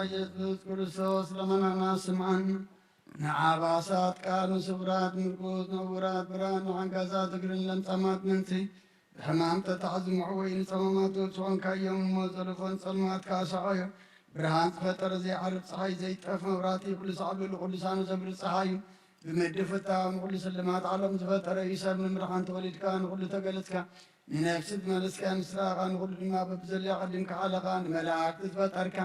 ኢየሱስ ክርስቶስ ለመናና ስምዐን ንዓባሳት ቃል ንስውራት ምርኩዝ ነውራት ብርሃን ንዓንጋሳት እግርን ለምጻማት ምንሲ ብሕማም ተታሕዝምዑ ወይ ንጸመማት ዝኮንካዮም ሞዘልፎን ጸልማት ካሳዖዮ ብርሃን ዝፈጠረ ዘይዓርብ ፀሓይ ዘይጠፍ መብራህቲ ኩሉ ሳዕብሉ ቅዱሳኑ ዘብሪ ፀሓዩ ብምድብ ፍታዊ ንኩሉ ስልማት ዓለም ዝፈጠረ እዩ ሰብ ንምድሓን ተወሊድካ ንኩሉ ተገለጽካ ንነፍሲ ዝመለስካ ንስራኻ ንኩሉ ድማ በብዘለያ ቀዲምካ ዓለኻ ንመላእክቲ ዝፈጠርካ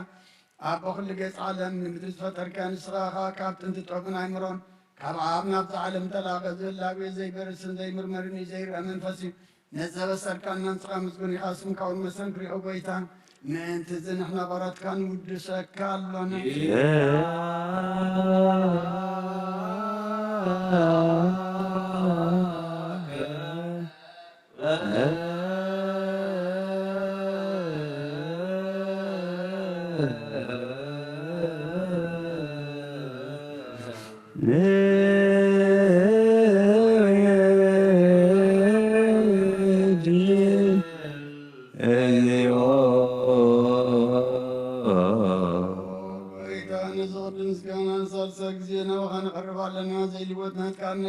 ኣብ ኩሉ ገጽ ዓለም ንምድሪ ዝፈጠርካ ንስኻኻ ካብ ጥንቲ ጦብን ኣይምሮን ካብ ኣብ ናብዚ ዓለም ተላቐ ዝህላዌ ዘይበርስን ዘይምርመርን እዩ ዘይርአ መንፈስ እዩ ነዘበሰርካ እናንስኻ ምስጉን ኢኻ ስምካውን መሰንክሪኦ ጎይታ ምእንቲ ዝንሕና በረትካ ንውድሰካ ኣሎና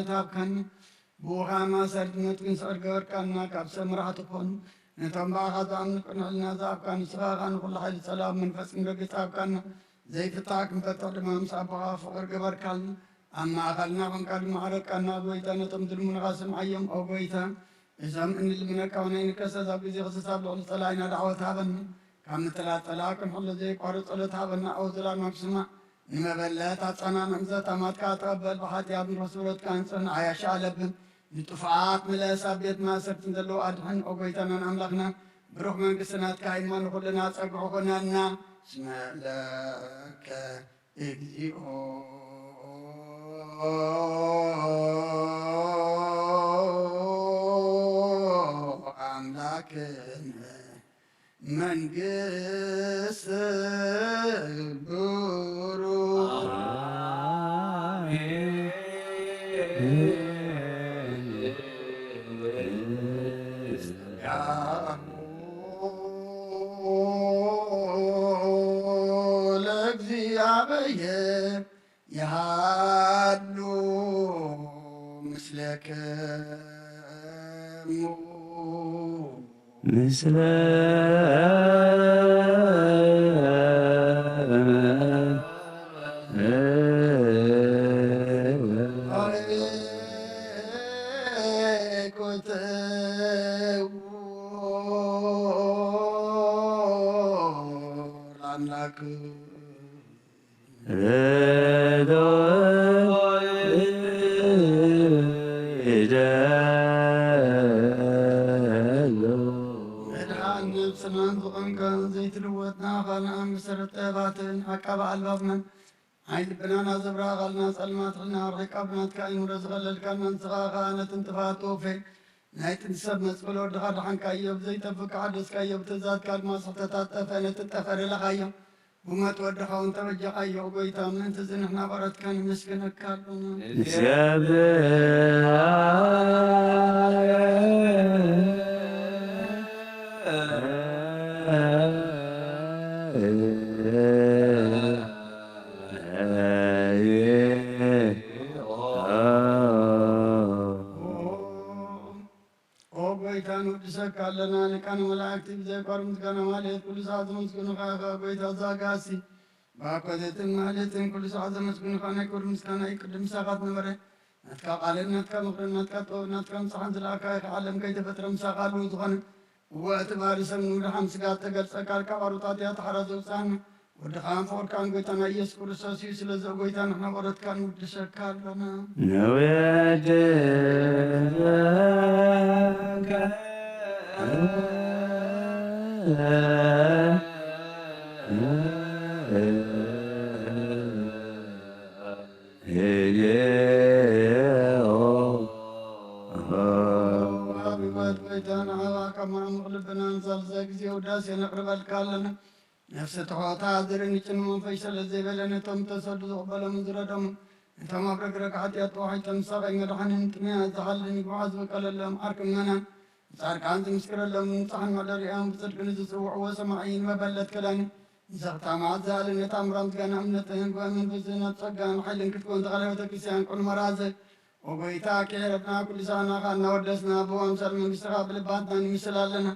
ነታብከን ብውኻ ማሰርትነት ክንስዕር ገበርካልና ካብ ሰብ ምራሕቲ ኮኑ ነቶም ባዕኻ ዝኣምኑ ቅንዕልና ዝኣብካ ንስኻኻ ንኩሉ ሓይሊ ሰላም መንፈስ ክንረግፅ ኣብካና ዘይፍታሕ ክንፈትሕ ድማ ምስ ኣቦኻ ፍቅር ገበርካልና ኣብ ማእኸልና ኮንካ ድማ ዓረቃና ጎይታ ነቶም ዝልሙንኻ ስምዓዮም ኦ ጎይታ እዞም እንልምነካ ናይ ንከሰት ኣብ ግዜ ክስሳብ ልዕሊ ፀላኢና ዳዕወት ሃበና ካብ ምትላት ፀላእ ክንሕሎ ዘይቋርፅ ጸሎት ሃበና ኣው ዝላማ ክስማዕ ንመበለት ኣጸናንዕ ዘተማትካ ተቐበል ብሓጢኣት ንረስበሎትካ ንፅን ዓያሻ ኣለብን ንጡፍዓት መለስ ኣብ ቤት ማሰርትን ዘለዉ ኣድሕን ኦ ጎይታናን ኣምላኽና ብሩኽ መንግስትናትካ ኢማ ንኩልና ፀግሑ ኮነና እስመ ለከ እግዚኦ አምላክነ መንግስት ለእግዚአብሔር ያሉ ምስለከሙ ምስለ عقب البابنا عيد بنانا زبرا غلنا سلمات خلنا رقاب ناتكا يمرز غلل كان ننسخا خانة انتفاتو في نهاية نسب مسؤول ودخل عن كايب زي تفك عدس كايب تزاد كالما سحتتات تفنة تتفر لغايب وما تودخا وانت وجه ايو قويتا من انتزن احنا برد كان مسكنك كالنا لكان ملاك تبزي قرمت كان ماليت كل ساعة مسكن خاخا قويتا زاقاسي باقودت ماليت كل ساعة مسكن خانا كرمس كان يقدم ساقات نمره نتكا قالين نتكا مقرن نتكا طوب نتكا مصحان زلاكا يخعلم كي تفتر مساقات وطخن واتبار سمن ودحام سقات تقل سكال كباروتات يتحرز وصان ودخام فور كان قويتا نايس كرساسي سلزو قويتا نحن ورد كان ودشكال لنا نويت نفس تحوطها ذرني تنمو فيصل الزبالة تم تصد زغبال مزردهم انتما برقرق حتى يطوحي تنصغي مدحن انتميها زغلني بعض وقال اللهم حركم منا صاركان تمسكر لهم نصحن ولا ريان بصدق نزوع وسمعين مبلت كلاني زغتا مع زالن يتامرم كان امنتهن ومن بزنا تصقان حلن كتكون تغلبتك كسيان كل مرازق وبيتا كيرتنا كل سانا خانا ودسنا بوامسر من بسراب لباتنا نمسلا لنا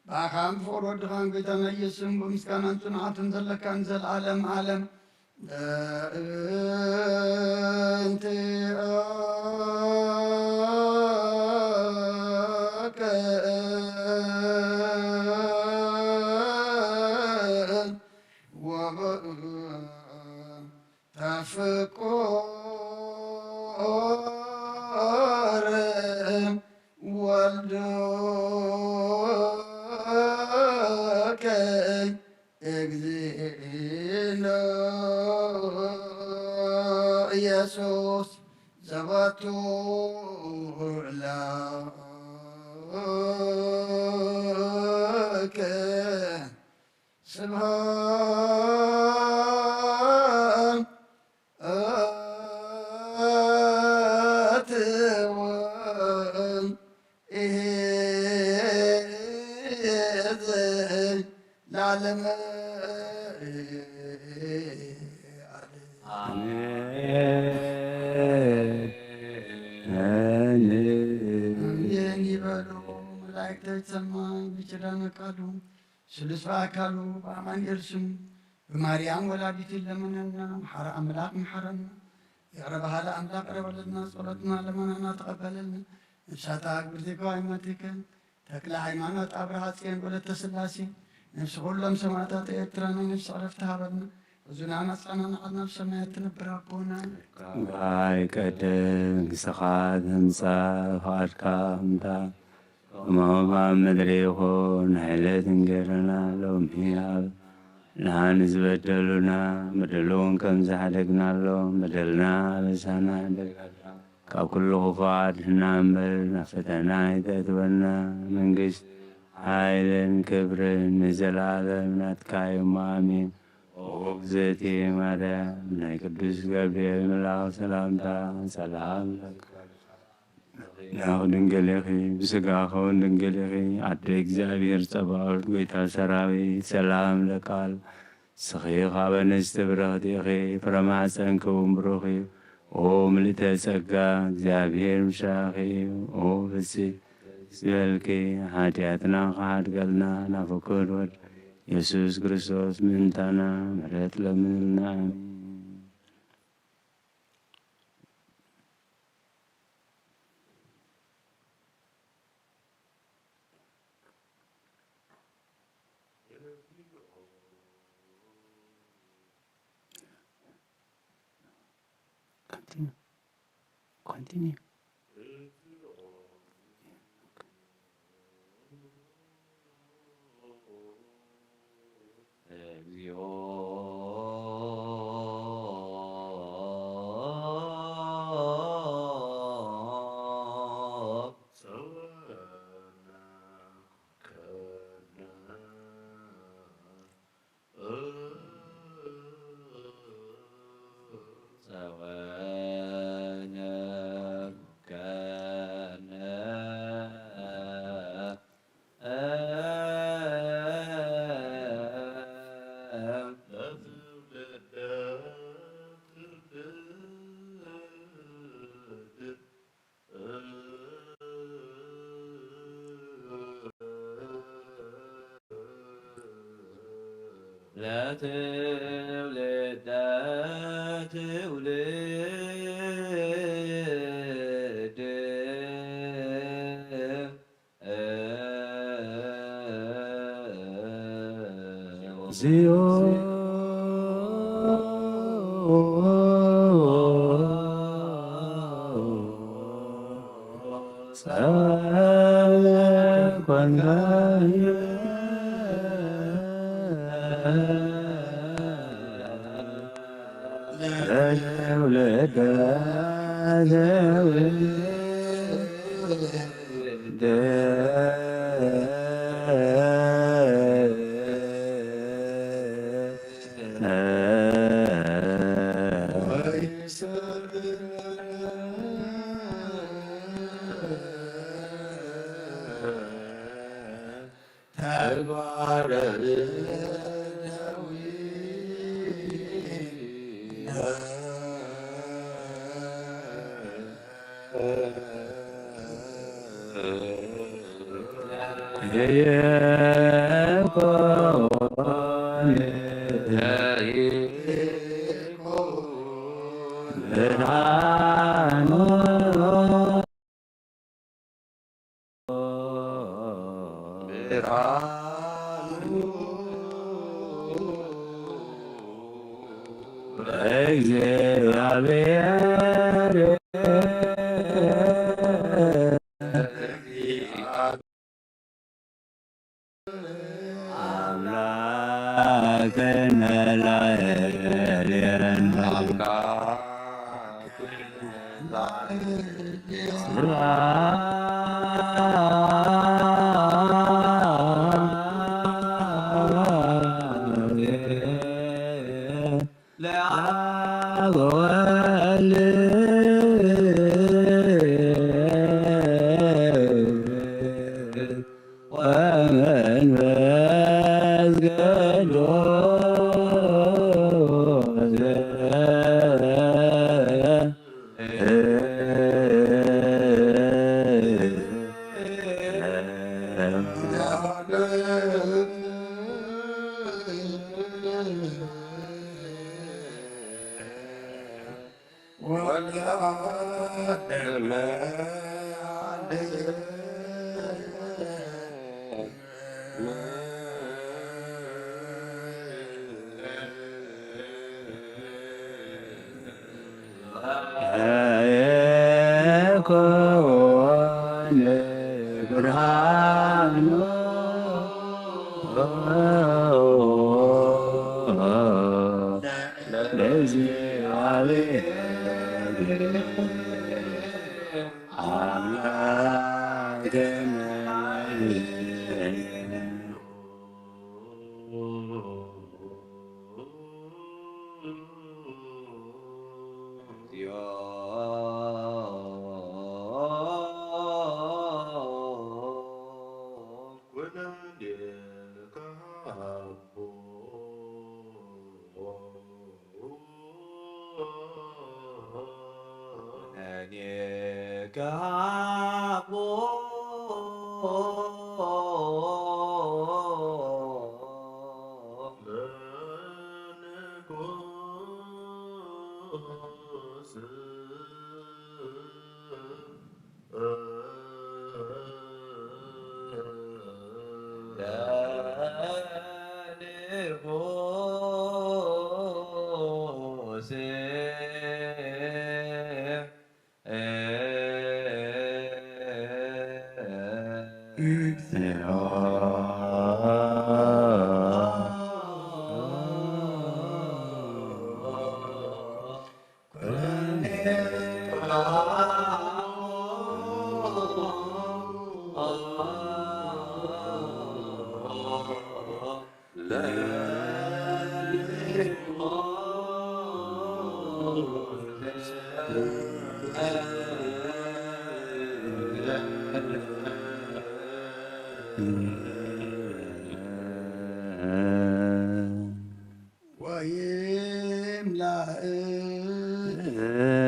باخام فور ودخان بيتنا يسم بمسكان انتنا تنزلك انزل عالم عالم انت تفكر والدك اجزينا يسوس زبطو لك سبحان أتوان إذن العالم ملائكة السماء بجران قالوا سلسوا قالوا بأمان يرسم بماريام ولادت لمننا حر أملاك محرنا يقربها لأملاك رب لنا صلتنا لمننا تقبلنا نفساتا أكبرتك وعيمتك تكلا عيمانات أبرهاتكين قولت سلاسي نفس غلم سماتات إترانا نفس عرفتها بدنا وزنانا صنعنا على نفس ما يتنبراكونا باي قدم سخاد همسا فاركا همتا وما مدريخون حيلة انقرنا لهم هياب نحن زبدلنا بدلون كم زحدقنا لهم بدلنا بسانا كل غفاد نعمل نفتنا يتتبنا من قشت حيل كبر نزل عالم نتكاي مامين وبزيتي مدى من القدس قبل ملاو سلامتا سلام لك ناخد انقلقي بسقاخو انقلقي عدى اكزابير تبعوت قويتا سراوي سلام لكال سخيخا بنستبرغ ديخي فرماسنكو مبروخي وملتا سقا اكزابير مشاخي وبسي سبالكي حاجاتنا قاعد قلنا نفكر ود يسوس كريستوس منتنا مرت لمننا Continue. لا تولد لا تولد زيون ተግባረ እግዚአብሔር አምላክነ ላዕሌነ የኮነ ብርሃኑ ለእግዚአብሔር አምላክነ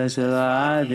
ስብሐት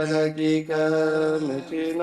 ለደቂቀ ምኪና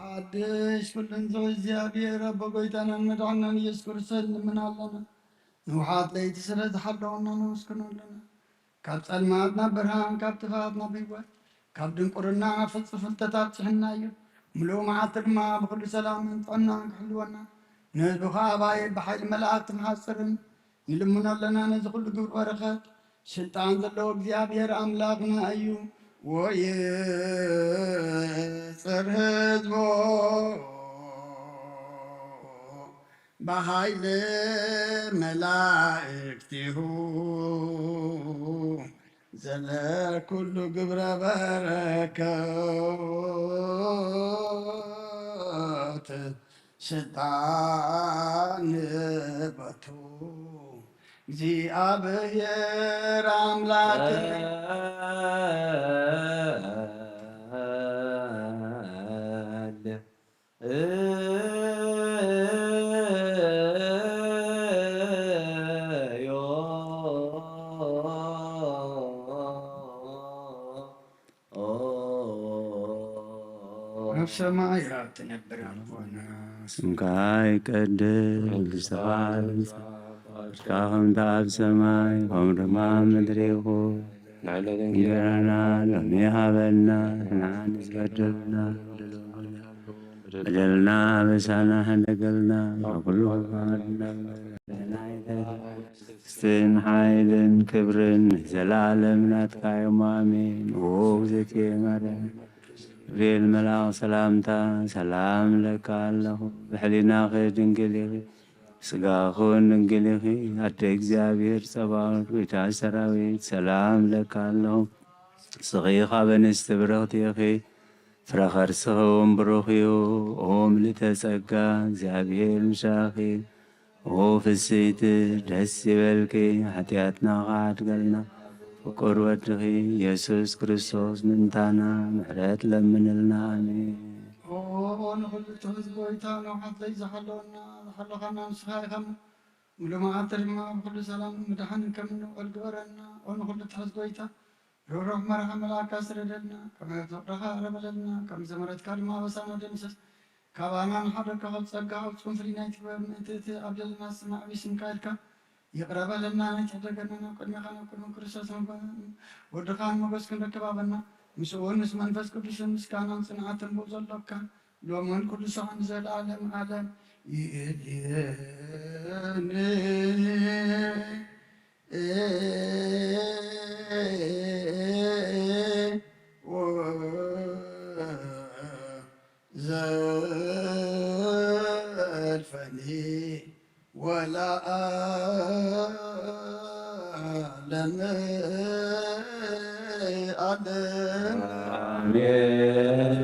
حدش كل انزو እግዚአብሔር በጎይታና መድኃኒታችን ኢየሱስ ክርስቶስ እንምናለን ንውሓት ለይቲ ስለ ዝሓለወና ንመስክነለና ካብ ጸልማትና ብርሃን ካብ ጥፋትና ብህይወት ካብ ድንቁርና ናብ ፍጹም ፍልጠት ኣብፅሕና እዩ ምሉእ መዓልቲ ድማ ብኩሉ ሰላምን ጥዕናን ክሕልወና ንህዝብኻ ኣባይ ብሓይሊ መላእክቲ መሓፅርን ንልምኖ ኣለና ነዚ ኩሉ ግብሪ በረኸት ስልጣን ዘለዎ እግዚኣብሔር ኣምላኽና እዩ ወይፅር ህዝቦ በኃይል መላእክቲሁ ዘለ ኩሉ ግብረ በረከት ስልጣን በቱ እግዚአብሔር አምላክ ሰማያት ትነብር አልፎና ስምካ ይቀድስ ካሁን ታብ ሰማይ ከም ድማ ምድሪ ይኹን እንጀራና ሎሚ ሃበና ንዓኒ ዝበደልና በደልና በሳና ሓደገልና ኩሉ ስትን ሓይልን ክብርን ዘላለም ናትካ እዮም ኣሜን እግዝእትየ ማርያም ገብርኤል መልኣኽ ሰላምታ ሰላም ለካ ኣለኹ ብሕሊናኺ ድንግል ኢኺ ስጋኹን ድንግል ኢኺ ኣደ እግዚአብሔር ጸባኦት ጌታ ሰራዊት ሰላም ለካ ኣለኹ ስኺ ኻብ ኣንስቲ ብርኽቲ ኢኺ ፍረ ከርስኺ እውን ብሩኽ እዩ ኦ ምልዕተ ጸጋ እግዚአብሔር ምሳኺ ኦ ፍስይቲ ደስ ይበልኪ ሓጢኣትና ኻዓድገልና ፍቁር ወድኺ ኢየሱስ ክርስቶስ ምንታና ምሕረት ለምንልና ኣሜን ንኩሉ ህዝቢ ጎይታ ንውሓት ዘይዝሓለወና ዝሓለኻና ንስኻ ኢኸም ሙሉእ መዓልቲ ድማ ብኩሉ ሰላም ምድሓንን ከም ንውዕል ግበረና ንኩሉ ህዝቢ ጎይታ ርህሩህ መርሓ መልኣካ ስረደልና ከም ፍቅርኻ ረበለልና ከም ዘመረትካ ድማ በሳና ደምሰስ ካባና ንሓደ ካብ ጸጋ ፍጹም ፍሉይ ናይቲ ምእትእቲ ኣብ ዘለና ስማዕ ቢስምካ ኢልካ ይቕረበለና ናይቲ ሕደገናና ቅድሚኻ ናብ ቅድሚ ክርስቶስ ወድኻ ንሞገስ ክንረክብ ኣበና ምስኡ ምስ መንፈስ ቅዱስን ምስጋናን ጽንዓትን ብኡ ዘለካ ሎምን ኩሉ ሰዓን ዘለዓለም ዓለም ይእዜኒ ዘልፈኒ ወለዓለመ ዓለም አሜን።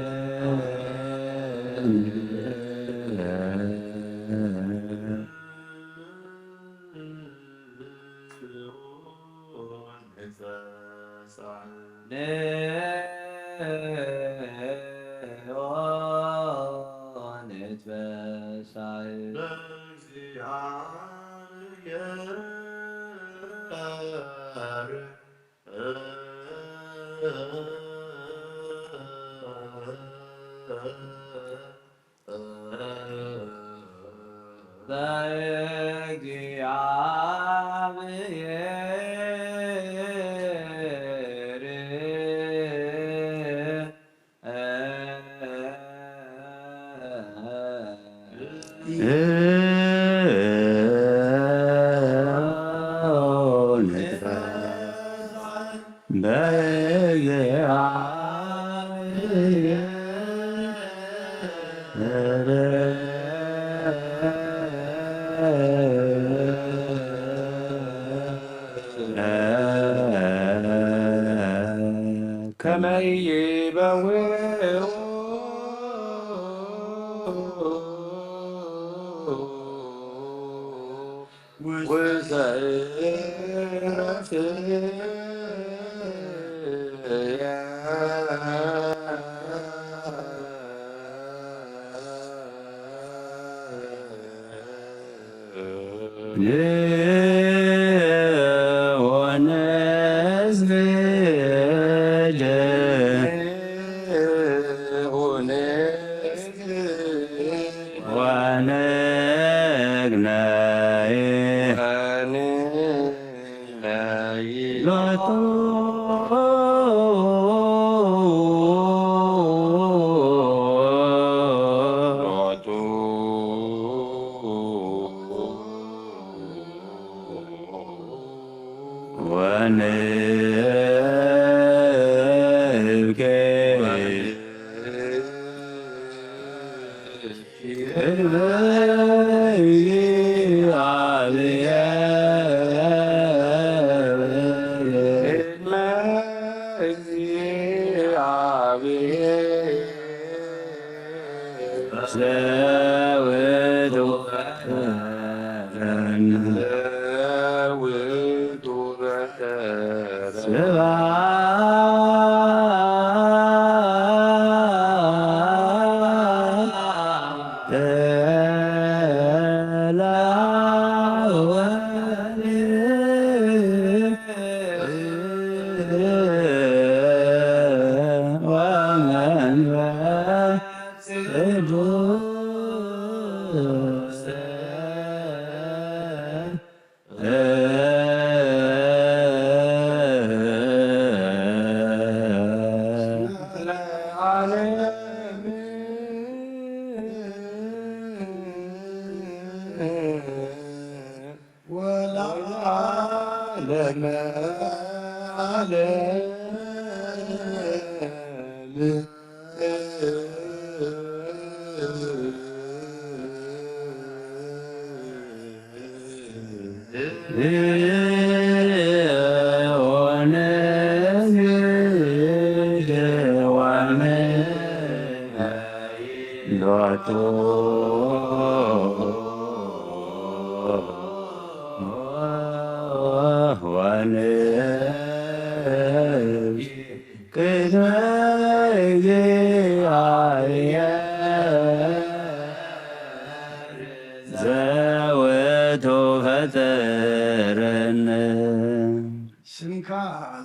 ስምካ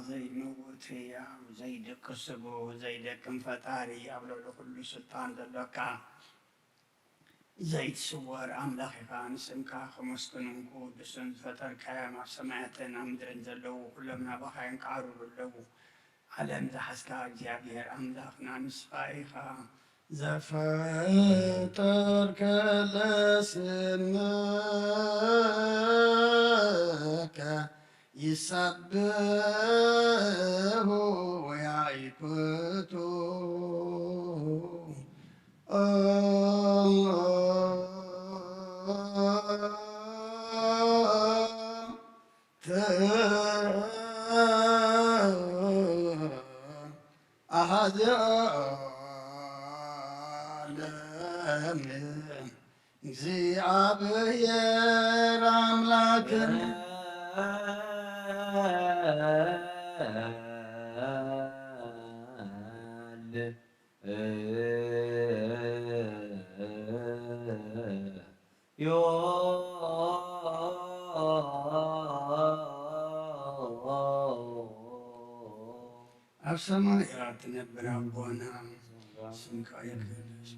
ዘይምውት ሕያው ዘይደቅስ ስጉ ዘይደቅም ፈጣሪ ኣብ ልዕሊ ኩሉ ስልጣን ዘለካ ዘይትስወር ኣምላኽ ኢኻ ንስምካ ከመስግኑ ቅዱስን ዝፈጠርካዮም ኣብ ሰማያትን ኣብ ምድርን ዘለዉ ኩሎም ናባኻ ይንቃርሩ ኣለዉ ዓለም ዝሓዝካ እግዚኣብሔር ኣምላኽና ንስኻ ኢኻ ዘፈጠርከ ለስምከ ይሰብሑ ወያይክቱ أحد عالم እግዚአብሔር አምላክን ኣብ ሰማያት ትነብር አቦና ስምከ ይቀደስ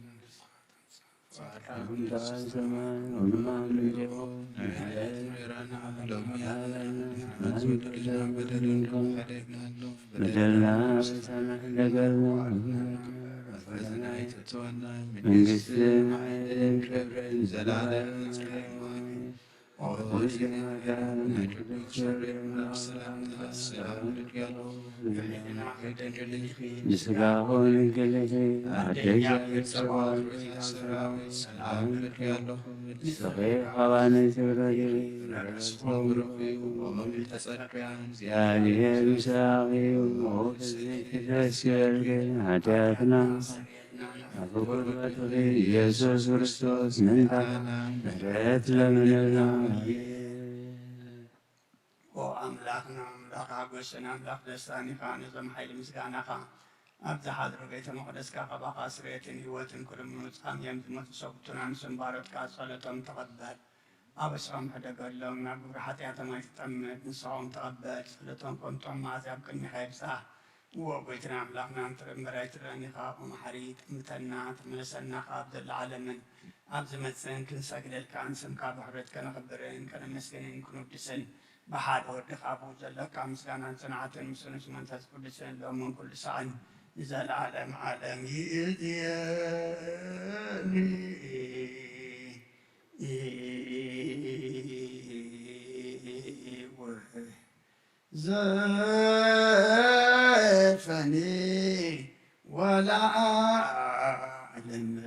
ኢየሱስ ክርስቶስ ምንታና ምሕረት ለምንና ኦ አምላክና رخا قوسنا أملاك دستاني خان نظام حيل مسكانا خان أبدا حاضر بيت المقدس كاقبا قاسرية هوة كل من وتقام يمت متصوبتنا نسن بارد كاصلتهم تقبل أبصرهم حدا قال لهم نعبر حتى ما يتأمل نصهم تقبل صلتهم كنتم مع ذهب كل خير ساعة وبيتنا أملاكنا أنتر مرايت راني خاب ومحريت متنا تملسنا خاب ذل العالمين أبز متسن كن ساقل الكان سن كاب حرت كان خبرين كان مسكين كنو دسن بحاد ورد خابو زل كام مسكان صنعة مسلم من تذكر دسن لو من كل سعن إذا العالم عالم زفني ولا أعلم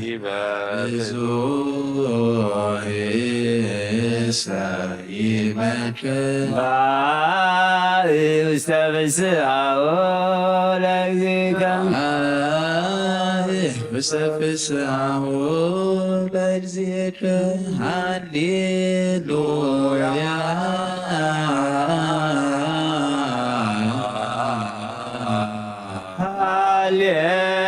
ይበዙ ሰይመከ ውስተ ፍስሓሁ ለእግዚእከ ውስተ ፍስሓሁ ለእግዚእከ ሃሌሉያ ሃሌሉያ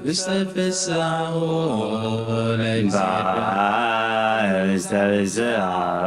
ውስተ ፍስሓሁ ውስተ ፍስሓሁ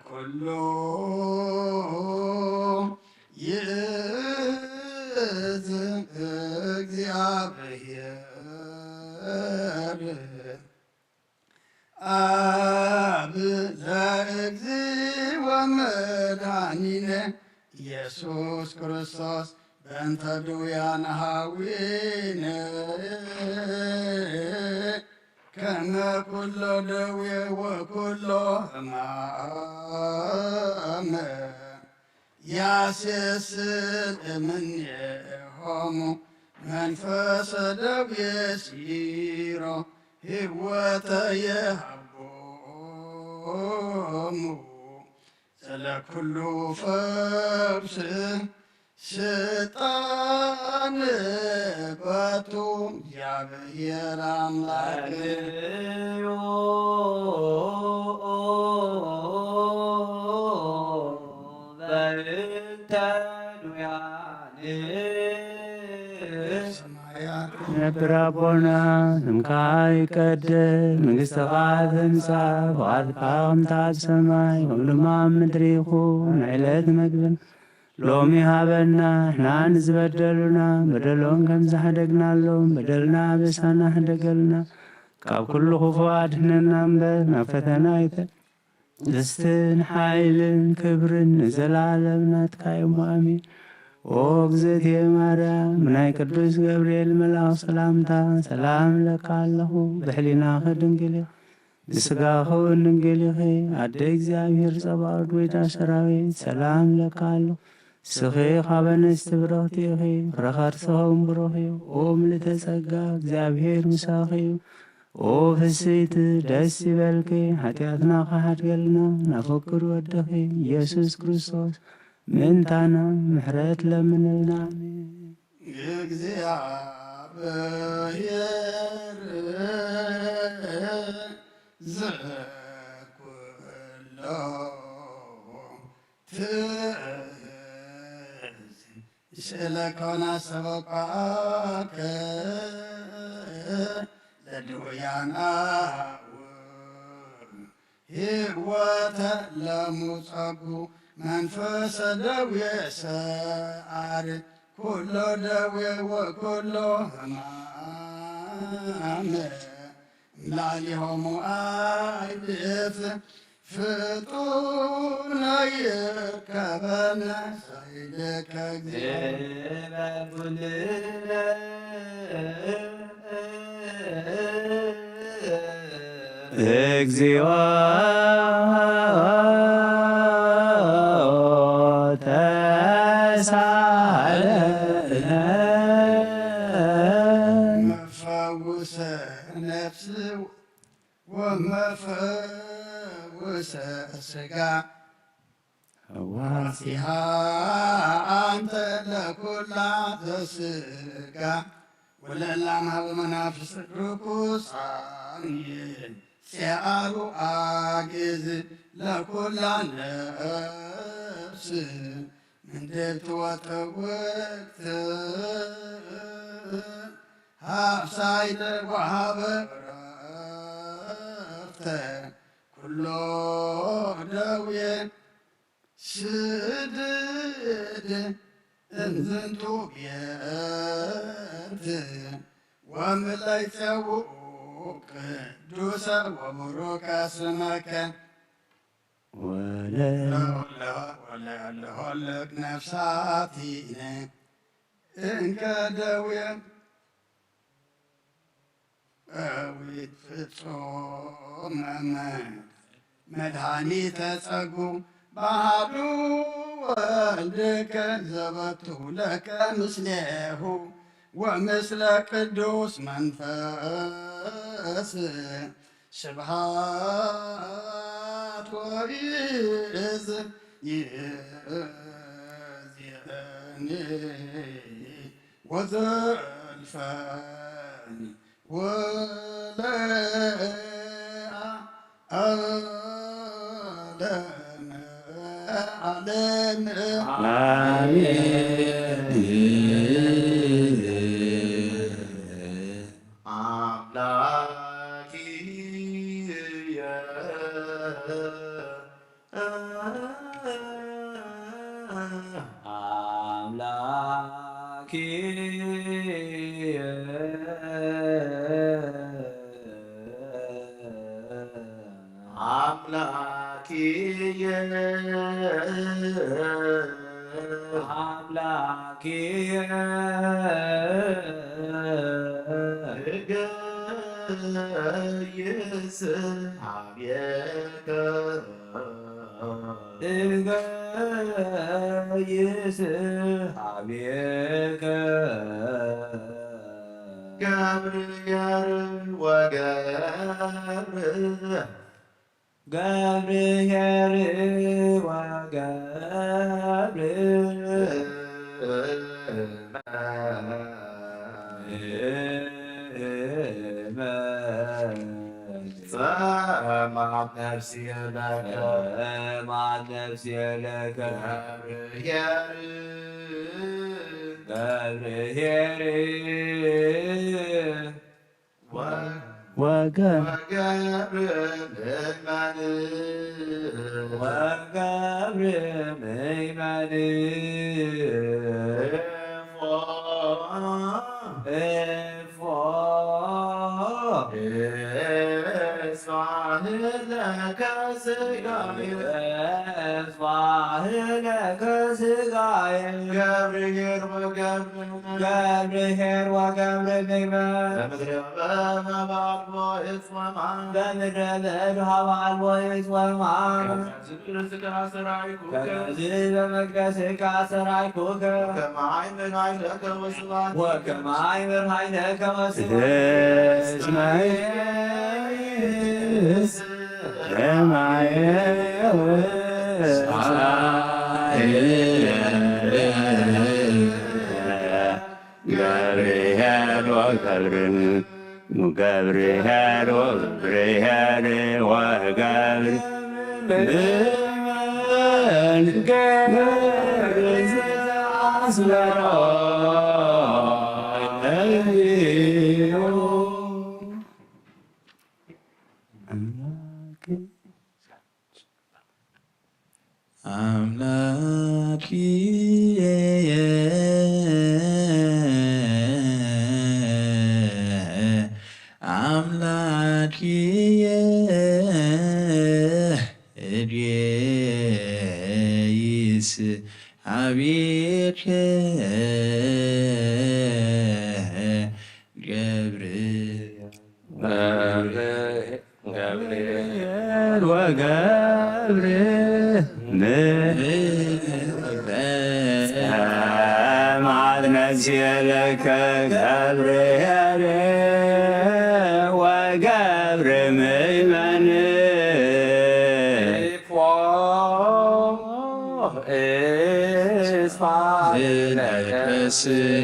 ኩሉ ይእዝን እግዚአብሔር አብ ዘእግዚእ ወመድኃኒነ ኢየሱስ ክርስቶስ በእንተ ድውያነ ኀዊነ ከመ ኩሎ ደዌ ወኩሎ ሕማመ ያሴስል እምኔሆሙ መንፈሰ ደዌ ሲሮ ሕይወተ የሃቦሙ ስለ ኩሉ ፈውስ ስልጣን ባቱ እግዚአብሔር አምላክዮ በእንተ ዱያነ ሰማያት ነብራቦና እምካይ ቀደም መንግሥተኻ ትምጻእ ፈቃድካ ከምታት ሰማይ ከምድማ ምድሪ ይኹን ዕለት መግብን ሎሚ ሃበና ንሕና ንዝበደሉና በደሎም ከም ዝሓደግናሎም በደልና በሳና ሕደገልና ካብ ኩሉ ክፉእ አድኅነና እምበር ናብ ፈተና አይተን ሓይልን ክብርን ንዘላለም ናትካ እሞ አሜን። ኦ እግዝእትየ ማርያም ናይ ቅዱስ ገብርኤል መልአክ ሰላምታ ሰላም ለካ ኣለኹ። ብሕሊናኸ ድንግል ኢኺ ብስጋኸ እውን ድንግል ኢኺ። አደ እግዚአብሔር ጸባኦት ጎይታ ሰራዊት ሰላም ለካ ኣለኹ። ስኺ ኻበ አንስቲ ብርኽቲ ኢኺ ፍረኸርስኸም ብሩኽ እዩ። ኦ ምልዕተ ጸጋ እግዚአብሔር ምሳኺ እዩ። ኦ ፍስሕቲ ደስ ይበልኪ ኃጢአትና ካሓድገልና ናፈቅር ወድኺ ኢየሱስ ክርስቶስ ምንታና ምሕረት ለምንልና እግዚአብሔር ዘኩሎ ይስእለከና ሰበቋከ ለድውያን ሕይወተ ለሙጸጉ መንፈሰ ደዌ ሰዓር ኩሎ ደዌ ወኩሎ ሕማም እምላሊሆሙ አይብእት ፍጡነ ይርከበነ ሰይልከ እግዚኦ ተሳለነ መፈውሰ ነፍስ ወመፈውሰ ሥጋ ዋሲሃ አንተ ለኩላ ዘሥጋ ወለላማ በመናፍስ ርኩሳን ሲያሩ አግዝ ለኩላ ነፍስ ምንድብት ወተውክት ሃብሳይለ ወሃበ ረፍተ ኩሎ ደዌ ስድድ እንዝንቱ ቤት ወምላይ ጸውዑ ቅዱሰ ወቡሩከ ስመከ ወለሆልቅ ነፍሳቲነ እንከ ደዌ እዊት ፍጹም መድኃኒተ ጸጉ ባህዱ ወልድከ ዘበቱ ለከ ምስሌሁ ወምስለ ቅዱስ መንፈስ ስብሃት ወይዝ ይእዜኒ ወዘልፈኒ ወለዓለመ ገብርኄር ወገብር አስመሮ አምላኪየ አምላኪየ እድየይስ አቤከ ገብርኤል ወገብርኤል ሰማዕት ነዝየለከ ገብርኤል ወገብር ምእመን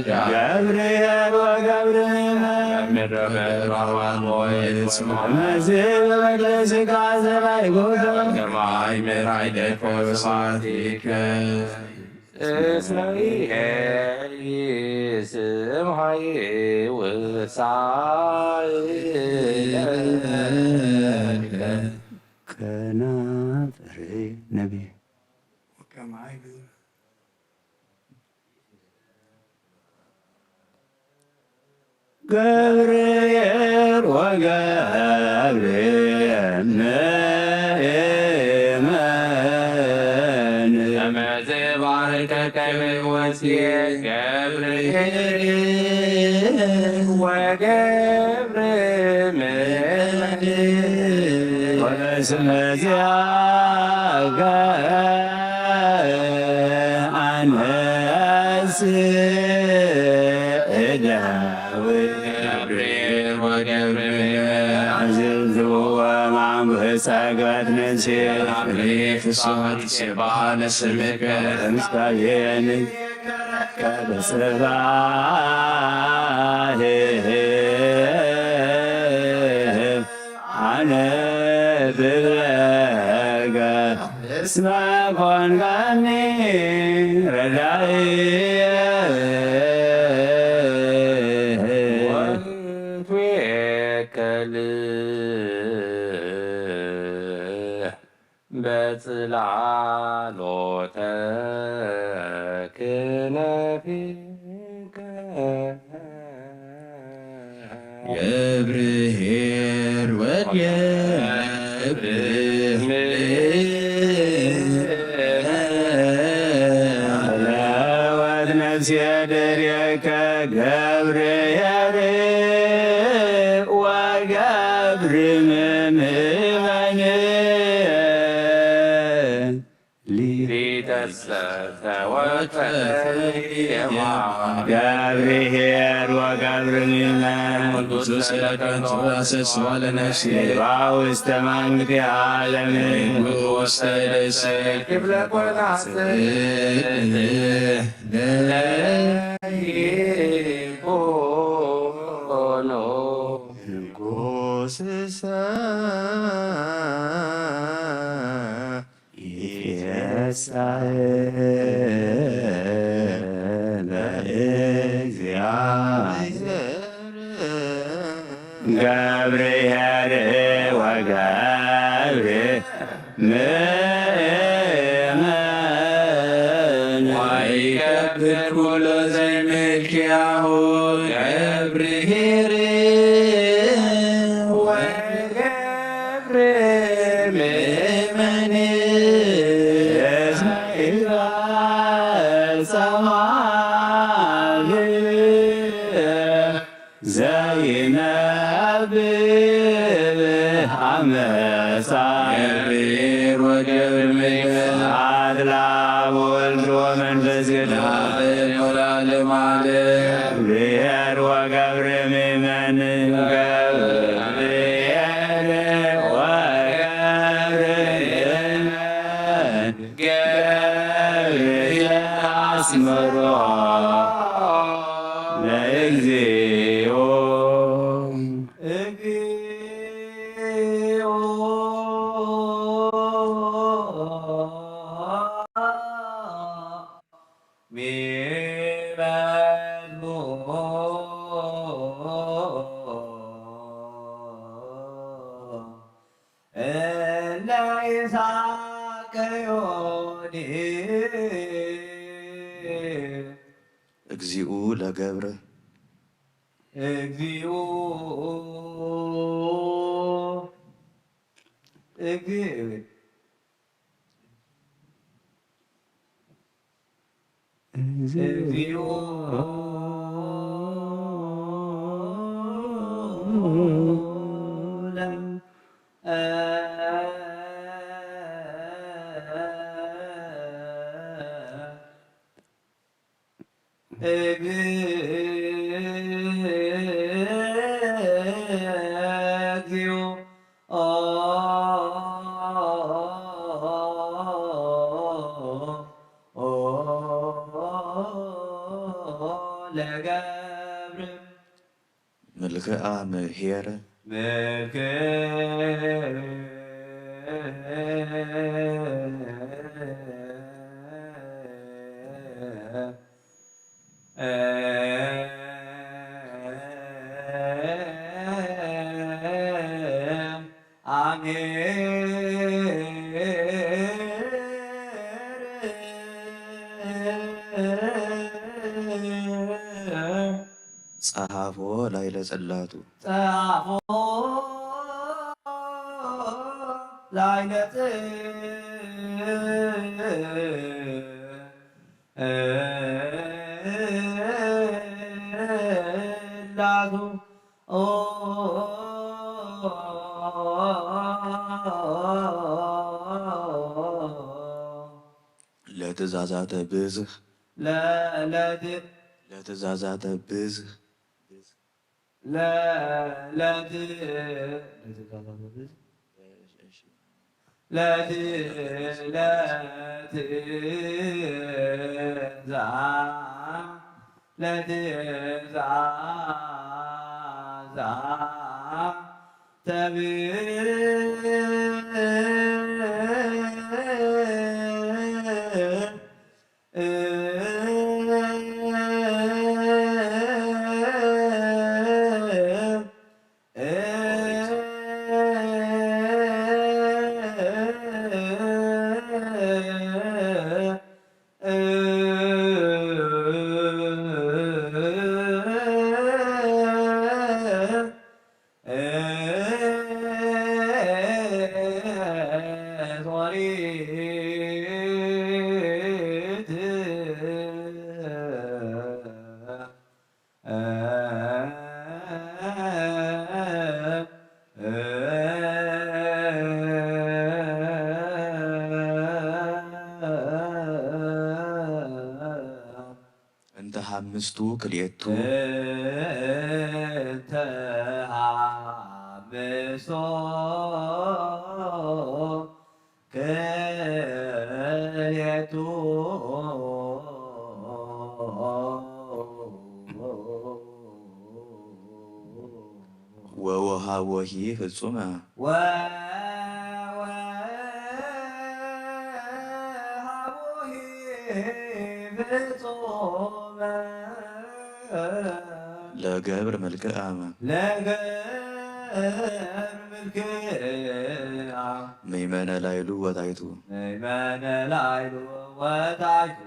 ገብርኤል ወገብር መዝበለስጋ ዘባይ ጎዶ እስራኤል ስምሃይ ውሳኤል ከናፍሬ ነቢይ ገብርኤል ወገብርኤል ምእመን መዝባርከከ ወሲየ ገብርኤል ወገብር ምእመን ወስመዚያከ አንስ ጸጋት ነንሴር ፍስሐት ሲባለ ስምከ ምስካየን ከበጽባህ አነ ብለገ እስመ ኮንከኒ ረዳኢየ ወንትዌከል በጽላሎተ ክነፊከ ገብርኤል ወገብር ነፍስየ ድሬከ ገብርኤል ወገብር ምእመን ገብርኤል ወገብር ምእመን ውስተ መንግሥተ ዓለም ክፍለ ኮናት ለይኩኖ ንጉሥሰ ገብርኤል ወገብር ምእመን ወይከብር ኩሎ ዘይምልኪያሁ ገብርኤል ወገብር ምእመን ዘይነብብ አመፃ ገብርኤል ወገብር ምእመን አድላ ወወልድ ወመንፈስ ቅዱስ ወለዓለመ ዓለም ገብርኤል ወገብር ምእመን ገብርኤል ወገብር ምእመን ገብርኤል አስመሮ ለእግዚኦ እግዚኦ እለ ይሳቀዮኒ እግዚኡ ለገብረ እግዚኦ እግዚኦ ለገብር መልክዓ ምሄረ ጸሐፎ ላዕለ ጽላቱ ጸሐፎ ላዕለ ጽላቱ ለትእዛዛተ ብዝህ ለትእዛዛተ ብዝህ እንተ ሐምስቱ ክልኤቱ እንተ ሐምሶ ክልኤቱ ወወሃቦሂ ፍጹመ ወወሃቦሂ ፍጹመ ለገብር መልክዓመ ለገብር መልክዓ መይመነ ላዕሉ ወታሕቱ መይመነ ላዕሉ ወታሕቱ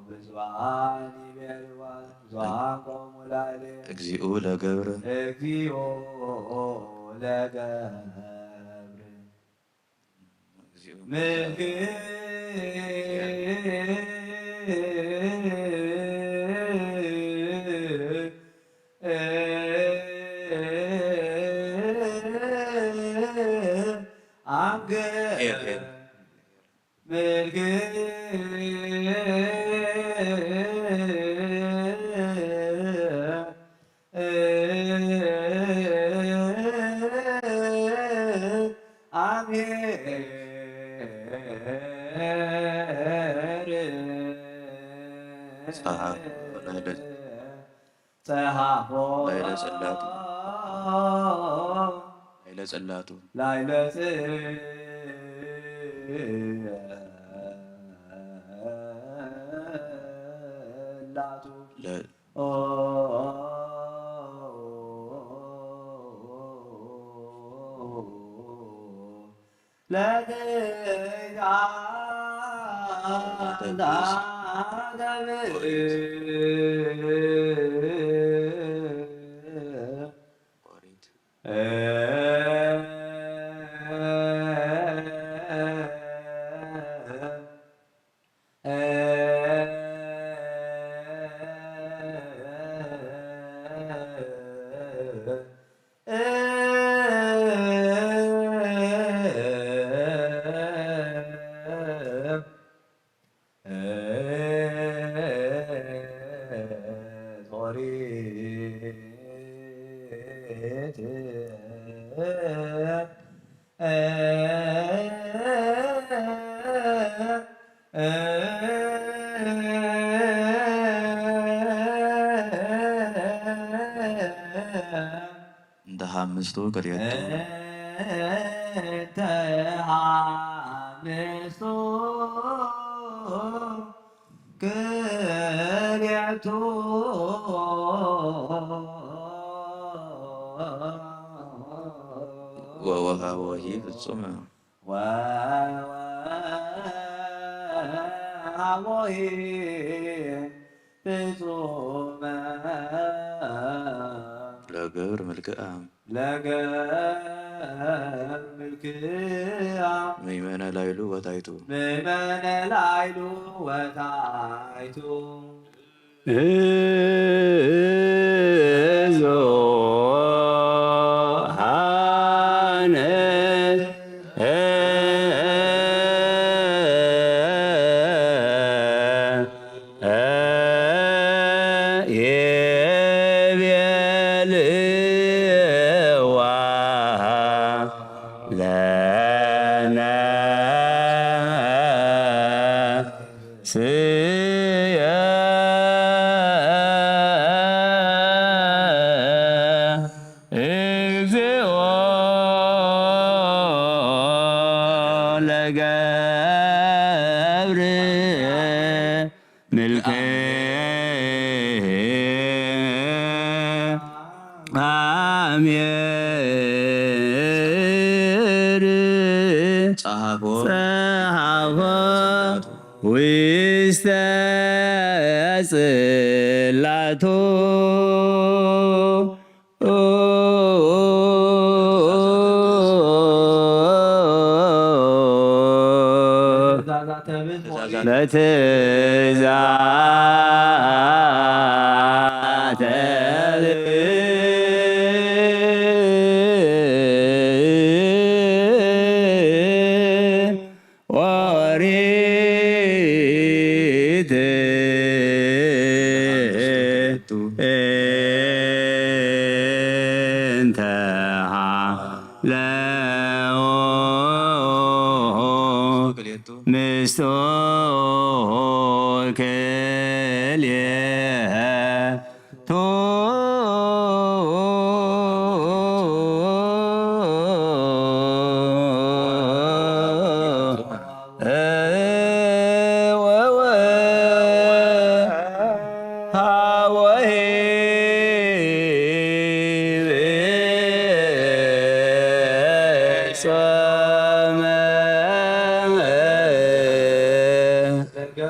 ብዙኃን ይቤልዋ ብዙኃን ቆሙ ላዕሌየ እግዚኡ ለገብር እግዚኦ ለገብር እግዚኡ ጸሐፎ ላዕለ ጽላቱ ላዕለ ጽላቱ ላዕለ ለጽላቱ እንደ ሀምስቱ ቅሬቱ ተሃምስቱ ቅሬቱ ወወሃወሂ ፍጹም ወወሃወሂ ፍጹም ለገብር ምልክዓ ለገብር ምልክዓ ምእመነ ላይሉ ወታይቱ ምእመነ ላይሉ ወታይቱ ለገብር አሜር ጸሐፎ ውስተ ጽላቱ በትእዛተ ኦሪት እንተ ሀለው ምስቶ ክልኤቱ ወወሃወሂ ፍጹም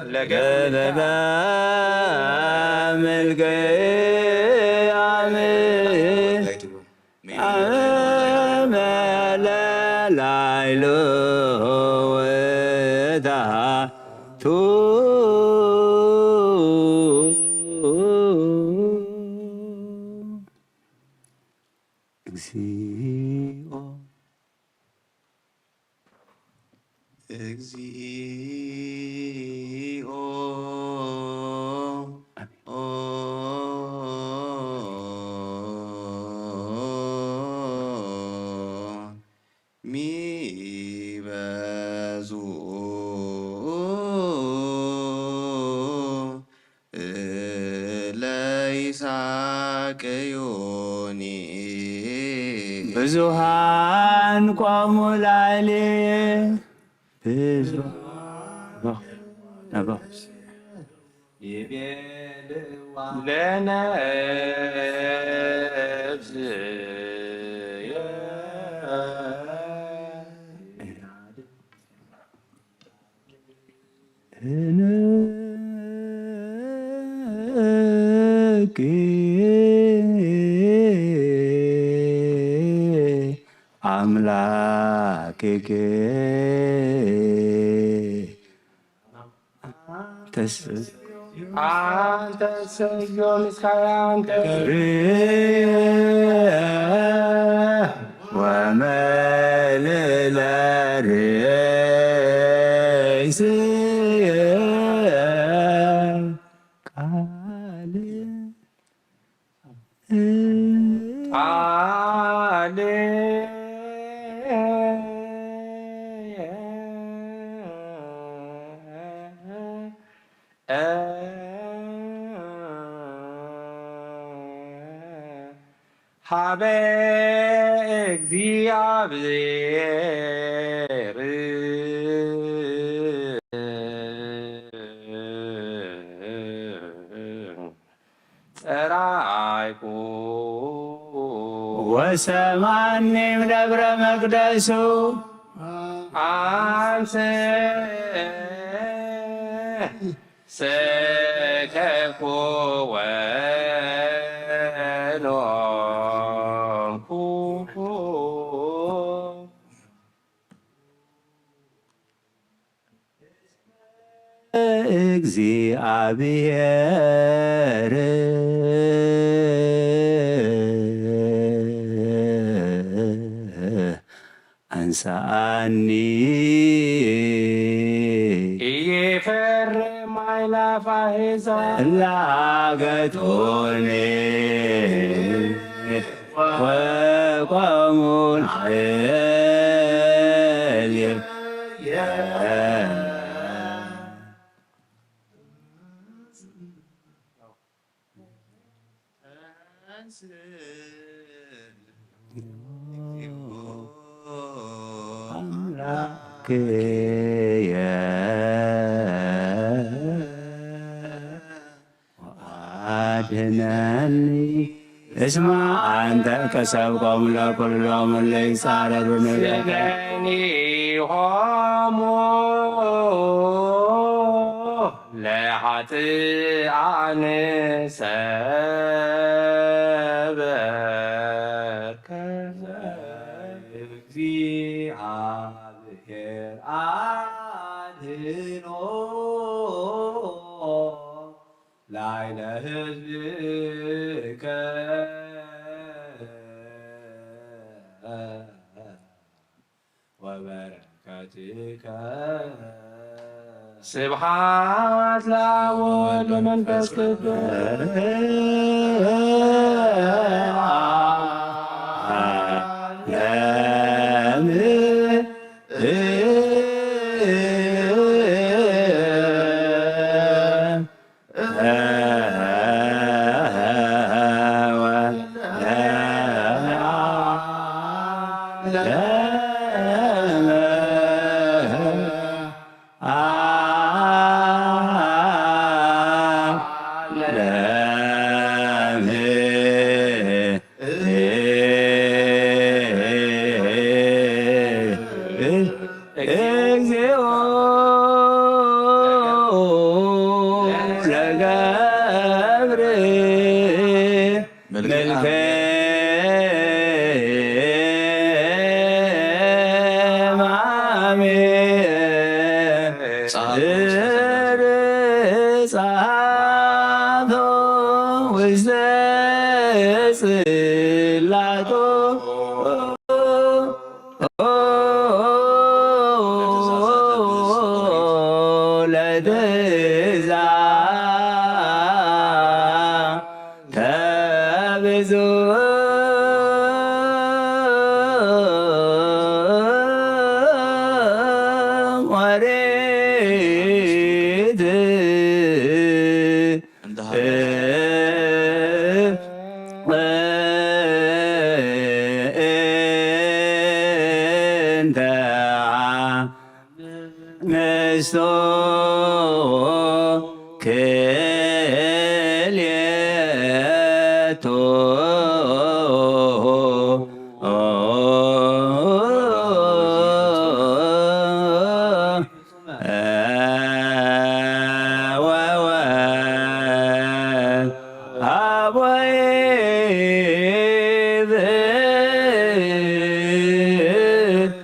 ለገብር ምልክዓ ላይሉ ወታይቱ እግዚኦ እግዚኦ ሚበዙ ለይስሐቅ ዮኒ ብዙሃን ቆሙ ላዕሌ ብዙ ለነፍስየ እንቂ አምላክከ አንተ ሰዮ ምስካየ አንተ ወመልዕለ ርእስየ ቃል ሀበ እግዚአብሔር ጸራይኩ ወሰማኒም ደብረ መቅደሱ አንሰ ሰከኮ ወኖንኩ እግዚአብሔር አንሳኒ ኢይፈርም አእላፈ አሕዛብ ላገቶኒ ወቆሙ ላዕሌየ አምላክየ ወአድኅነኒ እስመ አንተ ከሰብኮሙ ለኵሎሙ እለ ይጻረሩኒ ሆሙ ለኃጥኣን ሰበርከ እግዚአብሔር አድኅኖ ላዕለ ሕዝብከ ወበረከትከ ስብሐት ለአብ ወወልድ ወመንፈስ ቅዱስ እግዚኦ ለገብር መልከ ማሜ ጻፎ ውስተ ጽላቶ ብዙ ወሬት እንተ ነስቶ አቦዬ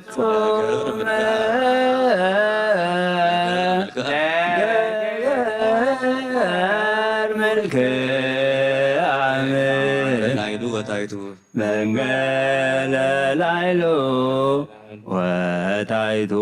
ብፁዕ ላይሉ በታይቱ መንገለ ላይሉ ወታይቱ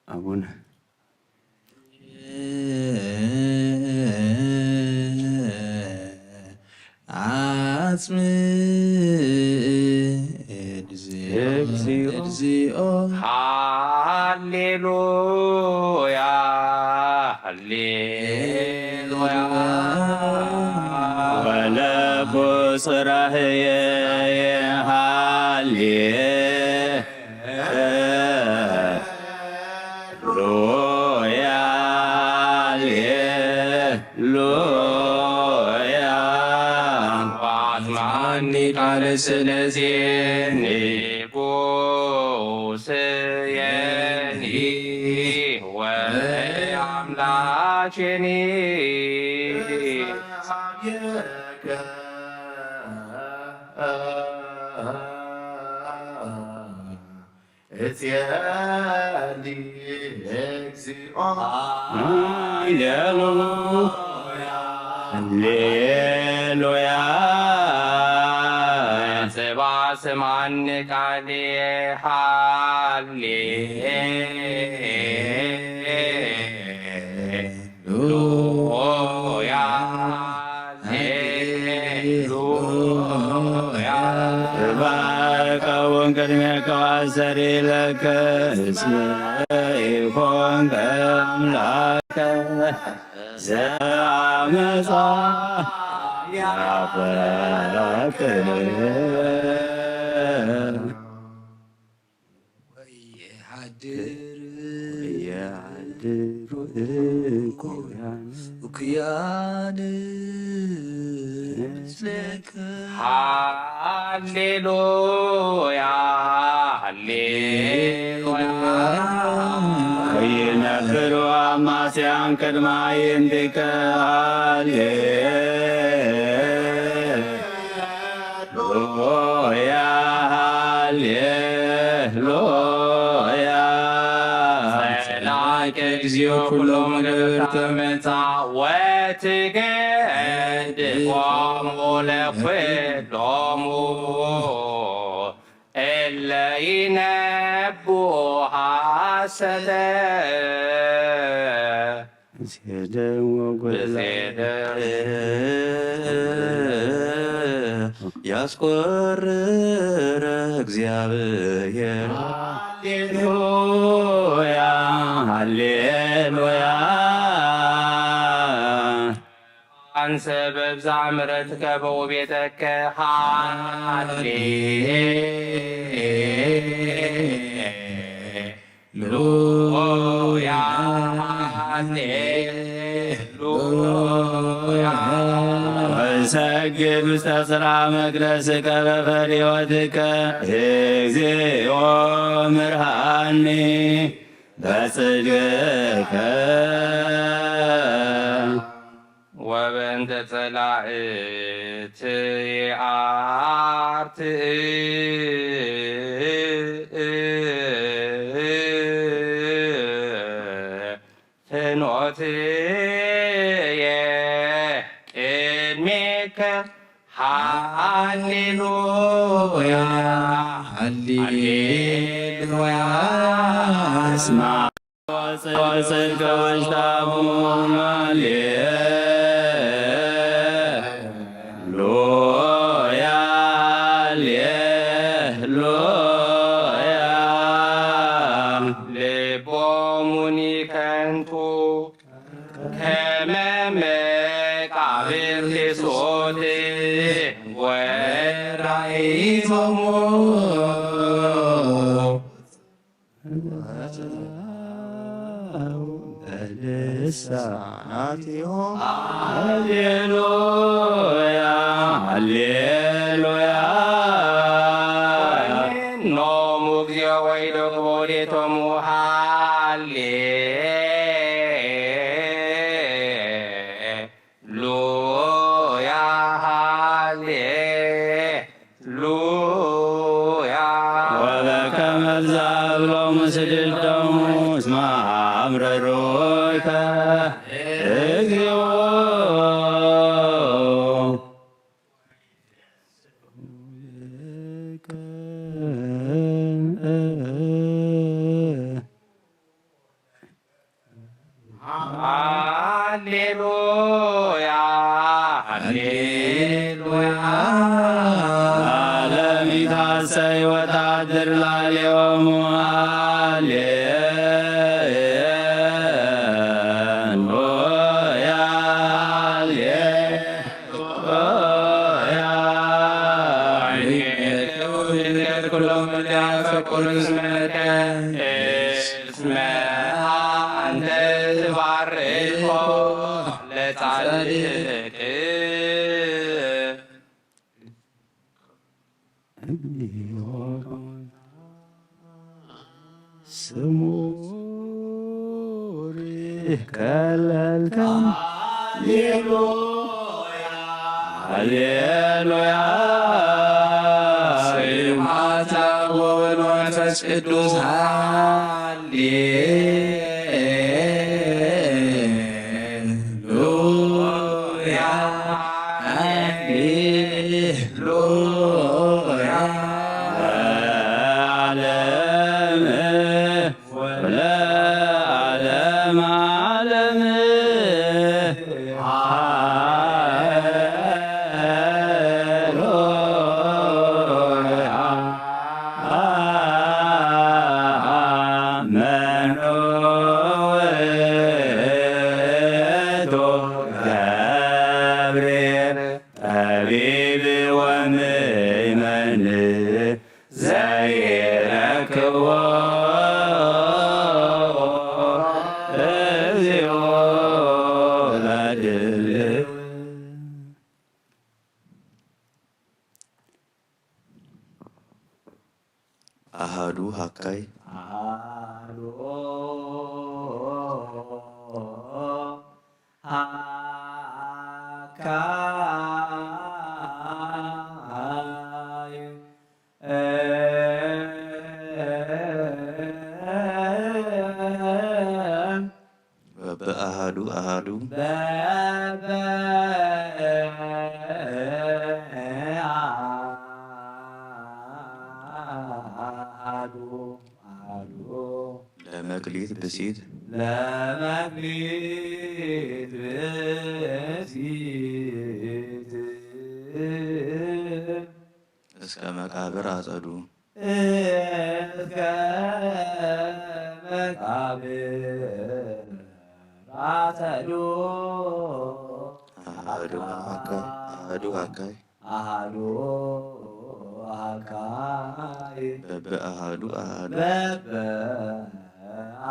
አቡነ አጽም እግዚኦ ሃሌሉያ ሃሌሉያ ወለኩ ጽራህየ ቃል ስለዚህ ንጉሥየኒ ወአምላኬኒ ሃሌሉያ ስማን ቃሌ ሃሌሉያ ሃሌሉያ ባርከውን ቅድሜከ ወአሰሪ ለከ እስመ ኢኮንከ አምላከ ዘአመፃ ያፈራክር ወየሃድሩ እኩያን ምስሌከ ሃሌሉያ ሃሌሉያ ወይነፍሩ አማስያን ቅድመ ዓይንቲከ ሃሌሉያ ሃሌሉያ ሰላከ እግዚኦ ኩሎ ምግብርተ መጻ ወትገድፎሙ ለኵሎሙ እለ ይነብኡ ሐሰተ ያስቆርር እግዚአብሔር ሃሌሉያ ሃሌሉያ አንሰ በብዛ ምሕረትከ በውቤተከ ሃሌሉያ ሃሌሉያ ወሰግድ ውስተ ጽርሐ መቅደስከ በፈሪሆትከ እግዚኦ ምርሃኒ በጽድቅከ ወበእንተ ጸላእት ፍኖትየ ቅድሜከ ሃሌሉያ ሃሌሉያ እስማ ወጽድቀ ወጅታሙ ሃሌሉያ ሃሌሉያ ልቦሙኒ ከንቱ ከመ መቃብር ብርቲሶት ወራእይቶሙ በልሳናቲሆሙ ሃሌሉያ ሃሌሉያ ኖሙ እግዚኦ ወይዶሙ ወዴቶሙ ሃሌሉያ ሃሌሉያ ወበከመ ብዛብሎሙ ስድልቶሙ እስመ አምረሮከ እግዚኦ ሃሌሉያ ሃሌሉያ ዓለም ይታሰይ ወታድር ላለዮሙ ሃሌሉያ ሃሌሉያ ኩሎም ሊያፈቁር ስመከ እስመ አንተ ትባርኮ ለጻድቅ ስሙር ከለልከን ሃሌሉያ ስብሐት ለአብ ወወልድ ወመንፈስ ቅዱስ ሃሌሉያ ሃሌሉያ ዓለም ወለዓለም ዓለም መኖቶ ገብርኤል ጠቢብ ወምእመን ዘይረክቦ እግዚኦ ለድል አሃዱ ሀካይ በአሃዱ አሃዱ ለመክሊት ብሲት ለመክሊት ብእሲት እስከ መቃብር አጸዱ እስከ መቃብር አጸዱ አሃዱ ሀካይ አሃዱ ሀካይ አሃዱ አካይ በአሃዱ አሃዱ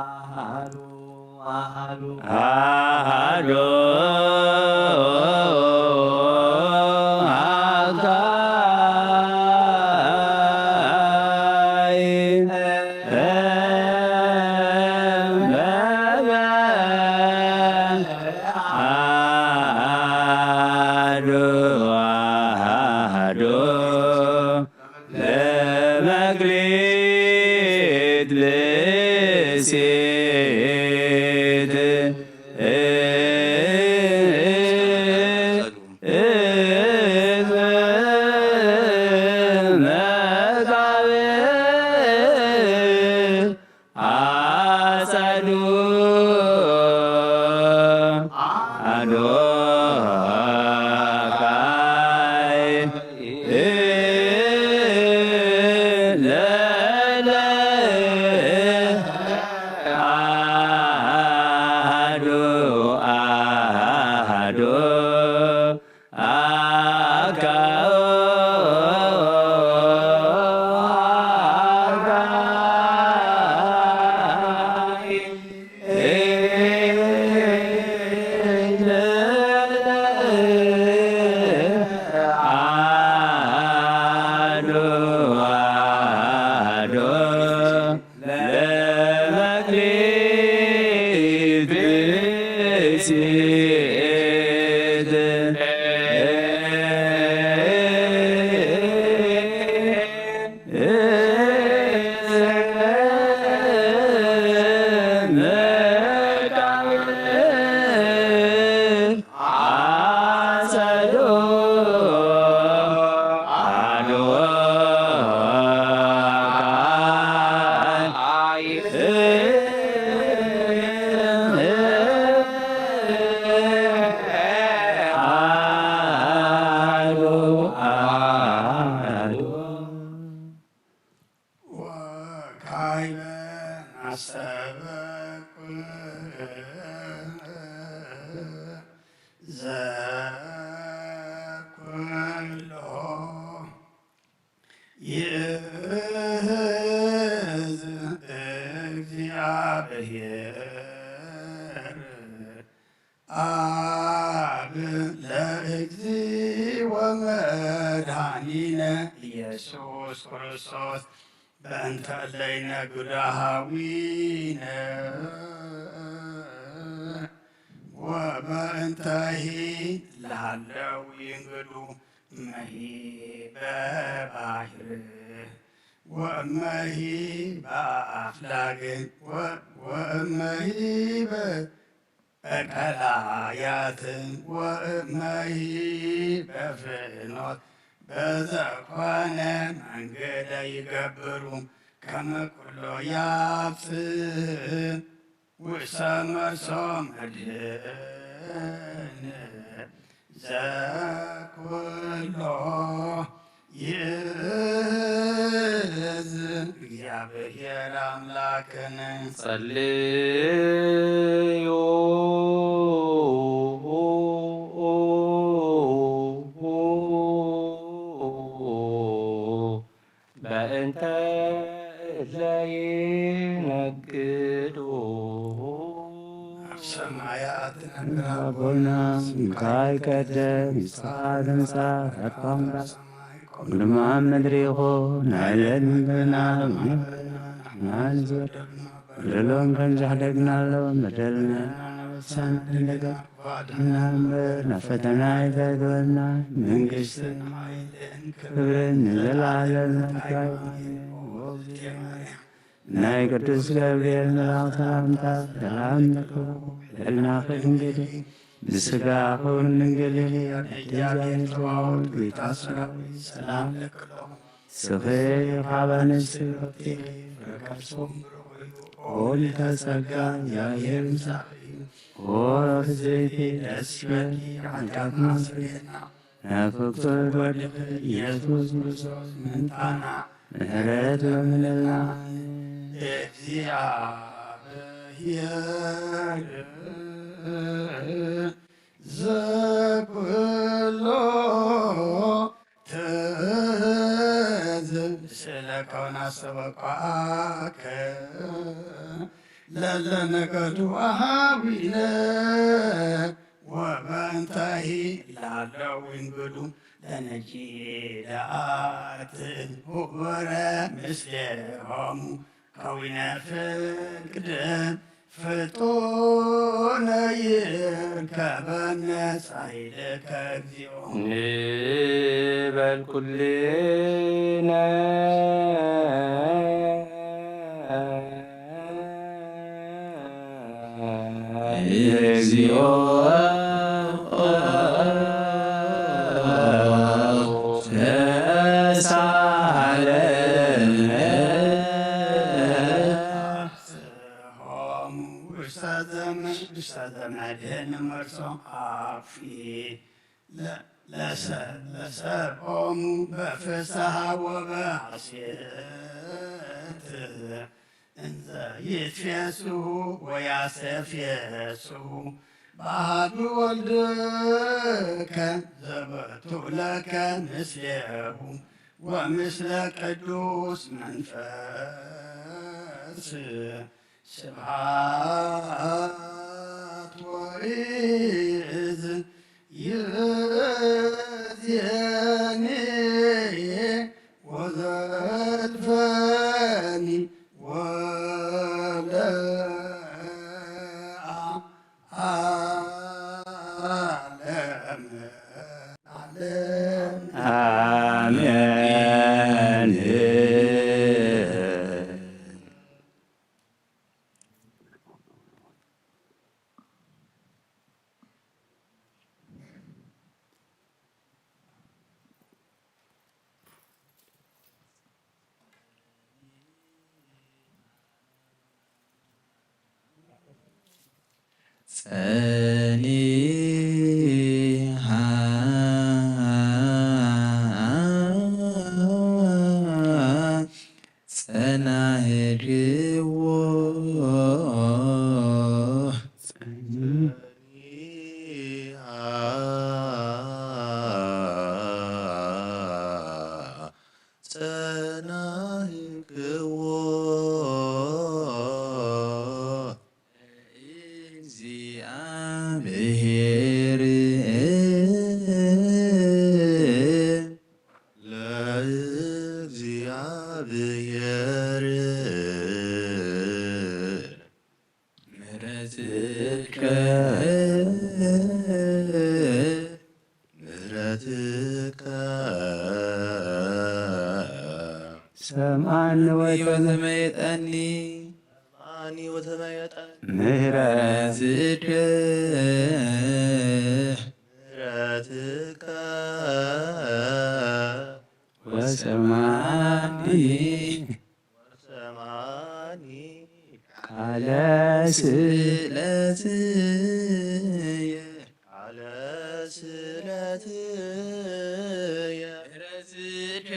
አሃዱ አሃዱ አሃዱ ለመክሊት ብእሲት አሐዱ አብ ለእግዚ ወመድኃኒነ ኢየሱስ ክርስቶስ በእንተ እለይነ ጉዳሃዊነ ወበእንተሂ ላለው ይንግዱ እመሂ በባሕር ወእመሂ በአፍላግ ወእመሂ በቀላያት ወእመሂ በፍኖት በዘኮነ መንገደ ይገብሩ ከመ ኩሎ ያብጽሕ ውስተ መርሶ መድኅን ዘኩሎ ይእዝ እግዚአብሔር አምላክነ ጸልዩ በእንተ ለይነግዱ ሰማያት አቡነ እንካይ ቀደም ይስሐቅ ትምጻእ አጥፋምራስ ወለማም ምድሪሆ ናይለንና ናንዞር ለሎም ከንዛህደግናለው መደልና ሳንደጋ ናምር ናፈተና ይዘግበና መንግሥት ክብርን ዘላለም ነካይ ናይ ቅዱስ ገብርኤል መልአክ ሰላምታ ሰላም ለክሙ ለእናፈ ድንግል ብሥጋኹን ድንግል እግዚአብሔር ዘወልድ ጌታ ሰራዊት ሰላም ለክሙ ስኽየ ኀበ ንስቲ ፍረከርሶም ኦሊተ ጸጋ እግዚአብሔር ኦ ፍሥሕቲ ደስ ይበልኪ ኃጢአትና ስርየትና ናፍቅቶት ወልድኪ ኢየሱስ ክርስቶስ ምንጣና ምሕረት ለምለና እግዚአብሔር ዘኩሎ ትእዝዝ ስለ ከውነ አስተበቋከ ለለነገዱ አኀዊነ ወበእንተሂ ላለው ይንግዱ ለነኪዳት ሁበረ ምስሌሆሙ ከዊነ ፍቅድ ፍጡነ ይርከበነ ጻይልከ እግዚኦ ንበል ኩልነ እግዚኦ ውስተ ዘመድኅን መርሶ አፊ ለሰብኦሙ በፍስሐ ወበሐሴት እንዘ ይትፌስሑ ወያስተፍስሑ በአሐዱ ወልድከ ዘበቱለከ ምስሌሁ ወምስለ ቅዱስ መንፈስ ስብሐት ወይእዝ ይእዜኒ ወዘልፈኒ ወለዓለመ አሜን። ጸኒሐ ጸናህርዎ እግዚአብሔር ለእግዚአብሔር ምሕረትከ ምሕረትከ ሰምዓኒ ወተመይጠኒ ሰምዓኒ ወተመየጠኒ ምሕረትከ ምሕረትከ ወሰምዓኒ ወሰምዓኒ ቃለ ስእለትየ ቃለ ስእለትየ ምሕረትከ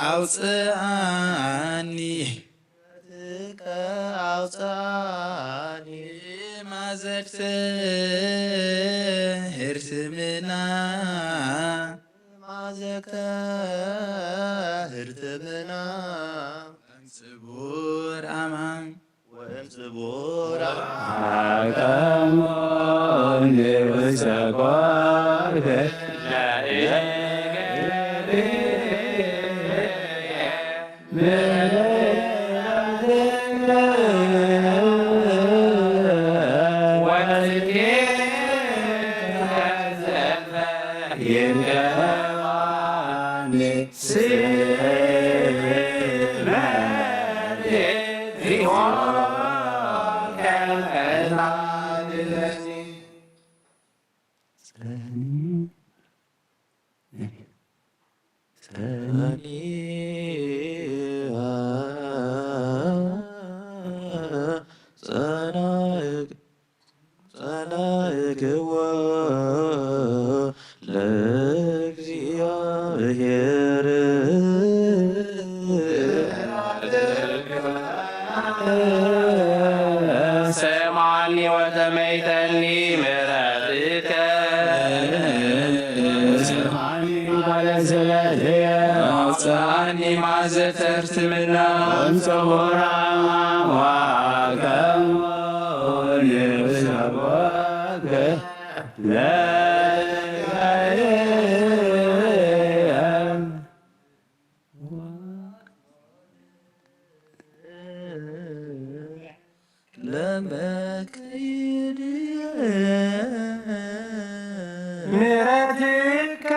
አውፅአኒ ምሕረትከ አውፅአኒ ማዘግተ ህርትምና ማዘግተ ህርትምና ጽቡር አማን ወእምጽቡር አቀሞኒ ውሰኮርከ ጸናእክዎ ለእግዚአብሔር ሰምዓኒ ወተመይጠኒ ምሕረትከ ሰምዓኒ ቃለ ስእለትየ አውፅአኒ ማዘግተ ህርትምና ወእምጽቡር አማን ወአቀሞኒ ውሰኮርከ ምሕረትከ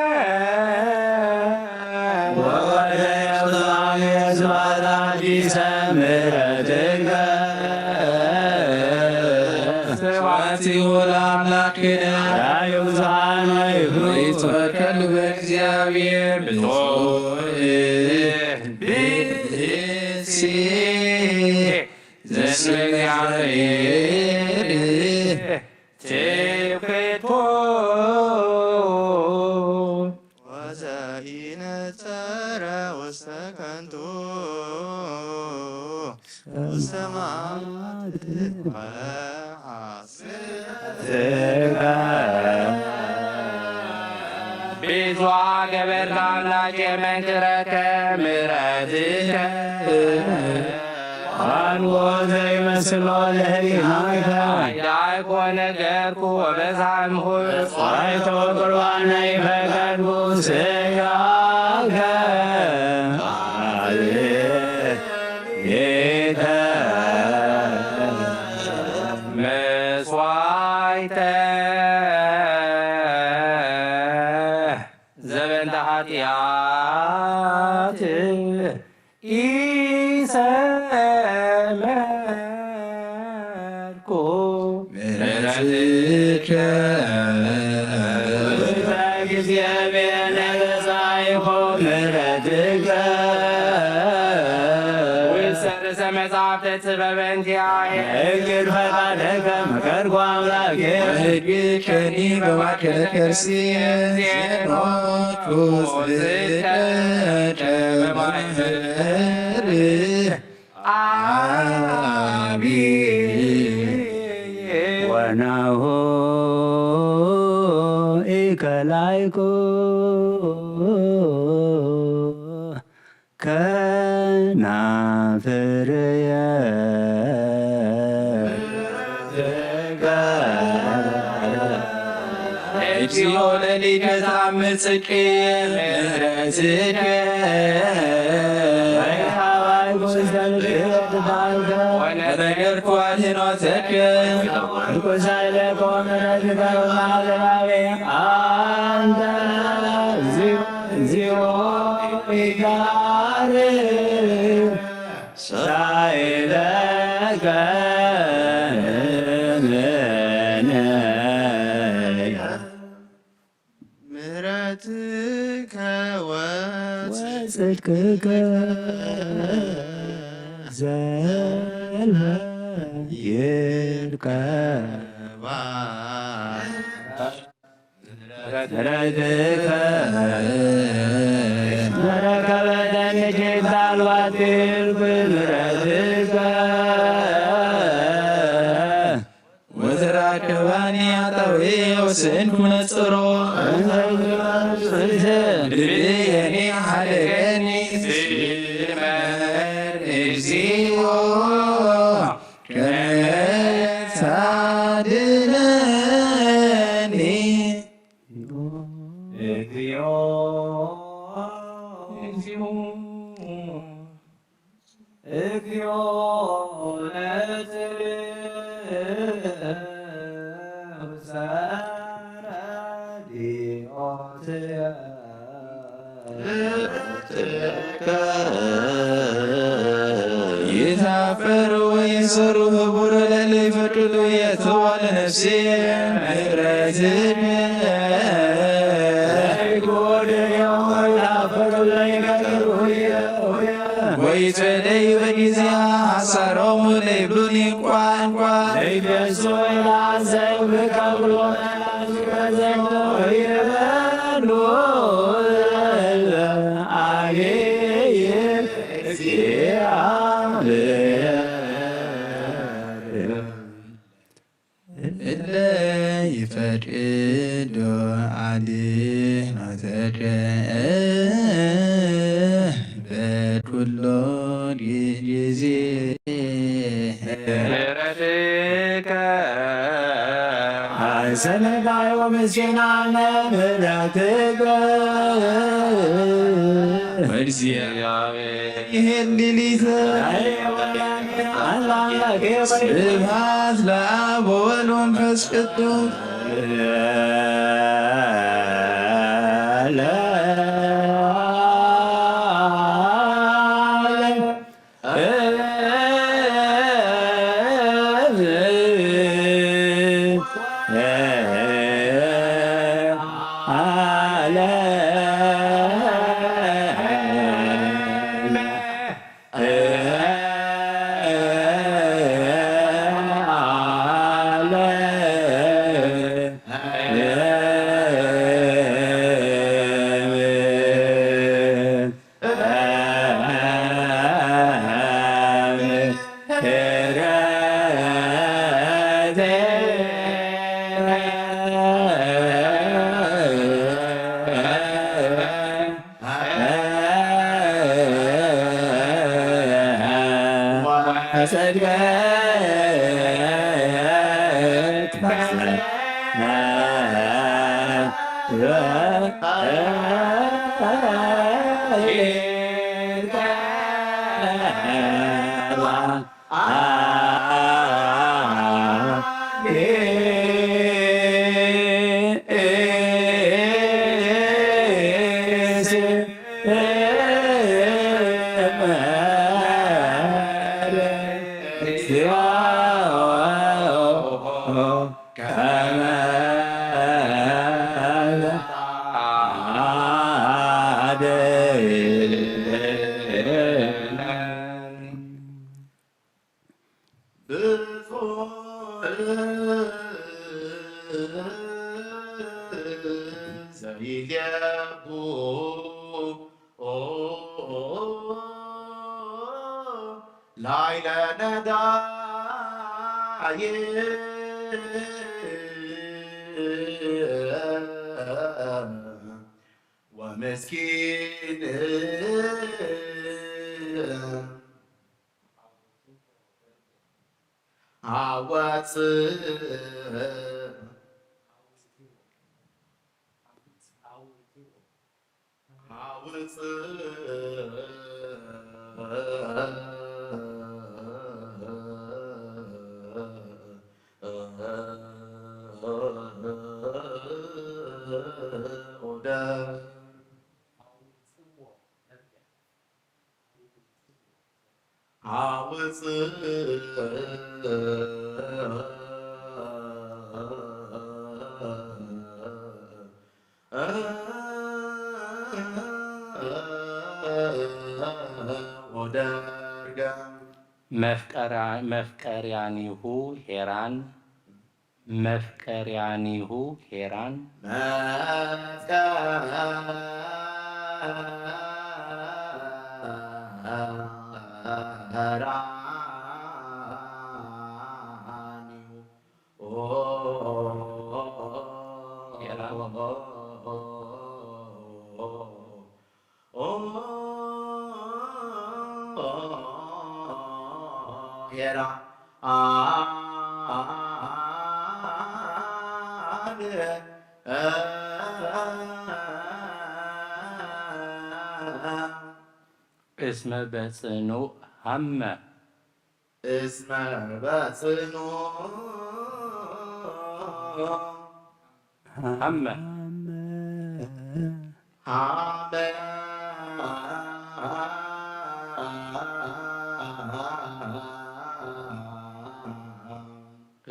ወወደየብርሃን የስብሐት አዲሰ ምሕረትከ ስብሐቲሁ ለአምላክነ ያዩዛን ወይብሩ ይትወከሉ በእግዚአብሔር ብእሲ ዘእስመ እግዚአብሔር ትውክቶ ወዘኢነጸረ ውስተ ከንቱ ውስተ መዓት ወሐሰት ቤዛ ገበርተ አምላኬ መንክረከ ምሕረትከ አንቦ ዘይመስሎ ለሕሊናከ ያዕቆ ነገርኩ ወበዛምሁ ጸዋዕተ ወቁርባነ ይፈቀድኩ ሥጋከ አቤተ መስዋዕተ በእንተ ኃጢአት ኢሰመርኩ ምሕረትከ ጊዜ በነገሳይኮ ምሕረትከ ወሰረሰ መጽሐፍተ ጽበበንቲአየ እግድ ፈቃደከ መከርኩ አምላኬ ሕግከኒ በማእከለ ከርሥየ ዜኖቹ ዝተጨ በማኅበር አብይ ወናሁ ኢከላይኩ ከናፍርየ እግዚኦ ለሊከ ታምጽቅ ምሕረትከ ወነገርኩ አድኅኖተከ አንተ እግዚኦ ኢካር ሳይለከ ምሕረትከ ወጽድቅከ ዘልፈ ይርከብ ምሕረትከ መረከበተን ጅታልዋትርብ ምሕረትከ ወተራከባኒ አጣዌ ወስንኩ ነጽሮ ድልየኒ ሀደገኒ ስመር እግዚኦ ከመታድነኒ እግዚኦ እግዚኦ ይታፈሩ ወይንሰሩ ህቡረ ለለ ይፈቅዱ የተዋለ ነፍሴ ምሕረትከ ወይትበለይ በጊዜያ ሐሳሮሙ ለይብሉኒ ቋንቋ እለ ይፈቅዱ አድኅኖተከ በኩሎ ጊዜ ምሕረትከ ሐሰነጋዮ ምስጋናነ ምሕረትከ ወእግዚአብሔር ይሄን ሌሊት ስብሐት ለአብ ወወልድ ወመንፈስ ቅዱስ ይሌቡ ላይለ ነዳይ ወምስኪን መፍቀሪያኒሁ ሄራን መፍቀሪያኒሁ ሄራን እስመ በጽኑዕ ሀመ እስመ በጽኑዕ ሀመ ሀመ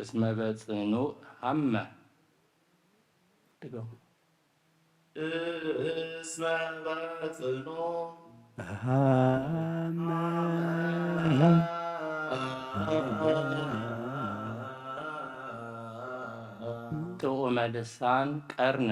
እስመ በጽኑዕ ሀመ እስመ በጽኑዕ ሀመ ጥዑመ ልሳን ቀርነ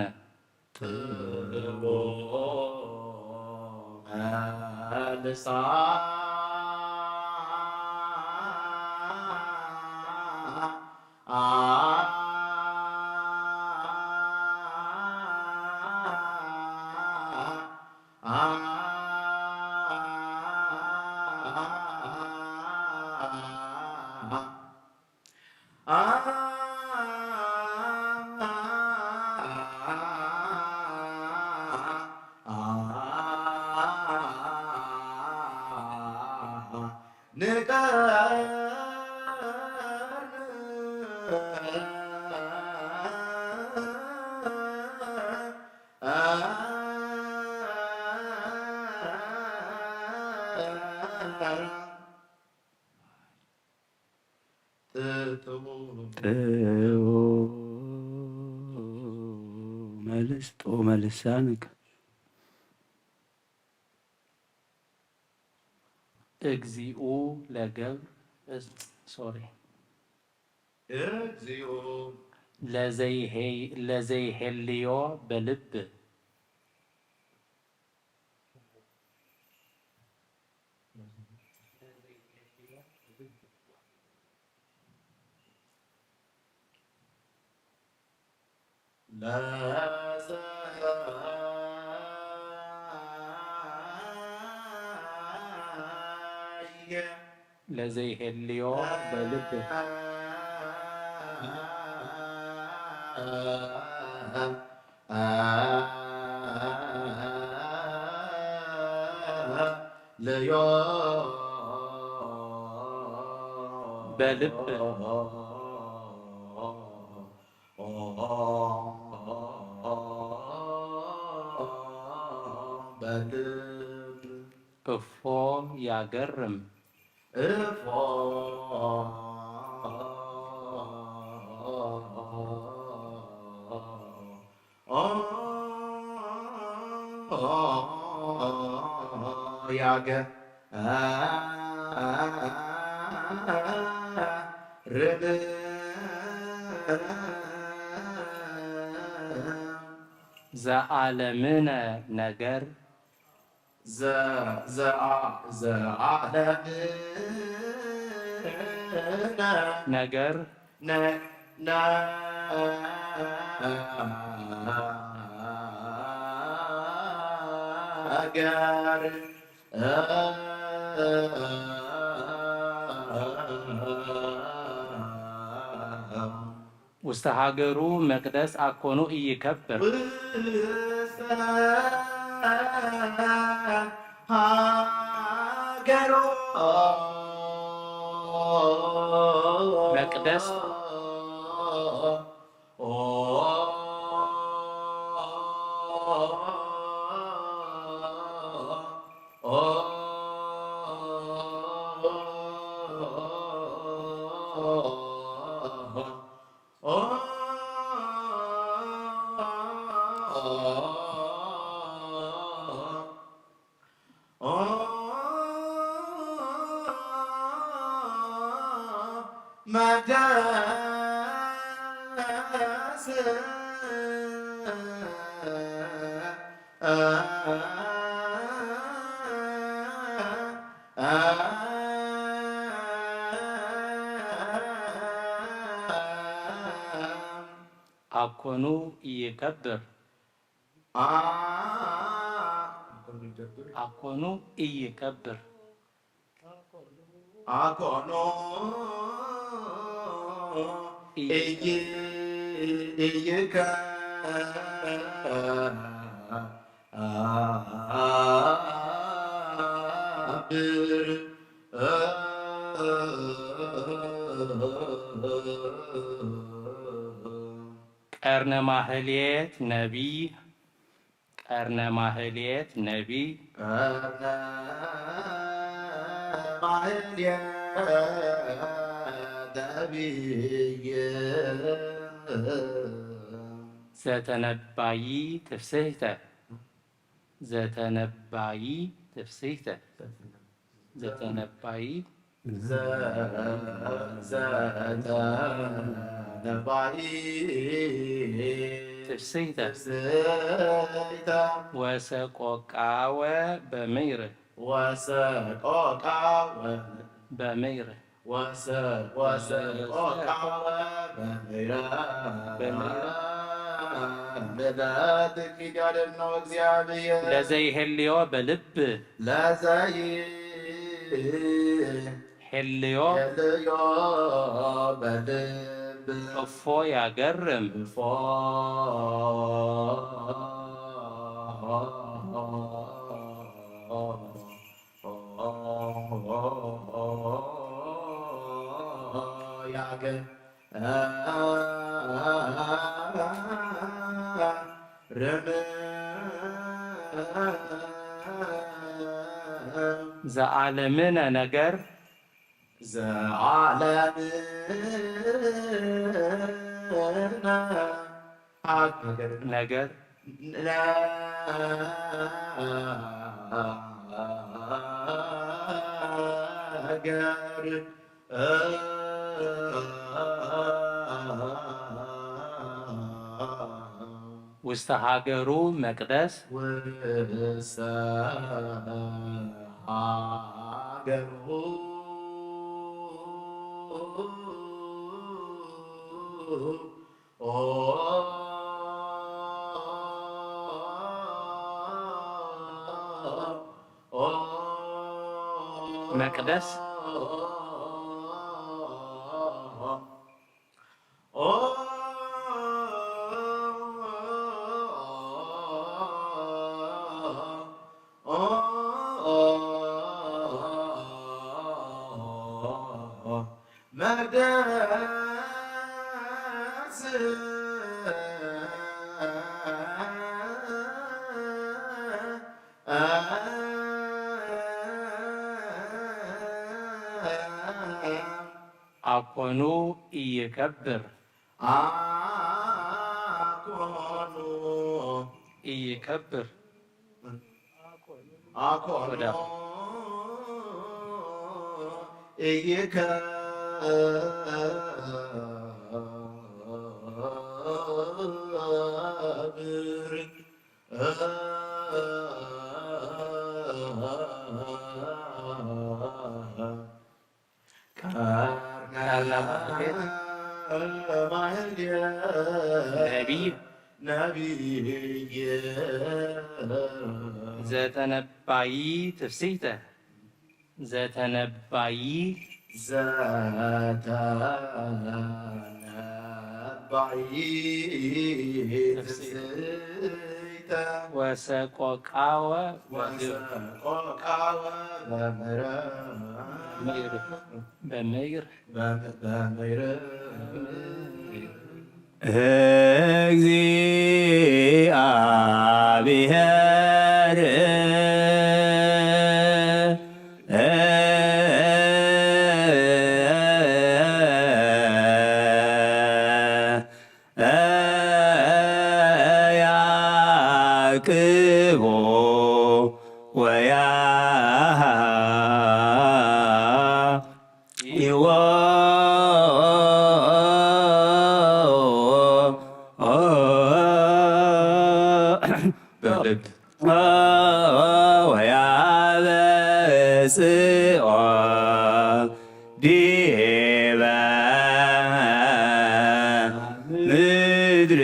ጥዑመ ልሳን እግዚኡ ለገብር እግዚኦ ለዘይሄልዮ በልብ ለዘይሄልዮ በልብ ለዮ በልብ እፎ ያገርም እፎ ያገርም ዘዓለምነ ነገር ነገር ውስተ ሀገሩ መቅደስ አኮኑ ኢይከብር መቅደስ አኮኑ ኢይከብር አኮኑ ኢይከብር አኮኑ ቀርነ ማህሌት ነቢይ ቀርነ ማህሌት ነቢይ ዘተነባይ ትፍስሕተ ዘተነባይ ትፍስሕተ ዘተነባይ ትፍስሕተ ወሰቆቃወ በምይር በምይር ለዘይሄልዮ በልብ ሄልዮ እፎ ያገርም ዘዓለምነ ነገር ነገር ውስተ ሀገሩ መቅደስ መቅደስ አኮኑ ኢይከብር ኢይከብር አኮኑ ኢይከብር ዘተነባይ ትፍስሕተ ዘተነባይ ወሰቆቃወ በመይር እግዚአብሔር ያዕቅቦ ወያበጽኦ ዲበ ምድር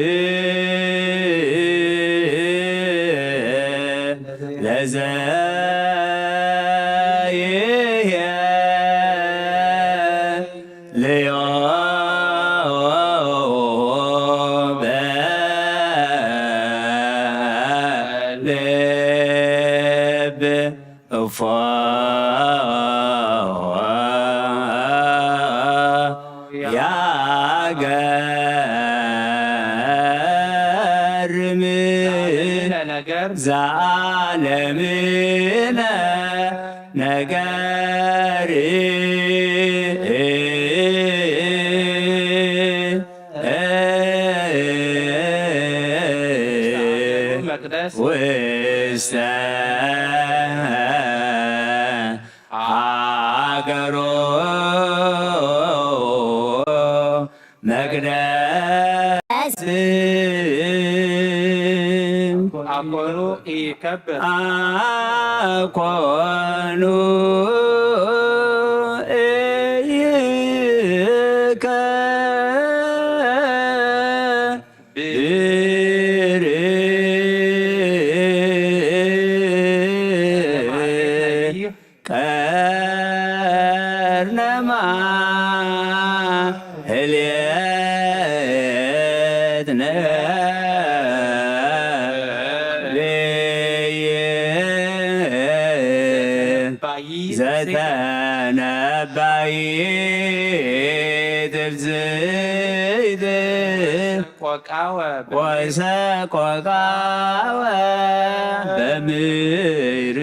ለዘይሄልዮ በልብ እፎ ያገርም ዘዓለምነ ነገር ውስተ አገሮ መቅደስ አኮኑ ኢከብር አኮኑ ቀርነማ ህልየትነ ዘተነባይ ትፍስሕት ወሰቆቃወ በምድር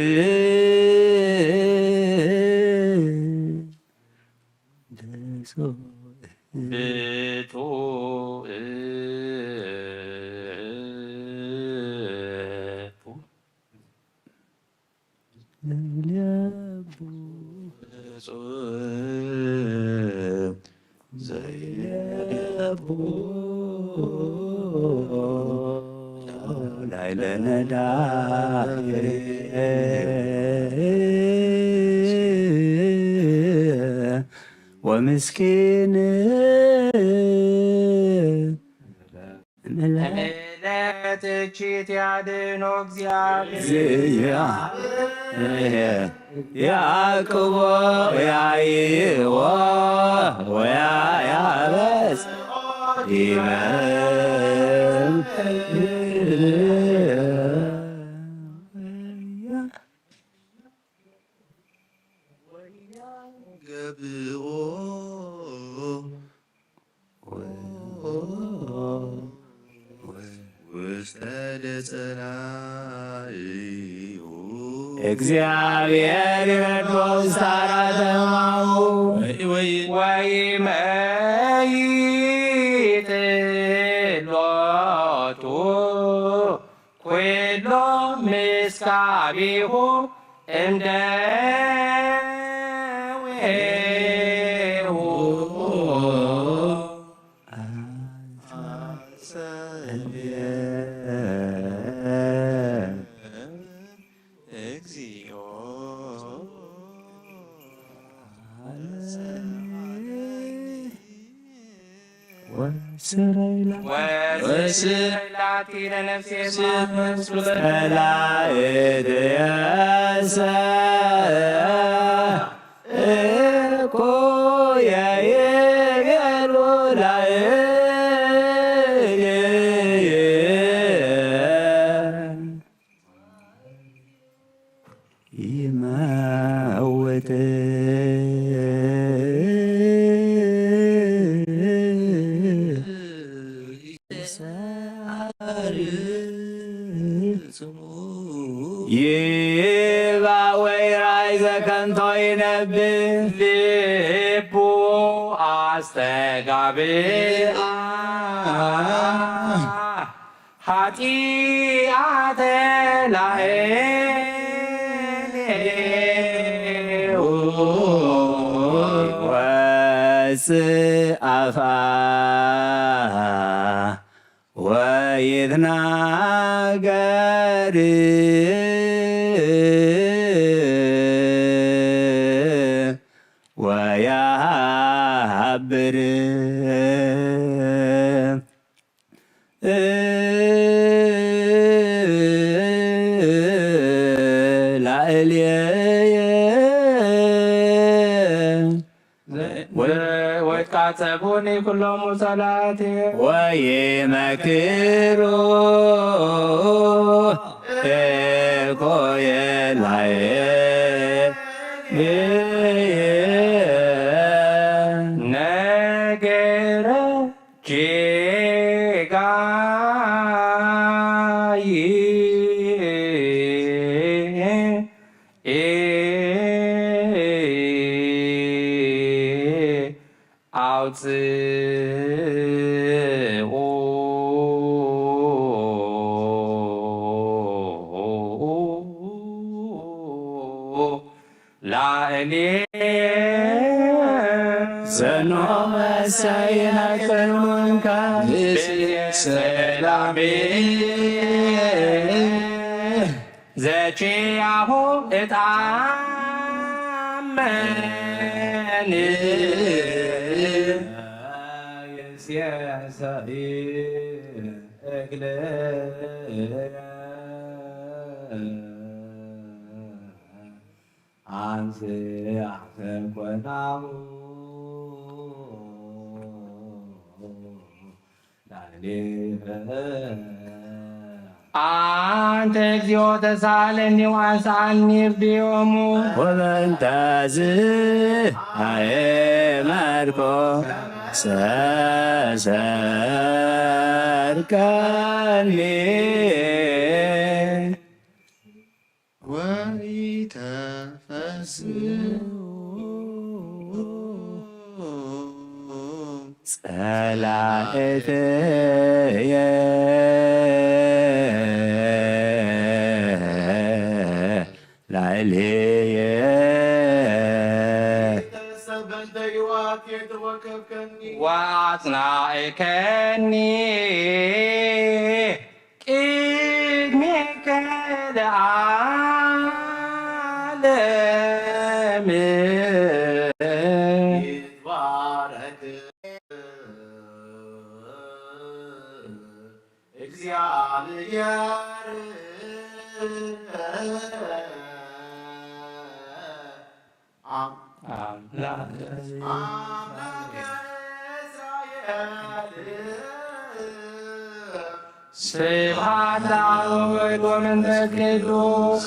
ወምስኪን ምለትችት ያድኖ እግዚአብሔር ያዕቅቦ ያይዎ ወያያበጽ ገብኦ ውስተ ደጸናኢሁ እግዚአብሔር ይረድኦ ውስተ አራተማሁ ወይመይጥሎቱ ኩሎ ምስካቢሁ እንደ ወስረይላቲ ለነፍሴ ጸላእትየሰ እኮየ ይቤሉ ላዕሌየ ይመውት ይባ ወይራይ ዘከንቶ ይነብብ ልቡ አስተጋብአ ኃጢአተ ላዕሌሁ ወጽአፋ ወይትናገር ወያብር ላዕሌየ ወይትቃጸቡኒ ኩሎሙ ጸላእቴ ወይመክሩ እኮየ ላዕሌየ ነገረ ጄጋይ አውፅኡ ዘኖ መሳይነ ቅድሙንከ ሰላሜ ዘቺያሁ እጣመን የሲያሳይ እግለ አንስ አሰቆናሁ አንተ እግዚኦ ተሳለኒ ወአንሳኒ እብዮሙ ወበንተዝ አእመርኮ ሰሰርቀኒ ጸላእትየ ላዕሌየ ወአጽናዕከኒ ቅድሜከ ለዓለም ይትባረክ እግዚአብሔር አምላከ ስብሐት ለወልድ ወመንፈስ ቅዱስ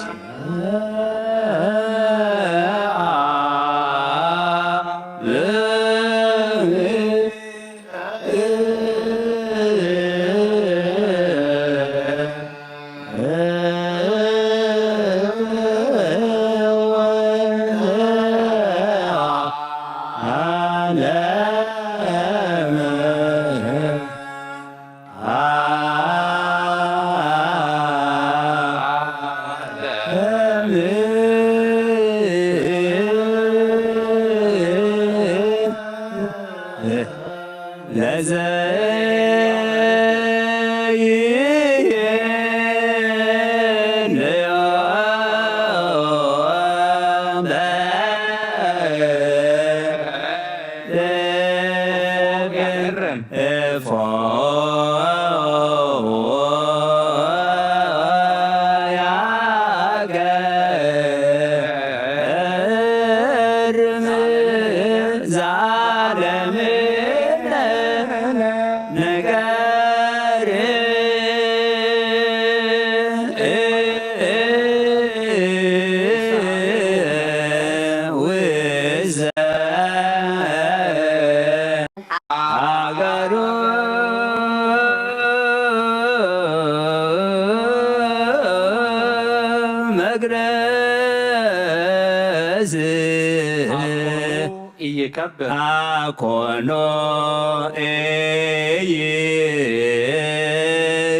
ይከብር አኮኖ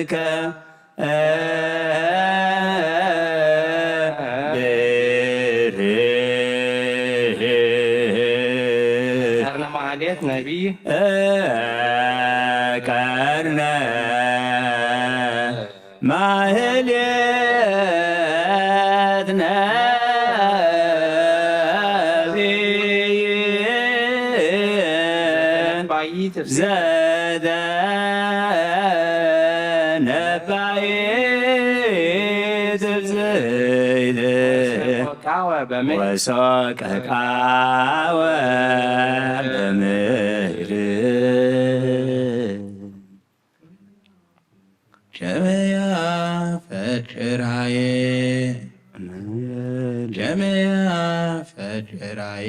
እይከ ቀርነ ማህሌት ነቢይ ቀርነ ማህሌት ነቢይ ባይት ዘነባይት ዘይት ቃወ በምድር ወሶቀቃወ በምድር ጀመያ ፈጭራዬ ጀመያ ፈጭራዬ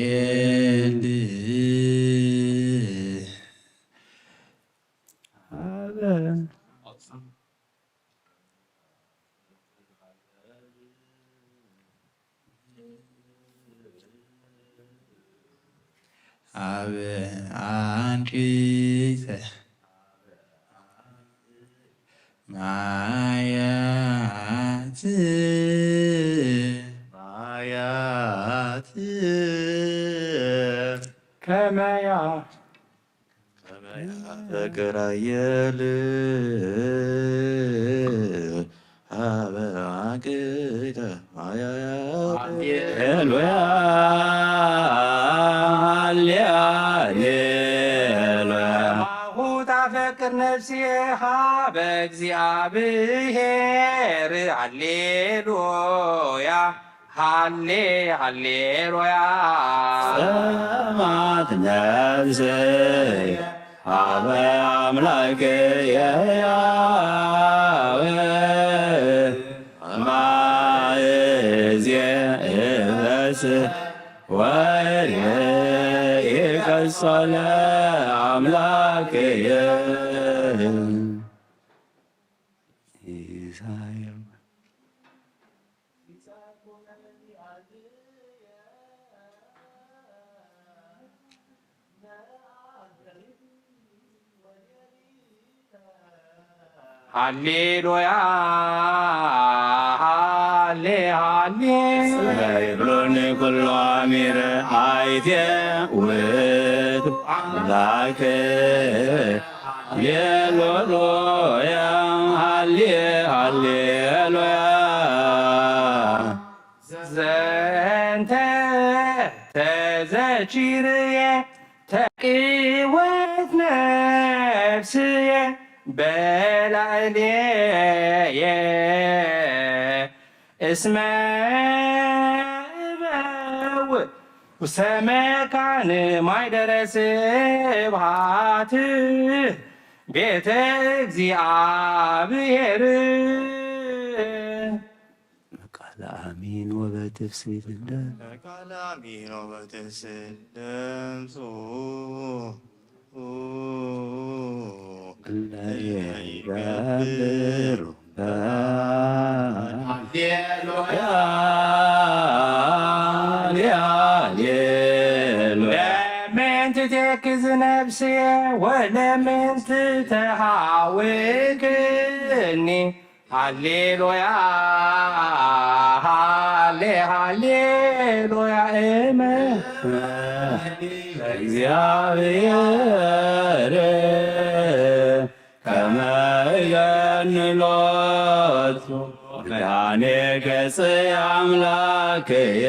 አብ አንቺተ ማያት ማያት ከመያ ተገራየል አበ አቅተ ማያት ሄሎያ ማሁ ታፈቅር ነፍሴሃ በእግዚአብሔር ሃሌሉያ ሃሌ ሃሌሉያ ሰማት ነፍሴ አበ አምላክየ ማእዜእበስ ወይቀጸለ አምላክየ ሃሌሉያ ሃሌ ሃሌ ይብሎኒ ኩሉ አሚረ አይቴ ውእቱ አምላክ ሃሌሉያ ሃሌ ሃሌሉያ ዘንተ ተዘኪርየ ተቅወት ነፍስየ በላዕሌየ እስመ እበው ውስተ መካን ማኅደረ ስብሐት ቤተ እግዚአብሔር ቃለ አሚን ወበትፍስሕት ቃለ አሚን ወበትፍስሕት ደምሶ ለይገብሩ ለምን ትቴክዝ ነፍስየ ወለምን ትተሃውክኒ ሃሌሉያ ሃሌ ሃሌሉያ እመ እግዚአብሔር ከመ ይገንሎቱ መድኃኔ ገጽ አምላክየ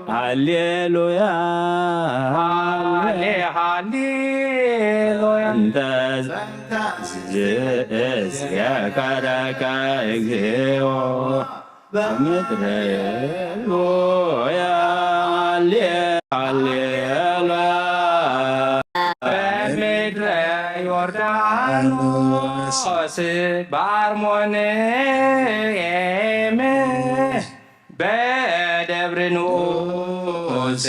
ሃሌሉያ ሃሌ ሃሌሉያ እንተ ዝእስየከረከ እግዚኦ በምድረ ሎያ ሃሌሉያ በምድረ ዮርዳኖስ በአርሞንዔም በደብረ ንዑስ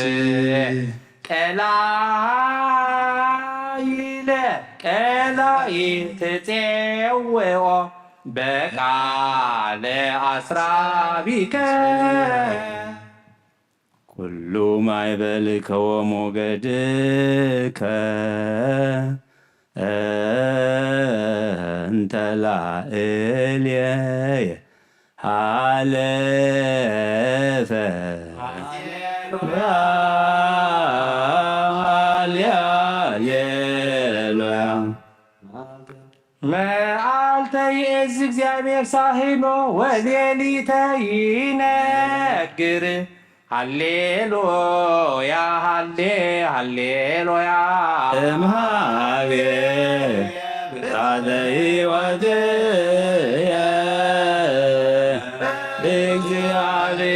ቀላይ አስራቢከ ኩሉ ማይበልከ ወሞገድከ እንተ ላዕሌየ ሃለፈ ሃሌሉያ መዓልተ ይእዝ እግዚአብሔር ሳሂሎ ወሌሊተ ይነግር ሃሌሉያ ሃሌሉያ እምሃቤ ብርሃነ ሕይወትየ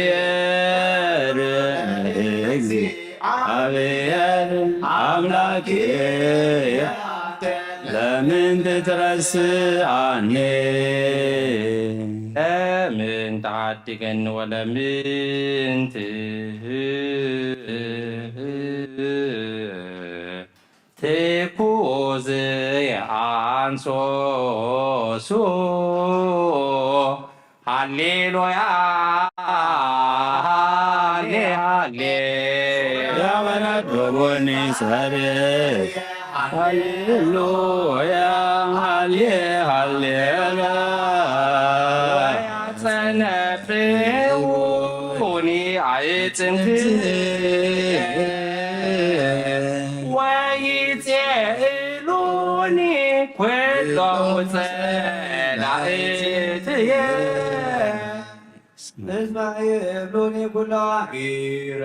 እግዚአብሔር እግዚአብሔር አምላክየ ለምን ትትረስአኒ ለምን ተዓድገኒ ወለምን ትኩዝየ አንሶሱ ሃሌሉያ ሃሌሉያ ወነዶቦኒ ሰርክ ሃሌሉያ ሃሌሉያ ያጸነፍውኒ አዕፅምት ወይጼእሉኒ ኩሎሙ ጸላእትየ እስማኤሉኒ ኩሎ ጊረ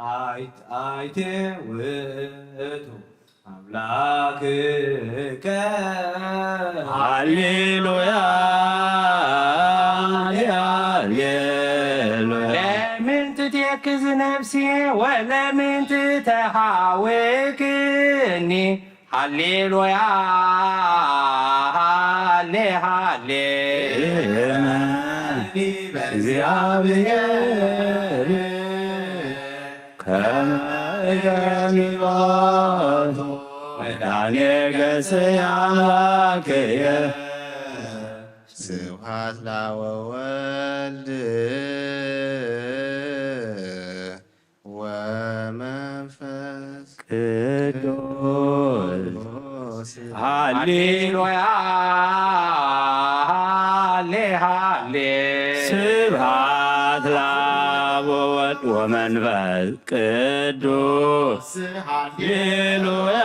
አይቴ ውእቱ አምላክከ ሃሌሉያ ሃሌሉያ ለምን ትትየክዝ ነፍሴ ወለምን ትተሃውክኒ ሃሌሉያ ሃሌሉያ እግዚአብሔር ከመገኒባቶ መድኃኔ ገጽየ አምላክየ ስብሐት ለወወልድ ወመንፈስ ቅዱስ ሃሌሉያ ስብሐት ለአብ ወወልድ ወመንፈስ ቅዱስ ሃሌሉያ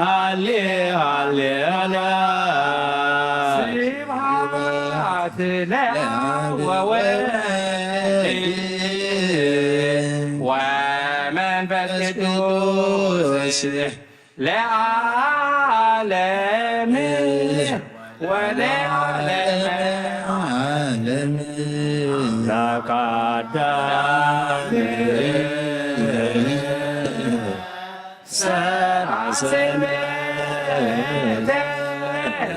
ሃሌሉያ ስብሐት ለአብ ወወልድ ወመንፈስ ቅዱስ ለዓለም ወለዓለም ለቃዳም ሰማሰመተ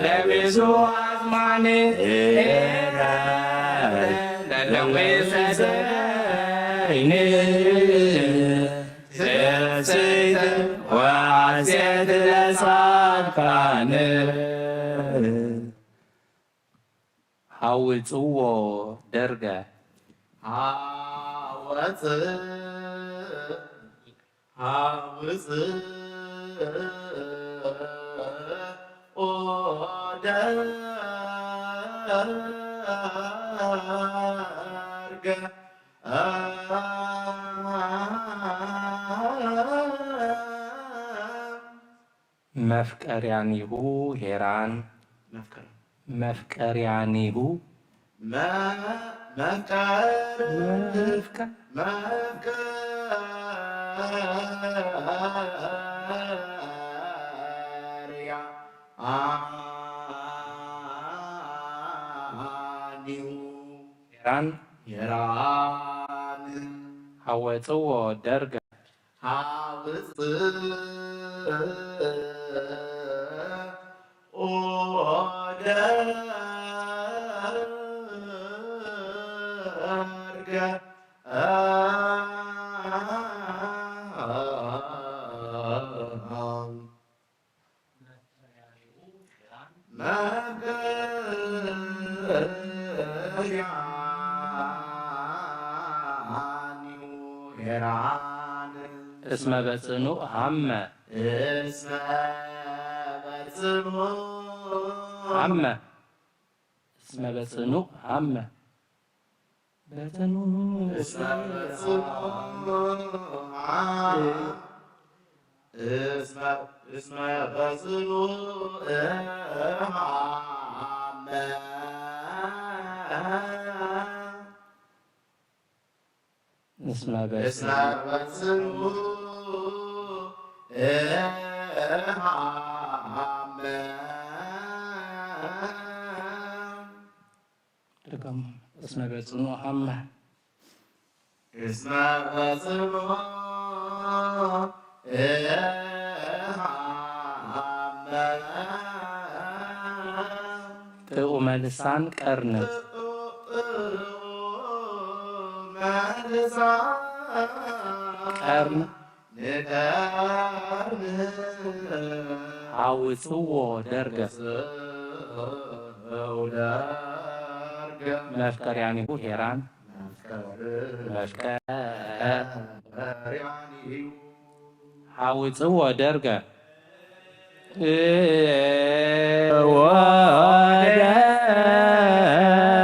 ለብዙ አዝማን ለለዊሰሰይን ሰሰይት ወአሴት ለጻድቃን ሐውፅዎ ደርገ መፍቀርያኒሁ ሄራን መፍቀርያኒሁ ሄራን ሐወፅዎ ደርገ Ma እስመ በጽኑዕ ሀመ ሀመ እስመ በጽኑዕ ሀመ በጽኑዕ እስመ በጽኑዕ ድገሙ። እስመ በጽኑዕ ሀመ ጥዑመ ልሳን ቀርንብ ቀርን አውፅዎ ደርገ መፍቀርያኒሁ ሄራን አውፅዎ ደርገ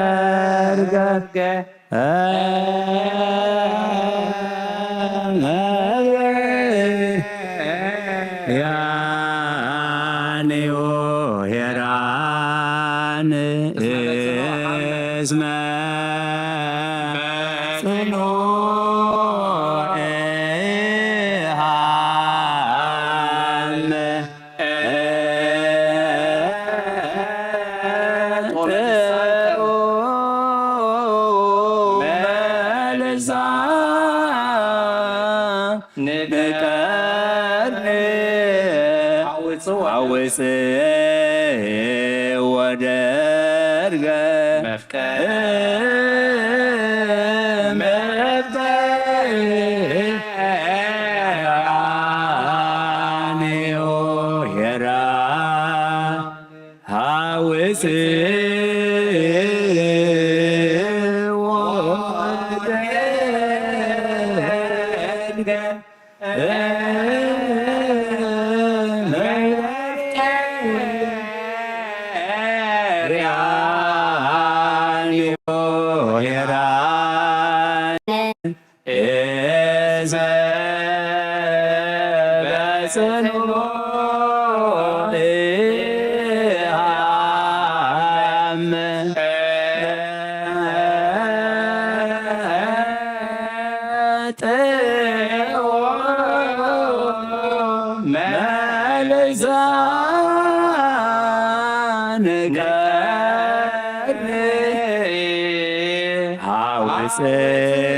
ወደርገ ያኔዮ ሄራን እስመ ጽኑዕ ሀመ አውፅዎ ደርገ መፍቀርያኒሁ ሄራን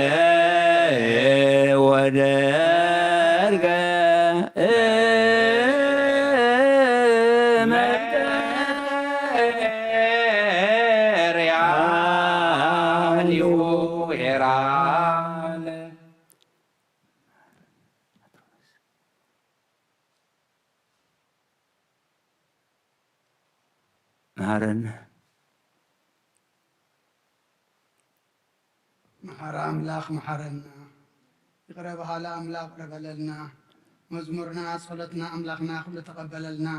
አውፅዎ ደርገ ወደርገ መፍቀርያኒሁ ሄራን መሐረነ መሐረ አምላክ መሐረና ይቅረ በኋላ አምላክ ረበለልና መዝሙርና ጸሎትና አምላክና ኩሉ ተቀበለልና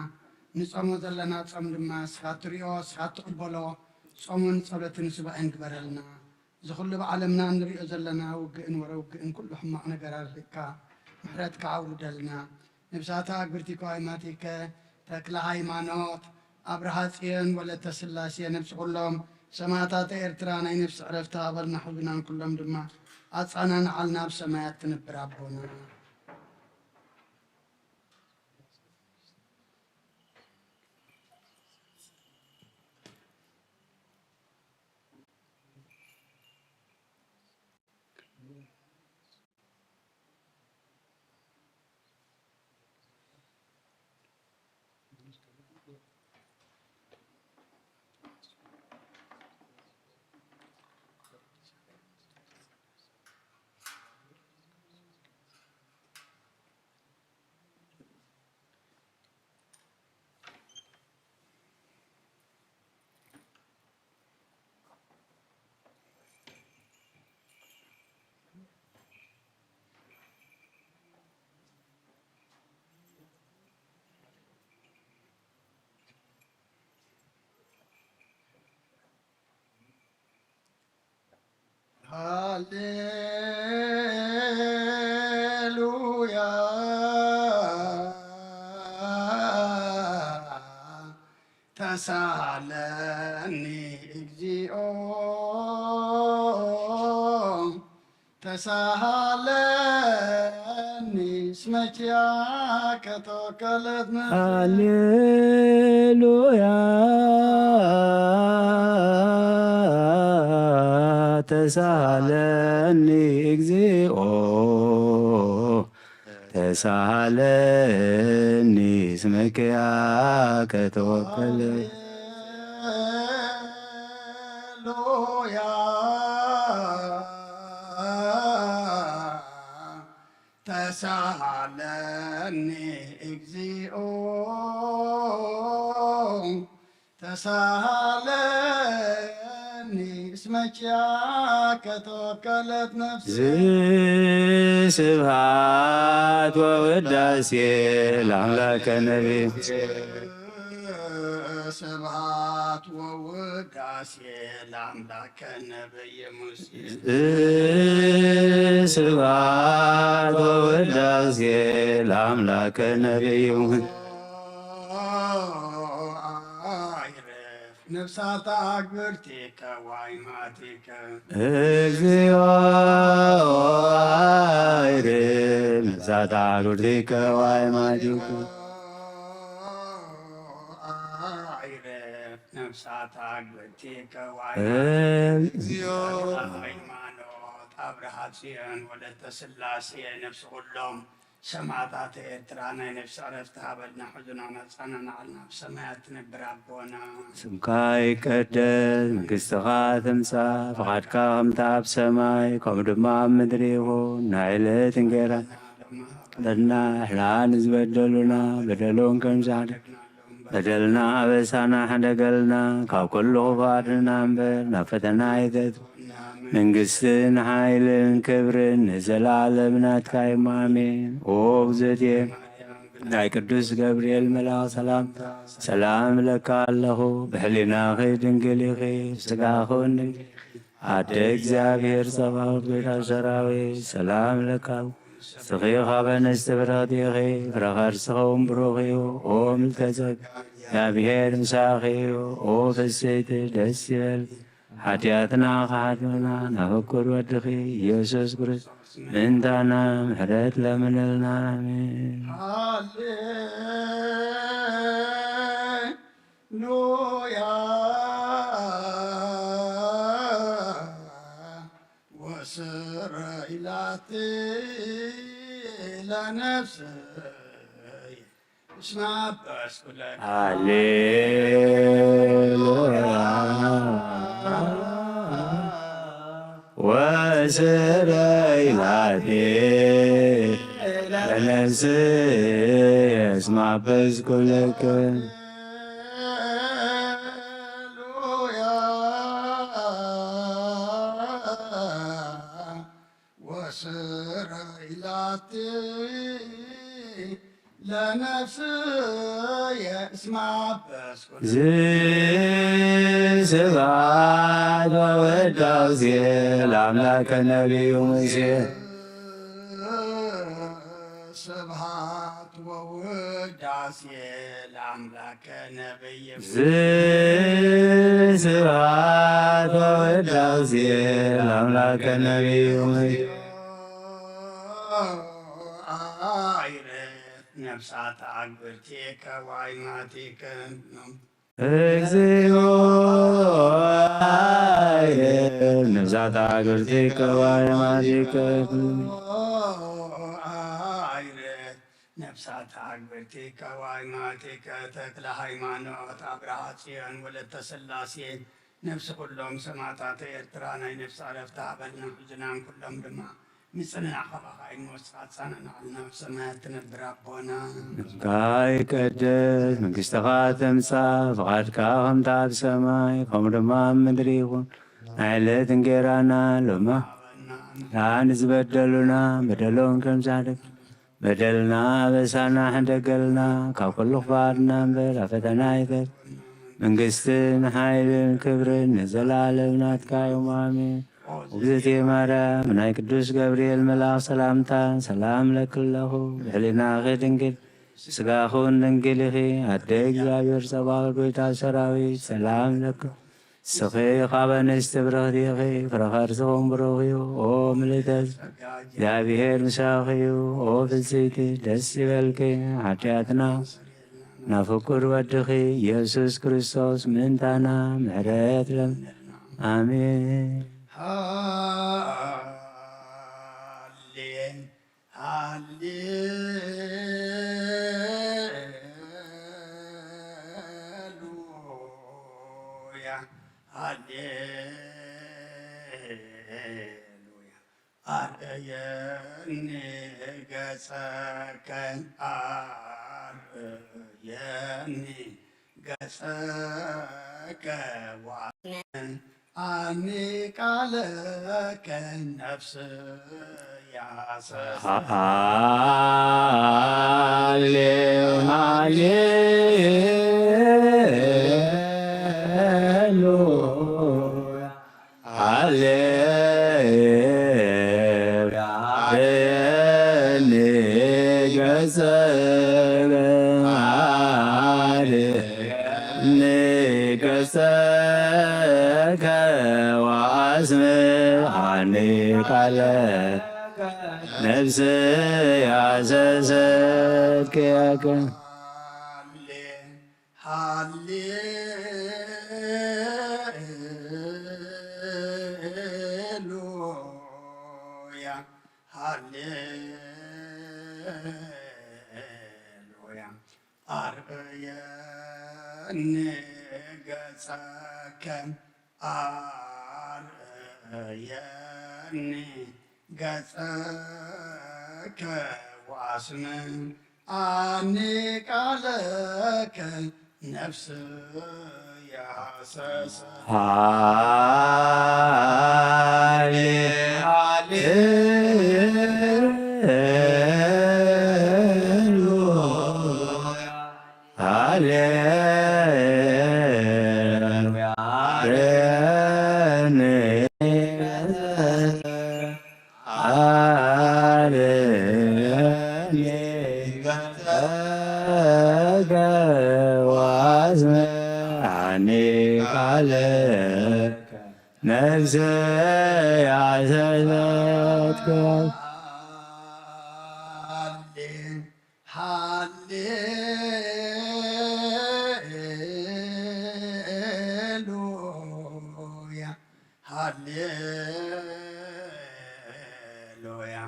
ንጾሞ ዘለና ጾም ድማ ስኻ ትሪኦ ስኻ ትቕበሎ ጾሙን ጸሎትን ስባዕን ግበረልና ዝኹሉ ብዓለምና ንሪኦ ዘለና ውግእን ወረውግእን ኩሉ ሕማቕ ነገራት ልካ ምሕረትካ አውርደልና ነብሳታ እግብርቲ ከዋይማቲከ ተክለ ሃይማኖት አብርሃ ጽዮን ወለተ ስላሴ ነብሲ ኩሎም ሰማዕታተ ኤርትራ ናይ ነፍሲ ዕረፍቲ ኣበልና ሕዝናን ኩሎም ድማ ኣፃናን ዓልና ኣብ ሰማያት ትነብር ኣቦና ሃሌሉያ ተሳለኒ እግዚኦ ተሳለኒ ስመኪያከ ተወከለት ነፍሴ ሃሌሉያ ተሳለኒ እግዚኦ ተሳለኒ ስመኪያከ ተወከለት ሃሌሉያ ተሳለኒ እግዚኦ ተሳለኒ እስመኪያከ ተወከለት ነፍሴ ስብሐት ወውዳሴ ለአምላከ ነቢብ ስብሐት ወውዳሴ ለአምላከ ነቢየ ሙሴ ስብሐት ወውዳሴ ለአምላከ ነቢይ ሙሴ ነፍሳት አግብርቲከ ዋይማቲከ እግዚኦ አይርም ነፍሳት አግብርቲከ ዋይማቲከ አይረፍ ነፍሳት አግብርቲከ እግዚኦ ሃይማኖት አብርሃ ጽዮን ወለተ ሥላሴ ነፍስ ኩሎም ሰማዕታት ኤርትራ ናይ ነፍሲ ዕረፍቲ ሃበልና ሕዙና ነፃናና ዓልና ብሰማያት ትነብር ኣቦና ስምካ ይቀደስ መንግሥትኻ ትምጻእ ፈቓድካ ከምቲ ኣብ ሰማይ ከምኡ ድማ ኣብ ምድሪ ይኹን ናይ ዕለት እንጀራና ለና ሕና ንዝበደሉና በደሎን ከም ዛሕድግ በደልና ኣበሳና ሓደገልና ካብ ኩሉ ክፉኣትና እምበር ናብ ፈተና ኣይተትው መንግሥትን ሓይልን ክብርን ንዘላለም ናትካ እዩ ኣሜን። ኦ እግዝእትየ ናይ ቅዱስ ገብርኤል መልኣኽ ሰላምታ ሰላም ለካ ኣለኹ ብሕሊናኺ ድንግል ኢኺ ብሥጋኺ ድንግል ኣደ እግዚአብሔር ጸባኦት ጌታ ሰራዊት ሰላም ለካ ስኺ ኻበ ንስቲ ፍርኽቲ ኢኺ ፍረ ከርስኸውን ብሩኽ እዩ። ኦ ምልዕተ ጸጋ እግዚአብሔር ምሳኺ እዩ። ኦ ፍስሕቲ ደስ ይበልኪ ሓጢኣትና ኸሓድመና ናብ ፍቁር ወድኺ ኢየሱስ ክርስቶስ ምእንታና ምሕረት ለምንልና አሜን። ሃሌሉያ ወስረይላቲ ለነፍስይ እስመ አበስኩ ለከ ሃሌሉያ ወስረይላቲ ለነፍስይ እስመ አበስኩ ለከ ወስረይላቲ ለነፍስየ እስመ አበስኩ ስብሐት ወውዳሴ ለአምላከ ነቢዩ ሙሴ ስብሐት ወውዳሴ ለአምላከ ነቢየ ስብሐት ወውዳሴ ለአምላከ ነቢዩ ሙሴ ነፍሳት አግብርቲከ ወአይማቲከ እግዚኦ ነፍሳት አግብርቲከ ወአይማቲከ ነፍሳት አግብርቲከ ወአይማቲከ ተክለ ሃይማኖት አብርሃ ጽዮን ወለተ ሥላሴ ነፍሲ ኩሎም ሰማዕታት ኤርትራ ናይ ነፍሲ ዕረፍቲ ሃበልና ሕዙናን ኩሎም ድማ ንጽንዕ ኸባኻይ ንወስኻት ጻነናልና ብሰማያት ትነብር ኣቦና ስምካ ይቀደስ መንግሥትኻ ትምጻእ ፈቓድካ ከምቲ ኣብ ሰማይ ከምኡ ድማ ኣብ ምድሪ ይኹን ናይ ዕለት እንጀራና ሎሚ ንሓን ዝበደሉና በደሎም ከም ዛሕድግ በደልና ኣበሳና ሓደገልና ካብ ኩሉ ክፉኣትና እምበር ኣብ ፈተና ኣይተትው መንግሥትን ሓይልን ክብርን ንዘላለም ናትካ እዩ ኣሜን። እግዝእትየ ማርያም ናይ ቅዱስ ገብርኤል መልአክ ሰላምታ ሰላም ለክለኹ ሕሊናኺ ድንግል ስጋኹን ድንግል ኢኺ ኣደ እግዚአብሔር ጸባኦት ጐይታ ሰራዊት ሰላም ለክ ስኺ ኻበ አንስቲ ብርኽቲ ኢኺ ፍረ ከርስኹም ቡሩኽ እዩ ኦ ምልዕተ እግዚአብሔር ምሳኺ እዩ ኦ ፍጽምቲ ደስ ይበልኪ ኃጢአትና ናፍቁር ወድኺ ኢየሱስ ክርስቶስ ምንታና ምሕረት ለም አሜን። አርየኒ ገጸከ አርየኒ ገጸከ አኒ ቃለከ ነፍስ ያሰሰ ቃለ ነፍስ ያዘዘት ከያቀ ሃሌሉያ ሃሌሉያ አርየኒ ገጸከ አርየኒ ገጸከ ወአስነ አኒ ቃለከ ነፍስ ያሰሰ ነፍስ ያዘዘት ሃሌሉያ ሃሌሉያ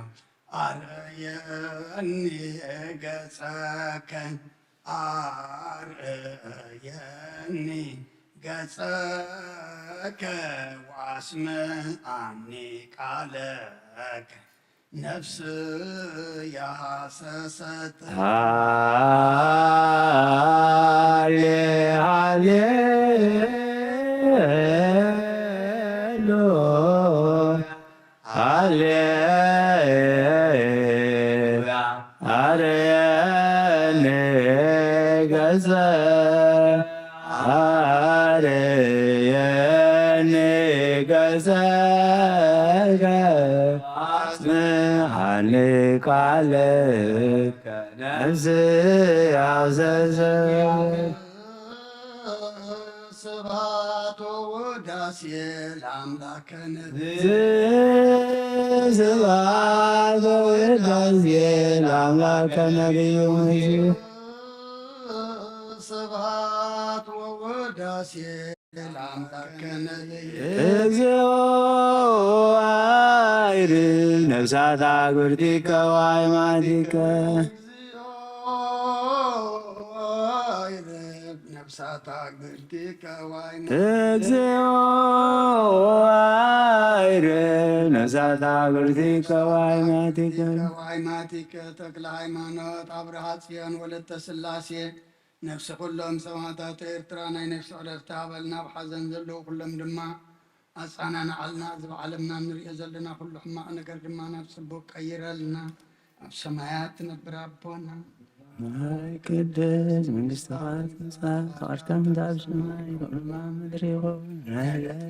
አርየኒ ገጸከ አርየኒ ገጸከ ወአስመ አኒ ቃለከ ነፍስ ያሰሰት አርየኒ ገጸከ አኒ ቃለከ ነፍስ ያዘዘት ስብሐት ወውዳሴ ለአምላከ ስብሐት ወውዳሴ ለአምላከ ነቢዩ ስብሐት ወውዳሴ ለአምላከ ነቢዩ እግዚኦ አይድል ነፍሳት አጉርቲከ ወአዕማዲከ ነፍሳት አጉርቲከ እግዚኦ አይድል ነፍሳት አጉርቲከ ወአዕማዲከ ተክለ ሃይማኖት አብርሃ ጽዮን ወለተ ሥላሴ ነፍሲ ኩሎም ሰማዕታት ኤርትራ ናይ ነፍሲ ዕረፍቲ ሃበልና ብሓዘን ዘለዉ ኩሎም ድማ ኣፃናንዓልና እዚ ብዓለምና ንሪኦ ዘለና ኩሉ ሕማቕ ነገር ድማ ናብ ፅቡቅ ቀይረልና ኣብ ሰማያት ትነብር ኣቦና ቅድስ መንግሥትከ ትምጻእ ፈቃድከ በከመ በሰማይ ከማሁ በምድር ይኩን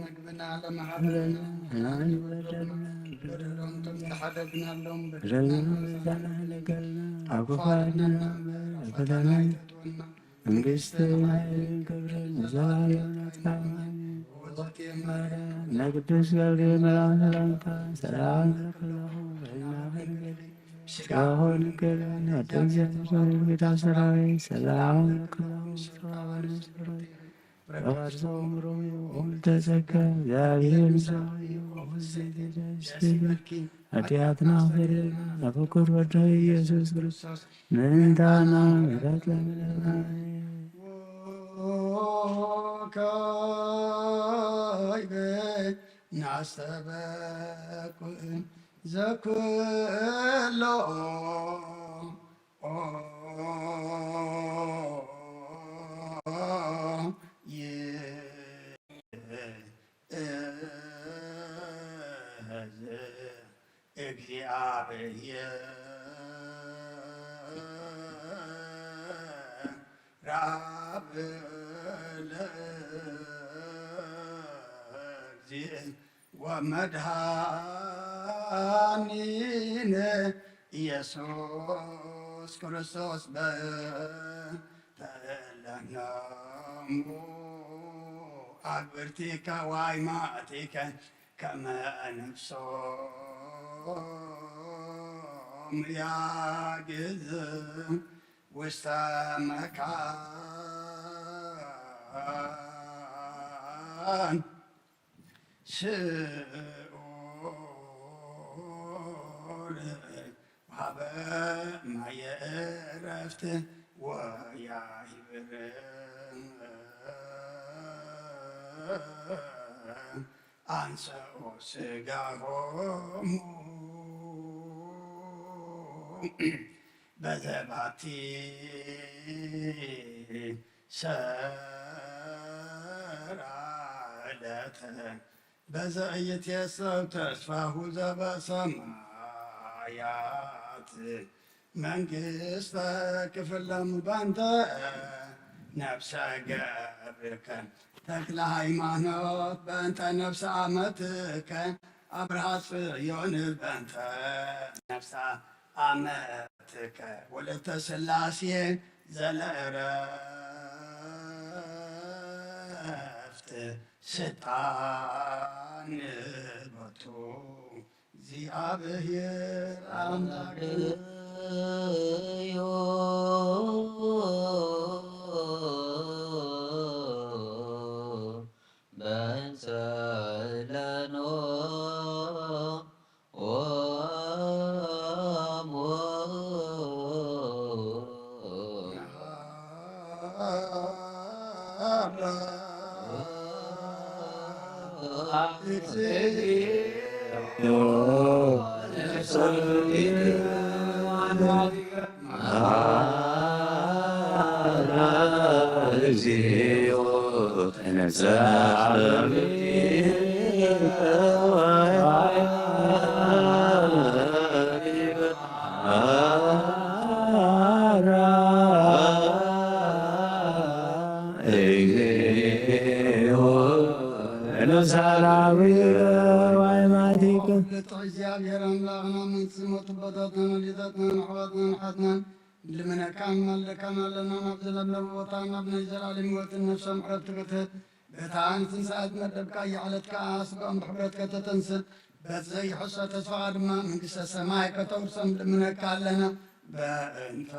ምግብና ለመሐረነ ሀበነ በደልና በደሎም ተምተሐደግናሎም በደልና አኩፋና ፈተና መንግሥት ክብርን ዘላለሙ ለቅዱስ ገብርኤል መልአክ ሰላምታ ሰላም እልክልሁ ስጋሆን ገለን ወደእግዚአብሔር ጌታ ሰራዊት ሰላም እልክልሁ በባርሰውም ሮሚ ተዘጋ እግዚአብሔር ኃጢአትና ፍሬና ለፍቁር ወደ ኢየሱስ ክርስቶስ ምንታና ምሕረት ለምለና ካይበ ናስተበኩን ዘኩሎ እግዚአብሔር ራብ ለእግዚእ ወመድኃኒነ ኢየሱስ ክርስቶስ በተለነሙ አግብርቲከ ዋይማእቲከ ከመ ነፍሶም ያግዝ ውስተ መካን ስኡል ሀበ ማየ ዕረፍት ወያህብር አንሰኦ ሥጋሆሙ በዘባቲ ሰራዕለተ በዘኢትየሰብ ተስፋሁ ዘበሰማያት መንግሥተ ክፍለም በእንተ ነፍሰ ገብርከ ተክለ ሃይማኖት በእንተ ነፍሰ አመትከ አብርሃ ጽዮን በእንተ ነፍሰ አመትከ ወለተ ሥላሴ ዘለዕረፍት ስልጣን ቦቱ እግዚአብሔር አምላክዮ በእንተ ለኖ እግዚኦ እግዚአብሔር አምላክና መንስሞት በታተነ ሊታተነ አሕዋትና ንሓትናን ልመነካን መለካን ኣለና ናብ ዘለለቡ ቦታ ናብ ናይ ዘላለም ሕይወትን ነፍሶም ዕረፍቲ ክትህብ ብታን ትንሣኤት መደብካ እያዕለትካ ስጋኦም ብሕብረት ከተተንስእ በቲ ዘይሕሶ ተስፋኻ ድማ መንግሥተ ሰማይ ከተውርሶም ልምነካ ኣለና በእንተ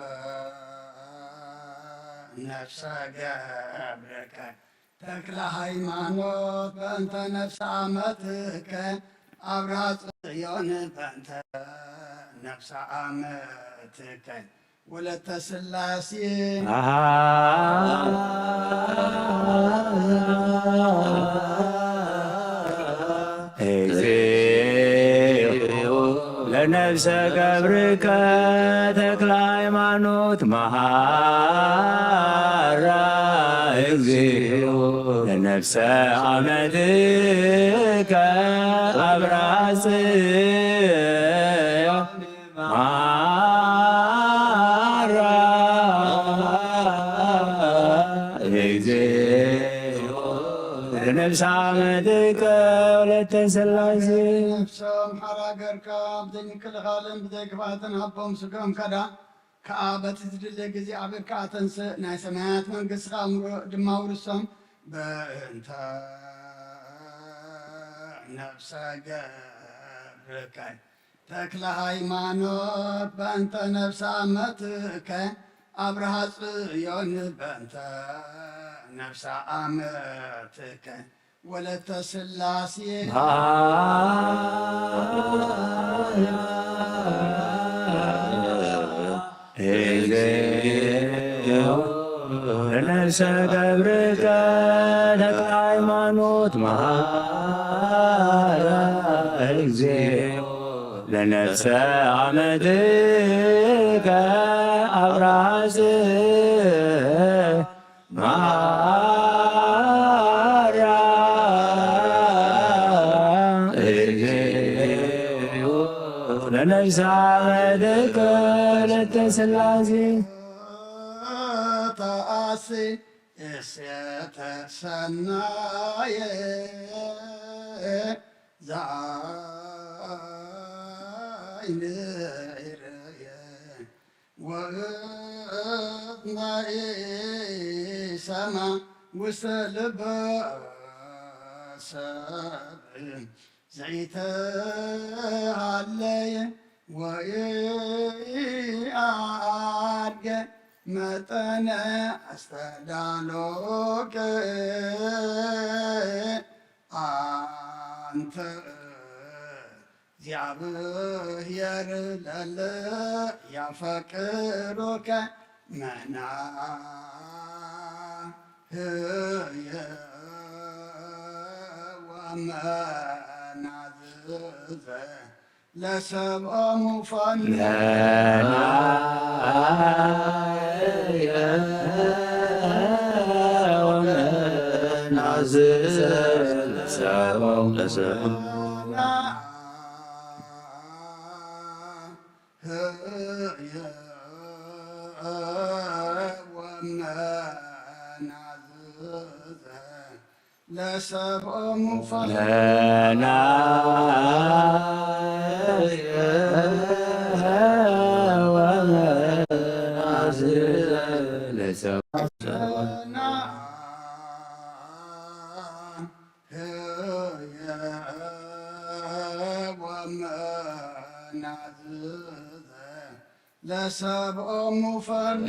ነፍሰ ገብርከ ተክለ ሃይማኖት በእንተ ነፍሰ አመትከ አብርሃ ጽዮን በእንተ ነፍሰ አመትከ ወለተ ሥላሴ እግዚኦ ለነፍሰ ገብርከ ተክለ ሃይማኖት መሃራ እግዚኦ ለነፍሰ አመትከ አብርሃ ጽዮን መሃራ ለነፍሳ መጥቀ ወለተ ሥላሴ ነፍሶም ሓራገርካ ብዘይምክልኻልን ብዘይክፋትን ሃቦም ስጎም ከዳ ከዓ በቲ ዝድለ ጊዜ ዓብርካ ተንስእ ናይ ሰማያት መንግሥትኻ ድማ ውርሶም በእንተ ነፍሰ ገብርከ ተክለ ሃይማኖት በእንተ ነፍሰ አመትከ አብርሃ ጽዮን በእንተ ነፍሰ አመትከ ወለተ ሥላሴ ለነፍሰ ገብርከ ተክለ ሃይማኖት መሃራ እግዚኦ ለነፍሰ አመትከ አብርሃ መሃራ እግዚኦ ለነፍሰ አመትከ ወለተ ሥላሴ ተአሲ እሴተ ሰናየ ዛይንርየ ወእዝናየ ሰማ ውስተ ልበ ሰብእ ዘይተሃለየ ወኢአድገ መጠነ አስተዳሎከ አንተ እግዚአብሔር ለለ ያፈቅሮከ መናህየ ወመናዝዘ ለሰብአ ሙፋን ወመናዝዘ ለሰብአ ለሰብአ ሙፋን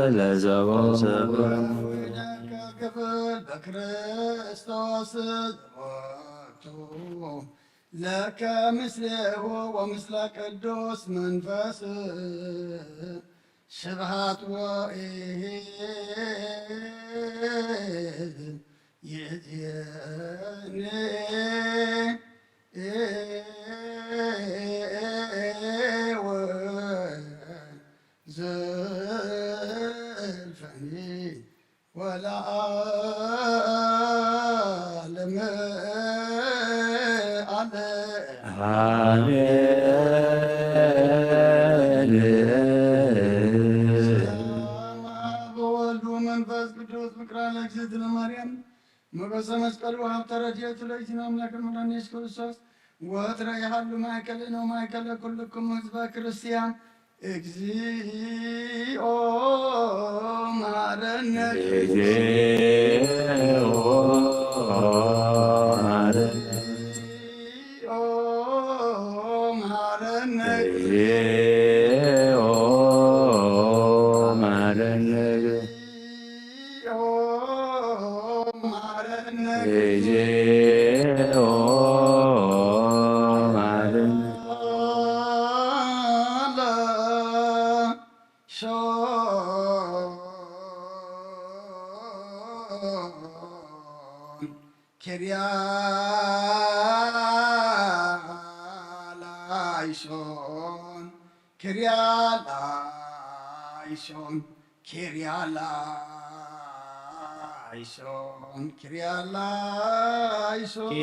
ለሰብአ ሙፋን ክፍል በክርስቶስ ዘወቱ ለከ ምስሌሁ ወምስለ ቅዱስ መንፈስ ስብሃት ይእዜኒ ወዘልፈኒ ወለዓለመ አሜን። በወልድ ወመንፈስ ቅዱስ ፍቅረ ለእግዝእትነ ማርያም ሞገሰ መስቀሉ ሀብተ ረድኤቱ ለእግዚእነ አምላክነ መድኃኒነ ኢየሱስ ክርስቶስ ወትረ ያሃሉ ማእከልነ ወማእከለ ኩልክሙ ሕዝበ ክርስቲያን እግዚኦ መሐረነ እግዚኦ መሐረነ እግዚኦ መሐረነ እግዚኦ መሐረነ እግዚኦ መሐረነ እግዚኦ መሐረነ ኪርያላይሶን ኪርያላይሶን ላይሶን ኪርያ ላይሶን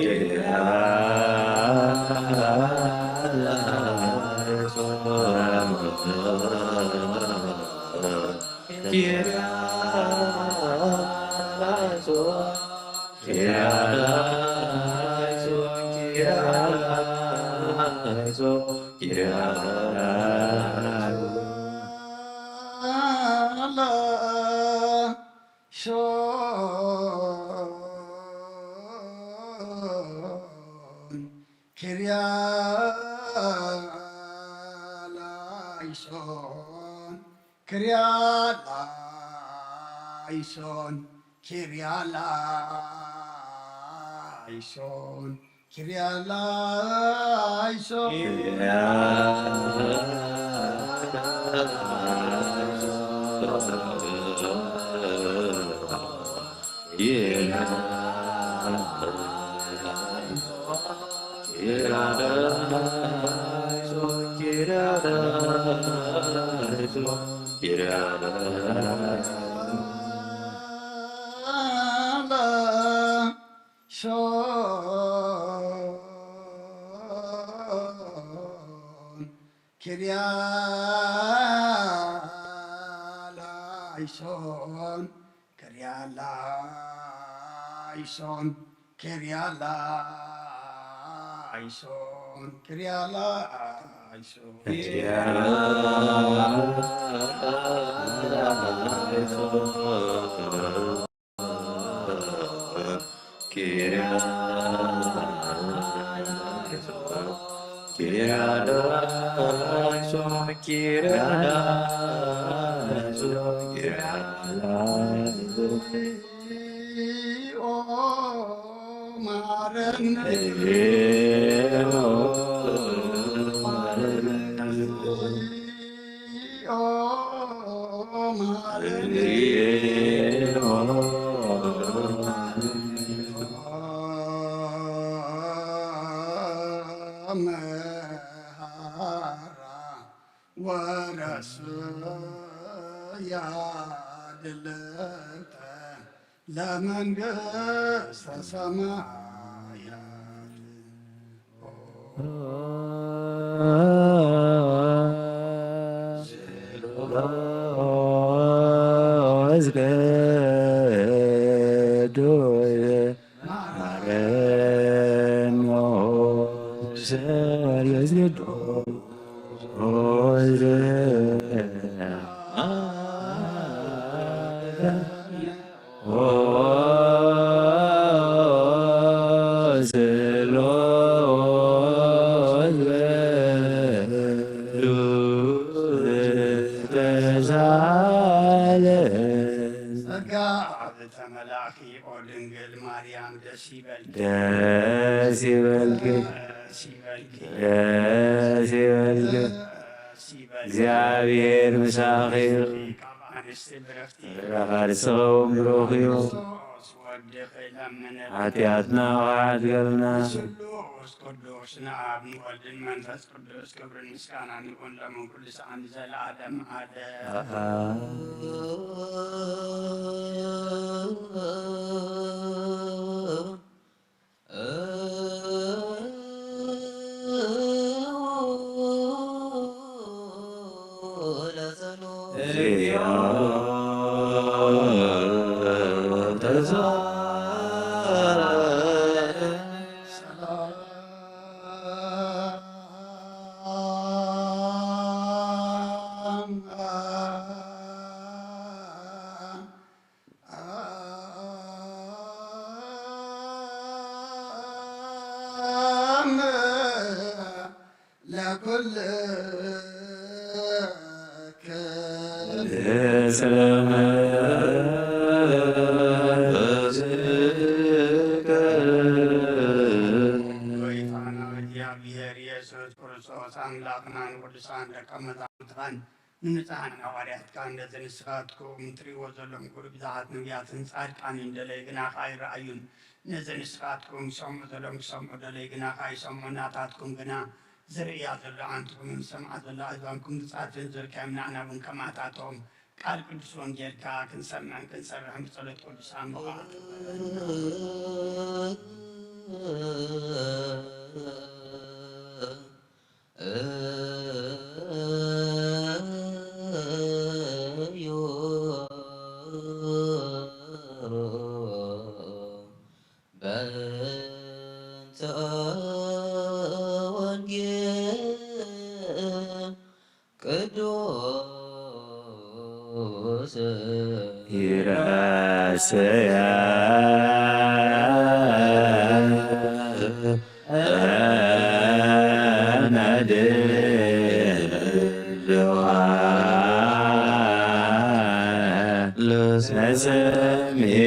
ለመንግሥተ ሰማያት እግዚአብሔር ምሳኺር ረኻርሰዎም ብሩኽዮ ኃጢአትና ውሓት ገልና ቅዱስ ንአብ ወልድን መንፈስ ቅዱስ ክብርን ምስጋናን ይሁን ለምን ኩሉ ሰዓት ዘለዓለም ንንጽሐን ሐዋርያት ካ እንደዘንስኻትኩም ትሪእዎ ዘለኹም ኩሉ ብዙሓት ነቢያትን ጻድቃን እንደለይ ግና ካይረአዩን ነዘንስኻትኩም ሰምዑ ዘለኹም ክሰምዑ ደለይ ግና ካይሰምዑ ናታትኩም ግና ዝርእያ ዘሎ ኣንትኹምን ሰምዓ ዘሎ ኣእዛንኩም ብጻትን ዝርከብና ኣናብን ከማታቶም ቃል ቅዱስ ወንጌል ካ ክንሰማን ክንሰርሕን ብጸሎት ቅዱሳን ምዃኑ ይረስያ ነድልዋ ለሰሚዐ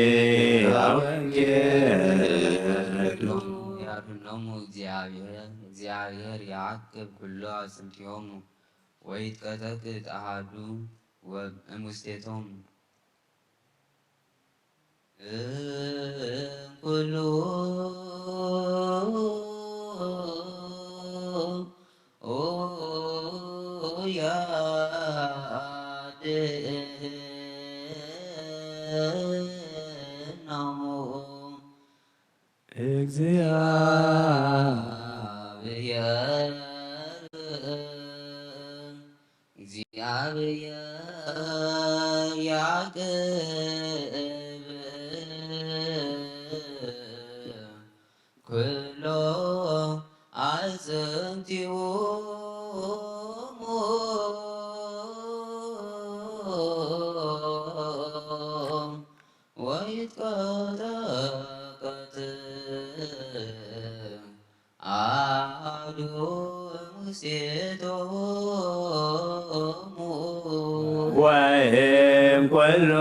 ወንጌል ያድኅኖሙ እግዚአብሔር ያዕቅብ ኩሎ አጽንቲሆሙ ወይትቀጠቅጥ አሐዱ እምውስቴቶሙ እምኩሉ ያድኅኖሙ እግዚአብሔር ያዕቅብ ኩሎ አጽንቲሆሙ ወይትቀጠቅጥ አሐዱ እምውስቴቶሙ ወይም ኩሉ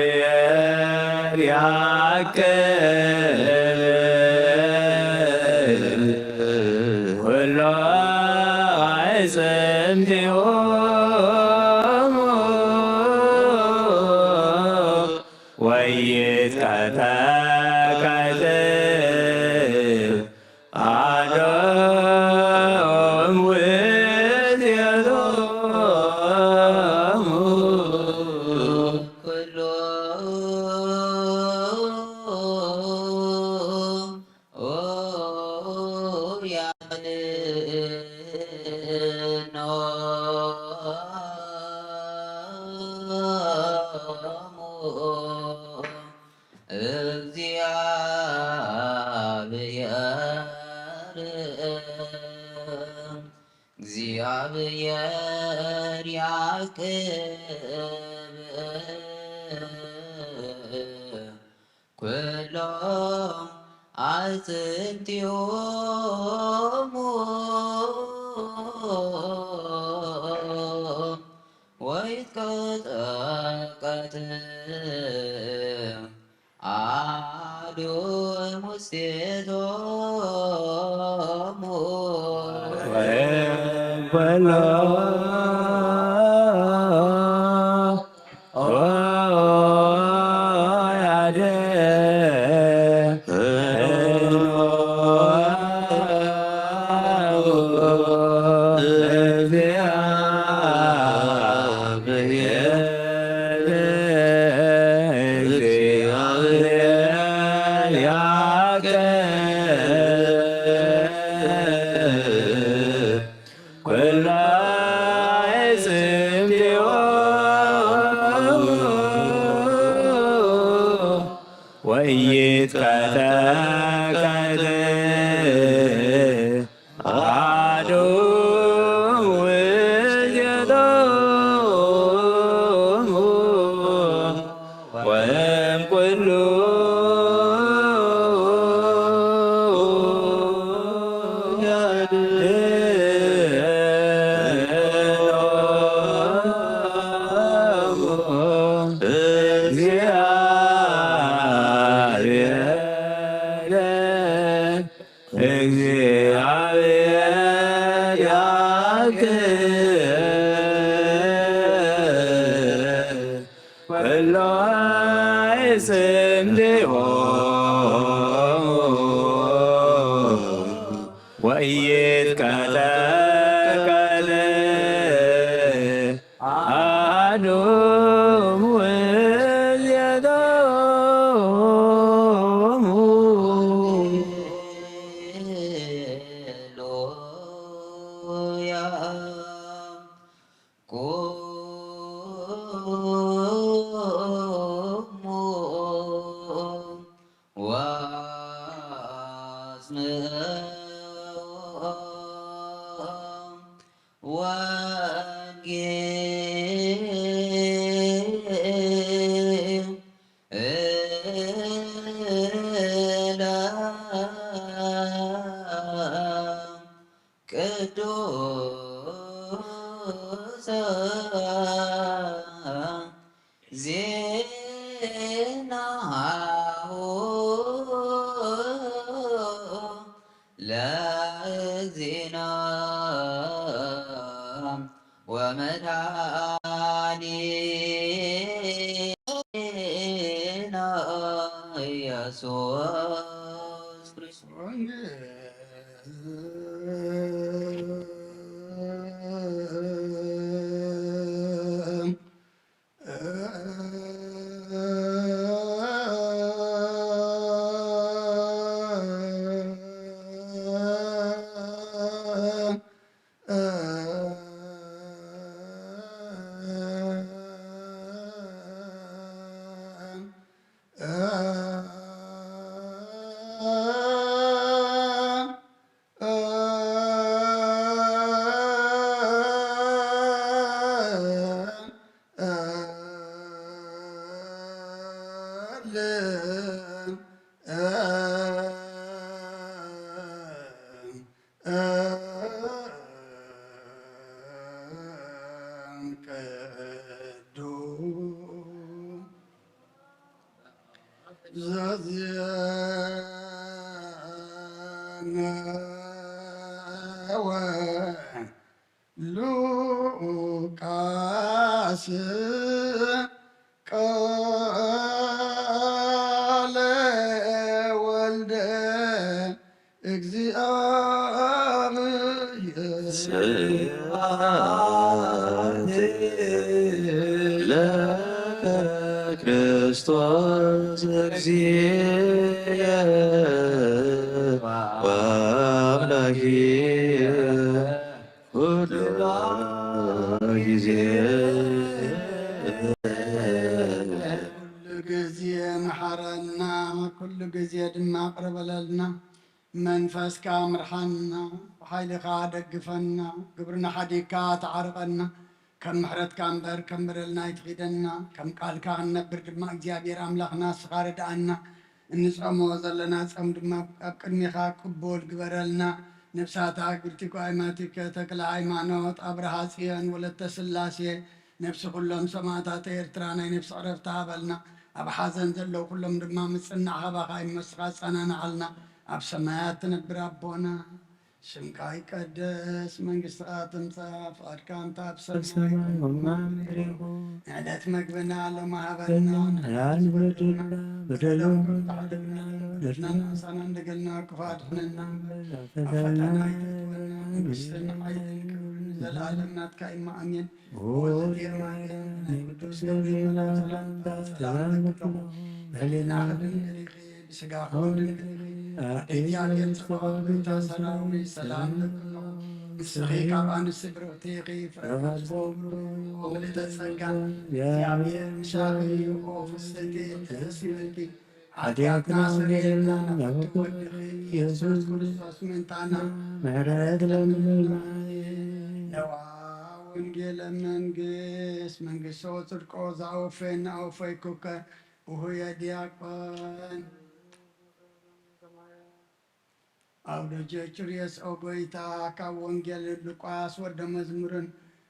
እግዚአብሔር ያዕቅብ ኩሎ አዕጽምቲሆሙ ወይትቀጠቅጥ አሐዱ እምውስቴቶሙ ኩሎ ያድኅኖሙ እግዚአብሔር ያዕቅብ ኩሎ አጽንቲሆሙ ወይትቀጠቅጥ አሐዱ እምውስቴቶሙ ኩሎ ወይትቀጠቅጥ አሐዱ እምውስቴቶሙ ወእምኩሉ እግዚአብሔር ያክል ኩሎ ይጽምድዎ ወኢይትከለከል አሐዱ ውእዜቶሙ ሃሌሉያ ቆሙ ወአጽምዑ ቅዱስ ዜናሁ ለእግዚእነ ወመድኃኒነ ኢየሱስ ክርስቶስ ሉቃስ ቃለ ወልደ እግዚአብሔር ለከ ክርስቶስ እግዚእየ ወአምላኪየ ኩሉ ጊዜ ኩሉ ጊዜ መሐረና ኩሉ ጊዜ ድማ ቅርበለልና መንፈስካ ምርሓና ብሓይልኻ ደግፈና ግብርና ሓዲግካ ተዓርቐና ከም ምሕረትካ እምበር ከም በደልና ይትኺደና ከም ቃልካ ክንነብር ድማ እግዚኣብሔር ኣምላኽና ንስኻ ርድኣና እንፀሞ ዘለና ፀም ድማ ኣብ ቅድሚኻ ቅቡል ግበረልና ነብሳታ ግልቲኮ ኣይማቲከ ተክለ ሃይማኖት ኣብርሃ ጽዮን ወለተ ስላሴ ነብሲ ኩሎም ሰማዕታት ኤርትራ ናይ ነብሲ ዕረፍቲ ሃበልና ኣብ ሓዘን ዘለው ኩሎም ድማ ምፅናዕ ኸባኻ ይመስኻ ፀናናዓልና ኣብ ሰማያት ትነብር ኣቦና ስምካ ይቀደስ መንግስትኻ ትምጻእ ፍቃድካ እንተ ኣብ ሰማይ ዕለት መግብና ሎሚ ሃበና በደሎም ናሳና እንደገልና ክፋት ሁነና ኣብ ፈተና ይትወና መንግስትን ሓይልን ክብርን ዘለኣለም ናትካ ኢማ ኣሜን ቅዱስ ገብርኤል ሰላምታ ሰላም ንክለኹ በሊና ክድንግሪኺ ብስጋ ክወድንግሪ እግዚአብሔር ጽባኦታ ሰላም ሰላም ለኩሎ ንስኺ ካብ ኣንስቲ ብርኽቲኺ ፍረኻዞም ወልደ ጸጋ እግዚአብሔር ምሳኺ ፍስቲ ደስ ይበልኪ ኃጢአትና ስርየልና ናብቲ ወድኺ ኢየሱስ ክርስቶስ ምንታና ምሕረት ለምንና ነዋ ወንጌለ መንግስት መንግስቶ ጽድቆ ዘአውፌና አውፈይኩከ ውሁየ ዲያቆን አውደጀችር የሰው ጎይታ ካብ ወንጌል ሉቃስ ወደ መዝሙርን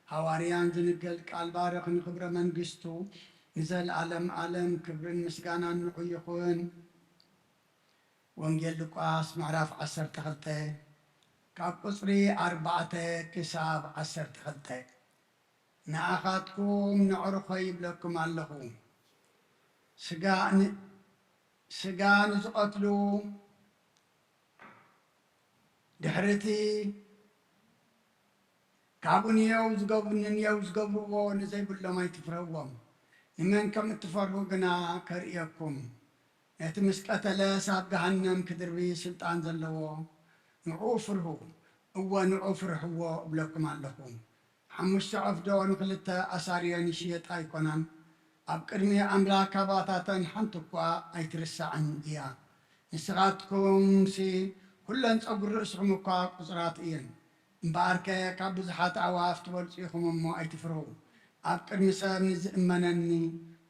ሐዋርያን ዝንገል ቃል ባረኽን ክብረ መንግስቱ ንዘለዓለም ዓለም ክብርን ምስጋናን ንዑ ይኹን። ወንጌል ሉቃስ ምዕራፍ 12 ካብ ቁፅሪ 4 ክሳብ 12 ንኣኻትኩም ንዕርኾ ይብለኩም ኣለኹ ስጋ ንዝቐትሉ ድሕርቲ ካብኡ ንየው ዝገብርዎ ንዘይብሎም ኣይትፍረዎም ንመን ከም እትፈርሁ ግና ከርእየኩም ነቲ ምስ ቀተለ ሳብ ገሃነም ክድርቢ ስልጣን ዘለዎ ንዑ ፍርሁ እወ ንዑ ፍርሕዎ እብለኩም ኣለኹ 5 ዕፍዶ ንክልተ ኣሳርዮን ይሽየጣ ኣይኮናን ኣብ ቅድሚ ኣምላክ ካባታተን ሓንቲ እኳ ኣይትርሳዕን እያ ንስኻትኩምሲ ኩለን ፀጉሪ ርእስኹም እኳ ቁፅራት እየን እምበኣርከ ካብ ብዙሓት ኣዕዋፍ ትበልፁ ኢኹም እሞ ኣይትፍርሁ ኣብ ቅድሚ ሰብ ንዝእመነኒ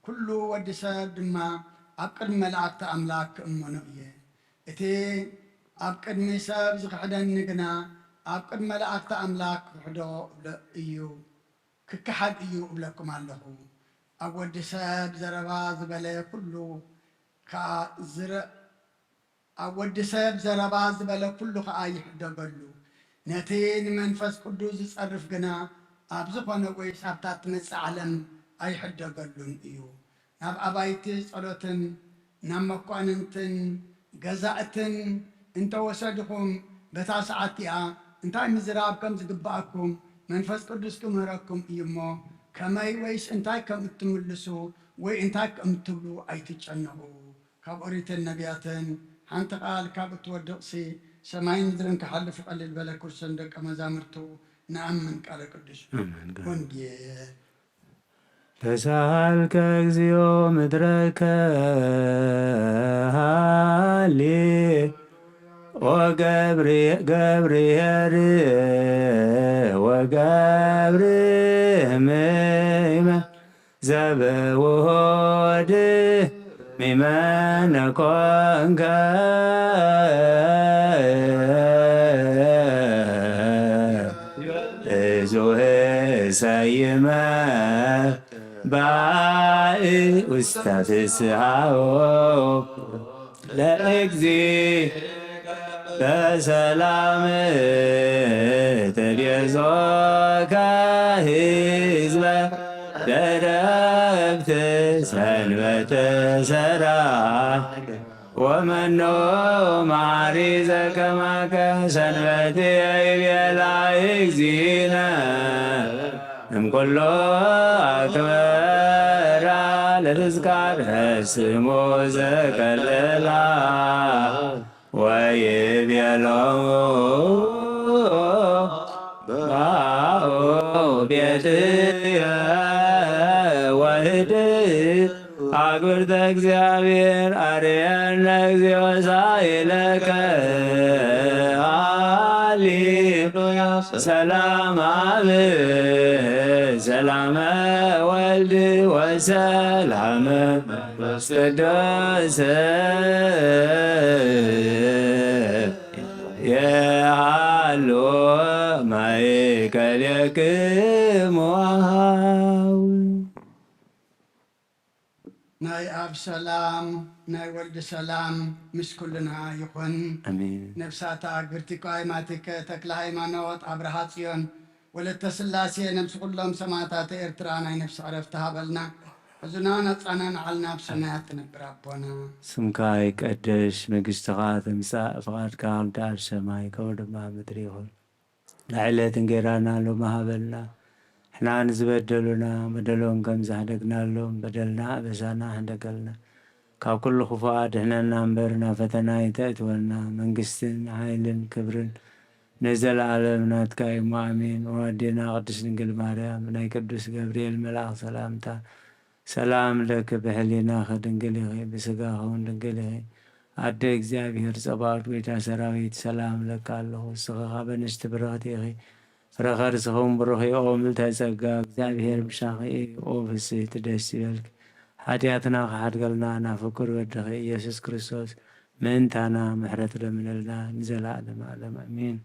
ኩሉ ወዲ ሰብ ድማ ኣብ ቅድሚ መላእክቲ ኣምላክ ክእመኖ እየ እቲ ኣብ ቅድሚ ሰብ ዝክሕደኒ ግና ኣብ ቅድሚ መላእክቲ ኣምላክ ክሕዶ እዩ ክከሓድ እዩ እብለኩም ኣለኹ ኣብ ወዲ ሰብ ዘረባ ዝበለ ኩሉ ከዓ ይሕደገሉ ነቲ ንመንፈስ ቅዱስ ዝፀርፍ ግና ኣብ ዝኾነ ወይ ሳብታት መፅእ ዓለም ኣይሕደገሉን እዩ ናብ ኣባይቲ ጸሎትን ናብ መኳንንትን ገዛእትን እንተወሰድኹም በታ ሰዓት እያ እንታይ ምዝራብ ከም ዝግባአኩም መንፈስ ቅዱስ ክምህረኩም እዩ እሞ ከመይ ወይስ እንታይ ከም እትምልሱ ወይ እንታይ ከም እትብሉ ኣይትጨነቁ ካብ ኦሪትን ነቢያትን ሓንቲ ቃል ካብ እትወድቕሲ ሰማይን ምድርን ክሓልፍ ይቐልል በለ ክርስቶስ ደቀ መዛሙርቱ ንኣምን ቃለ ቅዱስ ወንጌል ተሳሃልከ እግዚኦ ምድረከ ሃሌ ወገብርሄር ወገብርህምመ ዘበውሆድ ሚመነ ኮንከ እዙህ ሰይመ ባኢ ውስተ ፍስሓዎ ለእግዚ በሰላም ተቤዞከ ህዝበ ደረብት ሰንበተ ሰራይ ወመኖ ማሪ ዘከማከ ሰንበቴ ይቤላ እግዚእነ እምኩሎ አክበራ ለትዝካር ስሙ ዘቀለላ ወይቤሎሙ ባኡ ቤትየ ወህድ አግብርተ እግዚአብሔር አርየነ እግዚኦ ሳይለከ ሃሌሉያ ሰላም አብ ሰላመ ወልድ ወሰላመ መንፈስ ቅዱስ የሃሎ ማእከልክሙ ናይ ኣብ ሰላም ናይ ወልዲ ሰላም ምስ ኩልና ይኹን አሜን። ነፍሳታ ግርቲኳ ማቲከ ተክለ ሃይማኖት አብርሃ ጽዮን ወለተ ስላሴ ነፍሲ ኩሎም ሰማዕታት ኤርትራ ናይ ነፍሲ ዕረፍቲ ሃበልና ሕዙና ነፃናን ዓልና ብሰማያት ትነብር ኣቦና ስምካ ይቀደስ መንግሥትኻ ትምጻእ ፍቓድካ ኣብ ሰማይ ከምኡ ድማ ምድሪ ይኹን ንዕለት እንጀራና ሎሚ ሃበልና ሕና ንዝበደሉና በደሎም ከም ዝሕደግናሎም በደልና ኣበሳና ሕንደገልና ካብ ኩሉ ክፉእ ኣድሕነና እምበር ናብ ፈተና ይተእትወና መንግስትን ሓይልን ክብርን ንዘለዓለም ናትካ እዩ አሜን። ወአዴና ቅድስት ድንግል ማርያም ናይ ቅዱስ ገብርኤል መልአክ ሰላምታ ሰላም ለከ በህሊናኸ ድንግል ኢኺ ብስጋኸ እውን ድንግል ኢኺ ኣደ እግዚአብሔር ጸባኦት ጌታ ሰራዊት ሰላም ለካ ኣለኹ ንስኻ ኻብ ኣንስቲ ብርኽቲ ኢኺ ፍረኸ ርስኹም ብሩኽ እዩ ኦ ምልዕተ ጸጋ እግዚአብሔር ብሻኺ እዩ ኦ ፍስሕቲ ደስ ይበልክ ሓጢኣትና ክሓድገልና ናብ ፍቁር ወድኺ ኢየሱስ ክርስቶስ ምእንታና ምሕረት ለምንልና ንዘለዓለመ ዓለም ኣሜን።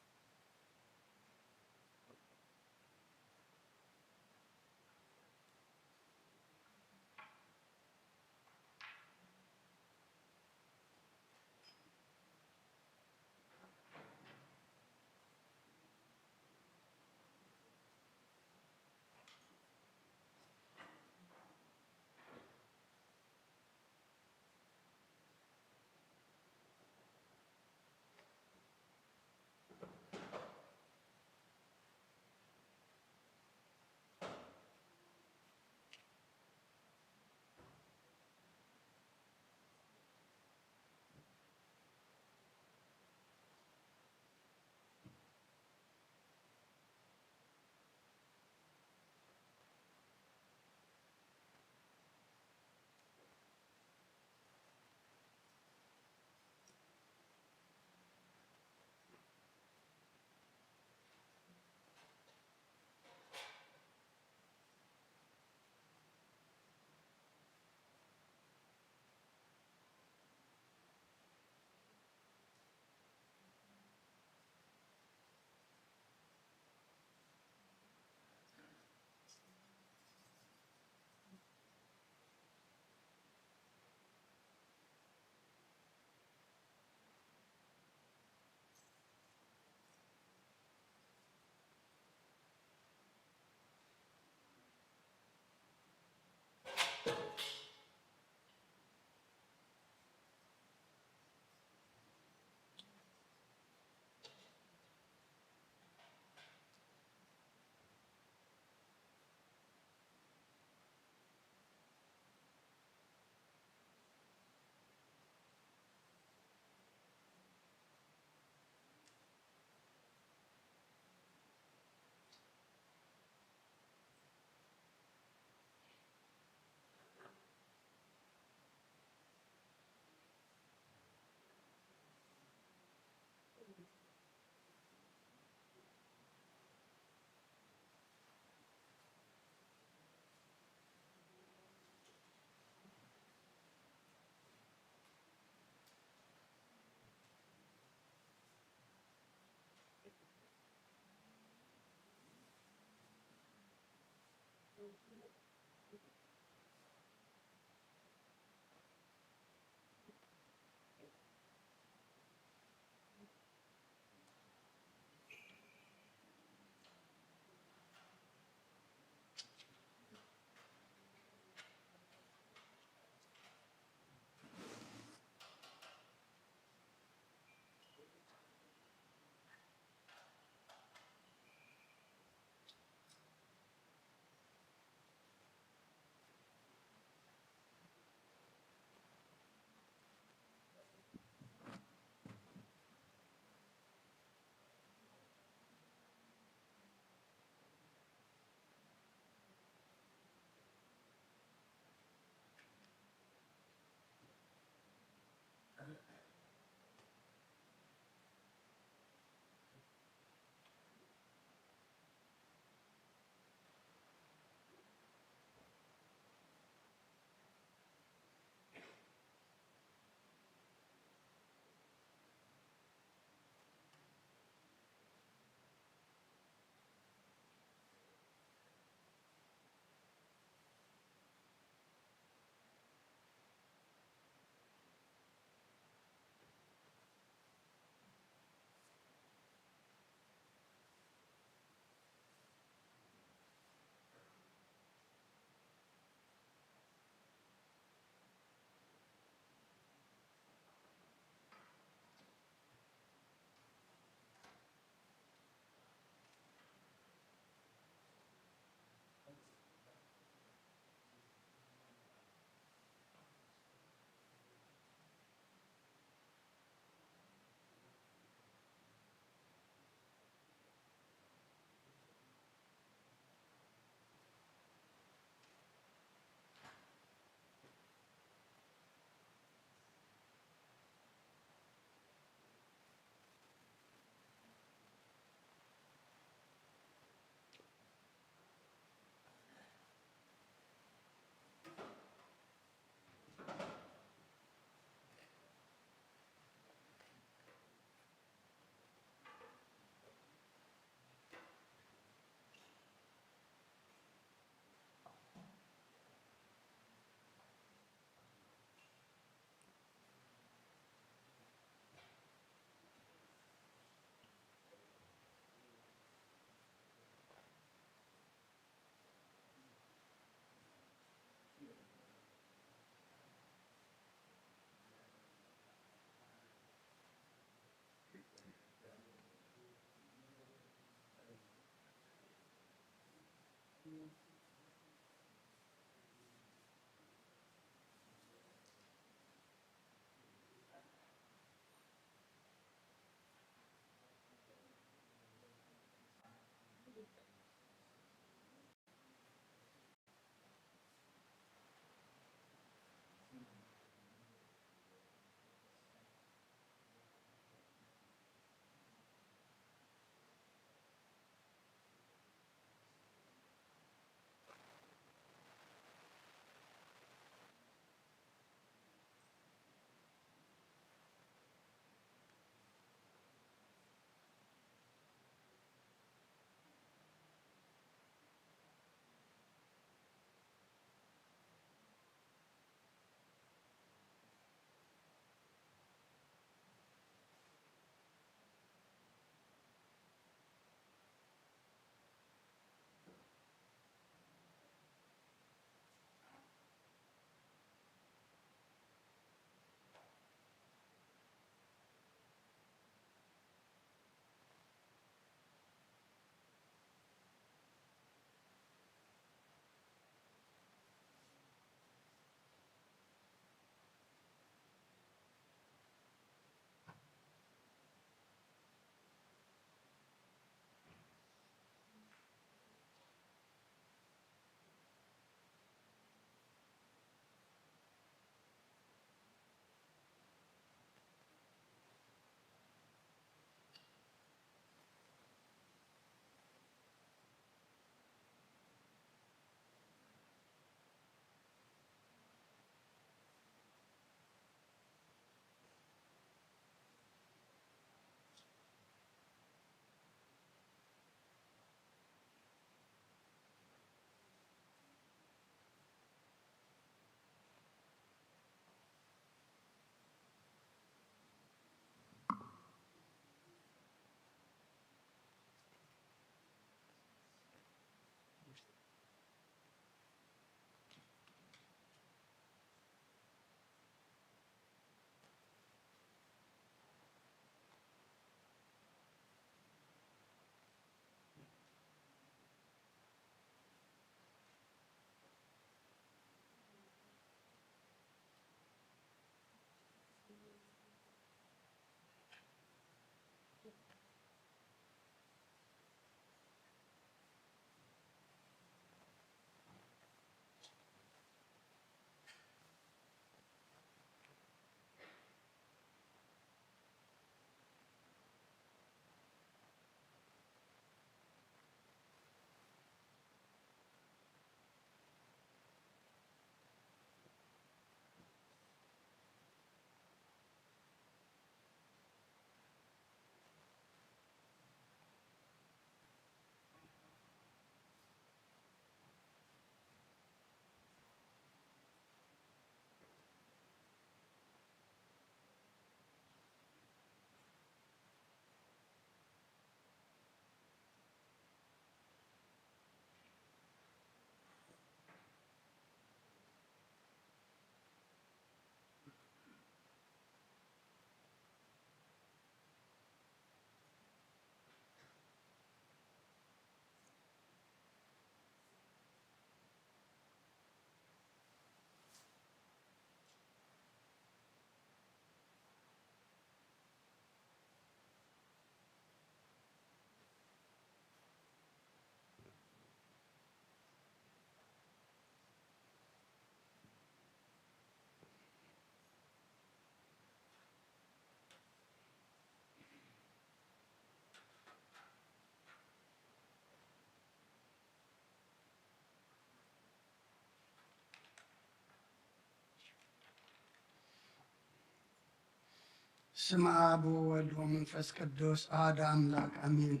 ስም አብ ወወልድ ወመንፈስ ቅዱስ አሐዱ አምላክ አሜን።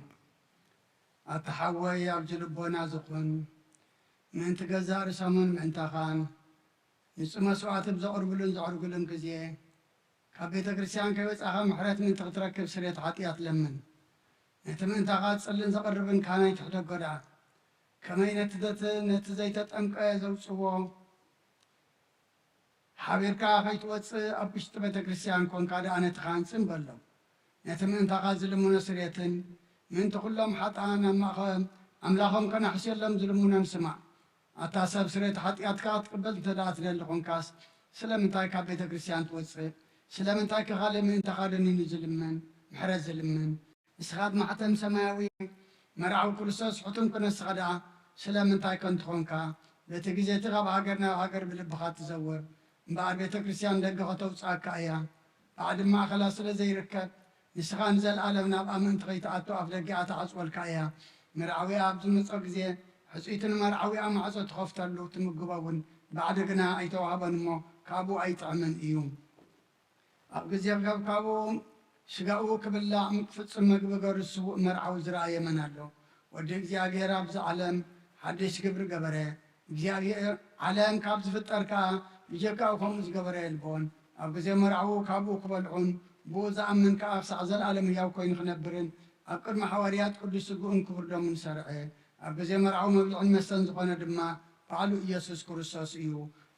ኣተሓወይ ኣብ ልቦና ዝኹን ምእንቲ ገዛእ ርእሶምን ምእንተኻን ንጹህ መስዋዕቲ ብዘቕርብሉን ዘዕርጉሉን ግዜ ካብ ቤተ ክርስቲያን ከይወፃኻ ምሕረት ምእንቲ ክትረክብ ስርየት ኃጢአት ለምን። ነቲ ምእንታኻ ዝጽልን ዘቕርብን ካናይ ትሕደጎ ዳኣ ከመይ ነቲ ዘይተጠምቀየ ዘውፅዎ ሓቢርካ ከይትወፅእ ኣብ ውሽጢ ቤተ ክርስቲያን ኮንካ ደኣ ነቲ ካንፅን በሎ ነቲ ምእንታኻ ዝልሙኖ ስርየትን ምእንቲ ኩሎም ሓጥኣን ኣብ ማእኸል ኣምላኾም ከናሕስየሎም ዝልሙኖን ስማዕ። ኣታ ሰብ ስርየት ኃጢአትካ ትቅበል እንተ ደኣ ትደሊ ኮንካስ ስለምንታይ ካብ ቤተ ክርስቲያን ትወፅእ? ስለምንታይ ከኻልእ ምእንታኻ ደኒኑ ዝልመን ምሕረት ዝልምን? ንስኻት ማሕተም ሰማያዊ መርዓዊ ክርስቶስ ሕቱም ክነስኻ ደኣ ስለምንታይ ከንትኾንካ በቲ ግዜቲ ካብ ሃገር ናብ ሃገር ብልብኻ ትዘውር እምበኣር ቤተ ክርስቲያን ደገ ከተውፅአካ እያ። ባዕድ ማእኸላ ስለ ዘይርከብ ንስኻ ንዘለኣለም ናብ ኣመንቲ ከይተኣቱ ኣፍ ደጊኣ ተዓፅወልካ እያ። መርዓዊያ ኣብ ዝመፀ ግዜ ሕፁይትን መርዓዊያ ማዕፆ ትኸፍተሉ ትምግበውን ባዕድ ግና ኣይተዋህበን እሞ ካብኡ ኣይጥዕምን እዩ። ኣብ ግዜ ካብኡ ሽጋኡ ክብላዕ ክፍፅም መግቢ ገርሱ መርዓዊ ዝረኣየ መን ኣሎ? ወዲ እግዚኣብሔር ኣብዚ ዓለም ሓድሽ ግብሪ ገበረ። እግዚኣብሔር ዓለም ካብ ዝፍጠር ከዓ ብጀካኡ ከምኡ ዝገበረ የልቦን። ኣብ ግዜ መርዓዊ ካብኡ ክበልዑን ብኡ ዝኣምን ከዓ ክሳዕ ዘለኣለም ሕያው ኮይኑ ክነብርን ኣብ ቅድሚ ሓዋርያት ቅዱስ ስጉእን ክቡር ደሙን ሰርዐ። ኣብ ግዜ መርዓዊ መብልዕን መስተን ዝኾነ ድማ ባዕሉ ኢየሱስ ክርስቶስ እዩ።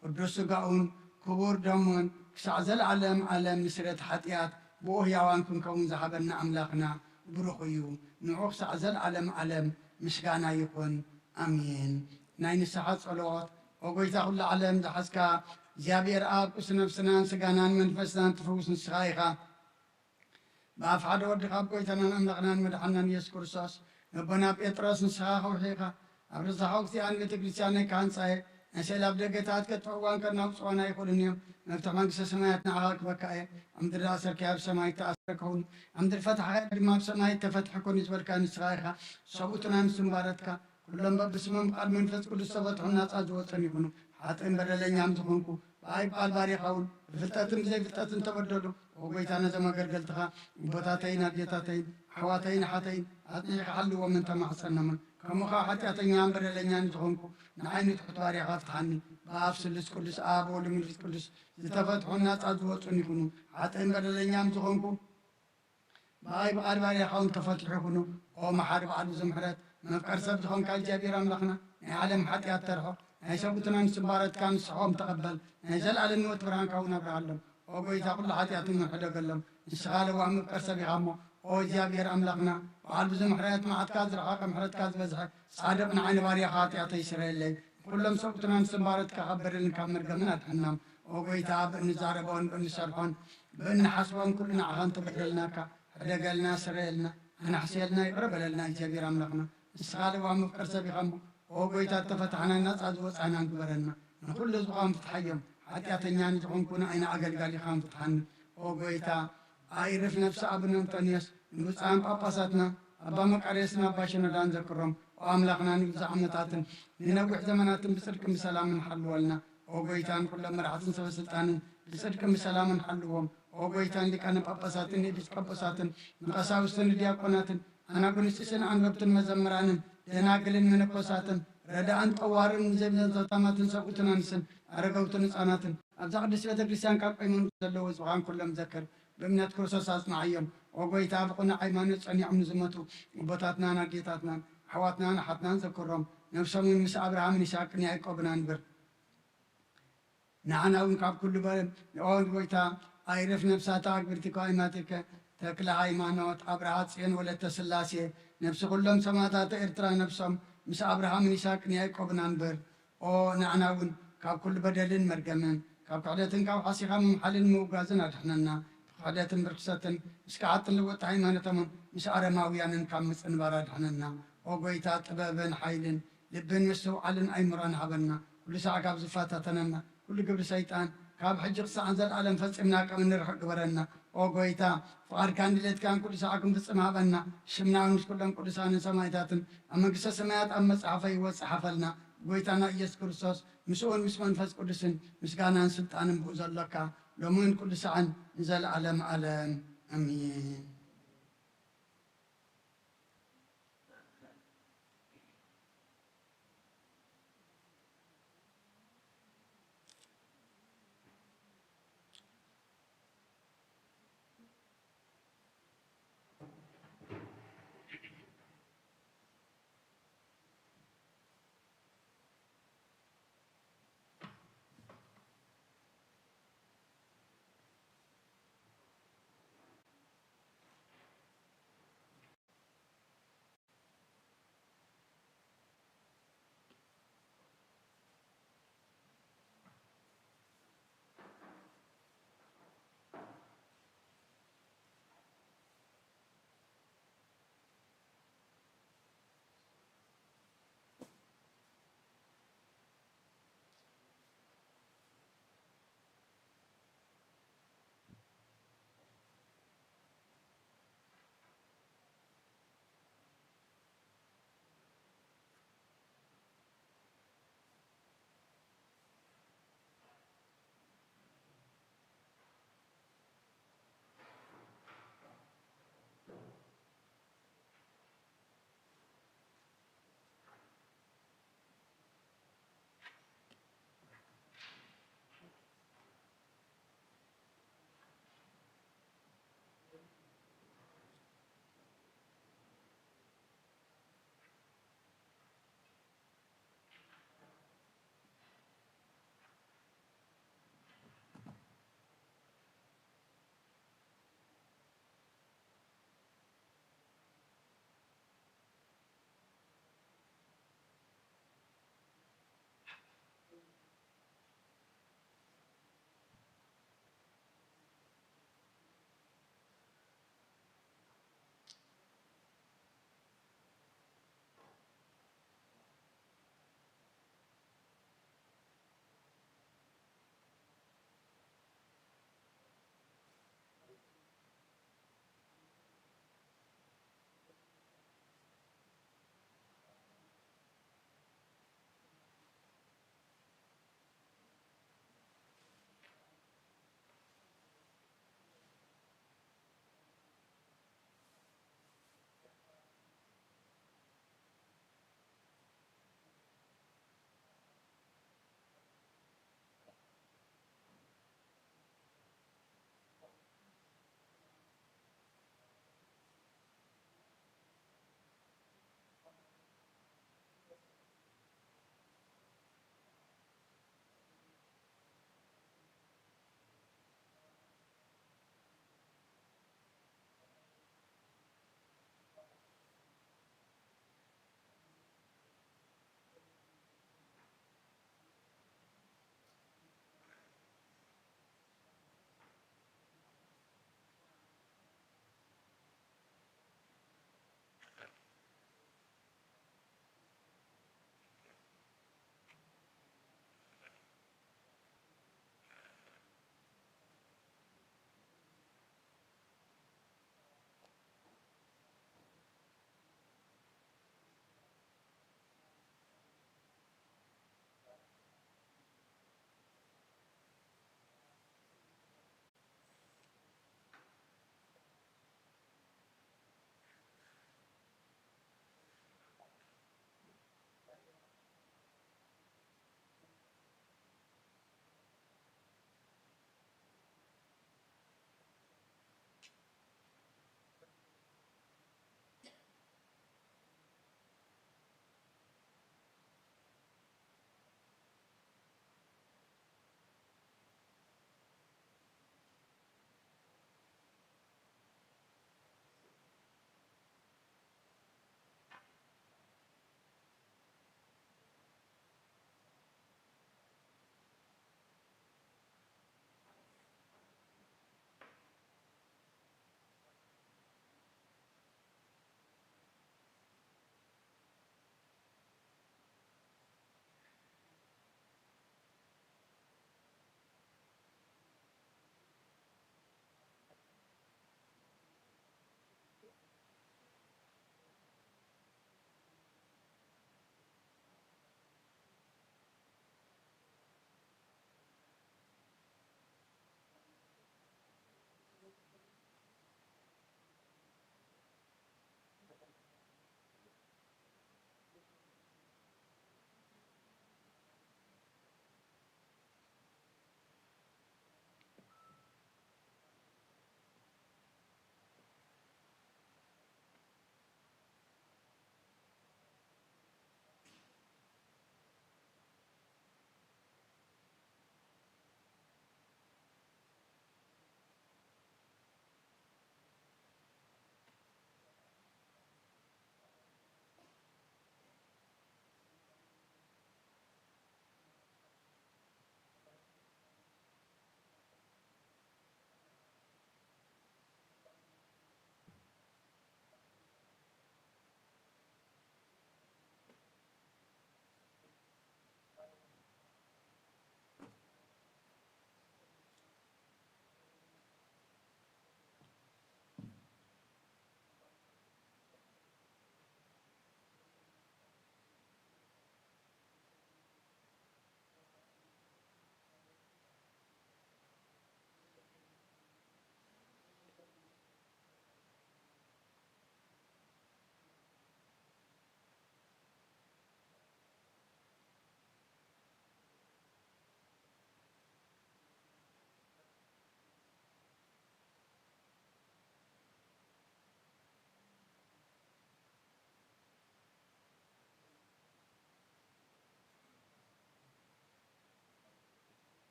ቅዱስ ስጋኡን ክቡር ደሙን ክሳዕ ዘለኣለም ዓለም ንስርየት ኃጢአት ብኡ ሕያዋን ክንከውን ዝሃበና ኣምላኽና ብሩኽ እዩ። ንዑ ክሳዕ ዘለኣለም ዓለም ምስጋና ይኹን ኣሜን። ናይ ንስሓ ጸሎት ወጎይታ ኩሉ ዓለም ዝሓዝካ እግዚኣብሔር ኣብ ቁስ ነፍስናን ስጋናን መንፈስናን ትፍውስ ንስኻ ኢኻ። ብኣፍ ሓደ ወድኻ ኣብ ጎይታናን ኣምላኽናን መድሓናን ኢየሱስ ክርስቶስ ነቦና ጴጥሮስ ንስኻ ኸውሒኻ ኣብ ርሳኻ ወቅቲኣን ቤተ ክርስቲያን ናይ ካህንፃየ ነስእል ኣብ ደገታት ከጥፍእዋን ከናውፅዋን ኣይኽእሉን እዮም። መፍትሕ መንግስቲ ሰማያት ንዓኻ ክበካ እየ። ኣብ ምድሪ ኣሰርክያ ኣብ ሰማይ ተኣሰረ ክኸውን ኣብ ምድሪ ፈትሐኸ ድማ ኣብ ሰማይ ተፈትሐ ኮኑ ዝበልካ ንስኻ ኢኻ። ሰብኡትና ምስ ምባረትካ ኩሎም በብስሞም ቃል መንፈስ ቅዱስ ተፈትሑን ናፃ ዝወፀን ይኹኑ። ሓጥእን በደለኛም ዝኾንኩ ብኣይ በዓል ባሪኻውን ብፍልጠትን ብዘይፍልጠትን ተበደሉ ወጎይታ ነዞም ኣገልገልትኻ ቦታተይን ኣዴታተይን ኣሕዋተይን ሓተይን ኣፅኒዕካ ሓልዎም እንተማሕፀኖምን ከምኡኻ ሓጢአተኛን በደለኛን ዝኾንኩ ንዓይኒ ትሑት ባሪኻ ፍትሓኒ። ብኣብ ስሉስ ቅዱስ ኣብ ወልድ መንፈስ ቅዱስ ዝተፈትሑን ናፃ ዝወፁን ይኹኑ። ሓጥእን በደለኛም ዝኾንኩ ብኣይ በዓል ባሪኻውን ተፈትሑ ይኹኑ። ኦ መሓሪ በዓል ዝምሕረት መፍቀር ሰብ ዝኾንካ እግዚኣብሔር ኣምላኽና ናይ ዓለም ኃጢአት ተርሖ ናይ ሰብኡትና ንስባረትካ ንስሖም ተቐበል ናይ ዘለኣለም ንወት ብርሃንካ እውን ኣብርሃሎም። ኦ ጎይታ ኩሉ ኃጢአትን ምሕደገሎም ንስኻ ለዋህ መፍቀር ሰብ ኢኻ እሞ ኦ እግዚኣብሔር ኣምላኽና በዓል ብዝምሕረት መዓትካ ዝረኻቐ ምሕረትካ ዝበዝሐ ጻድቕ ንዓይኒ ባርያኻ ኃጢአተይ ይስረየለይ። ኩሎም ሰብኡትና ንስባረትካ ካብ በደልን ካብ መርገምን ኣድሕናም። ኦ ጎይታ ብእንዛረቦን ብእንሰርሖን ብእንሓስቦን ኩሉ ንዓኻ እንተበደልናካ ሕደገልና ስረየልና ኣናሕስየልና ይቕረ በለልና እግዚኣብሔር ኣምላኽና ንስኻ ለዋህ መፍቀር ሰብ ኢኻ እሞ ኦ ጎይታ ተፈታሕና ናፃ ዝወፃና ንግበረና። ንኩሉ ህዝብኻ ምፍትሓዮም ኃጢአተኛ ንዝኾንኩ ንዓይነ ኣገልጋሊኻ ምፍትሓኒ። ኦ ጎይታ ኣይርፍ ነፍሲ ኣብነ አንጦንዮስ ንብፃን ጳጳሳትና ኣባ መቃርዮስን ኣባ ሽኖዳን ዘክሮም። ኦ ኣምላኽና ንብዙሕ ዓመታትን ንነዊሕ ዘመናትን ብፅድቅን ብሰላምን ሓልወልና። ኦ ጎይታን ኩሎም መራሕትን ሰበስልጣንን ብፅድቅን ብሰላምን ሓልዎም። ኦ ጎይታን ሊቃነ ጳጳሳትን ኤጲስቆጶሳትን ንቀሳውስትን ዲያቆናትን ኣናጉንስጢስን ኣንበብትን መዘምራንን ደናግልን መነኮሳትን ረዳእን ጠዋርን ዘብዘታማትን ሰብኡትን ኣንስን ኣረገውትን ህፃናትን ኣብዛ ቅድስት ቤተ ክርስቲያን ካብ ቀይሞን ዘለዎ ህዝብኻን ኩሎም ዘክር። ብእምነት ክርስቶስ ኣጽናዕዮም። ኦ ጎይታ ብቑኑዕ ሃይማኖት ጸኒዖም ንዝመቱ ኣቦታትናን ኣዴታትናን ኣሕዋትናን ኣሓትናን ዘክሮም። ነፍሶምን ምስ ኣብርሃምን ይስሐቅን ያዕቆብን አንብር። ንዓና እውን ካብ ኩሉ ኦ ጎይታ ኣይረፍ ነፍሳታ ኣግብርቲከ ኣይማቲከ ተክለ ሃይማኖት ኣብርሃ ጽዮን ወለተ ስላሴ ነፍሲ ኩሎም ሰማዕታት ኤርትራ ነፍሶም ምስ ኣብርሃምን ይስሐቅን ያዕቆብን አንብር። ኦ ንዓና እውን ካብ ኩሉ በደልን መርገምን ካብ ክሕደትን ካብ ሓሲኻ ምምሓልን ምውጋዝን ኣድሕነና። ብክሕደትን ብርክሰትን ምስ ክዓጥን ልወጥ ሃይማኖቶምን ምስ ኣረማውያንን ካብ ምፅንባር ኣድሕነና። ኦ ጎይታ ጥበብን ሓይልን ልብን ምስትውዓልን ኣይምሮን ሃበና። ኩሉ ሰዓ ካብ ዝፋታተነና ኩሉ ግብሪ ሰይጣን ካብ ሕጂ ክሳዕ ዘለኣለም ፈፂምና ከም እንርሕቕ ግበረና። ኦ ጎይታ ፍቓድካን ድሌትካን ኩሉ ሰዓ ክንፍፅም ሃበና። ሽምናውን ምስ ኩሎም ቅዱሳንን ሰማዕታትን ኣብ መንግስተ ሰማያት ኣብ መፅሓፈ ይወፅ ሓፈልና። ጎይታና ኢየሱስ ክርስቶስ ምስኡን ምስ መንፈስ ቅዱስን ምስጋናን ስልጣንን ብኡ ዘለካ ሎምን ኩሉ ሰዓን ንዘለኣለም ዓለም አሜን።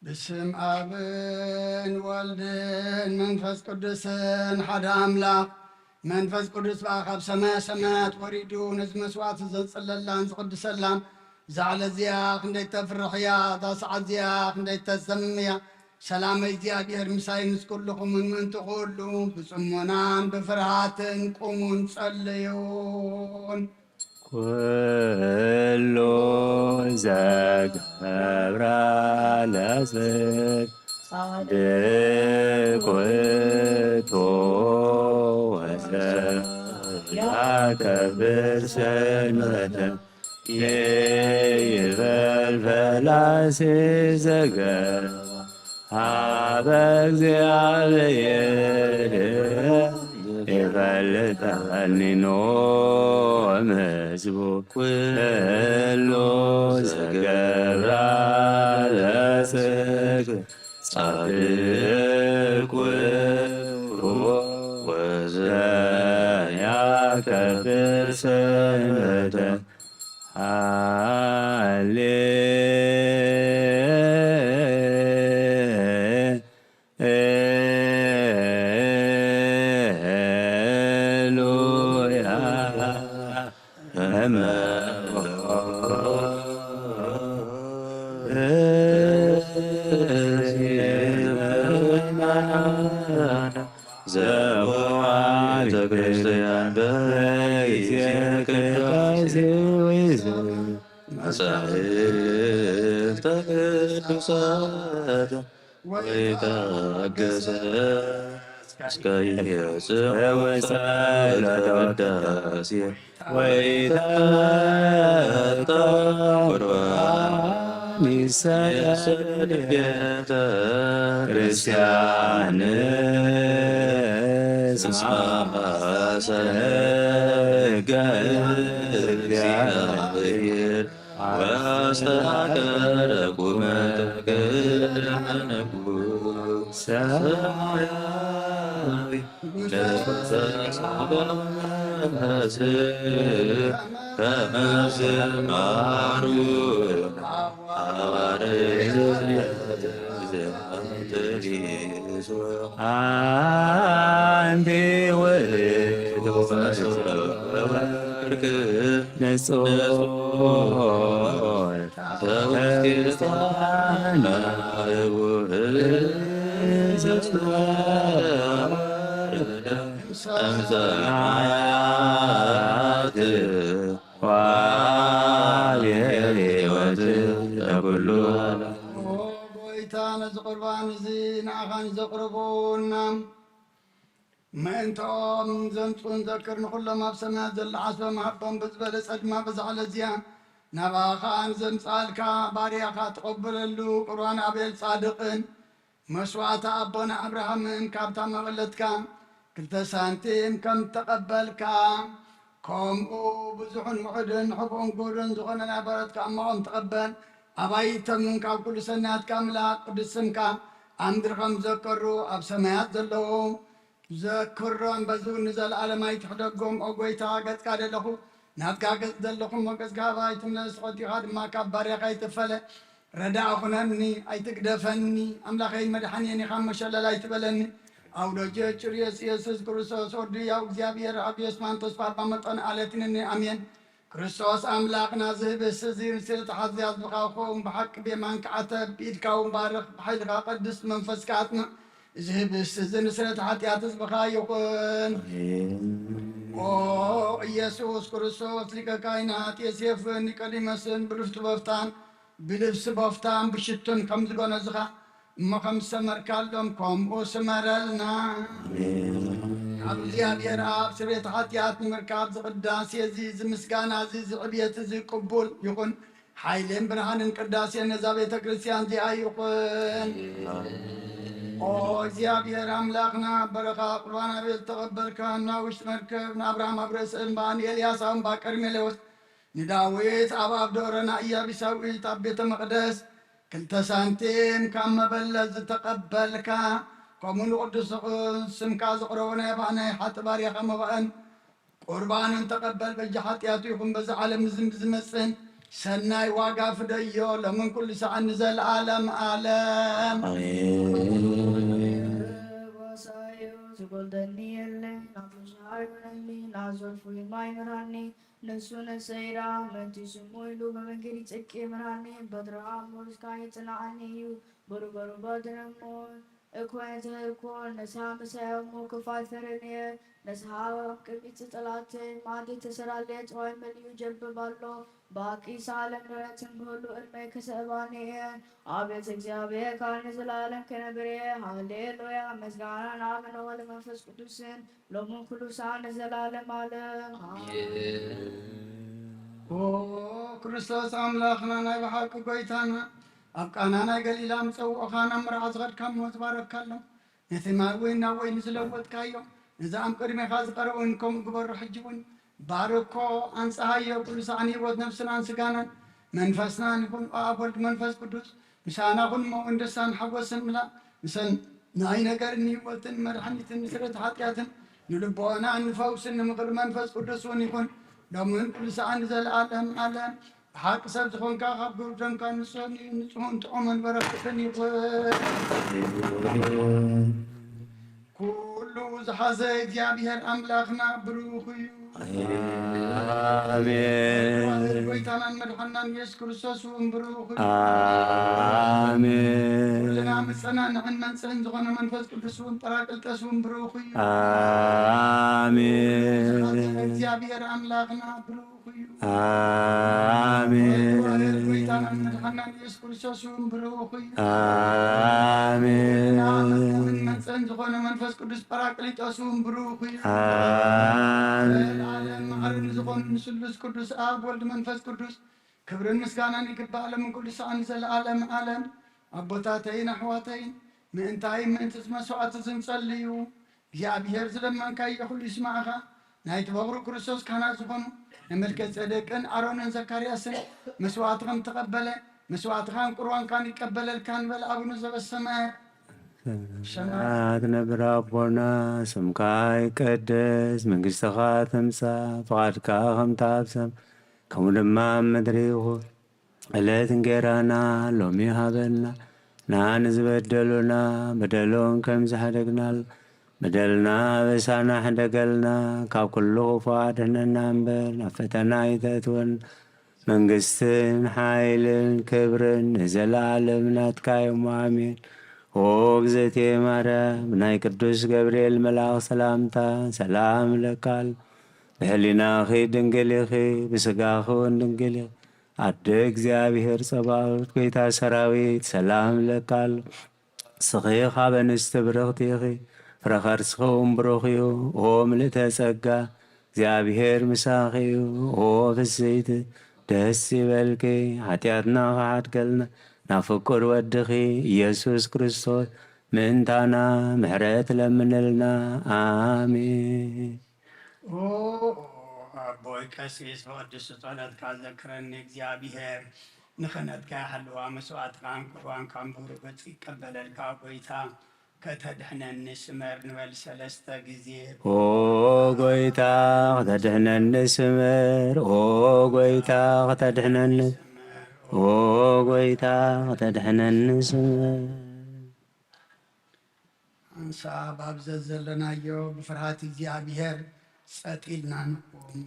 بسم أبن والدن منفس قدسن حدا أملاك منفس قدس بأخاب سماء سماء وريدون اسم سوات زلزلان قدس اللام زعل زياق نديت تفرحيا تصعد زياق نديت تسميا سلام زياق يرمساين كلكم من تقولون بسمونان بفرحات قومون صليون ኩሉ ዘገብራ ለጽድቅ ጻድቅ ውእቱ ወዘያከብር ሰንበተ ይበል ፈላሴ ኀበ እግዚአብሔር ይፈልጠኒኖ እምሕዝቡ ኩሉ ዘገብራ ለጽድቅ ጻድቅ ውእቱ ወዘያከብር ሰንበተ ክርስቲያን በይቅርታሴ መጻሕፍተ ቅዱሳት ወይታገሰ እስከ ይጽእ ለተወዳሴ ወይተጣ ቁርባን ይሰገድ ቤተ ክርስቲያን ሰገድ እግዚአብሔር ወአስተካከለ ቁመተ ንጉሥ ሰማያዊ ለተሰበመስ ከመ ዝማሩ አንቲ ውእቱ ወርቅ ንጹሕ ተውስቴታነ እምሰማያት ወአብየ ሕይወት ለኩሉ ጎይታ ነዚ ቁርባን እዚ ንዓኻን ዘቕርቡና ምእንቶኦም ዘምፁን ዘክር ንኩሎም ኣብ ሰማያት ዘሎ ዓስበ መሃቦም ብዝበለፀ ድማ ብዛዕለ እዚኣ ናባኻ ንዘምፃልካ ባርያኻ ትቐበለሉ ቁርባን ኣቤል ጻድቕን መስዋዕታ ኣቦና ኣብርሃምን ካብታ መቐለትካ 2 ሳንቲም ከም ተቐበልካ ከምኡ ብዙሑን ምዑድን ሕቡእን ጉርን ዝኾነ ናይ በረትካ እማኦም ተቐበል ኣባይተምን ካብ ኩሉ ሰናያትካ ኣምላኽ ቅዱስ ስምካ ኣብ ምድሪ ከም ዘከሩ ኣብ ሰማያት ዘለዉ ዘክሮም በዙ ንዘለኣለም ኣይትሕደጎም ኦ ጎይታ ገጽካ ደለኹ ናትካ ገጽ ዘለኹም ሞገጽካ ባይትምለስ ቖቲኻ ድማ ካብ ባርያኻ ይትፈለ ረዳእ ኹነኒ ኣይትግደፈኒ ኣምላኸይ መድሓንየኒ ካብ መሸለል ኣይትበለኒ ኣውደጀ ጭርየስ ኢየሱስ ክርስቶስ ወዲ ያው እግዚአብሔር ኣብ የስማን ተስፋ ባመጠን ኣለትንኒ ኣሜን ክርስቶስ ኣምላኽና ዝህብስ እዚ ምስለት ሓዝያ ዝብኻኹም ብሓቂ ቤማን ክዓተብ ብኢድካውን ባርኽ ብሓይልካ ቅዱስ መንፈስካ ኣጥምዕ ዝህብስ እዚ ንስለት ሓጢኣት ህዝብኻ ይኹን ኦ ኢየሱስ ክርስቶስ ሊቀ ካህናት ዮሴፍን ኒቆዲሞስን ብልፍቲ በፍታን ብልብሲ በፍታን ብሽቱን ከም ዝገነዝኻ እሞ ከም ዝሰመርካሎም ከምኡ ስመረልና ካብ እግዚኣብሔር ኣብ ስርየት ሓጢኣት ንምርካብ ዝቅዳሴ እዚ ዝምስጋና እዚ ዝዕብየት እዚ ቅቡል ይኹን ሓይልን ብርሃንን ቅዳሴ ነዛ ቤተ ክርስቲያን እዚኣ ይኹን ኦ እግዚኣብሔር ኣምላኽና በረኻ ቁርባን ኣቤል ተቐበልካ ናብ ውሽጢ መርከብ ንኣብርሃም ኣብ ርእሲ እምባ ንኤልያስ ኣብ እምባ ቀርሜሎስ ንዳዊት ኣብ ደብረና ኢያቢሳዊት ኣብ ቤተ መቕደስ 2 ሳንቲም ካብ መበለት ዝተቐበልካ ከምኡ ንቅዱስ ስምካ ዘቕረቡና የባህናይ ሓጢ ባርያኻ መባእን ቁርባንን ተቐበል በጂ ሓጢኣቱ ይኹን በዚ ዓለም ዝም ዝመፅን سناي واقف ديو لمن كل ساعة نزل عالم عالم نسون سيرا من تسمويلو بمنكري تكي مناني بدرام ورسكاي تنعانيو برو برو بدرمون اكوين تهركون نسها مسايو موكو فايفرنية نسها كميت تلاتين مادي تسراليت وي مليو جلب بالو باقي سالم رتن بولو المي كسبانية አቤት እግዚአብሔር ካህን ዘላለም ከነብሬ ሃሌሉያ ምስጋና ናምን ወለ መንፈስ ቅዱስን ሎሙን ኩሉ ሳን ዘላለም ዓለም ኦ ክርስቶስ አምላኽና ናይ በሓቂ ጎይታና ኣብ ቃና ናይ ገሊላ ምፀውዖኻና ምርዓ ዝኸድካ ምዝባረካሎ ነቲ ማይ ወይን ናብ ወይኒ ዝለወጥካዮ ነዚ ኣብ ቅድሜኻ ዝቐረቡን ከምኡ ግበሩ ሕጂ እውን ባርኮ ኣንፀሃዮ ኩሉ ሰዓን ሂወት ነፍስናን ስጋናን መንፈስናን ይኹን ኣብ ወልድ መንፈስ ቅዱስ ምሳና ኩን መውን ደስታን ሓጎስን ምላእ ምሰን ናይ ነገር ንሂወትን መድሓኒትን ምስረት ሓጢኣትን ንልቦና ንፈውስን ንምኽሪ መንፈስ ቅዱስ እውን ይኹን ሎምን ኩሉ ሰዓን ዘለዓለም ዓለም ብሓቂ ሰብ ዝኾንካ ካብ ግብደንካ ንሶን ንፅሑን ጥዑምን በረክትን ይኹን ኩሉ ዝሓዘ እግዚኣብሔር ኣምላኽና ብሩኽ እዩ አሜን ጎይታናን መድሓናን ኢየሱስ ክርስቶስ እውን ብሩኽ እዩ አሜን ኩልና ምፅናንዕን መንፅህን ዝኾነ መንፈስ ቅዱስ እውን ጰራቅሊጦስ እውን ብሩኽ እዩ አሜን እግዚኣብሔር ኣምላኽና ብሩኽ እዩ አሜን ጎይታናን መድሓናን ኢየሱስ ክርስቶስ እውን ብሩኽ እዩ አሜን መንፅህን ዝኾነ መንፈስ ቅዱስ ጰራቅሊጦስ እውን ብሩኽ እዩ ዓለም ማዕርን ዝኾኑ ንስሉስ ቅዱስ ኣብ ወልድ መንፈስ ቅዱስ ክብርን ምስጋናን ይግባእ ለምን ኩሉ ሰዓን ዘለዓለም ዓለም ኣቦታተይን ኣሕዋተይን ምእንቲ መስዋዕቲ ዝንጸልዩ እግዚኣብሔር ዝለመንካዮ ኩሉ ይስማዕኻ ናይቲ በቕሩ ክርስቶስ ካህናት ዝኾኑ ንመልከ ጼዴቅን ኣሮንን ዘካርያስን መስዋዕቲ ከም ተቐበለ መስዋዕትኻን ቁርባንካን ይቀበለልካ ንበል ኣቡነ ዘበሰማያት ሰማያት ነብር አቦና ስምካ ይቀደስ መንግሥትኻ ትምጻእ ፈቃድካ ከምቲ ኣብ ሰማይ ከምኡ ድማ ኣብ ምድሪ ይኹን ዕለት እንጀራና ሎሚ ሃበና ንሓኒ ዝበደሉና በደሎም ከም ዝሓደግናሉ በደልና አበሳና ሕደገልና ካብ ኩሉ ክፉእ አድኅነና እምበር ናብ ፈተና ኣይተእትወና መንግሥትን ሓይልን ክብርን ንዘለዓለም ናትካ እዮም አሜን ኦ እግዝእትየ ማርያም ናይ ቅዱስ ገብርኤል መልአክ ሰላምታ ሰላም እለካል ብሕሊናኺ ድንግል ኢኺ ብስጋኺ እውን ድንግል ኢኺ ኣደ እግዚአብሔር ጸባኦት ጌታ ሰራዊት ሰላም እለካል ስኺ ካብ እንስቲ ብርኽቲ ኢኺ ፍረ ከርስኺ እውን ብሩኽ እዩ ኦ ምልእተ ጸጋ እግዚአብሔር ምሳኺ እዩ ኦ ፍስይቲ ደስ ይበልኪ ኃጢአትና ከሓድገልና ናብ ፍቁር ወድኺ ኢየሱስ ክርስቶስ ምእንታና ምሕረት ለምንልና አሜን ኣቦይ ቀሲስ ብቅዱስ ጸሎትካ ዘክረኒ እግዚአብሔር ንኽነትካ ሓለዋ መስዋዕትካን ቁርባንካን ብሩህ ገጽ ይቀበለልካ ጎይታ ከተድሕነኒ ስመር ንበል 3 ጊዜ ኦ ጎይታ ከተድሕነኒ ስመር ኦ ጎይታ ከተድሕነኒ ኦ ጎይታ ከተድሕነኒ ስመር አንሳብ ኣብዘት ዘለናዮ ብፍርሃት እግዚአብሔር ጸጥ ኢልና ንቁም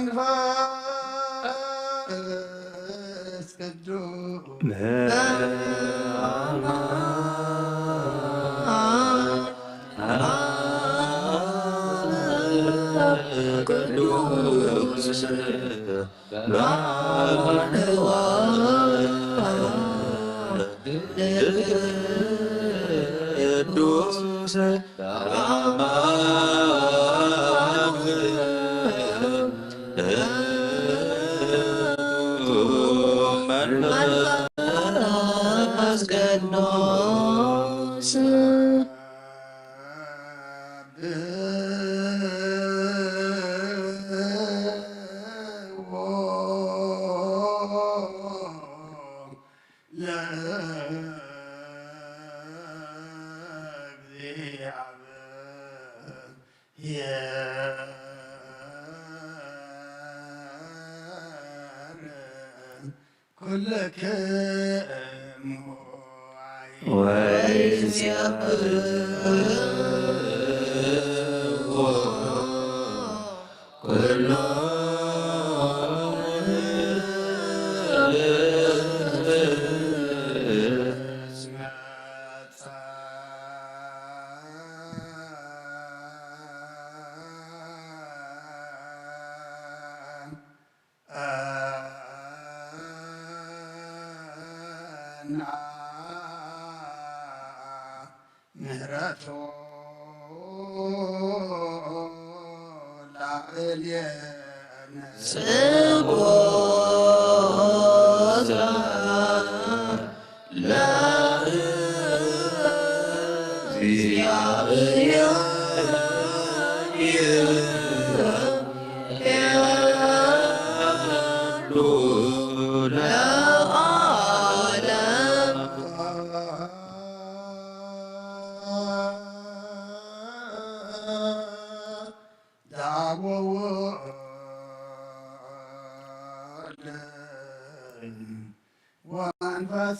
ወመንፈስ ቅዱስ ወመንፈስ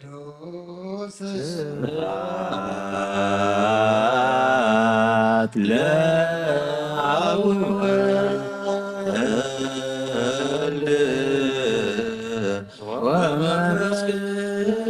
ቅዱስ ስብሐት ለአብ ወወልድ ወመንፈስ ቅዱስ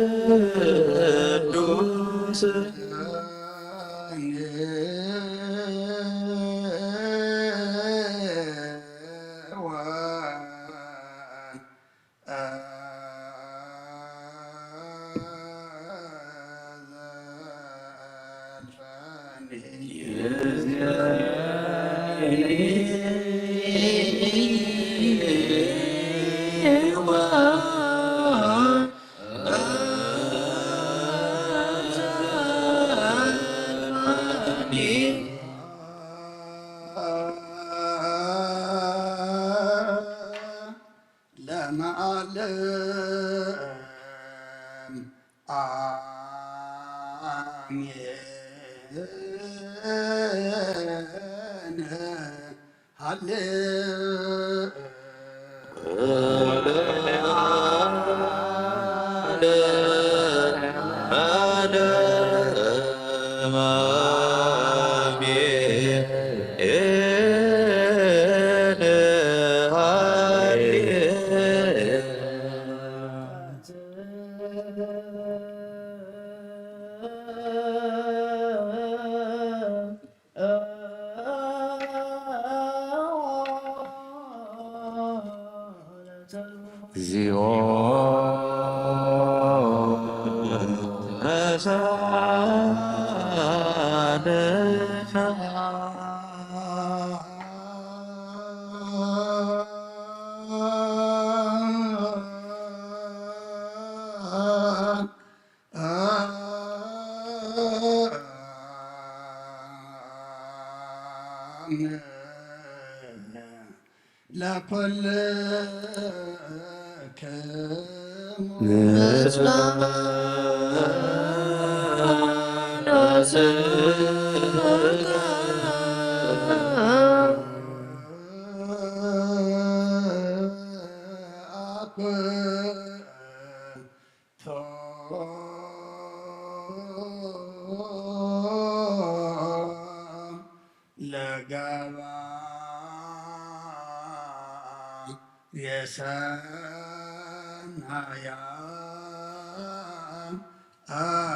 እግዚኦ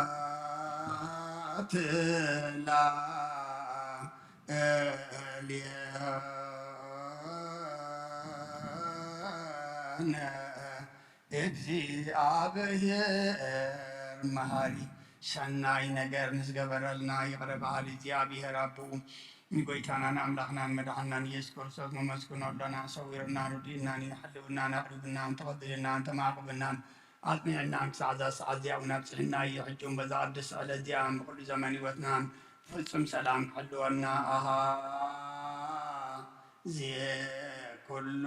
የሰናያት ላዕሌነ እግዚአብሔር መሃሪ ሰናይ ነገር ንዝገበረልና ይቅረ በዓል እግዚአብሔር አቡ ጎይታናን አምላኽናን መድኃኒናን ኢየሱስ ክርስቶስ መመስግኖሎና ሰዊርና ሩዲእናን ይሓልብናን ኣቅሪብናን ተቐቢልናን ተማቕብናን ኣጽኒዕናን ክሳዕ እዛ ሰዓት እዚኣ ኣብፅሕና እየሕጁን በዛ ቅዱስ ስዕለት እዚኣ ብኩሉ ዘመን ሂወትናን ፍጹም ሰላም ክሕልወና ኣሃ ኩሉ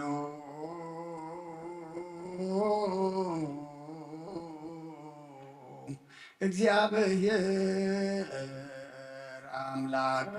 እግዚአብሔር አምላክ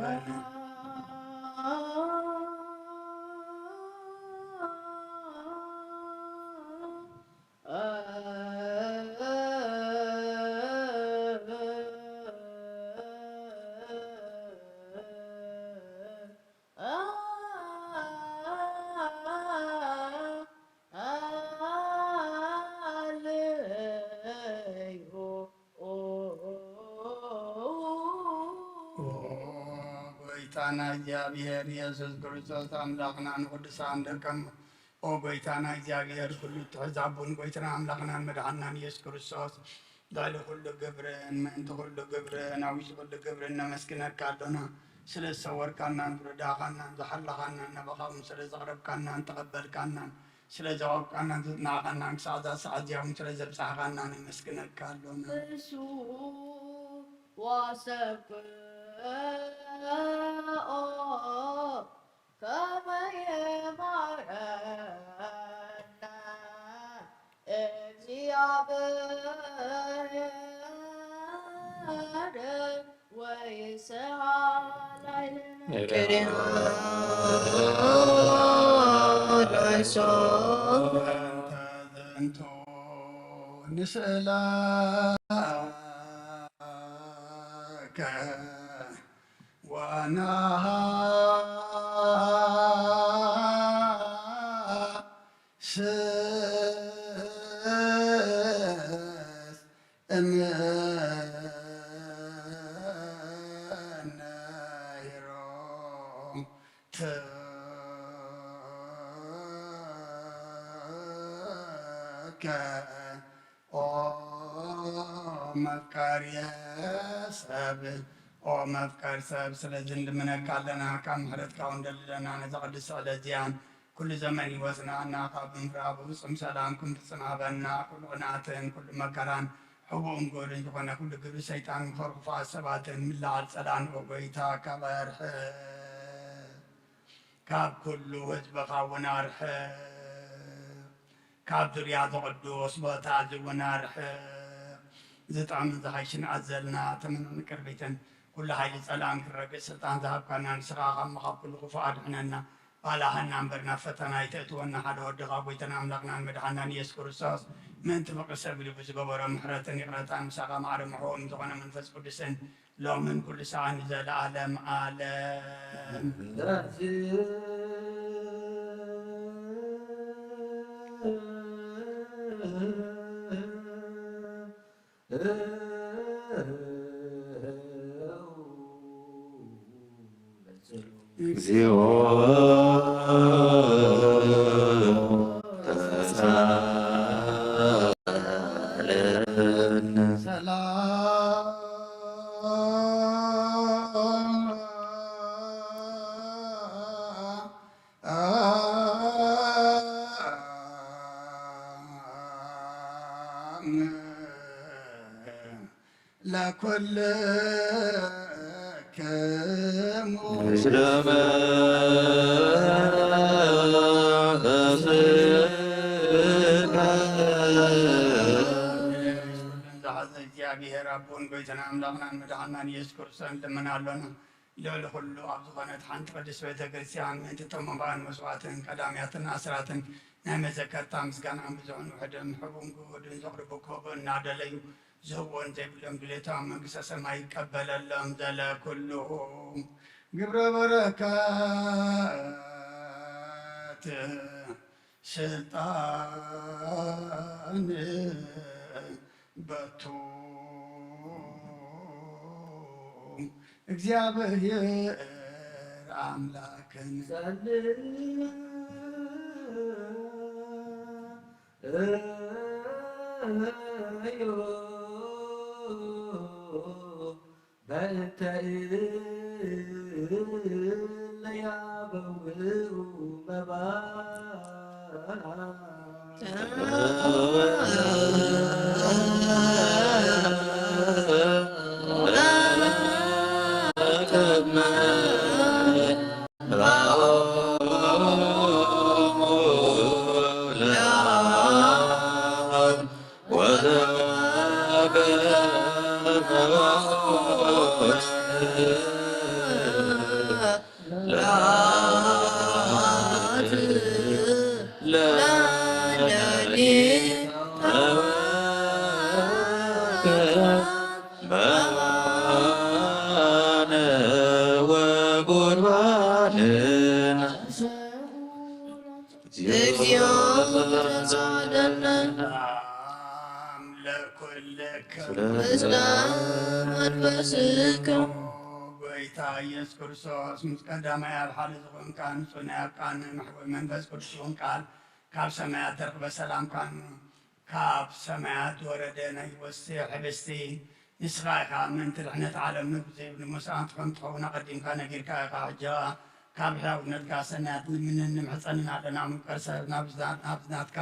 ጎይታና እግዚአብሔር ኢየሱስ ክርስቶስ አምላኽናን ቅዱሳን ደቀም ኦ ጎይታና እግዚአብሔር ኩሉ ትሕዛቡን ጎይታና አምላኽናን መድኃኒናን ኢየሱስ ክርስቶስ ላዕሊ ኩሉ ግብርን ምእንቲ ኩሉ ግብርን ኣብ ውሽጢ ኩሉ ግብርን ነመስግነካ ኣሎና ስለ ዝሰወርካናን ፍርዳኻናን ዝሓለኻናን ናባኻውን ስለ ዘቕረብካናን ተቐበልካናን ስለ ዘቐብካናን ዝፅናዕኻናን ክሳዕ እዛ ሰዓት እዚኦም ስለ ዘብፅሕኻናን ነመስግነካ ኣሎና كما يمرنا እግዚአብሔር ወይስሐቅ ተዘንቶ ንስእላከ ወናሃ መፍቀርየ ሰብ መፍቀር ሰብ ስለዚህ እንድምነካለና ካብ ምሕረትካ እንደልለና ነዛ ቅዱስ ስዕለት እዚያን ኩሉ ዘመን ሂወትና ካብ ምፍራብ ብፍፁም ሰላም ክንፍፅማበና ኩሉ ቅንዓትን ኩሉ መከራን ሕቡእን ጎልን ዝኾነ ኩሉ ግብሪ ሰይጣን ክፈርኩፋት ሰባትን ምላዓል ፀላን ጎይታ ካብ ኣርሕ ካብ ኩሉ ህዝብኻ እውን ኣርሕ ካብ ዙርያ ዝቅዱስ ቦታ እውን ኣርሕ ዝጣዕምን ዝሃይሽን ኣዘልና ተመንን ቅርቢትን ኩሉ ሃይሊ ፀላም ክረግፅ ስልጣን ዝሃብካና ንስኻ ካብ ኩሉ ክፉእ ኣድሕነና ባላሃና እምበርና ፈተና ይተእትወና ሓደ ወድኻ ጎይታና ኣምላኽናን መድሓኒናን ኢየሱስ ክርስቶስ ምእንቲ ፍቅሪ ሰብ ኢሉ ብዝገበሮ ምሕረትን ይቕረታን ምሳኻ ማዕረ ምሕቦም ዝኾነ መንፈስ ቅዱስን ሎምን ኩሉ ሰዓን ዘለኣለም ኣለም እግዚኦ ተሳለን ሰላም ለኩልክሙ እግዚአብሔር አቦን ጎይታና አምላኽናን መድኃኒናን ኢየሱስ ክርስቶስ እንለምናለና ልዕሊ ኩሉ ኣብ ዝኾነት ሓንቲ ቅድስት ቤተ ክርስቲያን ምእንቲ ተመባን መስዋዕትን ቀዳምያትን ኣስራትን ናይ መዘከርታ ምስጋናን ብዙሕን ውሕድን ሕቡን ጉቡድን ዘቕርቡ ክህቡ እናደለዩ ዝህቦን ዘይብሎም ድሌታ መንግስተ ሰማይ ይቀበለሎም ዘለ ኩሉ ግብረ በረከት ስልጣን በቱ እግዚአብሔር አምላክን በእንተ ለያበውኡ መባ ጌታ ኢየሱስ ክርስቶስ ምስ ቀዳማይ ኣብ ሓደ ዝኾንካ ንጹህ ናይ ኣቃን ማሕበብ መንፈስ ቅዱስ ቃል ካብ ሰማያት ተረኽበ ሰላምካን ካብ ሰማያት ወረደ ናይ ወስቲ ሕብስቲ ንስኻ ኢኻ ምእንቲ ድሕነት ዓለም ንብዘይብሉ መስዋዕት ከም ትኸውን ኣቐዲምካ ነጊርካ ኢኻ ሕጂ ካብ ሕያውነትካ ሰናያት ልምንን ንምሕፀንን ኣለና ምቀር ሰብ ናብ ዝናትካ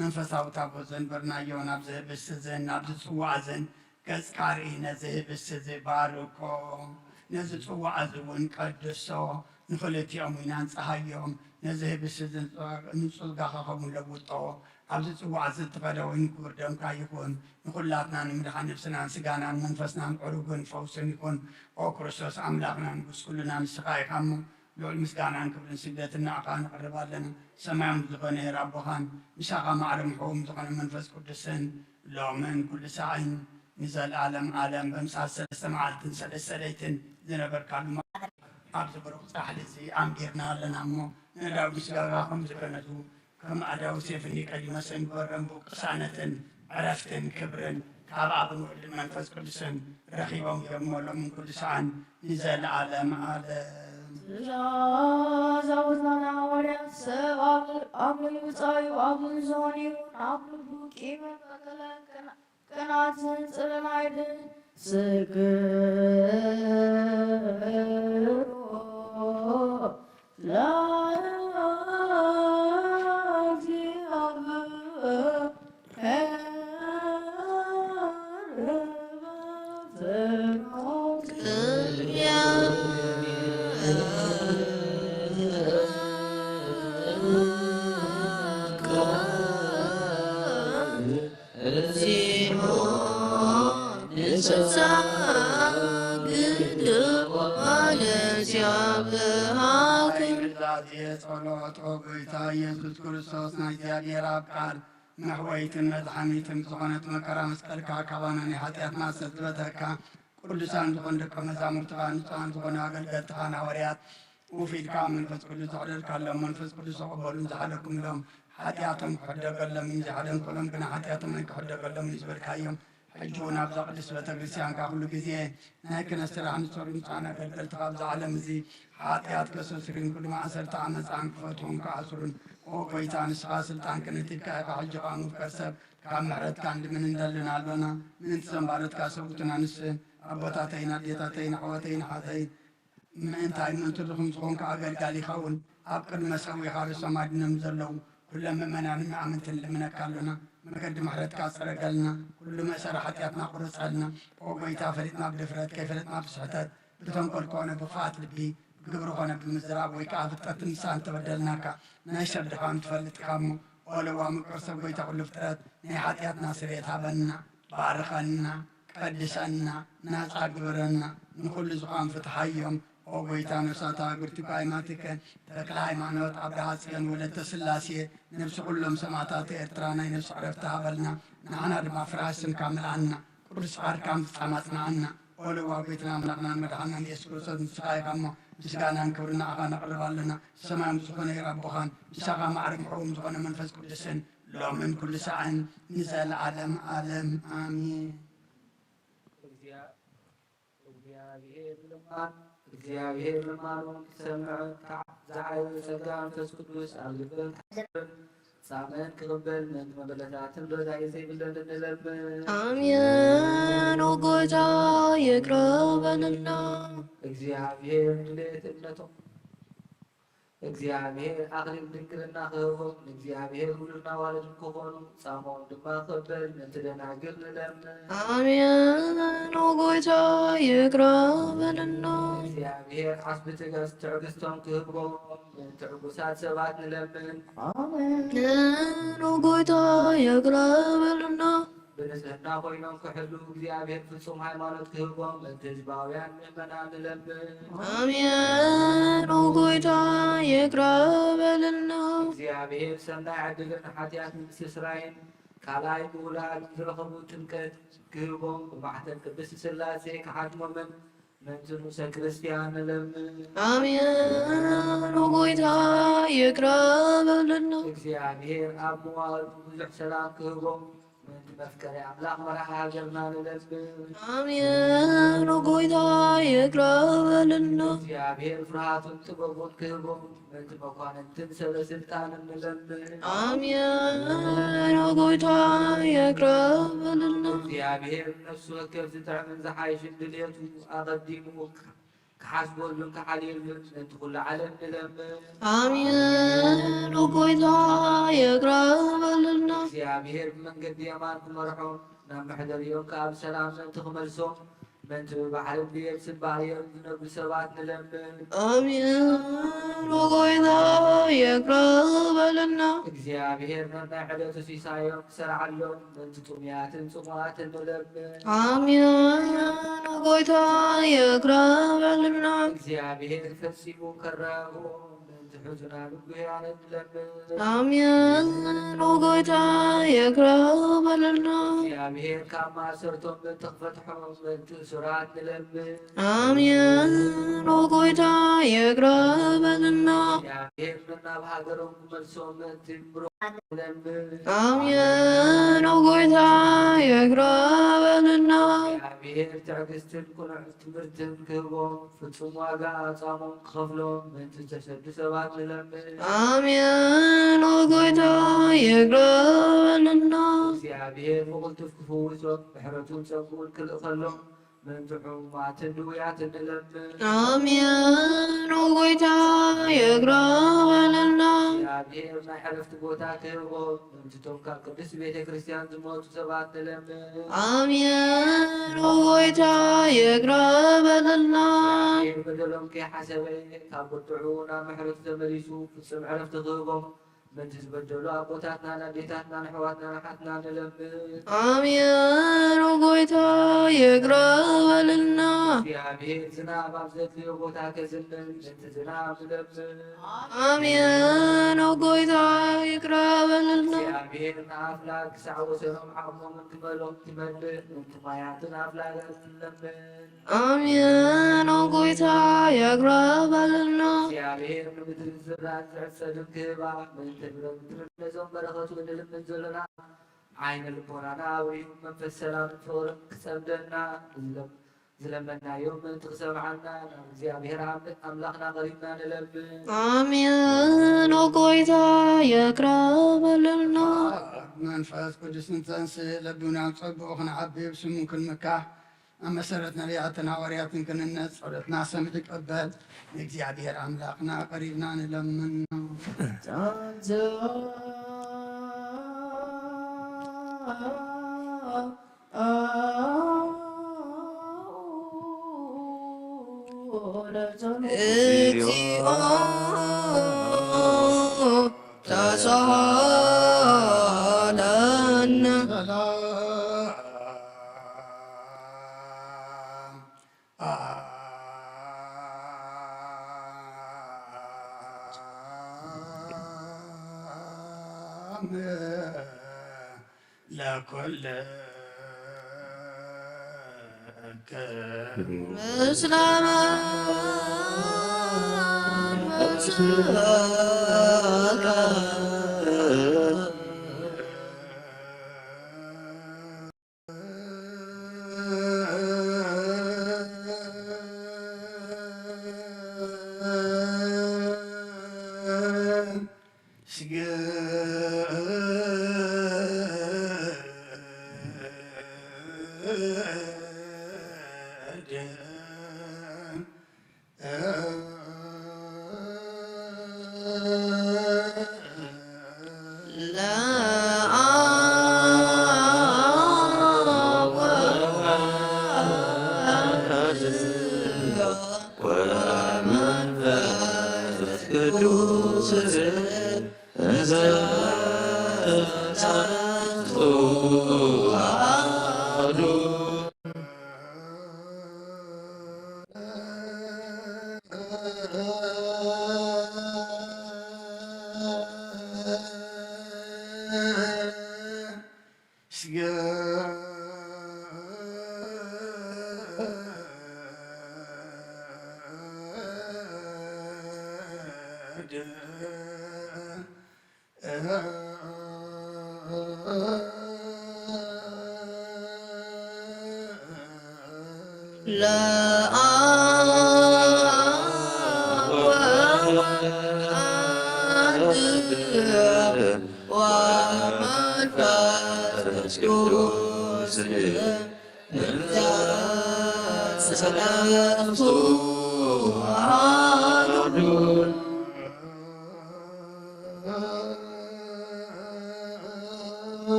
መንፈሳዊ ታቦት ዘንበርናዮ ናብዚ ህብስቲ እዝን ናብዚ ጽዋዕ እዝን ገጽካ ርኢ ነዚ ህብስቲ እዚ ባርኮ ነዚ ጽዋዕ እዚ እውን ቀድሶ ንኽልቲኦም ኢና ንፀሃዮም ነዚ ህብስቲ እዚ ንጹልጋኻ ከምኡ ለውጦ ኣብዚ ጽዋዕ እዚ እትቐደ ወይኒ ክቡር ደምካ ይኹን ንኹላትና ንምድሓን ነብስናን ስጋናን መንፈስናን ዕሩግን ፈውስን ይኹን ኦ ክርስቶስ ኣምላኽና ንጉስ ኩሉና ንስኻ ኢኻ እሞ ልዑል ምስጋናን ክብርን ስግደትን ንዓኻ ንቕርብ ኣለና ሰማያዊ ዝኾነ ኣቦኻን ምሳኻ ማዕረ ምሕዎም ዝኾነ መንፈስ ቅዱስን ሎምን ኩሉ ሰዓይን ንዘለዓለም ዓለም በምሳት ሰለስተ መዓልትን ሰለስተ ለይትን ዝነበርካሉ ኣብዚ ብሩኽ ፃሕሊ እዚ ኣንቢርና ኣለና እሞ ንዳዊ ምስጋጋ ከም ዝገነቱ ከም ኣዳዊ ሴፍኒ ቀዲመ ሰንግበረን ብቅሳነትን ዕረፍትን ክብርን ካብ ኣብን ውዕድን መንፈስ ቅዱስን ረኺቦም የሞሎምን ኩሉ ሰዓን ንዘለዓለም ዓለም ዛውዛና ወርያ ሰብ ኣብሉ ብፃዩ ኣብሉ ዝሆን ይሁን ኣብሉ ቡቂመ በቀለን ቀናትን ጽለናይድን ስግሮ ጸሎት ጌታ ኢየሱስ ክርስቶስ ናይ እግዚአብሔር ኣብ ቃል መሕወይትን መድሓኒትን ዝኾነት መከራ መስቀልካ ካባና ናይ ሓጢኣትና ዝተበተካ ቅዱሳን ዝኾኑ ደቀ መዛሙርትኻ ንጹሃን ዝኾኑ ኣገልገልትኻ ሐዋርያት ውፊድካ መንፈስ ቅዱስ ተዕደልካሎም መንፈስ ቅዱስ ተቐበሉን ዝሓለኩምሎም ሓጢኣቶም ክሕደገሎምን ዝሓደንኩሎም ግና ሓጢኣቶም ክሕደገሎምን ዝበልካዮም ሕጂ እውን ኣብዛ ቅዱስ ቤተክርስትያንካ ኩሉ ግዜ ናይ ክህነት ስራሕ ንሰሩ ንጹሃን ኣገልገልትኻ ኣብዛ ዓለም እዚ ሓጢኣት ከሰስርን ኩሉ ማእሰርቲ ዓመፃን ክፈትውን ክኣስሩን ኦ ጎይታ ንስኻ ስልጣን ክነቲብካ ኢኻ ሕጂ ኸ ምፍቀር ሰብ ካብ ምሕረትካ እንድምን እንደልና ኣሎና ምእንቲ ዘንባረትካ ሰውትና ንስን ኣቦታተይን ኣዴታተይን ኣሕዋተይን ሓተይን ምእንታይ ምእንቲ ድኹም ዝኾንካ ኣገልጋሊ ይኸውን ኣብ ቅድመ ሰዊኻ ርእሶም ኣድኖም ዘለዉ ኩሎም ምእመናን ምኣምንትን ልምነካ ኣሎና መገዲ ምሕረትካ ፀረገልና ኩሉ መእሰሪ ሓጢኣትና ቁረፀልና ኦ ጎይታ ፈሊጥና ብድፍረት ከይፈለጥና ብስሕተት ብተንኰል ኮነ ብፍኣት ልቢ ብግብሪ ኮነ ብምዝራብ ወይ ከዓ ፍጥረት ምሳን ተበደልናካ ናይ ሰብ ድኻም ትፈልጥካ እሞ ኦ ለዋ ምቁር ሰብ ጎይታ ኩሉ ፍጥረት ናይ ሓጢኣትና ስርየት ሃበና ባርኸና ቀድሰና ናፃ ግብረና ንኩሉ ዝኾን ፍትሓዮም ኦ ጎይታ ነፍሳታ እግርቲካ ኣይማትከን ተክለ ሃይማኖት ኣብርሃ ጽዮን ወለተ ስላሴ ነብሲ ኩሎም ሰማዕታት ኤርትራ ናይ ነብሲ ዕረፍቲ ሃበልና ንዓና ድማ ፍርሃት ስምካ ምልኣና ቅዱስ ጻድቃን ዝፀማጽናዓና ኦ ولو بيتنا ملقنا مدحنا يسكر صد سايق أما مسكانا كورنا أخانا قرب لنا السماء مزقنا يرب خان مساقا معرف محروم مزقنا منفس كل سن لو من كل ساعة نزل عالم عالم آمين. እግዚአብሔር ልማኑን ክሰምዕ ዝዓዩ ጸጋ መንፈስ ቅዱስ ኣብ ልብን ሳመን ክቕበል ነቲ መበለታትን ዶዛይ ዘይብለን እንለምን። አሜን። ኦ ጌታ ይቅረበንና እግዚአብሔር ድሌት እምነቶም እግዚአብሔር አክሊል ድንግልና ክህቦም እግዚአብሔር ውሉድና ዋልድን ክኾኑ ጻሞም ድማ ክቕበል ነቲ ደናግል ንለምን። አሜን። ኦ ጌታ ይቅረበንና እግዚአብሔር ዓስቢ ትዕግስት ትዕግስቶም ክህቦም ትዕጉሳት ሰባት ንለምን። አሜን። ኦ ጌታ ይቅረበንና ብንጽህና ኮይኖም ክሕሉ እግዚአብሔር ፍጹም ሃይማኖት ክህቦም ነቲ ህዝባውያን ምእመናን ንለምን። አሜን። ኦ ጌታ ይቅረበንና እግዚአብሔር ሰናይ ዕድልን ሓጢኣት ምስስራይን ካልኣይ ምውላድ ዝረኸቡ ጥምቀት ክህቦም ብማሕተም ቅድስቲ ሥላሴ ክሓድሞምን ነቲ ንኡሰ ክርስቲያን ንለምን። አሜን። ኦ ጌታ ይቅረበንና እግዚአብሔር ኣብ መዋዕሉ ብዙሕ ሰላም ክህቦም ነቲ መፍቀሪ ኣምላኽ መራሒ ሃገርና ንለምን። አሜን። ኦ ጌታ ይቅረበንና እግዚአብሔር ፍርሃቱን ጥበቡን ክህቦም ነቲ መኳንንትን ሰበስልጣንን ንለምን። አሜን። ኦ ጌታ ይቅረበንና እግዚአብሔር ነፍሱ ወከፍ ዝጥዕምን ዝሓይሽን ድልየቱ ኣቐዲሙ ክሓስበሉን ክሓልየሉን ነቲ ኩሉ ዓለም ንለምን። አሜን። ኦ ጌታ ይቅረበንና እግዚአብሔር ብመንገዲ የማን ክመርሖም ናብ መሕደሪኦም ከኣብ ሰላም ነቲ ክመልሶም መንቲ ብባሕርን ብየብስን ባህርዮም ዝነብሩ ሰባት ንለምን። አሜን። ኦ ጌታ ይቅረበንና እግዚአብሔር ነናይ ዕለቱ ሲሳዮም ክሰርዓሎም መንቲ ጥሙያትን ጽሙዋትን ንለምን። አሜን። ኦ ጌታ ይቅረበንና እግዚአብሔር ፈጺሙ ከረቦ መንቲ ሕዙናን ጉያንን ንለምን። አሜን። ኦ ጌታ ይቅረበንና እግዚአብሔር ካብ ማእሰርቶም መንቲ ክፈትሖም መንቲ እሱራት ንለምን። አሜን። ኦ ጌታ ይቅረበንና እግዚአብሔር ነናብ ሃገሮም ክመልሶም መንቲ ምሮም ንለምን። አሜን። ኦ ጌታ ይቅረበንና እግዚአብሔር ትዕግስትን ቁኑዕ ትምህርትን ክህቦም ፍጹም ዋጋ ጻሞም ክኸፍሎም መንቲ ዝተሰዱ ሰባት ንለምን። አሜን። ኦ ጌታ ይቅረበንና እግዚአብሔር ብቕልጡፍ ክፍውሶም ብሕረቱን ጸጉኡን ክልእ ከሎም መንቲ ሕሙማትን ድውያትን ንለምን። አሜን። ኦ ጌታ ይቅረበንና እግዚአብሔር ናይ ሕረፍቲ ቦታ ክህቦም መንቲቶም ካብ ቅድስቲ ቤተ ክርስቲያን ዝሞቱ ሰባት ንለምን። አሜን። ኦ ጌታ ይቅረበንና እግዚአብሔር በደሎም ከይሓሰበ ካብ ቁጥዑ ናብ ምሕረቱ ተመሊሱ ፍጹም ዕረፍቲ ክህቦም መንቲ ዝበደሉ ኣቦታትናን ኣዴታትናን ኣሕዋትናን ሓትና ንለምን። አሜን። ኦ ጌታ ይቅረበንና እግዚአብሔር ዝናብ ኣብ ዘድልዮ ቦታ ከዝንብ ነቲ ዝናብ ንለምን። አሜን። ኦ ጌታ ይቅረበንና እግዚአብሔር ንኣፍላግ ክሳዕ ወሰኖም ዓቕሞምን ክመሎም ትመልእ ነቲ ማያትን ኣፍላጋት ንለምን። አሜን። ኦ ጌታ ይቅረበንና እግዚአብሔር ንምድሪ ዝራእት ዝዕፀድን ክህባ ምእንቲ ምድሪ ነዞም በረኸቱ ንልምን ዘለና ዓይነ ልቦናና ኣብርዩ መንፈስ ሰላምን ፍቕርን ክጸምደና ዝለመናዮም ምእንቲ ክሰምዓና ናብ እግዚአብሔር ኣምላኽና ቀሪብና ንለምን። አሜን። ኦ ጌታ ይቅረበንና መንፈስ ቅዱስን ተንስእ ለቢናን ፀቡቕ ክንዓቢ ብስሙ ክንምካሕ ኣብ መሰረት ነቢያትን ሃዋርያትን ክንነጽ ጸሎትና ሰምዕ ይቀበል ንእግዚአብሔር ኣምላኽና ቀሪብና ንለምን። እግዚኦ ተሳሃለነ ለኩል ምስለ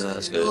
መንፈስከ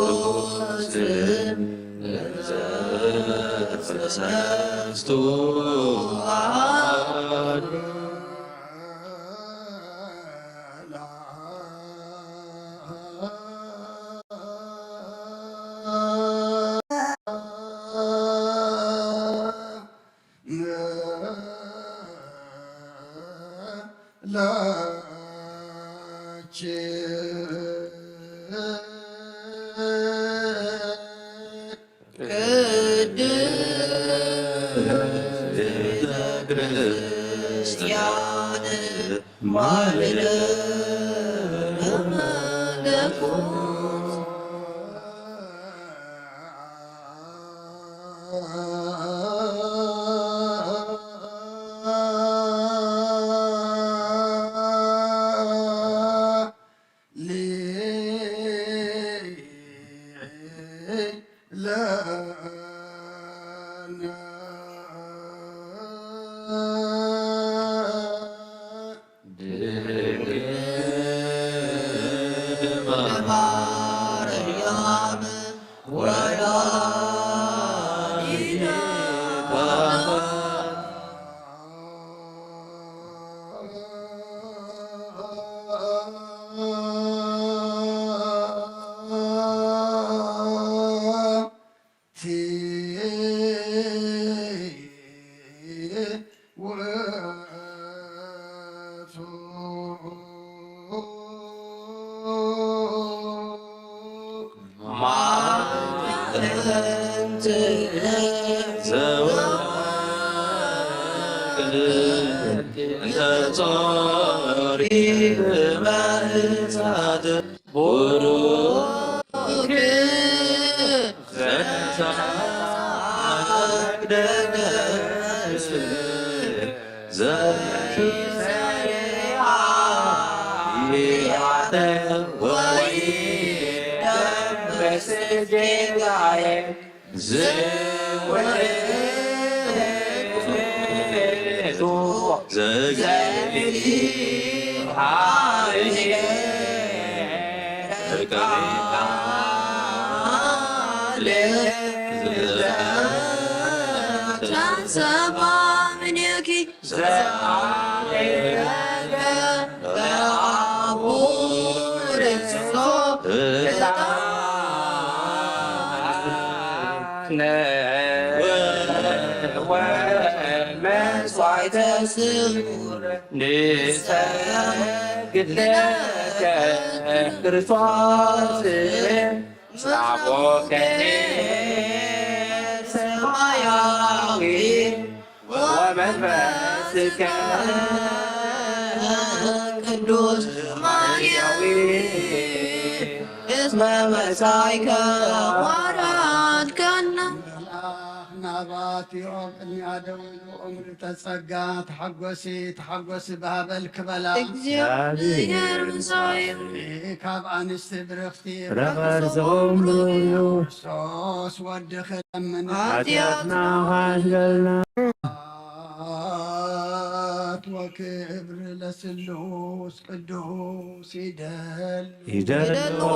ቅዱስ ማርያም እስመ መሳይከ ወራት ከና ናባት ቅድሚ ኣደዊሉ እምሪ ተጸጋ ተሓጐሲ ባህበል ክበላ እግዚአብሔር ምሳይም ካብ ኣንስቲ ብርኽቲ ረኸርዞም ብሉዩ ክርስቶስ ወዲ ክለምን ኃጢአትና ኻንገልና ወክብር ለስሉስ ቅዱስ ይደልዎ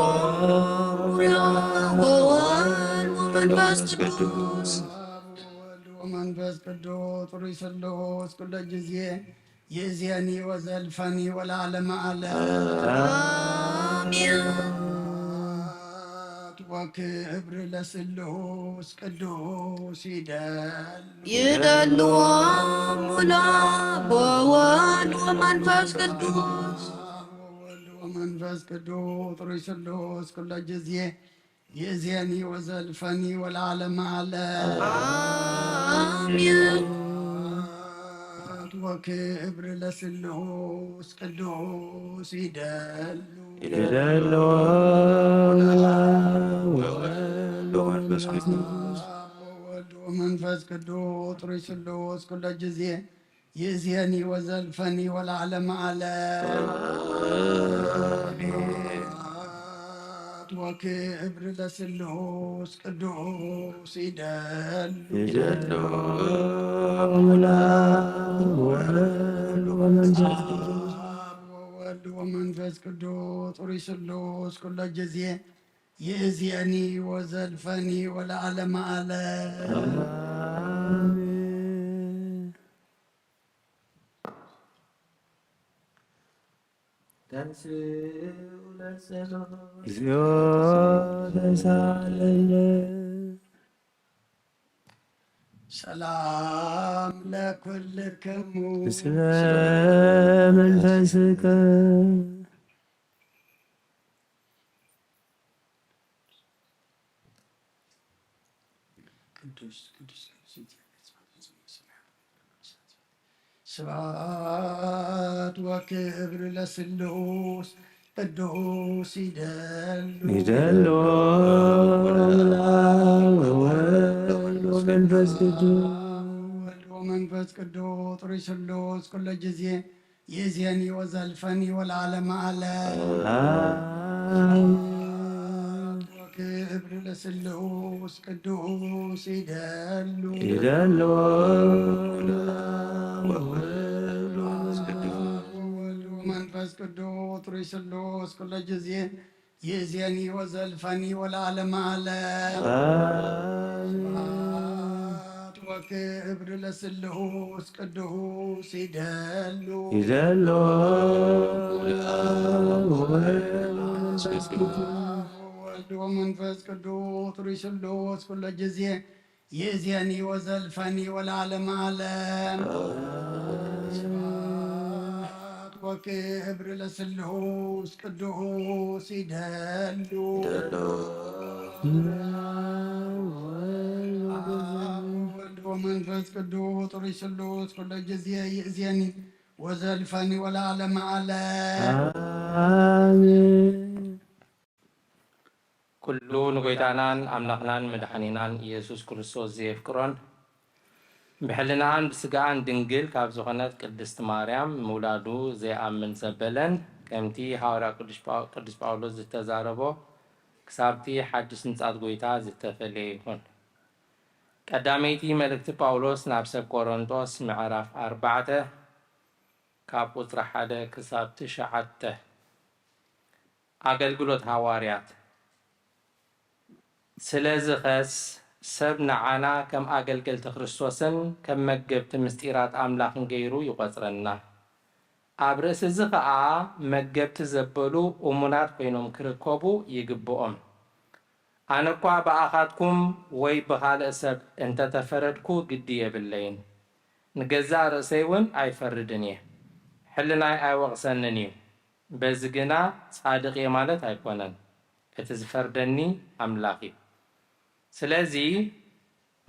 ወወልድ ወመንፈስ ቅዱስ ወመንፈስ ቅዱስ ሩይ ስሉስ ኩለ ጊዜ ይእዜኒ ወዘልፈኒ ወለዓለመ ዓለም አሜን። ወክብር ለስሉስ ቅዱስ ይደልዎ ሙላብ ወወልድ ወመንፈስ ቅዱስ ወመንፈስ ቅዱስ ሩይ ስሉስ ኩለ ጊዜ ይእዜኒ ወዘልፈኒ ወለዓለመ ዓለም አሜን። ወክብር ለስሉስ ቅዱስ ይደልዎ ወወልድ ወመንፈስ ቅዱስ ወወልድ ወመንፈስ ቅዱስ ሩይ ስሉስ ኩለ ጊዜ ይእዜኒ ወዘልፈኒ ወለዓለመ ዓለም ወክብር ለስሉስ ቅዱስ ይደልዎ ወወልድ ወመንፈስ ቅዱስ ወወልድ ወመንፈስ ቅዱስ ሩይ ስሉስ ኩለ ጊዜ ይእዜኒ ወዘልፈኒ ወለዓለመ ዓለም እግዚኦ ተሳለለ ሰላም ለኩልክሙ ምስለ መንፈስከ ስብሐት ወክብር ለስሉስ ቅዱስ ይደልዎ ወወልድ ወመንፈስ ቅዱስ ወወልድ ወመንፈስ ቅዱስ ሩይ ስሉስ ኩለ ጊዜ ይእዜኒ ወዘልፈኒ ወለዓለመ ዓለም ወክብር ለስሉስ ቅዱስ ይደልዎ ወወልድ ወመንፈስ ቅዱስ ሩይ ስሉስ ኩለ ጊዜ ይእዜኒ ወዘልፈኒ ወለዓለመ ዓለም ወክብር ለስሉስ ቅዱስ ይደልዎ ወወልድ ወመንፈስ ቅዱስ ሩይ ስሉስ ኩለ ጊዜ ይእዜኒ ወዘልፈኒ ወለዓለመ ዓለም ወክብር ለስሉስ ቅዱስ ወወልድ ወመንፈስ ቅዱስ ሩይ ስሉስ ኩለ ጊዜ ይእዜኒ ወዘልፈኒ ወለዓለመ ዓለም ኩሉ ንጎይታናን ኣምላኽናን መድሓኒናን ኢየሱስ ክርስቶስ ዘየፍቅሮን ብሕልናን ብስጋኣን ድንግል ካብ ዝኾነት ቅድስቲ ማርያም ምውላዱ ዘይኣምን ዘበለን ከምቲ ሓዋርያ ቅዱስ ጳውሎስ ዝተዛረቦ ክሳብቲ ሓድሽ ንጻት ጎይታ ዝተፈለየ ይኹን። ቀዳመይቲ መልእክቲ ጳውሎስ ናብ ሰብ ቆሮንጦስ ምዕራፍ 4 ካብ ቁፅሪ 1 ክሳብ 9 ኣገልግሎት ሃዋርያት ስለዚህ ኸስ ሰብ ንዓና ከም ኣገልገልቲ ክርስቶስን ከም መገብቲ ምስጢራት ኣምላኽን ገይሩ ይቆፅረና ኣብ ርእሲ እዚ ከዓ መገብቲ ዘበሉ እሙናት ኮይኖም ክርከቡ ይግብኦም ኣነ እኳ ብኣኻትኩም ወይ ብኻልእ ሰብ እንተተፈረድኩ ግዲ የብለይን ንገዛ ርእሰይ እውን ኣይፈርድን እየ ሕልናይ ኣይወቕሰንን እዩ በዚ ግና ጻድቕ እየ ማለት ኣይኮነን እቲ ዝፈርደኒ ኣምላኽ እዩ ስለዚ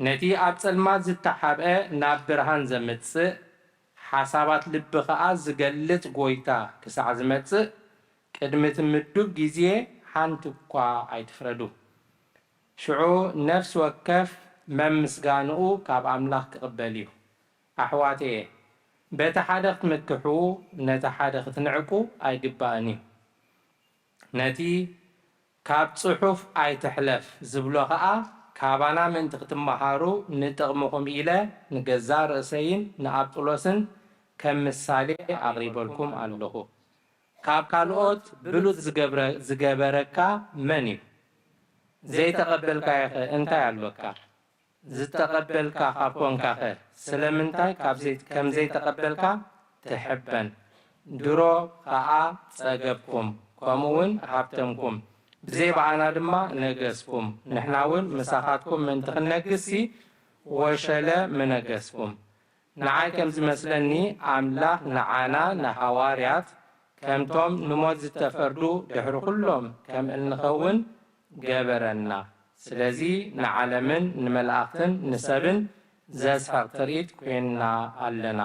ነቲ ኣብ ጸልማት ዝተሓብአ ናብ ብርሃን ዘምጽእ ሓሳባት ልቢ ከዓ ዝገልጽ ጎይታ ክሳዕ ዝመጽእ ቅድሚ እቲ ምዱብ ግዜ ሓንቲ እኳ ኣይትፍረዱ ሽዑ ነፍሲ ወከፍ መምስጋንኡ ካብ ኣምላኽ ክቕበል እዩ ኣሕዋትየ በቲ ሓደ ክትምክሑ ነቲ ሓደ ክትንዕቁ ኣይግባእን እዩ ነቲ ካብ ጽሑፍ ኣይትሕለፍ ዝብሎ ከዓ ካባና ምንቲ ክትመሃሩ ንጥቕምኹም ኢለ ንገዛ ርእሰይን ንኣጵጥሎስን ከም ምሳሌ ኣቕሪበልኩም ኣለኹ ካብ ካልኦት ብሉጥ ዝገበረካ መን እዩ ዘይተቐበልካ ይኸ እንታይ ኣለካ ዝተቐበልካ ካብ ኮንካ ኸ ስለምንታይ ከም ዘይተቐበልካ ትሕበን ድሮ ከዓ ጸገብኩም ከምኡውን ሃብተምኩም ብዘይ በዓና ድማ ነገስኩም ንሕና እውን ምሳኻትኩም ምንቲ ክነግሲ ወሸለ ምነገስኩም ንዓይ ከም ዝመስለኒ ኣምላኽ ንዓና ንሃዋርያት ከምቶም ንሞት ዝተፈርዱ ድሕሪ ኩሎም ከም እንኸውን ገበረና ስለዚ ንዓለምን ንመላእኽትን ንሰብን ዘስሐቕ ትርኢት ኮይንና ኣለና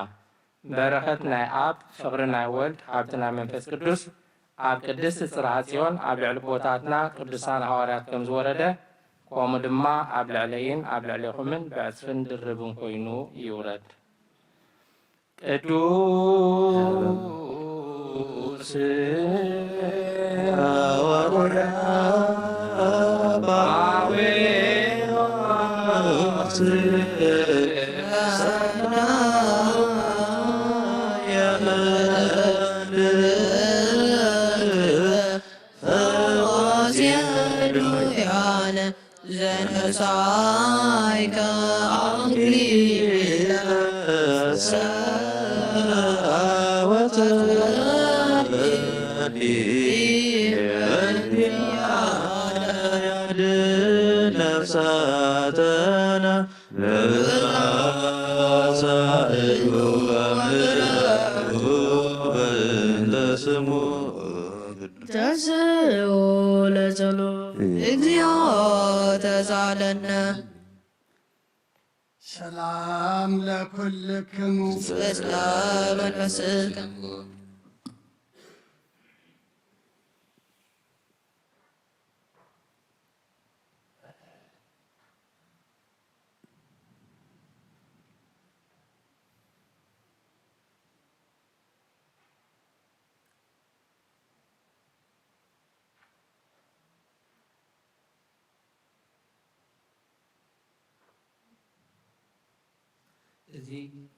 በረኸት ናይ ኣብ ፍቕሪ ናይ ወልድ ሃብቲ ናይ መንፈስ ቅዱስ ኣብ ቅድስቲ ጽርሐ ጽዮን ኣብ ልዕሊ ቦታትና ቅዱሳን ሃዋርያት ከም ዝወረደ ከምኡ ድማ ኣብ ልዕለይን ኣብ ልዕለይኹምን ብዕፅፍን ድርብን ኮይኑ ይውረድ ቅዱስ ዘነሳይከ አክሊለ ነፍሳተነ ለስሙ ተስኡ ለጸሎት እግዚኦ ተሳለነ ሰላም ለኩልክሙ በስመ መንፈስክሙ እዚ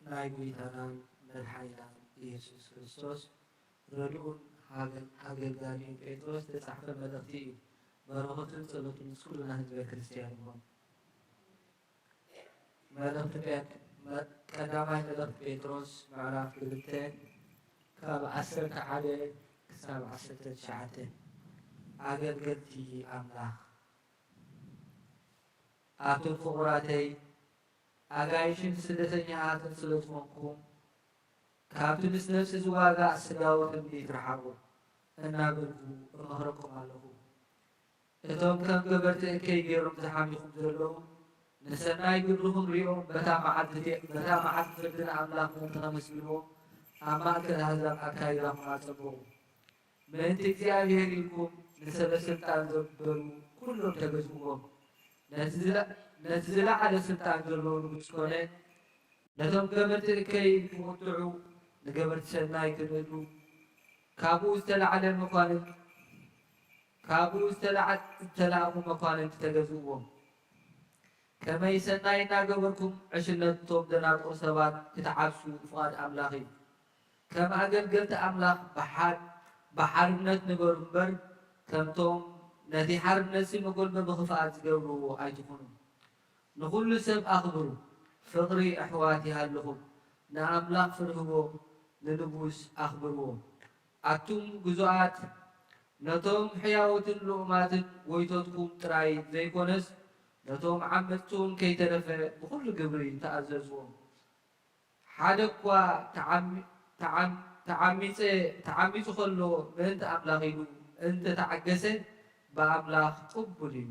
ናይ ጎይታናን መድሓኒናን ኢየሱስ ክርስቶስ ረድኡን ኣገልጋሊን ጴጥሮስ ዝተጻሕፈ መልእኽቲ እዩ በረኸቱን ጸሎቱን ምስ ኩሉና ህዝበ ክርስቲያን ይኹን ቀዳማይ መልእኽቲ ጴጥሮስ ምዕራፍ 2 ካብ 11 ክሳብ 19 ኣገልገልቲ ኣምላኽ ኣብቶም ፍቑራተይ ኣጋይሽን ስደተኛሃትን ስለዝኾንኩም ካብቲ ምስ ነፍሲ ዝዋጋእ ስጋዊ ትምኒት ርሓቁ እናበልኩ እመኽረኩም ኣለኹ እቶም ከም ገበርቲ እከይ ገይሮም ዝሓሚኹም ዘለዉ ንሰናይ ግብርኹም ሪኦም በታ መዓልቲ ፍርድን ኣምላኽኩም ተመስግንዎም ኣብ ማእከል ኣሕዛብ ኣካይዳኹም ኣጸብቑ ምእንቲ እግዚኣብሔር ኢልኩም ንሰበ ስልጣን ዘበሉ ኩሎም ተገዝእዎም ነቲ ዝለዓለ ስልጣን ዘለዎ ንጉስ ኮነ ነቶም ገበርቲ እከይ ክምጥዑ ንገበርቲ ሰናይ ክነዱ ካብኡ ዝተላእኹ መኳንንቲ ተገዝእዎም ከመይ ሰናይ እናገበርኩም ዕሽነቶም ደናቁር ሰባት ክትዓብሱ ፍቓድ ኣምላኽ እዩ ከም ኣገልገልቲ ኣምላኽ ብሓርነት ንበሩ እምበር ከምቶም ነቲ ሓርነት መጎልበ ብኽፍኣት ዝገብርዎ ኣይትኹኑ ንኹሉ ሰብ ኣኽብሩ ፍቕሪ ኣሕዋት ይሃለኹም ንኣምላኽ ፍርህቦ ንንጉስ ኣኽብርዎ ኣቱም ጉዙኣት ነቶም ሕያውትን ልኡማትን ጎይቶትኩም ጥራይ ዘይኮነስ ነቶም ዓመፅቱን ከይተረፈ ብኩሉ ግብሪ ተኣዘዝዎም ሓደ እኳ ተዓሚፁ ከሎ ምእንቲ ኣምላኽ ኢሉ እንተተዓገሰ ብኣምላኽ ቅቡል እዩ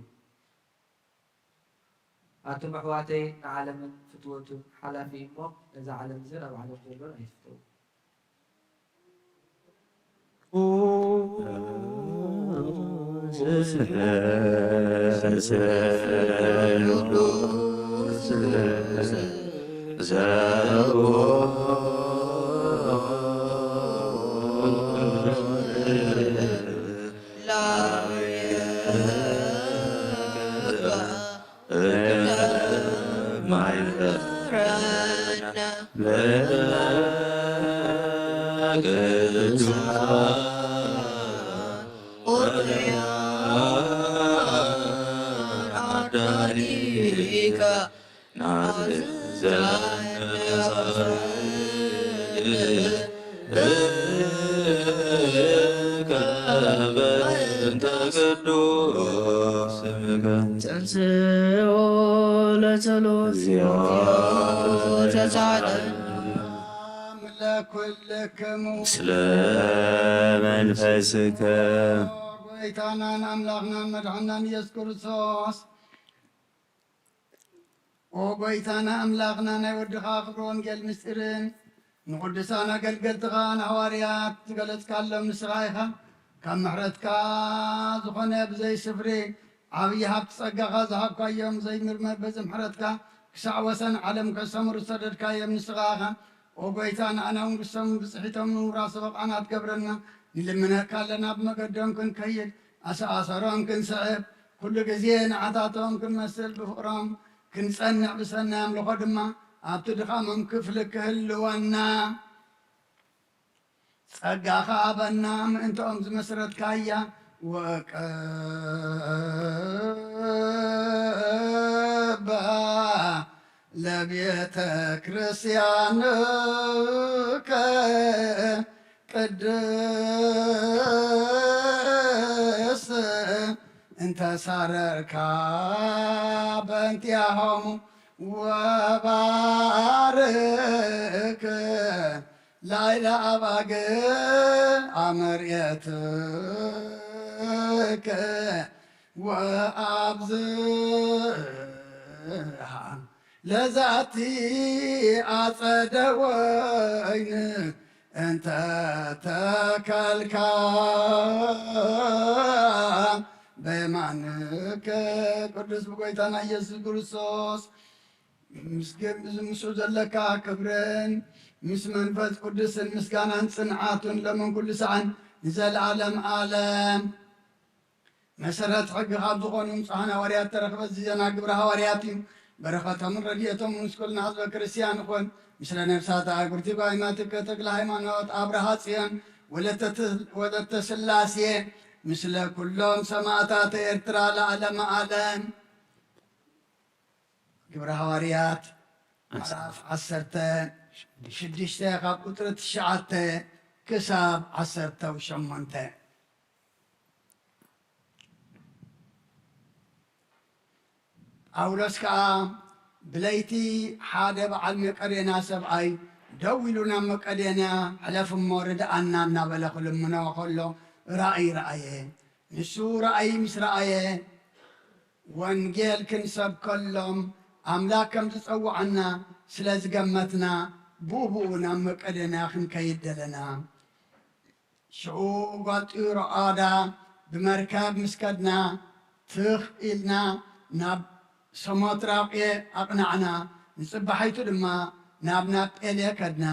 ኣቶም ኣሕዋተይ ንዓለምን ፍትወቱን ሓላፊ እሞ ነዛ ዓለም ዘር ኣብ ዓለም ዘሎን ኣይትፍተው ተንሥኦ ለጸሎት ተሳለን ለኩልክሙ ስለ መንፈስከ ጎይታናን አምላኽናን መድኃኒናን ኢየሱስ ክርስቶስ ኦ ጎይታና አምላኽና ናይ ወድኻ ክብሪ ወንጌል ምስጢርን ንቅዱሳን አገልገልትኻ ንሐዋርያት ዝገለጽካሎም ንስኻ ኢኻ ካብ ምሕረትካ ዝኾነ ብዘይ ስፍሪ ዓብዪ ሃብቲ ጸጋኻ ዝሃብካዮም ዘይምርመር በዚ ምሕረትካ ክሳዕ ወሰን ዓለም ከሰምሩ ሰደድካዮም ንስኻ ኢኻ ኦ ጎይታና ኣነ እውን ክሰሙ ብፅሒቶም ንምውራስ በቓና ትገብረና ንልምነካ ኣለና ብመገዶም ክንከይድ ኣሰኣሰሮም ክንስዕብ ኩሉ ግዜ ንዓታቶም ክንመስል ብፍቕሮም ክንጸንዕ ብሰናይ ኣምልኾ ድማ ኣብቲ ድኻሞም ክፍሊ ክህልወና ጸጋኻ ኣበና ምእንተኦም ዝመስረትካያ ወቀባ ለቤተ ክርስቲያንከ ቅድስት እንተሳረርካ በእንቲአሆሙ ወባርክ ላዕለ አባግ አመርየትከ ወአብዝሃ ለዛቲ አጸደ ወይን እንተ ተከልካ በየማንከ ቅዱስ ብጎይታና ኢየሱስ ክርስቶስ ምስኡ ዘለካ ክብርን ምስ መንፈስ ቅዱስን ምስጋናን ጽንዓቱን ለመን ኩሉ ሰዓን ንዘለዓለም ዓለም መሰረት ሕጊ ካብ ዝኾኑ ምፅሓን ሃዋርያት ተረኽበ ዜና ግብረ ሃዋርያት እዩ በረኸቶምን ረድኤቶምን ምስ ኩልና ህዝበ ክርስቲያን ይኹን ምስለ ነፍሳት ኣጉርቲ ጓይማትከ ተክለ ሃይማኖት ኣብርሃ ጽዮን ወለተ ስላሴ ምስለ ኩሎም ሰማዕታት ኤርትራ ለዓለመ ዓለም ግብረ ሃዋርያት ምዕራፍ 16 ካብ ቁጥሪ 9 ክሳብ 18 ጳውሎስ ከዓ ብለይቲ ሓደ በዓል መቄዶንያ ሰብኣይ ደው ኢሉ ናብ መቄዶንያ ሕለፍ እሞ ርድኣና እናበለ ክልምኖ ከሎ ራእይ ረአየ ንሱ ራእይ ምስ ረአየ ወንጌል ክንሰብከሎም ኣምላክ ከም ዝፀውዐና ስለ ዝገመትና ብኡብኡ ናብ መቄዶንያ ክንከይድ ደለና ሽዑ ጓጢኡ ረኣዳ ብመርከብ ምስ ከድና ትኽ ኢልና ናብ ሰሞትራቅየ ኣቕናዕና ንፅባሒቱ ድማ ናብ ናጴልየ ከድና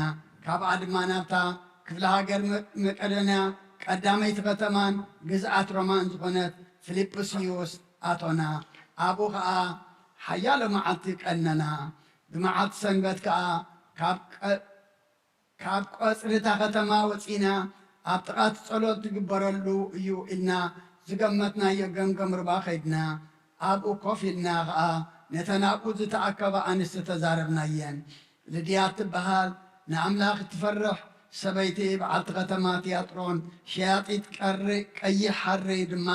ካብኣ ድማ ናብታ ክፍለ ሃገር መቄዶንያ ቀዳመይቲ ከተማን ግዝኣት ሮማን ዝኾነት ፊልጵስዩስ ኣቶና ኣብኡ ከዓ ሓያሎ መዓልቲ ቀነና ብመዓልቲ ሰንበት ከዓ ካብ ቆፅሪ እታ ከተማ ወፂና ኣብ ጥቓት ጸሎት ዝግበረሉ እዩ ኢልና ዝገመትና የገምገም ርባ ኸይድና ኣብኡ ኮፍ ኢልና ኸዓ ነተናብኡ ዝተኣከባ ኣንስቲ ተዛረብናየን ልድያ ትበሃል ንኣምላኽ እትፈርሕ ሰበይቲ በዓልቲ ከተማ ቲያጥሮን ሸያጢት ቀይሕ ሓሪ ድማ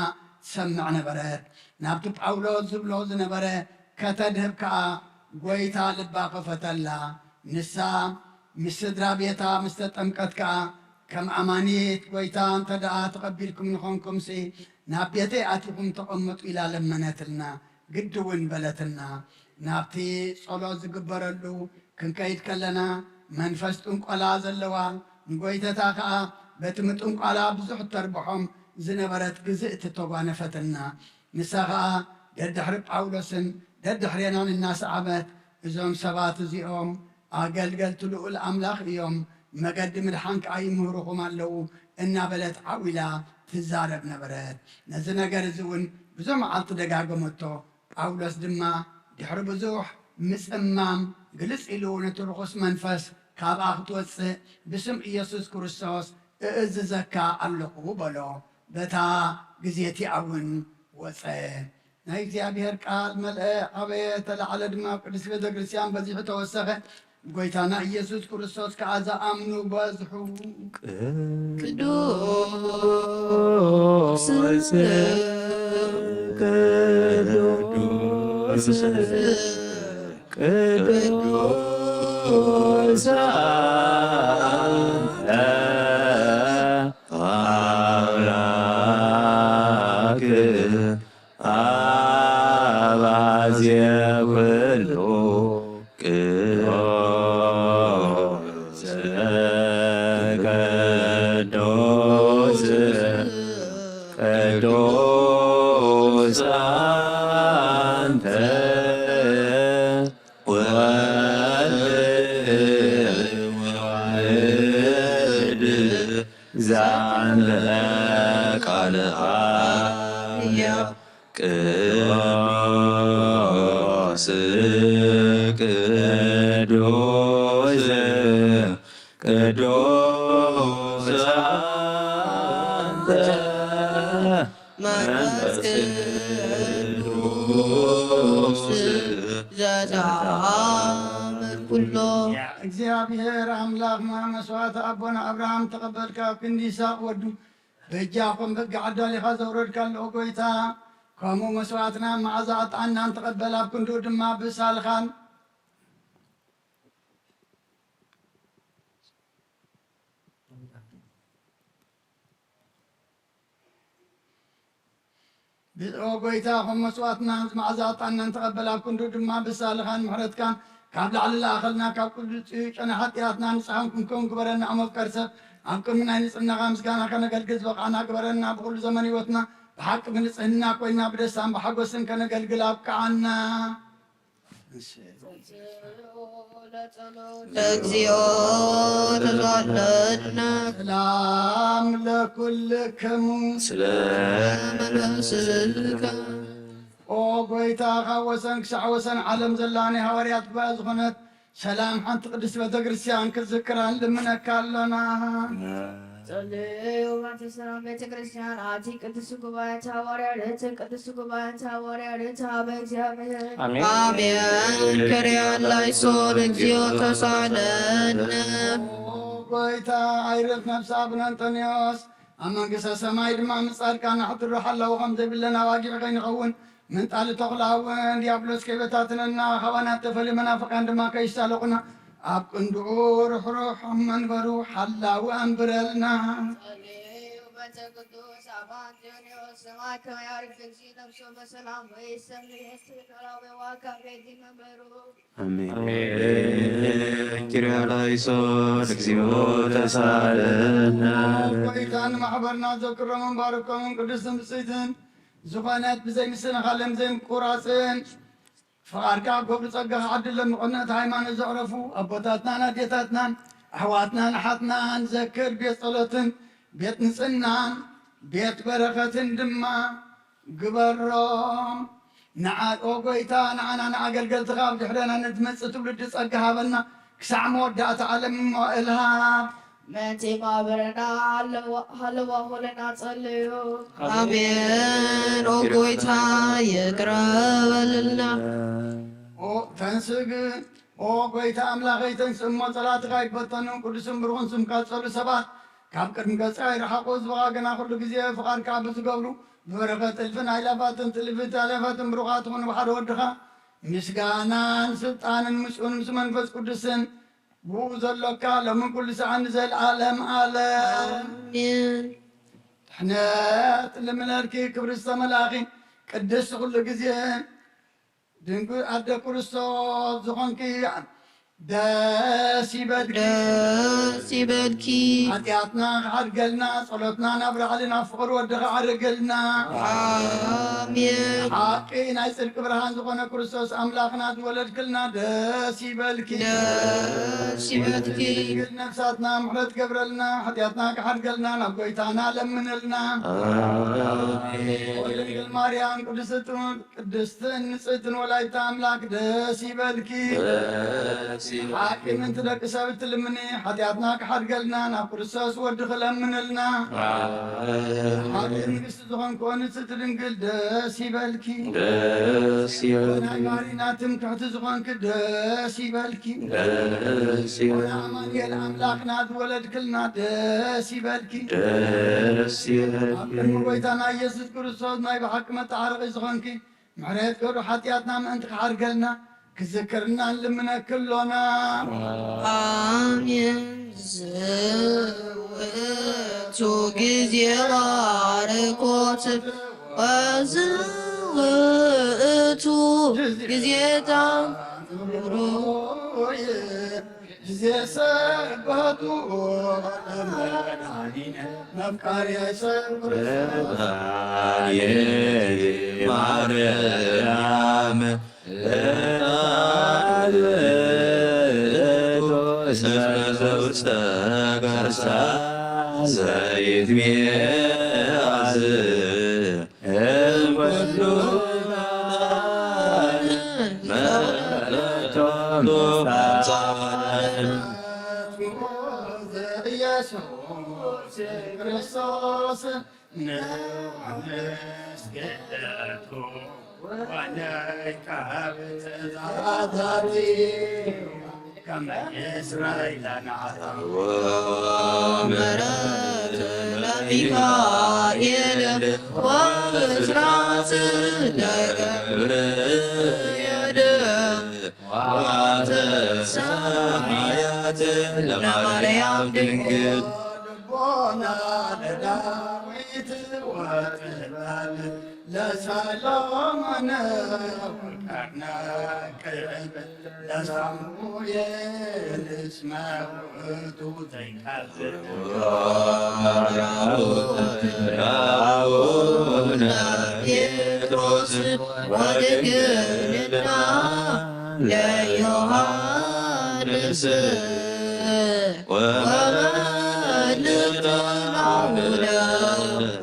ትሰምዕ ነበረት ናብቲ ጳውሎስ ዝብሎ ዝነበረ ከተድህብ ከዓ ጐይታ ልባ ኸፈተላ ንሳ ምስ ስድራ ቤታ ምስ ተጠምቀት ከዓ ከም ኣማኒት ጐይታ እንተ ደኣ ተቐቢልኩም ንኾንኩምሲ ናብ ቤተይ ኣቲኹም ተቐመጡ ኢላ ለመነትልና ግዲ እውን በለትና ናብቲ ጸሎት ዝግበረሉ ክንከይድ ከለና መንፈስ ጥንቆላ ዘለዋ ንጐይተታ ከዓ በቲ ምጥንቋላ ብዙሕ ተርብሖም ዝነበረት ግዝእ ትተጓነፈትና ንሳ ከዓ ደድሕሪ ጳውሎስን ደድሕሬናን እናሰዓበት እዞም ሰባት እዚኦም ኣገልገልቲ ልኡል ኣምላኽ እዮም መገዲ ምድሓን ከዓ ይምህርኹም ኣለዉ እናበለት ዓዊላ ትዛረብ ነበረት ነዚ ነገር እዚ እውን ብዙሕ መዓልቲ ደጋገመቶ ጳውሎስ ድማ ድሕሪ ብዙሕ ምጽማም ግልጽ ኢሉ ነቲ ርኹስ መንፈስ ካብኣ ክትወፅእ ብስም ኢየሱስ ክርስቶስ እእዝዘካ ኣለኹ በሎ በታ ግዜቲ እውን ወፀ ናይ እግዚኣብሔር ቃል መልአ ዓበየ ተላዕለ ድማ ቅዱስ ቤተ ክርስቲያን በዚሑ ተወሰኸ ጐይታና ኢየሱስ ክርስቶስ ከዓ ዝኣምኑ በዝሑ ቅዱስ ቅዱስ አምላክ አባዜ ኩሉ ቅዱስ ቅዱስ አንተ زعل قال يا قدوس قدوس قدوس أنت منفس قدوس زعل كله እግዚአብሔር አምላክ መስዋዕት አቦና አብርሃም ተቀበልካ ክንዲ ይስሐቅ ወዱ በእጃኹም ሕጊ ዓዳሊኻ ዘውረድካ ኣለኦ ጐይታ ከምኡ መስዋዕትና መዓዛ ዕጣናን ተቐበል ኣብ ክንዱ ድማ ብሳልኻን ብኦ ጐይታ ከም መስዋዕትና መዓዛ ዕጣናን ተቐበል ኣብ ክንዱ ድማ ብሳልኻን ምሕረትካን ካብ ላዕሊ ላኣኸልና ካብ ቅዱስ ጨና ሓጢኣትና ንፅሓን ክንከውን ግበረና ኣመፍቀር ሰብ ኣብ ቅድሚ ናይ ንጽህናኻ ምስጋና ከነገልግል ዝበቕዓና ግበረና ብኩሉ ዘመን ህይወትና ብሓቂ ብንጽህና ኮይና ብደስታን ብሓጎስን ከነገልግል ኣብቅዓና እግዚኦ ተዛለድና ሰላም ለኩልክሙ ስለመንፈስከ ኦ ጐይታ ካብ ወሰን ክሳዕ ወሰን ዓለም ዘላኒ ሃዋርያት ጉባኤ ዝኾነት ሰላም ሓንቲ ቅድስት ቤተ ክርስቲያን ክዝክራን ልምነካ ኣለና ጸልዩ በእንተ ሰላም ቤተ ክርስቲያን አቲ ቅዱስ ጉባኤ ሐዋርያት ቅዱስ ጉባኤ ሐዋርያት በእግዚአብሔር አሜን ከሪያን ላይሶን እግዚኦ ተሳለነ ጐይታ ኣይርፍ ነፍሲ ኣብነ አንጦንዮስ ኣብ መንግሥተ ሰማይ ድማ ምጻድቃን ኣሕትርሕ ኣለዉ ከም ዘይብለና ዋጊዕ ከይንኸውን ምንጣሊ ተኽላውን ዲያብሎስ ከይበታትነና ኸባናት ተፈሊ መናፍቃን ድማ ከይሳለቑና ኣብ ቅንድኡ ርኅሩሕ ኣብ መንበሩ ሓላዊ ኣንብረልና ጸልዩ በእንተ ቅዱስ አባ አንጦንዮስ ሰማይ ከመ ያዕርግ እግዚእ ነፍሶ በሰላም ወይሰምዕ የስተከራዊ ዋካ ቤቲ መንበሩ አሜን ኪርያ ላይሶን እግዚኦ ተሳለነ ጐይታን ማሕበርና ዘክሮምን ባርኮምን ቅዱስን ብፅይትን ዝኾነት ብዘይ ምስንኻለን ብዘይ ምቁራፅን ፍቓድካ ገብሩ ጸጋኻ ዓድሎም ምቕነት ሃይማኖት ዘዕረፉ ኣቦታትናን ኣዴታትናን ኣሕዋትናን ኣሓትናን ዘክር ቤት ጸሎትን ቤት ንጽህናን ቤት በረኸትን ድማ ግበሮም ንዓኦ ጐይታ ንዓና ንኣገልገልትኻ ኣብ ድሕረና ንትመጽእ ትውልዲ ጸጋ ሃበና ክሳዕ መወዳእታ ዓለም መዋእልሃብ መንቲ ማህበረና ሃለዋ ሆለና ጸልዩ። አሜን። ኦ ጌታ ይቅር በልና። ተንስግን ኦ ጎይታ አምላኸይ ተንስእ እሞ ጸላትኻ ይትበተኑ ቅዱስን ብሩኽን ስምካ ዝጸልዩ ሰባት ካብ ቅድሚ ገጽካ ይረሓቑ ህዝብኻ ገና ኩሉ ግዜ ፍቓድካ ብዝገብሩ ብበረኸት እልፍን ኣይላፋትን ጥልፍት ኣለፋትን ብሩኻት ኾኑ ብሓደ ወድኻ ምስጋናን ስልጣንን ምስኡን ምስ መንፈስ ቅዱስን ብኡ ዘሎካ ሎምን ኩሉ ሰዓት ንዘለዓለም ዓለም አሜን። ድሕነት ልምለልኪ ክብሪ ዝተመላኺ ቅድስቲ ኩሉ ግዜ ድንግል ኣደ ክርስቶስ ዝኾንኪ ደስ ይበልኪ ደስ ይበልኪ። ኃጢአትና ክሓድገልና ጸሎትና ናብ ላዕሊ ናብ ፍቕሪ ወድኻ ዓደገልና። አሜን። ሓቂ ናይ ጽድቂ ብርሃን ዝኾነ ክርስቶስ ኣምላኽና ዝወለድክልና ደስ ይበልኪ ደስ ይበልኪ። ድንግል ነፍሳትና ምሕረት ገብረልና ኃጢአትና ክሓድገልና ናብ ጎይታና ለምንልና። ድንግል ማርያም ቅድስትን ንጽሕትን ወላዲተ ኣምላክ ደስ ይበልኪ። ሓቂ ምንቲ ደቂ ሰብ እትልምኒ ኃጢአትና ክሓድገልና ናብ ክርስቶስ ወዲ ክለምንልና። ሓቂ ንግስቲ ዝኾንኮ ንጽሕቲ ድንግል ደስ ይበልኪ። ናይ ማሪና ትምክሕቲ ዝኾንክ ደስ ይበልኪ። ኣማኑኤል ኣምላኽና ዝወለድክልና ደስ ይበልኪ። ኣብ ቅድሚ ጎይታና ኢየሱስ ክርስቶስ ናይ ብሓቂ መጣዓርቂ ዝኾንኪ ምሕረት ገብሩ ኃጢአትና ምእንቲ ክሓድገልና ክዝክርና ልምነክሎና። አሜን። ዝውእቱ ጊዜ ባርኮት ወዝውእቱ ጊዜ ታምሮ ጊዜ ሰበቱ ለመድኃኒነ መፍቃርየ ሰብ ማርያም ዘውስተ ከርሳ ዘይትሜአዝ እምኩሉ መለቶም ኢየሱስ ክርስቶስ ንመስገቱ ወነይካብ ትእዛዛቲ ከመ እስራኤል ናዓታ ምሕረት ለሚካኤል ወብስራት ለገብርኤል ወተሰማያት ለማርያም ድንግል ልቦና ለዳዊት ወጥበብ ለሰሎሞን ወርቅና ቅብ ለሳሙኤል እስመ ውእቱ ዘይቀርብ አቡነ ጴጥሮስ ወድግልና ለዮሐንስ ወመልእክትናሁለ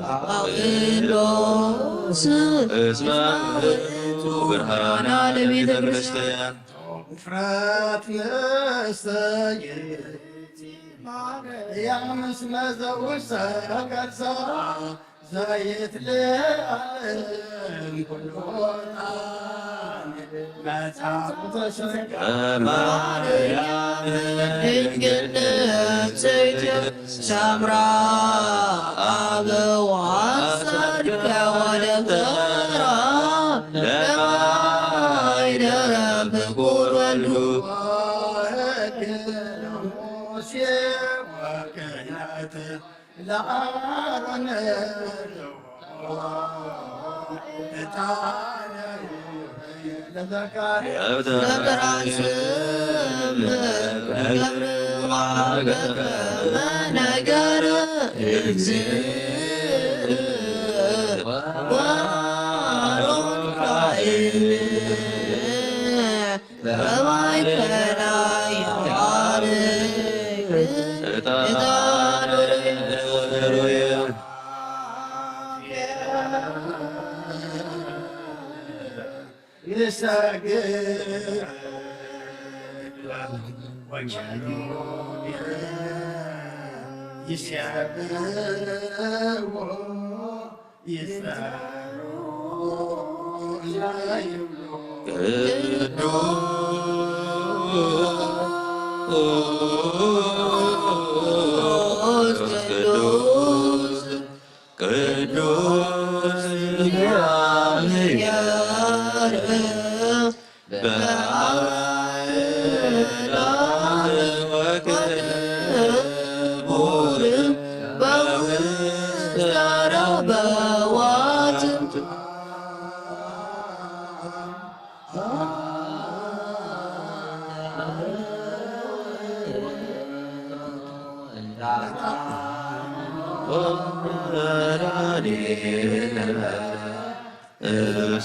ጳውሎስ እስመ ውእቱ ብርሃና ለቤተ ክርስቲያን ውፍረት ንእስተይእቲ ማርያም እስመ ዘውስተ ከርሳ ዘይትለዓለም ኩሉ ጣን መጽሐፉ ተሸከመ ማርያም ድንግል ንጽሕት ሰምራ አበዋ ጸድቀ ወደብተራ ለማይደረ ብኩር ወልዱ ሙሴ ወክህነት ለአሮን ዕጣነ ለዘካርያስ ለበራስም ገብር ዋገከመ ነገር እግዚእ ወአሮን ካህን በማእከላ ያርግ ዕጣኑ ይሰግድ ወጀሉ يسيبوا يسروا لا ቅዱስ ቅዱስ እግዚአብሔር በአእላፍ ወክቡር በውስተ ረበዋት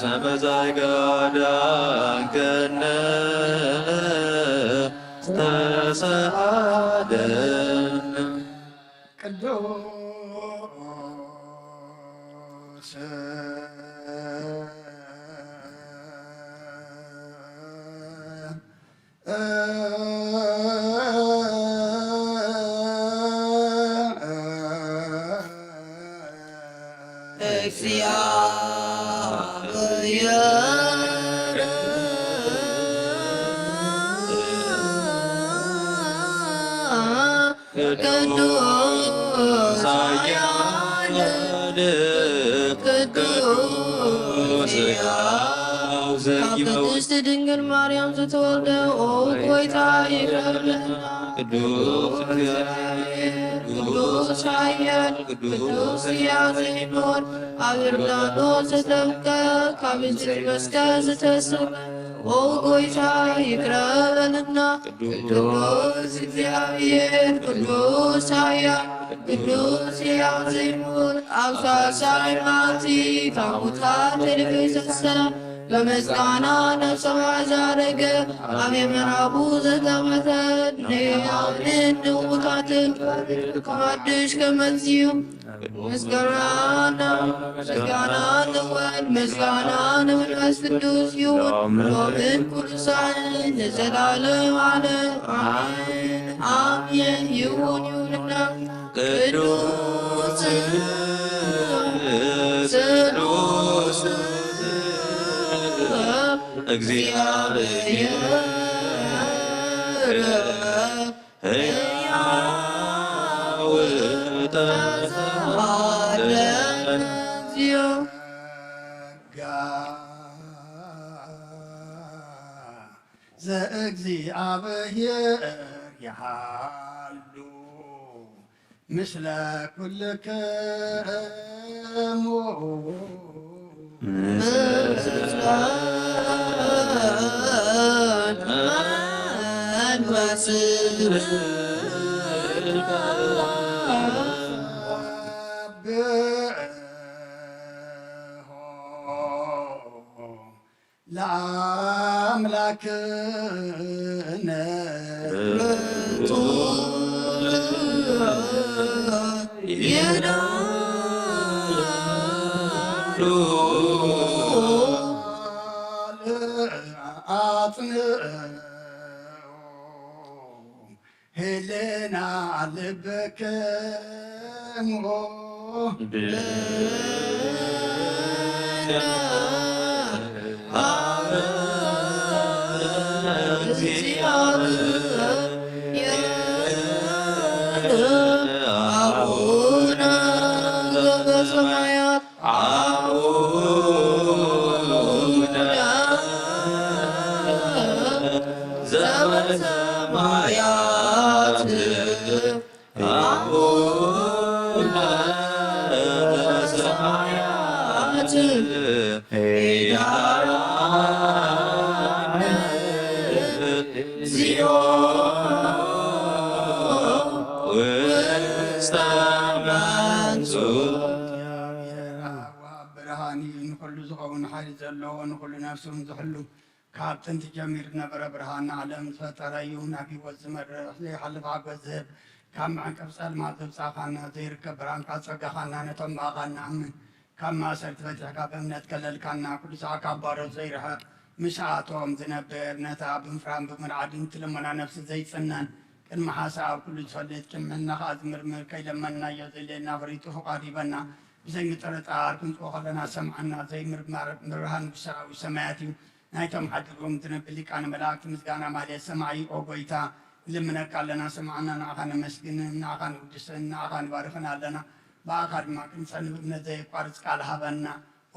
ሰመዛይ ጋዳንከነ ተሰሃደን ቅዱስ እግዚአብሔር ቅዱስ ኃያል ቅዱስ ሕያው ቅድስት ድንግል ማርያም ስትወልደው ኦ ጌታ ይቅርብልና ቅዱስ እግዚአብሔር ቅዱስ ኃያል ቅዱስ ሕያው ዘይኖር ኣብ ዮርዳኖስ ዘጠምቀ ካብ እግዝእት መስቀል ዝተስመ ኦ ጌታ ይቅረበልና ቅዱስ እግዚአብሔር ቅዱስ ኃያል ቅዱስ ሕያው ዘይኖር ኣብ ሳልሳይ መዓልቲ ካብ ሙታን ተለይተነሳ በምስጋና ነፍሰ ዘዐረገ ኣብ የምሕራቡ ዘተቀመጠ ንሕያዋንን ንሙታንን ከማድሽ ከመዚዩ ምስጋና ንወልድ ምስጋና ንመንፈስ ቅዱስ ይሁን ሎምን ቅዱሳንን ለዘላለም ዓለም አሜን አሜን ይሁን ይሁንና ቅዱስ ቅዱስ እግዚአብሔር ሕያው ተሰሃለን ዘእግዚአብሔር ይሃሉ ምስለ ኩልክሙ ለአምላክነ ሄሌና ልበከሞ አቡነ ዘበሰማያት ዘበሰማያት አቡነ ዘበሰማያት ሄዳነ እግዚኦ ውስተ መንሱት ብርሃን ንኩሉ ዝኸውን ሓይሊ ዘለዎ ንኩሉ ነፍሱን ዝሕሉ ካብ ጥንቲ ጀሚር ነበረ ብርሃን ዓለም ዝፈጠረ እዩ ናብ ሂወት ዝመርሕ ዘይሓልፍ ሓጎስ ዝህብ ካብ መዕንቀብ ጸልማት ዘብፃኻና ዘይርከብ ብርሃንካ ፀጋኻና ነቶም ባኻ ንኣምን ካብ ማእሰርቲ ፈቲሕካ ብእምነት ከለልካና ኩሉ ሰዓት ካብ ባሮት ዘይርሕቕ ምሻኣቶም ዝነብር ነታ ብምፍራን ብምርዓድን ትልመና ነፍሲ ዘይፅነን ቅድመ ሓሳብ ኩሉ ዝፈልጥ ጭምዕና ከዓ ዝምርምር ከይለመናዮ ዘለየና ፍሪጡ ፍቃሪበና ብዘይ ምጥርጣር ክንፅኦ ከለና ሰምዓና ዘይምርማር ብርሃን ብሰራዊ ሰማያት እዩ ናይቶም ሓድሮም ትነብር ሊቃነ መላእክቲ ምስጋና ማለት ሰማዒ ኦ ጎይታ ልምነካ ኣለና ሰምዓና ንዓኻ ነመስግን ንዓኻ ንውድስን ንዓኻ ንባርኽን ኣለና ብኣኻ ድማ ክንፀንብ እምነት ዘየቋርፅ ቃል ሃበና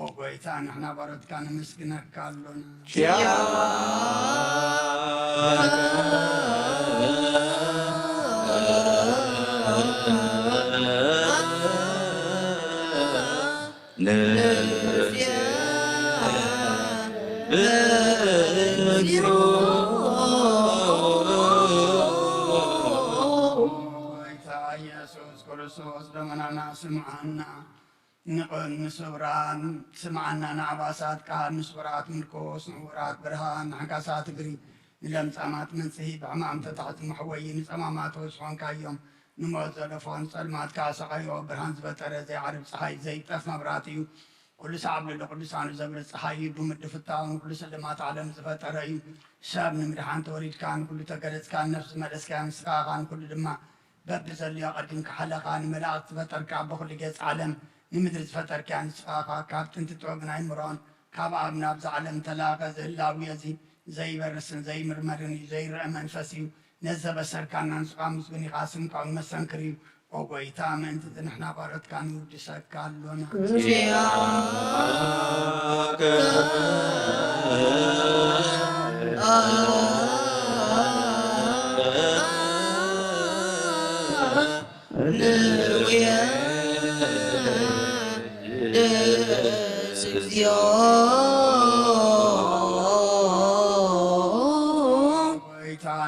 ኦ ጎይታ ንሕና ባሮትካ ነመስግነካ ኣሎና ኢየሱስ ክርስቶስ ደመናና ስምዓና ንስብራን ስምዓና ንዓባሳት ቃል ንስብራት ምልኮስ ንውራት ብርሃን ንሓንካሳት እግሪ ንለምፃማት መንፅሂ ብሕማም ተታሕቲ መሕወይ ንፀማማት ወስሖንካዮም ንሞት ዘለፎን ፀልማት ካሰቃዮ ብርሃን ዝፈጠረ ዘይዓርብ ፀሓይ ዘይጠፍ መብራት እዩ ኩሉ ሰዓብ ለሎ ቅዱሳኑ ዘብለ ፀሓይ እዩ ብምድፍታውን ኩሉ ስልማት ዓለም ዝፈጠረ እዩ ሰብ ንምድሓን ተወሪድካን ኩሉ ተገለፅካን ነፍሲ መለስካያ ምስኻኻን ኩሉ ድማ በቢ ዘልዮ ቀዲምካ ሓለኻ ንመላእክቲ ዝፈጠርካ ብኩሉ ገፅ ዓለም ንምድሪ ዝፈጠርካ ንስኻኻ ካብ ጥንቲ ጥበብን ኣይምሮን ካብ ኣብ ናብዚ ዓለም ተላቐ ዝህላዊ እዚ ዘይበርስን ዘይምርመርን እዩ ዘይርአ መንፈስ እዩ ነዘበሰርካና ንስኻ ምስጉን ኢኻ ስምካውን መሰንክር እዩ ኦ ጎይታ ምእንቲ ንሕና ባሮትካ ንውድሰካ ኣሎና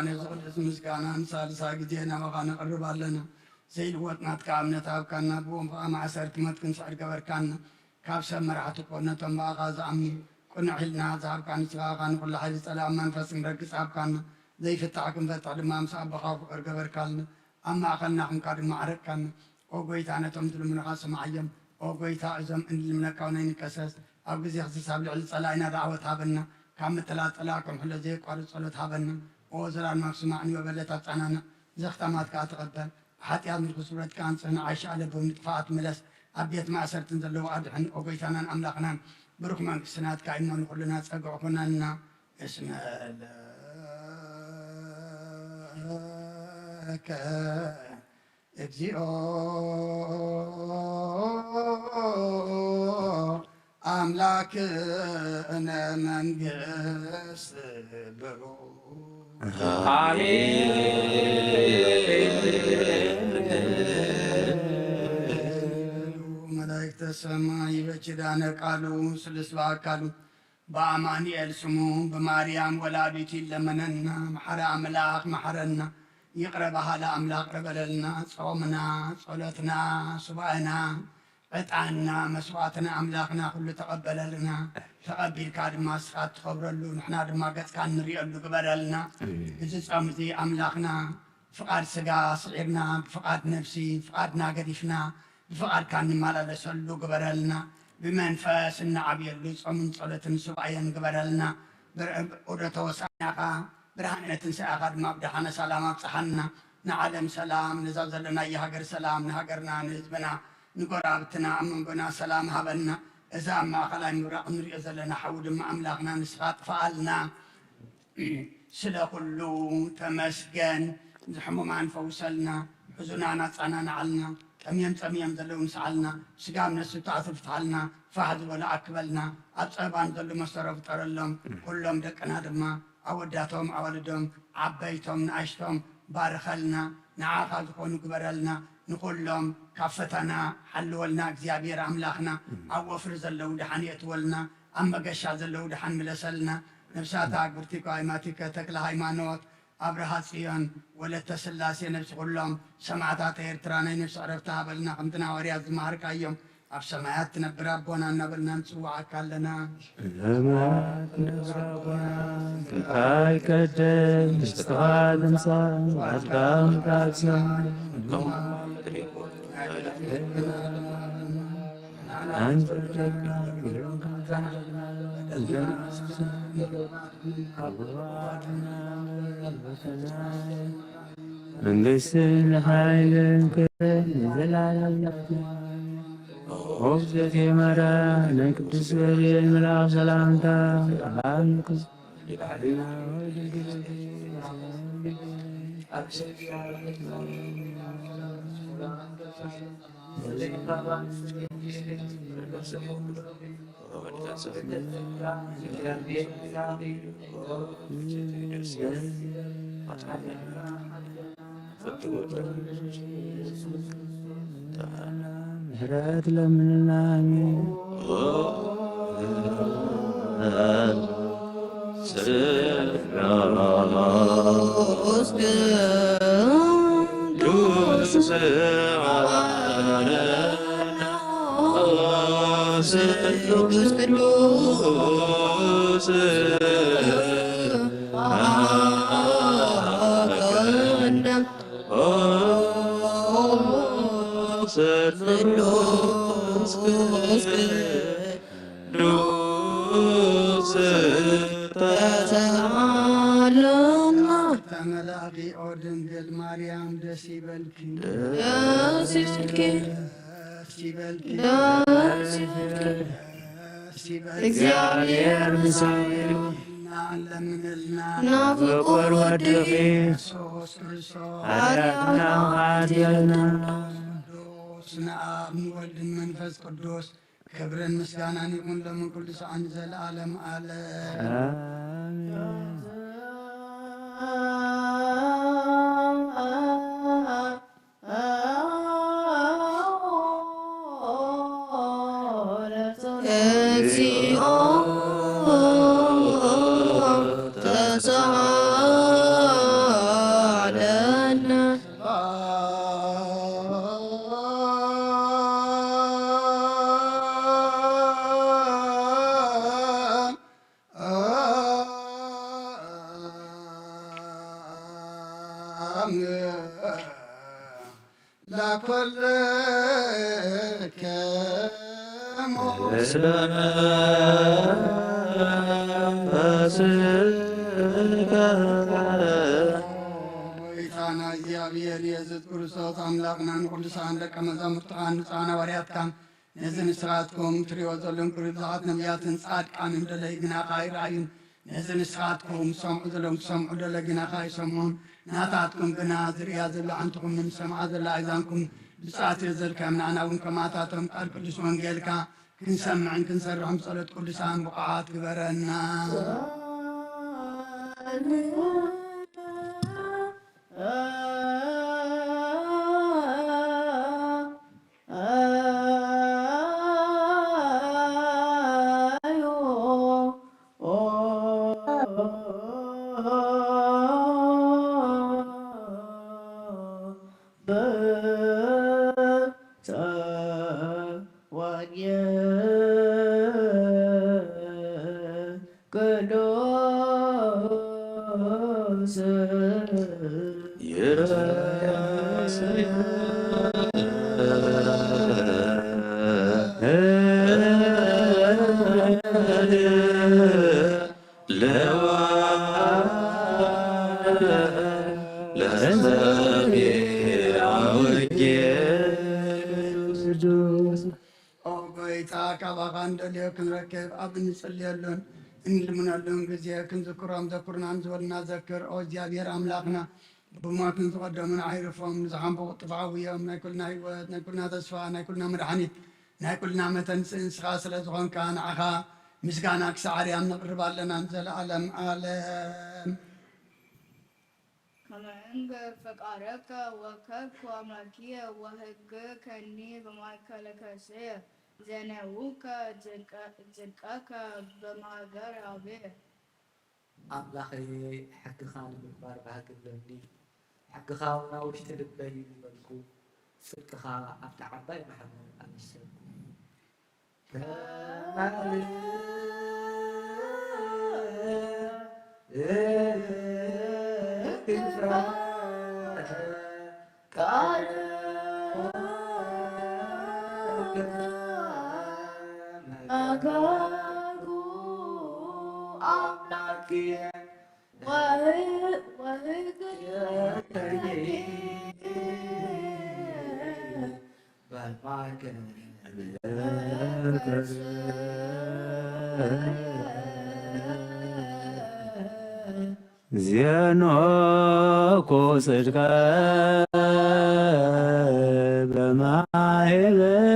ንዝቅድስ ምስጋናን ሳልሳ ግዜ ናባኻ ነቕርብ ኣለና ዘይልወጥናትካ እምነት ሃብካና ብኦም ከዓ ማእሰርቲ መትክንስዕር ገበርካና ካብ ሰብ መራሕቲ ቆነቶም በኣኻ ዝኣምኑ ቁኑዕ ኢልና ዝሃብካ ንስኻኻ ንኩሉ ሓይሊ ፀላም መንፈስ ንረግፅ ሃብካና ዘይፍታሕ ክንፈትሕ ድማ ምስ ኣቦኻ ፍቅር ገበርካልና ኣብ ማእኸልና ክንካ ድማ ዓረቅካና ኦ ጎይታ ነቶም ዝልምኑኻ ስማዓዮም ኦ ጎይታ እዞም እንልምነካው ናይ ንቀሰስ ኣብ ግዜ ክስሳብ ልዕሊ ፀላኢና ዳዕወት ሃበና ካብ ምጥላጥላ ከምሕሎ ዘይቋርፅ ጸሎት ሃበና ኦ ዘላልማ ክስማዕኒ ወበለታት ፃናና ዘኽተማትካ ተቐበል ሓጢኣት ምርኩስ ብረትካ ንፅህና ዓይሻ ኣለብም ንጥፋኣት መለስ ኣብ ቤት ማእሰርትን ዘለዎ ኣድሕን ኦ ጎይታናን ኣምላኽናን ብሩኽ መንግስትናትካ ኢሞን ኩሉና ፀግዑ ኩነና እስመለከ እግዚኦ አምላክነ መንግስት ብሩ መላእክተ ሰማይ በኪዳነ ቃሉ ስልስ በአካሉ በአማኑኤል ስሙ በማርያም ወላዲት ለመነና መሐረ አምላክ መሐረና ይቅረ ባህለ አምላክ ረበለልና ጾምና ጸሎትና ሱባኤና ዕጣንና መስዋዕትና አምላክና ሁሉ ተቀበለልና ተቀቢልካ ድማ ስኻት ትኸብረሉ ንሕና ድማ ገጽካ ንሪእሉ ግበረልና እዚ ጾም እዚ አምላክና ፍቃድ ስጋ ስዒርና ብፍቃድ ነፍሲ ፍቃድና ገዲፍና ብፍቃድካ እንመላለሰሉ ግበረልና ብመንፈስ እናዓብየሉ ጾምን ጸሎትን ሱባኤን ግበረልና ወደ ተወሳናኻ ብርሃነ ትንሣኤኻ ድማ ብድሓነ ሰላም ኣብፅሓና ንዓለም ሰላም ነዛ ዘለና የሃገር ሰላም ንሃገርና ንህዝብና ንጎራብትና ኣብ መንጎና ሰላም ሃበና እዛ ኣብ ማእኸላይ ምብራቕ ንሪኦ ዘለና ሓዊ ድማ ኣምላኽና ንስኻ ጥፍኣልና ስለ ኩሉ ተመስገን ዝሕሙማን ፈውሰልና ሕዙናና ፃናናዓልና ጠምየም ፀምየም ዘለዉ ንስዓልና ስጋም ነሱ ተኣስር ፍትሓልና ፋሕ ዝበሎ ኣክበልና ኣብ ፀባን ዘሎ መሰሮ ፍጠረሎም ኩሎም ደቅና ድማ ኣወዳቶም ኣዋልዶም ዓበይቶም ንኣሽቶም ባርኸልና ንዓኻ ዝኾኑ ግበረልና ንኩሎም ካብ ፈተና ሓልወልና እግዚኣብሔር ኣምላኽና ኣብ ወፍሪ ዘለዉ ድሓን የትወልና ኣብ መገሻ ዘለዉ ድሓን ምለሰልና ነብሳታ ግብርቲኮ ሃይማቲከ ተክለ ሃይማኖት ኣብርሃ ጽዮን ወለተ ስላሴ ነብሲ ኩሎም ሰማዕታት ኤርትራ ናይ ነብሲ ዕረፍቲ ሃበልና ከምትና ወርያት ዝማሃርካዮም ኣብ ሰማያት ትነብር ኣቦና እናበልና ንፅዋዓካ ኣለና ኣይቀደም ንስትኻ ትምፃእ ባዕልካ ምታክሰም መንግሥትን ኃይልን ክብርን የዘላለም ኦብዘት የመራ ለቅዱስ ገብርኤል መልአክ ሰላምታ ቃልቅስ ምህረት ለምንናኝ ተመላኺ ኦ ድንግል ማርያም ደስ ይበልኪ ደስ ይበልኪ ደስ ይበልኪ ደስ ይበልኪ እግዚአብሔር ምስሌኑ ለምንልና ናፍቆት ወድቄ ክርስቶስ ክርስቶስ ኃጢአትና ኃጢአትና ቅዱስ ንአብ ንወልድን መንፈስ ቅዱስ ክብርን ምስጋናን ይሁን ለምን ቅዱሳን ዘለዓለም ዓለም እግዚኦ ተሳሃለነ ላኮልከ ጌታና እግዚአብሔር የዝት ክርስቶስ አምላክና ንቅዱሳን ደቀ መዛሙርትኻ ንጹሓን ሐዋርያትካ ነዚ ንስኻትኩም ትሪኦ ዘለኹም ብዙሓት ነቢያትን ጻድቃንን ደለይ ግናኻ ይረኣዩን ነዚ ንስኻትኩም ሰምዑ ዘለኹም ክሰምዑ ደለ ግናኻ ይሰምዑን ናታትኩም ግና ዝርያ ዘሎ ዓንትኩም ንምሰምዓ ዘላ ኣእዛንኩም ብፅዓት ዘልካ ምናና እውን ከማታቶም ቃል ቅዱስ ወንጌልካ ክንሰምዕን ክንሰርሖም ጸሎት ቅዱሳን ብቕዓት ግበረና ጌታ ካባኻ እንደልዮ ክንረክብ ኣብ እንጽልየሉን እንልምነሉን ግዜ ክንዝክሮም ዘኩርናን ዝበልና ዘክር ኦ እግዚአብሔር ኣምላኽና ብሞትን ዝቐደሙን ኣይርፎም ንዝሓንበቑ ጥፍዓውዮም ናይ ኩልና ህይወት ናይ ኩልና ተስፋ ናይ ኩልና መድሓኒት ናይ ኩልና መተንፅእ ንስኻ ስለ ዝኾንካ ንዓኻ ምስጋና ክሳብ ዓርያም ነቕርብ ኣለና ንዘለዓለም ዓለም ከመንገር ፈቃደከ ወከብኩ አምላኪየ ወሕግከኒ በማእከለከ ስየ ዘነውከ ጽድቀከ በማገር አብየ ኣምላኸይ ሕግኻ ንምግባር ባህግለኒ ሕግኻ እውን ኣብ ውሽጢ ልበይ ይበልኩ ጽድቅኻ ኣብቲ ዓባይ ማሕበር ኣንሰብኩ ወህግ ዜኖኮ ጽድቀ በማኅበራኔ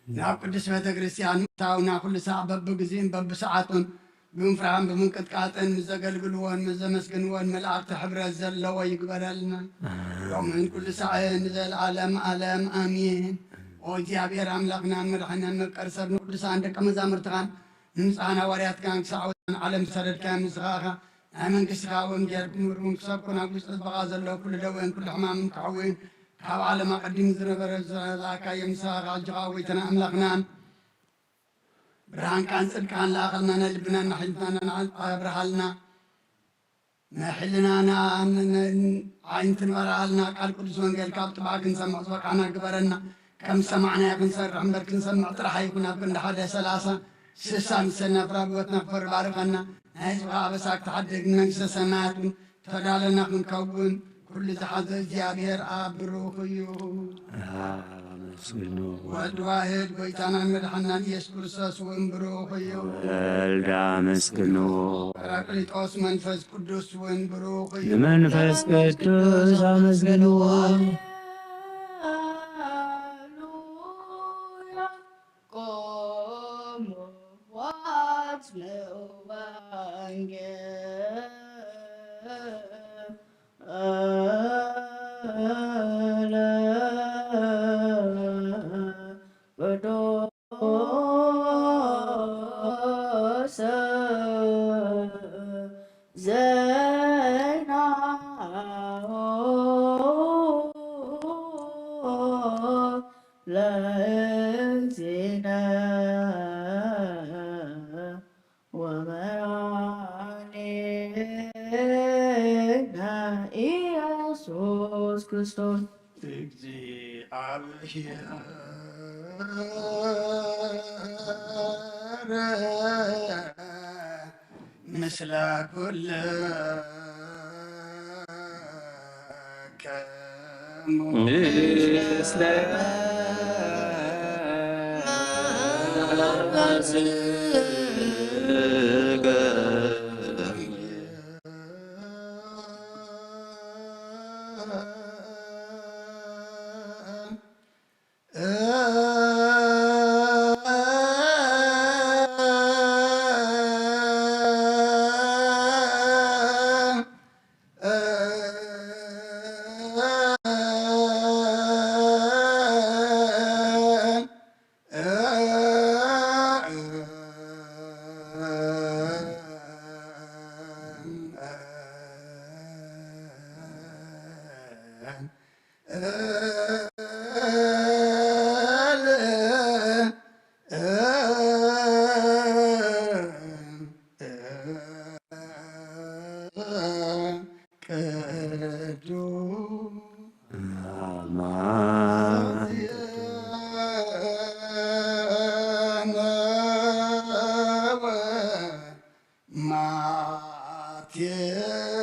ናብ ቅዱስ ቤተ ክርስቲያን ምእታውና ኩሉ ሰዓት በብግዜን በብሰዓቱን ብምፍራን ብምንቅጥቃጥን ምዘገልግልዎን ምዘመስግንዎን መላእክቲ ሕብረት ዘለዎ ይግበረልና ሎምን ኩሉ ሰዓት ንዘለዓለም ዓለም አሜን። ኦ እግዚአብሔር አምላክናን መድኃኒናን መፍቀሪ ሰብን ቅዱሳን ደቀ መዛሙርትኻን ንምስጋና ዋርያትካን ክሳብ ዓለም ሰደድካ ምስኻኻ ናይ መንግስትኻ ወንጌል ብምርውን ክሰብኩን ኣብ ውሽጢ ፅበቓ ዘለዎ ኩሉ ደዌን ኩሉ ሕማምን ክሕውን ካብ ዓለም ኣቐዲሙ ዝነበረ ዝላካ የምስኻኻ እጅኻ ጎይተና ኣምላኽናን ብርሃንካን ፅድቅካን ላኣኸልና ነልብናን ናሕልናን ኣብርሃልና ንሕልናና ዓይንቲ ንበርሃልና ቃል ቅዱስ ወንጌል ካብ ጥባዕ ክንሰምዕ ዝበቃዕና ግበረና ከም ሰማዕና ክንሰርሕ እምበር ክንሰምዕ ጥራሕ ይኩን ኣብ ክንዲ 1 30 60 ንሰና ፍራ ብወትና ክፈር ባርኸና نايزبها بساك تحدق منكس سمات تدالنا من كون كل زحز እግዚአብሔር አብ ብሩክ እዩ ወልድ ዋሕድ ጐይታናን መድኃኒናን ኢየሱስ ክርስቶስ እውን ብሩክ እዩ ወልድ አመስግኑ ጰራቅሊጦስ መንፈስ ቅዱስ እውን ብሩክ እዩ መንፈስ ቅዱስ አመስግንዎ ኢየሱስ ክርስቶስ እግዚአብሔር ምስለ ኩልከሙ ምስለ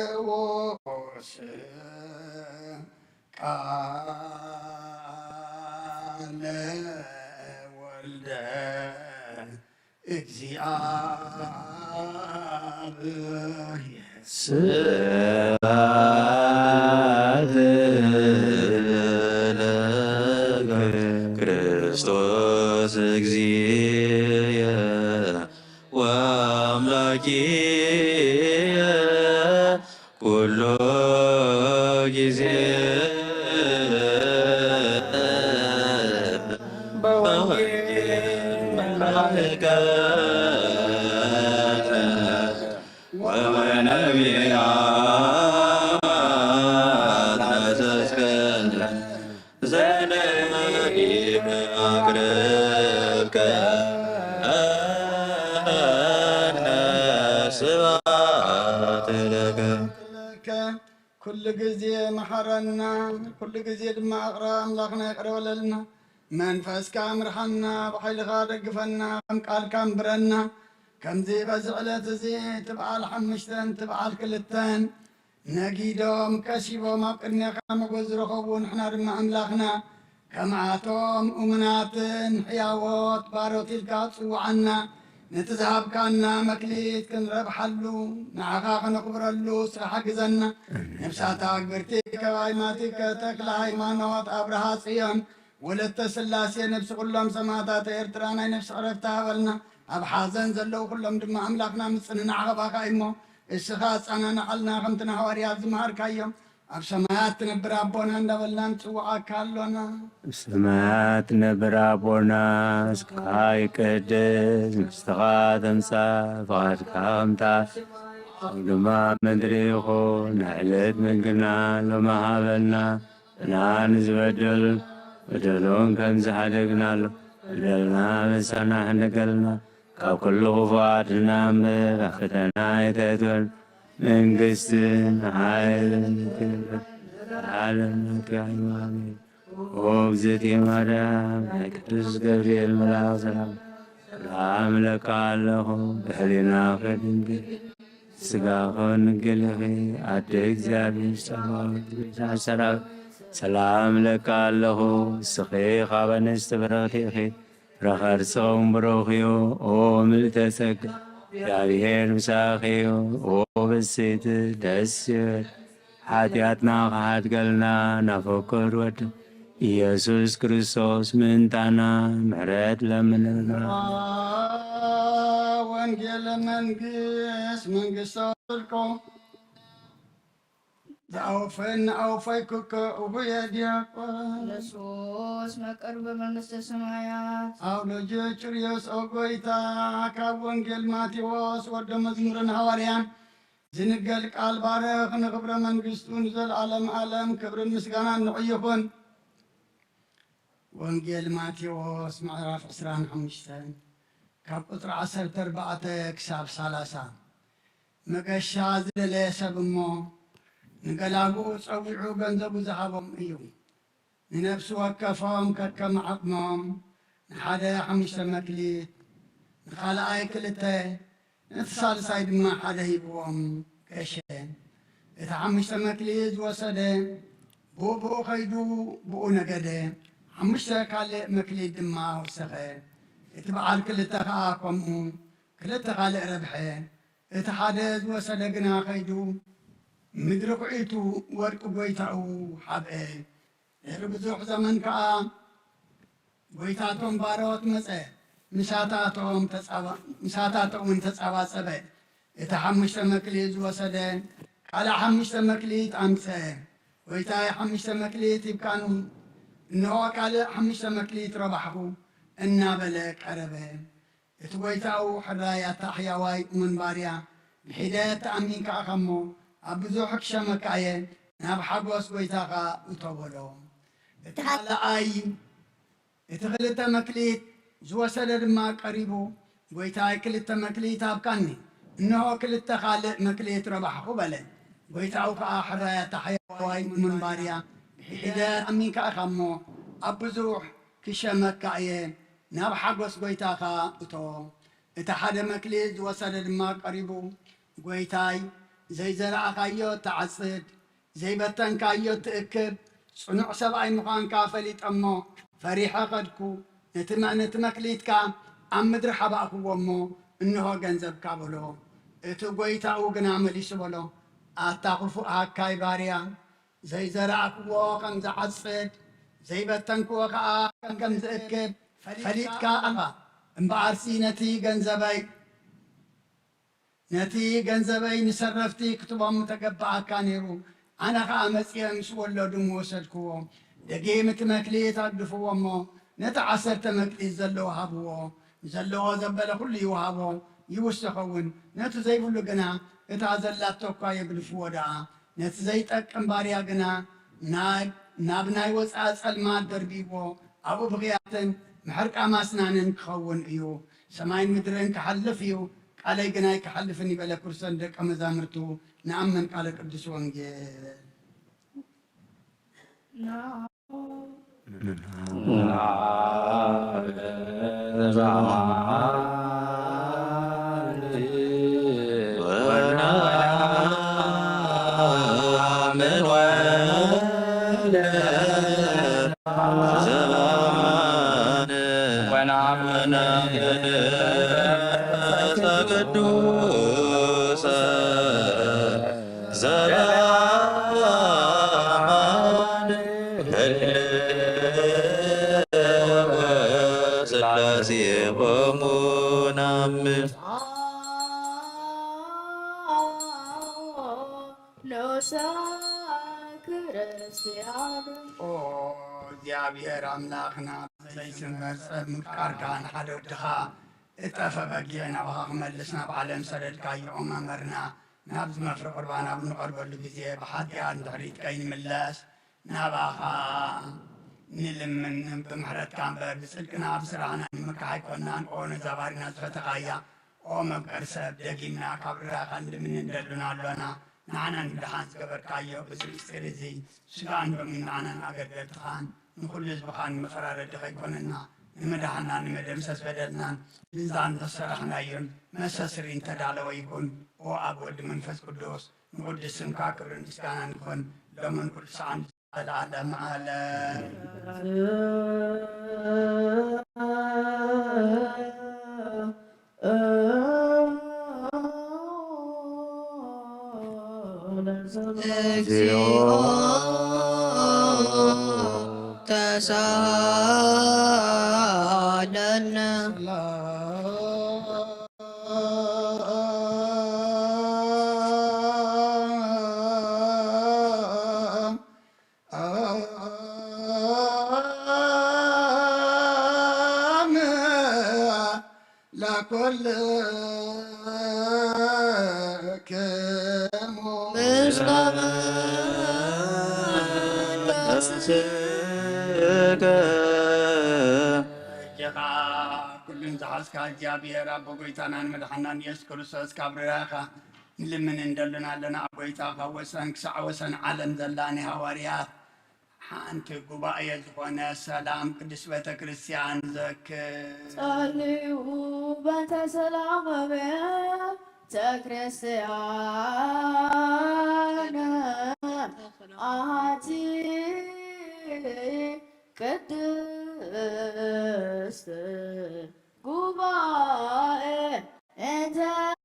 ማቴዎስ ቃለ ወልደ እግዚአብሔር ስብሐት ለከ ክርስቶስ እግዚእየ ወአምላኪየ ኩሎ ጊዜ ወበነቢያት ነሰስከነ ዘነኢከ አቅረብከ ስብሐት ለከ ኩሉ ግዜ መሐረና ኩሉ ግዜ ድማ ኣቕረ ኣምላኽና ይቕረበለልና መንፈስካ ምርሐና ብሓይልኻ ደግፈና ከም ቃልካ እምብረና ከምዚ በዚ ዕለት እዚ ትበዓል 5 ትበዓል 2 ነጊዶም ከሲቦም ኣብ ቅድሜኻ መጎዝ ዝረኸቡ ንሕና ድማ ኣምላኽና ከምኣቶም እሙናትን ሕያዎት ባሮት ኢልካ ፅውዓና ነቲ ዝሃብካና መክሊት ክንረብሓሉ ንዓኻ ክነኽብረሉ ስራሕ ግዘና ነብሳታ ግብርቲ ከባይማቲከ ተክለ ሃይማኖት ኣብርሃ ጽዮን ወለተ ስላሴ ነብሲ ኩሎም ሰማዕታት ኤርትራ ናይ ነብሲ ዕረፍቲ ሃበልና ኣብ ሓዘን ዘለዉ ኩሎም ድማ ኣምላኽና ምፅንናዕ ኸባኻ እሞ እስኻ ፃናናዓልና ከምቲ ንሃዋርያት ዝመሃርካዮም ኣብ ሰማያት ትነብር ኣቦና እንዳበልና ንፅውዓካ ኣሎና ሰማያት ትነብር ኣቦና ስምካ ይቅደስ መንግሥትኻ ትምጻእ ፈቃድካ ከምታ ድማ ምድሪ ይኹን ዕለት ምግብና ሎሚ ሃበልና እና ንዝበደሉ በደሎም ከም ዝሓደግናሉ በደልና መሳና ሕንገልና ካብ ኩሉ ክፉኣት ንናምር ኣብ ፈተና ኣይተእትወን መንግሥትን ሓይልን ክብርን ለዓለሙ ኣሜን። ኦ እግዝእትየ ማርያም ናይ ቅዱስ ገብርኤል መልኣክ ሰላም ሰላም ለካ ኣለኹ ብሕሊናኸ ድንግል ስጋኸን ግልኺ ኣደ እግዚአብሔር ጸባኦት ሰራዊት ሰላም ለካ ኣለኹ እስኺ ካብ ኣንስቲ ብረኽቲ ኢኺ ረኸርፅኹም ብሩኽ እዩ ኦ ምልዕተ ጸጋ እግዚአብሔር ምሳኺ እዩ ኦ ብፅዕቲ ደስ ይብል ሓጢኣትና ክሓድገልና ናፈቅር ወዲ ኢየሱስ ክርስቶስ ምእንታና ምሕረት ለምንና ወንጌል መንግስት ወልቆ ዘአውፈን አውፈይኩከ እቡየ ዲያቆን ለሶስ መቀርበ መንግሥተ ሰማያት አውሎጀ ጭርዮስ ኦጎይታ ካብ ወንጌል ማቴዎስ ወደ መዝሙርን ሐዋርያን ዝንገል ቃል ባረኽ ንክብረ መንግሥቱን ዘለዓለም ዓለም ክብርን ምስጋናን ንዕይኹን ወንጌል ማቴዎስ ምዕራፍ 25 ካብ ቁጥሪ 14 ክሳብ 30 መገሻ ዝደለየ ሰብ እሞ ንገላጉኡ ፀዊዑ ገንዘቡ ዝሃቦም እዩ ንነፍሲ ወከፎም ከከም ዓቕሞም ንሓደ 5 መክሊት ንኻልኣይ 2 እቲ ሳልሳይ ድማ 1 ሂብዎም ገሸ እቲ 5 መክሊት ዝወሰደ ብኡ ኸይዱ ብኡ ነገደ 5 ካልእ መክሊት ድማ ወሰኸ እቲ በዓል 2 ከዓ ከምኡ 2 ካልእ ረብሐ እቲ 1 ዝወሰደ ግና ኸይዱ ምድሪ ኩዒቱ ወርቂ ጎይታኡ ሓብአ ድሕሪ ብዙሕ ዘመን ከዓ ጎይታቶም ባሮት መፀ ምሳታቶም ተፃባፀበ እቲ 5 መክሊት ዝወሰደ ካልእ 5 መክሊት ኣምፅአ ጎይታይ 5 መክሊት ይብቃኒ እንሆ ካልእ 5 መክሊት ረባሕኹ እናበለ ቀረበ እቲ ጎይታኡ ሕራይ ኣታሕያዋይ መንባርያ ብሒደት ተኣሚንካ ኢኻ እሞ ኣብ ብዙሕ ክሸመካየ ናብ ሓጎስ ጎይታኻ እተበሎ እቲ ካልኣይ እቲ 2 መክሊት ዝወሰደ ድማ ቀሪቡ ጎይታይ 2 መክሊት ኣብካኒ እንሆ 2 ካልእ መክሊት ረባሕኹ በለ ጎይታኡ ከዓ ሕራይ ኣታሕያዋይ መንባርያ ብሒደት ተኣሚንካ ኢኻ እሞ ኣብ ብዙሕ ክሸመካየ ናብ ሓጎስ ጎይታኻ እተዎ እቲ 1 መክሊት ዝወሰደ ድማ ቀሪቡ ጎይታይ ዘይዘረኣኻዮ ተዓጽድ ዘይበተንካዮ ትእክብ ጽኑዕ ሰብኣይ ምዃንካ ፈሊጠ እሞ ፈሪሐ ኸድኩ ነቲ መክሊትካ ኣብ ምድሪ ሓባእኽዎ እሞ እንሆ ገንዘብካ በሎ እቲ ጎይታኡ ግና መሊሱ በሎ ኣታኽፉእ ሃካይ ባርያ ዘይዘረኣክዎ ከም ዝዓጽድ ዘይበተንክዎ ከዓ ከም ዝእክብ ፈሊጥካ ኣኻ እምበኣርሲ ነቲ ገንዘበይ ንሰረፍቲ ክትቦም ተገባኣካ ነይሩ ኣነ ከዓ መፅየ ምስ ወለዱ ወሰድክዎ ደጊም እቲ መክሊት ኣግድፍዎ እሞ ነቲ 10 መክሊት ዘለዎ ሃብዎ ዘለዎ ዘበለ ኩሉ ይውሃቦ ይውስኸውን ነቲ ዘይብሉ ግና እታ ዘላቶ እኳ የግድፍዎ ደኣ ነቲ ዘይጠቅም ባርያ ግና ናብ ናይ ወፃእ ጸልማት ደርቢዎ ኣብኡ ብኽያትን ምሕርቃ ማስናንን ክኸውን እዩ ሰማይን ምድርን ክሓልፍ እዩ ቃለይ ግናይ ክሓልፍን ይበለ ክርስቶስ ደቀ መዛሙርቱ ንኣመን ቃለ ቅዱስ ወንጌል ቅዱስ ዘበአማን ስላሴ ቆሙ ናምን እግዚአብሔር አምላክና ዘይስንበርፀብ ምቃርካ ንሓደ ወድኻ እጠፈ በጊዕ ናብኻ ክመልስ ናብ ዓለም ሰደድካዮ መመርና ናብ ዝመፍሪ ቁርባን ኣብ ንቐርበሉ ግዜ ብሓጢኣት ድሕሪት ከይንምለስ ናባኻ ንልምን ብምሕረትካ እምበር ብፅድቅና ብስራሕና ንምርካሕ ኣይኮንናን ኦ ነዛባሪና ዝፈተኻያ ኦ መብቀር ሰብ ደጊምና ካብ ርራኻ እንድምን እንደሉና ኣሎና ንዓና ንድሓን ዝገበርካዮ እዚ ምስጢር እዚ ስጋን ደሙን ንዓና ንኣገልገልትኻን ንኩሉ ህዝብኻን መፈራረዲ ከይኮነና ንመድሓና ንመደምሰስ በደልናን ንዛን ዘሰራሕናዮን መሰስሪን ተዳለወ ይኩን ኦ ኣብ ወዲ መንፈስ ቅዱስ ንቅዱስ ስምካ ክብርን ምስጋናን ይኹን ሎምን ኩሉ ሰዓን ዘለዓለም ዓለም እግዚኦ ተሳሃለነ ኩሉን ዝሓዝካ እግዚኣብሔር ኣቦ ጎይታናን መድሓናን ኢየሱስ ክርስቶስ ካብ ርያኻ ንልምን እንደልና ኣለና ኣብ ጎይታ ካብ ወሰን ክሳዕ ወሰን ዓለም ዘላ ናይ ሃዋርያት ሓንቲ ጉባኤ ዝኾነ ሰላም ቅዱስ ቤተ ክርስቲያን ዘክር ጸልዩ በእንተ ሰላም ቤተ ክርስቲያን አሐቲ ቅድስት ጉባኤ እንተ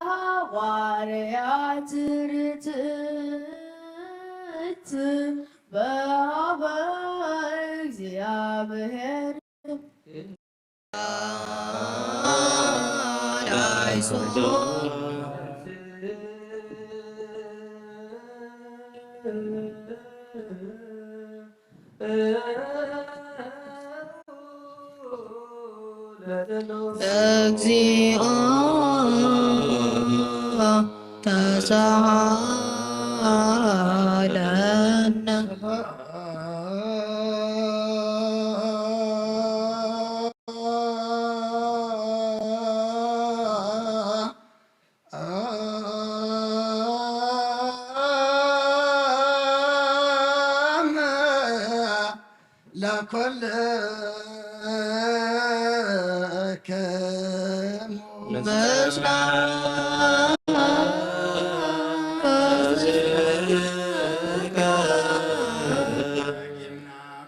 ሐዋርያት ርትዕት በኀበ እግዚአብሔር እግዚኦ ተሳሃለነ ለኩልክሙ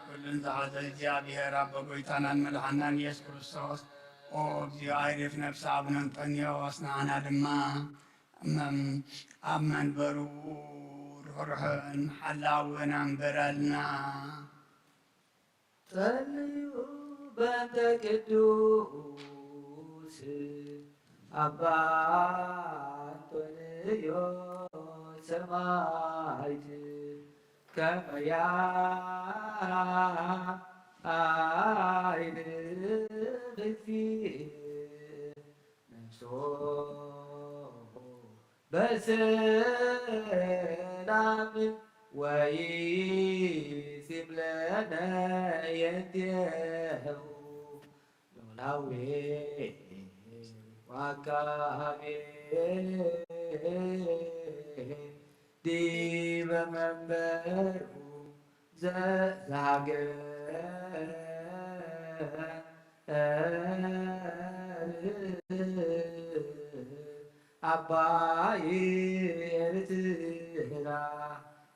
ኩሉን ዝሓዘ እግዚኣብሔር ኣቦ ጎይታናን መድሓናን ኢየሱስ ክርስቶስ ኦ እግዚኦ ኣይሪፍ ነፍሲ ኣቡነ አንጦንዮስ ንዓና ድማ ኣብ መንበሩ ርኅርኅን ሓላውን አንበረልና ጸልዩ በእንተ ቅዱስ አባ አንጦንዮስ ሰማዕት ከመ ያዕርፍ ነፍሶ በሰላም ወይሲም ለነ የንቴሁ ኖላዌ ዋካቤ ዲበ መንበሩ ዘሃገር አባይ ኤርትራ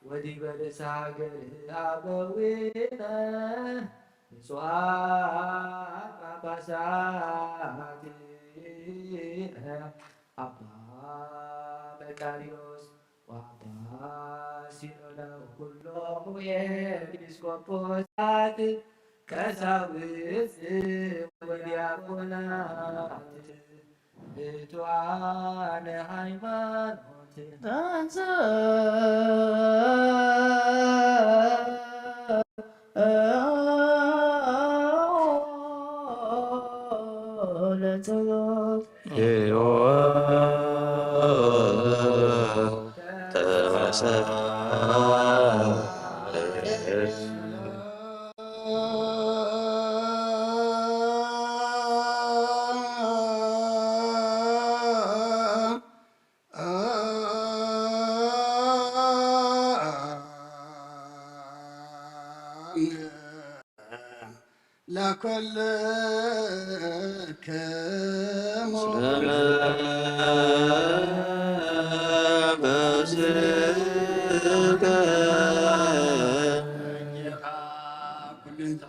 ወዲበ ርእሰ ሀገር አበዊነ ንጹሐን ጳጳሳት አባ መቃርዮስ ወአባ ሲኖዳ ኩሎሙ ኤጲስቆጶሳት ቀሳውስት ወዲያቆናት ብፁዓነ ሃይማኖት አንተ ለጸሎት لكل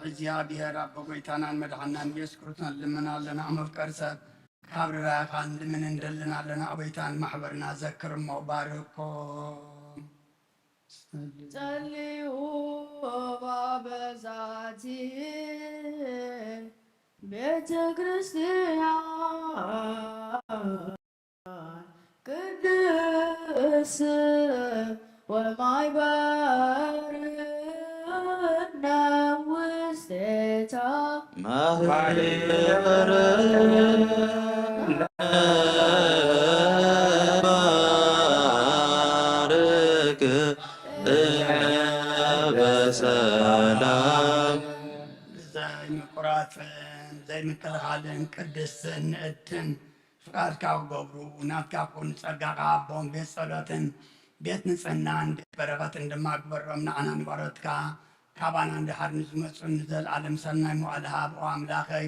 እግዚአብሔር አብ ጎይታናን መድኃናን ኢየሱስ ክርስቶስ ልመናለና መፍቀርሰብ ካብርራ ካን ልምን እንደልናለና አበይታን ማሕበርና ዘክርሞ ባርኮ ጸልዩ ባበዛቲ ቤተ ክርስቲያን ቅድስ ወማይበርነ ውስቴታ በሰላም ዘይምቁራፅን ዘይምክልኻልን ቅድስትን ንእትን ፍቃድካ ገብሩ ናትካ ኩን ፀጋኻ ኣቦም ቤት ጸሎትን ቤት ንፅህናን ቤት በረኸትን ድማ ግበሮም ንዓና ንበረትካ ካባና እንድሓር ንዝመፁ ንዘለኣለም ሰናይ መዋዕል ሃብ ኣምላኸይ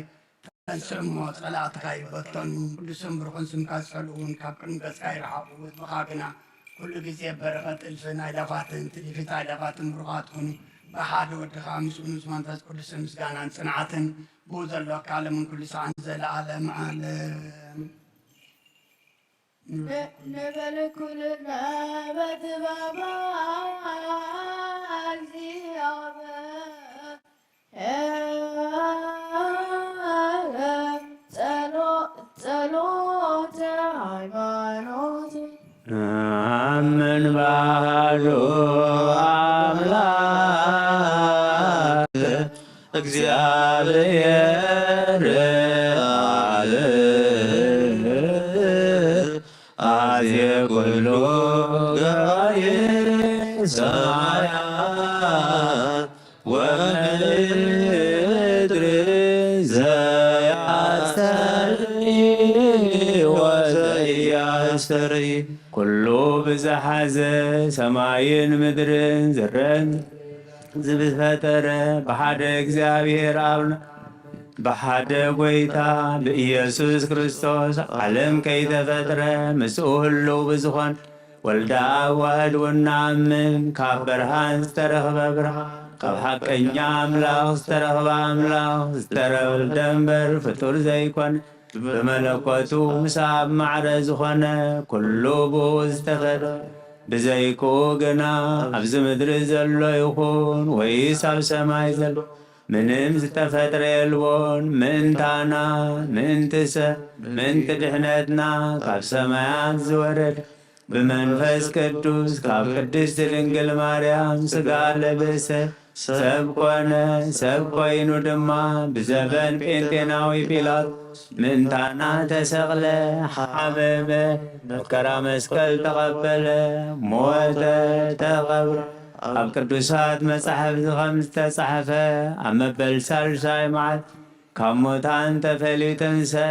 ተንስእሞ ጸላእትካ ይበተኑ ኩሉ ስም ብርኹን ስምካ ዝጸልኡን ካብ ቅድሚ ገጽካ ይረሓቑ ህዝብኻ ግና ኩሉ ግዜ በረኸት እልፍን ኣይላፋትን ትሊፊት ኣይላፋትን ብሩኻት ኩኑ ብሓደ ወድኻ ምስኡ ምስ መንፈስ ቅዱስን ምስጋናን ጽንዓትን ብኡ ዘለካ ለምን ኩሉ ሰዓን ዘለኣለም ዓለም ንበል ኩልና በጥበባ ጸሎተ ሃይማኖት አምን ባህዶ አምላክ እግዚአብሔር አለ አዜ ኩሉ ጋይ ሰማያት ወምድር ዘያስተርኢ ወዘያስተርኢ ኩሉ ብዝሓዘ ሰማይን ምድርን ዝረን ዝፈጠረ ብሓደ እግዚአብሔር ኣብና ብሓደ ጎይታ ብኢየሱስ ክርስቶስ ዓለም ከይተፈጥረ ምስኡ ህልው ብዝኾን ወልዳ ዋህድ ወናምን ካብ ብርሃን ዝተረኽበ ብርሃን ካብ ሓቀኛ ኣምላኽ ዝተረኽበ ኣምላኽ ዝተረወልደ እምበር ፍጡር ዘይኮነ ብመለኮቱ ምስ ኣብ ማዕረ ዝኾነ ኩሉ ብኡ ዝተፈጥረ ብዘይክኡ ግና ኣብዚ ምድሪ ዘሎ ይኹን ወይስ ኣብ ሰማይ ዘሎ ምንም ዝተፈጥረ የልቦን ምእንታና ምእንቲ ሰብ ምእንቲ ድሕነትና ካብ ሰማያት ዝወረድ ብመንፈስ ቅዱስ ካብ ቅድስቲ ድንግል ማርያም ሥጋ ለበሰ ሰብ ኮነ። ሰብ ኮይኑ ድማ ብዘበን ጴንጤናዊ ጲላጦስ ምእንታና ተሰቕለ፣ ሓመመ፣ መከራ መስቀል ተቐበለ፣ ሞተ፣ ተቐብረ። ኣብ ቅዱሳት መጻሕፍቲ ከም ዝተጻሕፈ ኣብ መበል ሳልሳይ መዓልት ካብ ሙታን ተፈልዩ ተንሥአ፣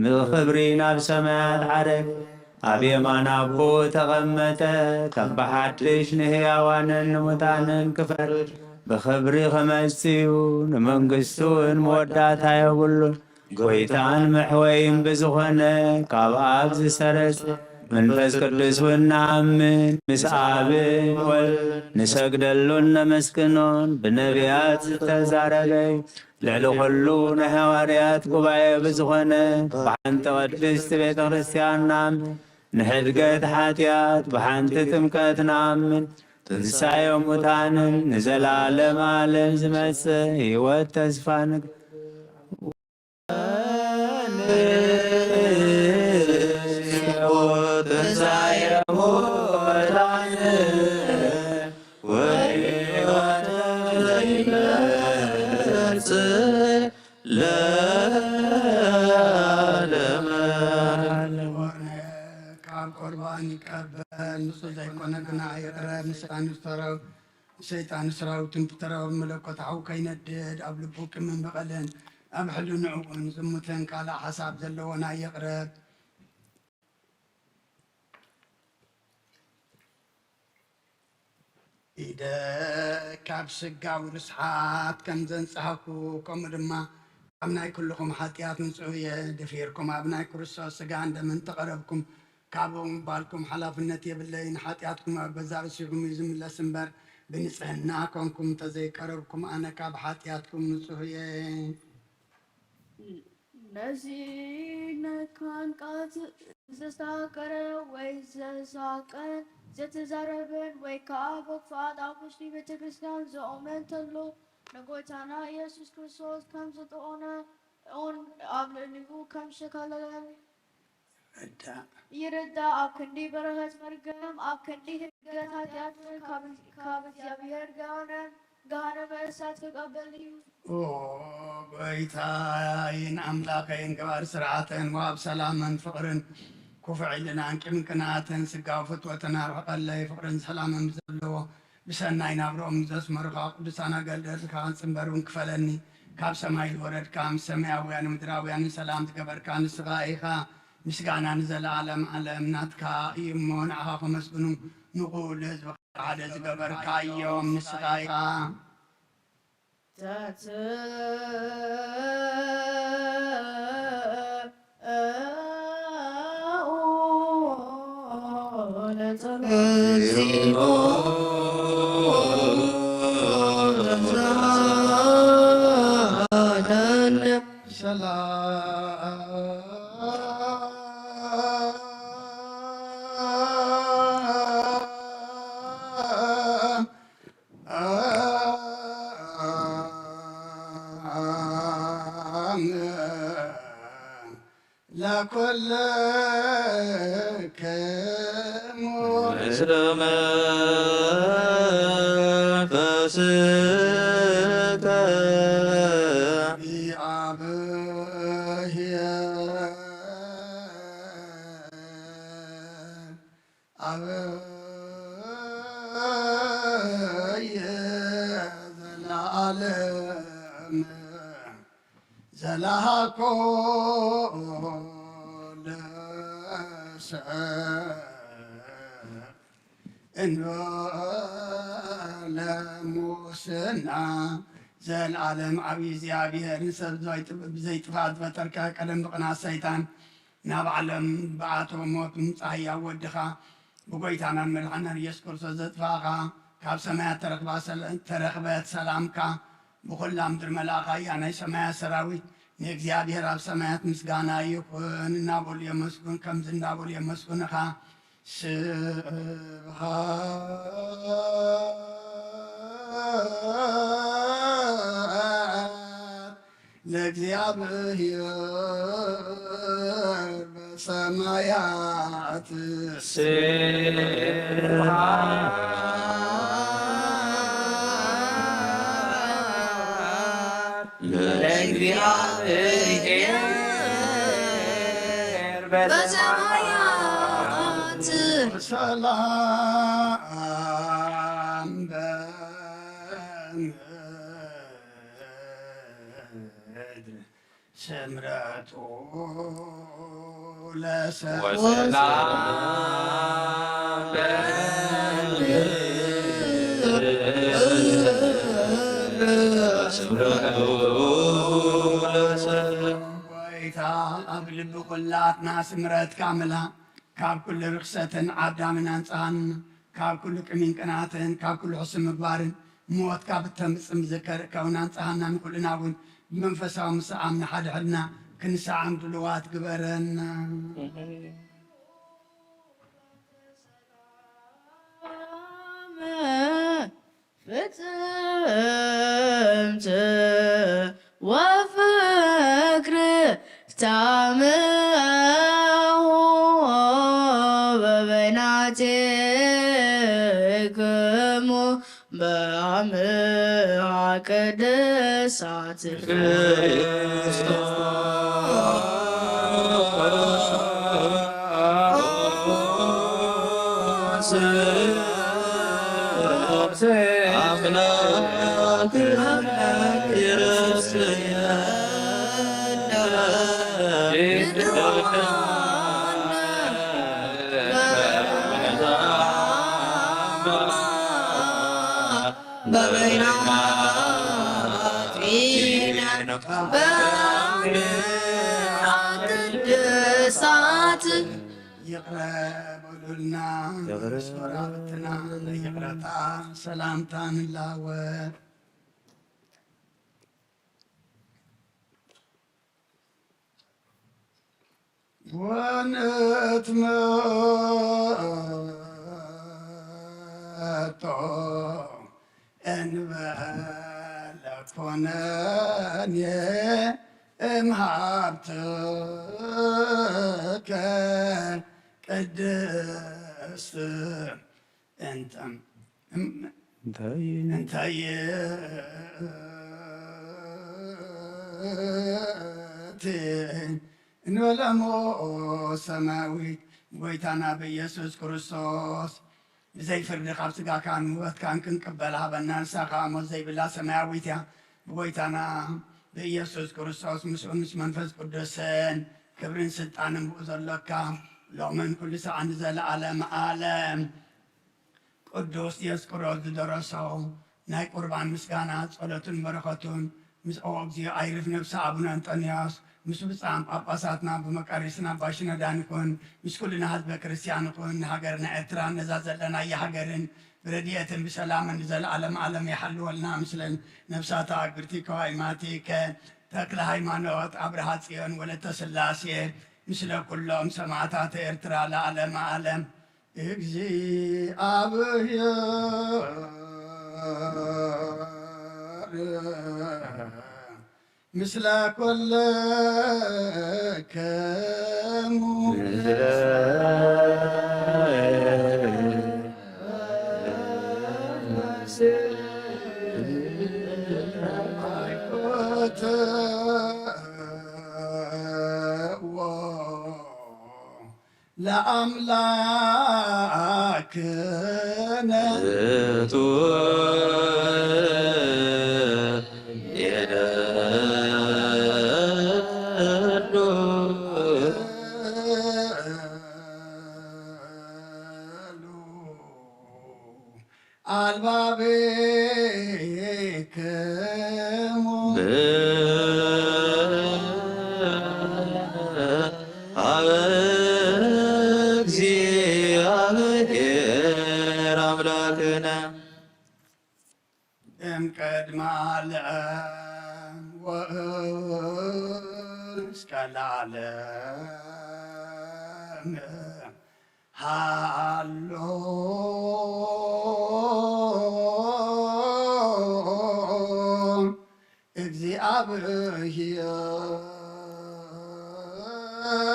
ብኽብሪ ናብ ሰማያት ዓረገ፣ ኣብ የማን ኣቦ ተቐመጠ። ከም ብሓድሽ ንሕያዋንን ንሙታንን ክፈርድ ብኽብሪ ክመጽኡ ንመንግሥቱን መወዳእታ የብሉን። ጐይታን መሕወይን ብዝኾነ ካብ ኣብ ዝሰረጸ መንፈስ ቅዱስ ንኣምን፣ ምስ ኣብን ወልድ ንሰግደሉን ነመስግኖን ብነቢያት ዝተዛረበ ልዕሊ ኩሉ ንሐዋርያት ጉባኤ ብዝኾነ ብሓንቲ ቅድስቲ ቤተ ክርስቲያን ንኣምን፣ ንሕድገት ሓጢኣት ብሓንቲ ጥምቀት ንኣምን፣ ትንሣኤ ሙታንን ንዘላለም ዓለም ዝመጽእ ሕይወት ተስፋ ንጹህ ዘይኮነ ግና ይቕረብ። ሰይጣን ሰራዊትን ብተረባ መለኮታዊ ከይነድድ ኣብ ልቡ ቅምን በቐልን ኣብ ሕልንዕኡን ዝሙትን ካልእ ሓሳብ ዘለዎና ይቕረብ። إذا كابس الجو رسحات كم زنسحكو كم رما أبناء كلكم حاتيات نسوية دفيركم أبناء كرسوس سجان من تقربكم كابهم بالكم حلاف النتي بالليل حاتياتكم بزار سيكم يزم الله سنبر بنسهناكم تذكركم أنا كاب حاتياتكم نسوية نزينا كان قات زستاكر ويزساكر زتزاربن ويكابك فادا مشتي بتكريستيان زومن تلو نقوتانا يسوس كريستوس كم زتونا اون أبلنيو كم شكالن يردا أكندي برهت مرقم أكندي هرقات هاتيات كابت يابير غانا بأسات كقبليو بيتاين أملاكين كبار سرعاتين واب سلاما فقرن كفع لنا أنك من كناتين سقاو فتوتنا رحق الله فقرن سلاما بزلو بسناين أبروم زس مرقا قدسانا قلدر كان سنبرون كفلني كاب سماي الورد كام سماويان مدراويان سلام تكبر كان سغائخا مسقانا نزل عالم ناتكا يمون عاق مسبنو نقول هزبك على زقبر كايوم نسغائخا لكل كمور اسلم فسد بعبه العالم زلهكم إنه لموسنا زي العالم عبي زيابيها نسب زيت فاد فتركا كلام بقنا السيطان ناب عالم بعاتو موت مصاحيا ودخا بقويتانا ملعنا يسكر سزت فاقا كاب سمايا ترخبت سلامكا بقول لامدر ملاقا يعني سمايا سراوي نيك راب سمايات مسقانا يكون نابول يمسكون كمزن نابول يمسكون خا سبحان لእግዚአብሔር በሰማያት ለእግዚአብሔር በሰማያት ሰላም በምድር ስምረቱ ለሰብእ ወሰላም ወይታ ኣብ ልቢ ኩላትና ስምረት ካምላ ካብ ኩሉ ርክሰትን ዓዳምን አንፃን ካብ ኩሉ ቅሚን ቅናትን ካብ ኩሉ ሕሱም ምግባርን ሞትካ ብተምፅም ዝከርእከውን አንፃሃና ንኩልና እውን ብመንፈሳዊ ምስዓም ንሓደ ሕድና ክንሰዓም ድልዋት ግበረና ፍጽምት ወፍቅር ታምሁ በበይናቲክሙ በአምሃ ቅድሳት ቅድሳት ይቅረበሉልና ሶራብትና ይቅረታ ሰላምታን ላወር ወንትመጦ እንበለ ኮነኔ እምሃብትከ ቅድስት እንተም እንተይእቲ እንበለሞ ሰማያዊት ጎይታና በኢየሱስ ክርስቶስ ዘይፍርድ ካብ ስጋካን ውበትካን ክንቅበል ሃበና ንሳኻ ሞት ዘይብላ ሰማያዊት እያ ብጎይታና በኢየሱስ ክርስቶስ ምስኡ ምስ መንፈስ ቅዱስን ክብርን ስልጣንን ብኡ ዘለካ ሎምን ኩሉ ሰዓን ዘለዓለም ዓለም ቅዱስ የስቅሮስ ዝደረሶ ናይ ቁርባን ምስጋና ጸሎትን በረኸቱን ምስ እግዚኦ ኣይርፍ ነብሲ አቡነ አንጦንዮስ ምስ ብፃም ጳጳሳትና ብመቃሪስና ባሽነዳን ይኹን ምስ ኩልና ህዝበ ክርስቲያን ይኹን ሃገርና ኤርትራ ነዛ ዘለና የሃገርን ብረድኤትን ብሰላምን ዘለዓለም ዓለም ይሓልወልና ምስለን ነብሳታ እግርቲ ከዋይማቲ ከተክለ ሃይማኖት አብርሃ ጽዮን ወለተ ስላሴ ምስለ ኩሎም ሰማዕታት ኤርትራ ለዓለም ዓለም እግዚአብሔር ምስለ ኮለከሙ ለአምላክነ አልባቤክሙ እግዚአብሔር አምላክነ እምቅድመ ዓለም ወእስከ ለዓለም ሃሎ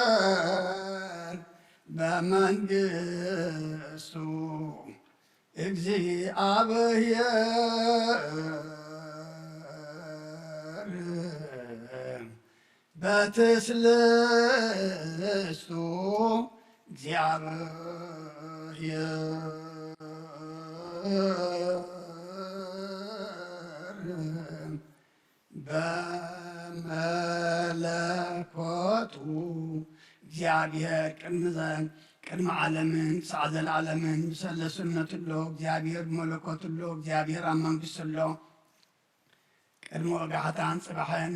እግዚአብሔር በመንግሥቱ እግዚአብሔር በትስልስቱ እግዚአብሔር በመለኮቱ እግዚአብሔር ቅድመ ዓለምን ክሳዕ ዘለዓለምን ብሰለስነትሎ እግዚአብሔር ብመለኮትሎ እግዚአብሔር ኣብ መንግሥትሎ ቅድሚ ወጋሕታን ጽባሕን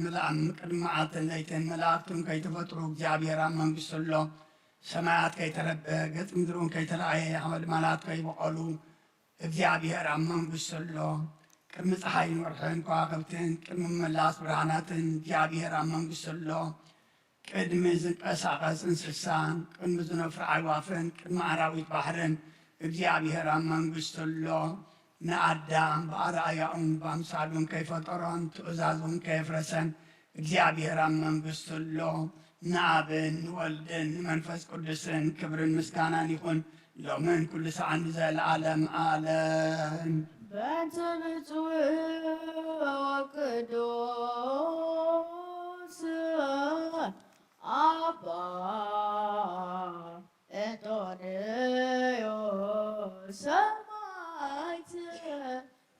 ቅድሚ መዓልትን ለይትን መላእክቱን ከይተፈጥሩ እግዚአብሔር ኣብ መንግሥትሎ ሰማያት ከይተረበ ገጽ ምድሩን ከይተረኣየ ሓመድማላት ከይበቐሉ እግዚአብሔር ኣብ መንግሥትሎ ቅድሚ ፀሓይን ወርሕን ከዋኽብትን ቅድሚ መላስ ብርሃናትን እግዚአብሔር ኣብ መንግሥትሎ ቅድሚ ዝንቀሳቐስ እንስሳን ቅድሚ ዝነፍሩ ኣዕዋፍን ቅድሚ ኣራዊት ባሕርን እግዚአብሔር ኣብ መንግሥትሎ ንኣዳም ብኣርኣያኡን ብኣምሳሉን ከይፈጠሮን ትእዛዙን ከየፍረሰን እግዚአብሔር ኣብ መንግሥትሎ ንኣብን ንወልድን ንመንፈስ ቅዱስን ክብርን ምስጋናን ይኹን ሎምን ኩሉ ሰዓን ዘለዓለም ዓለም በእንተ ብፁዕ ወቅዱስ አባ አንጦንዮስ ሰማዕት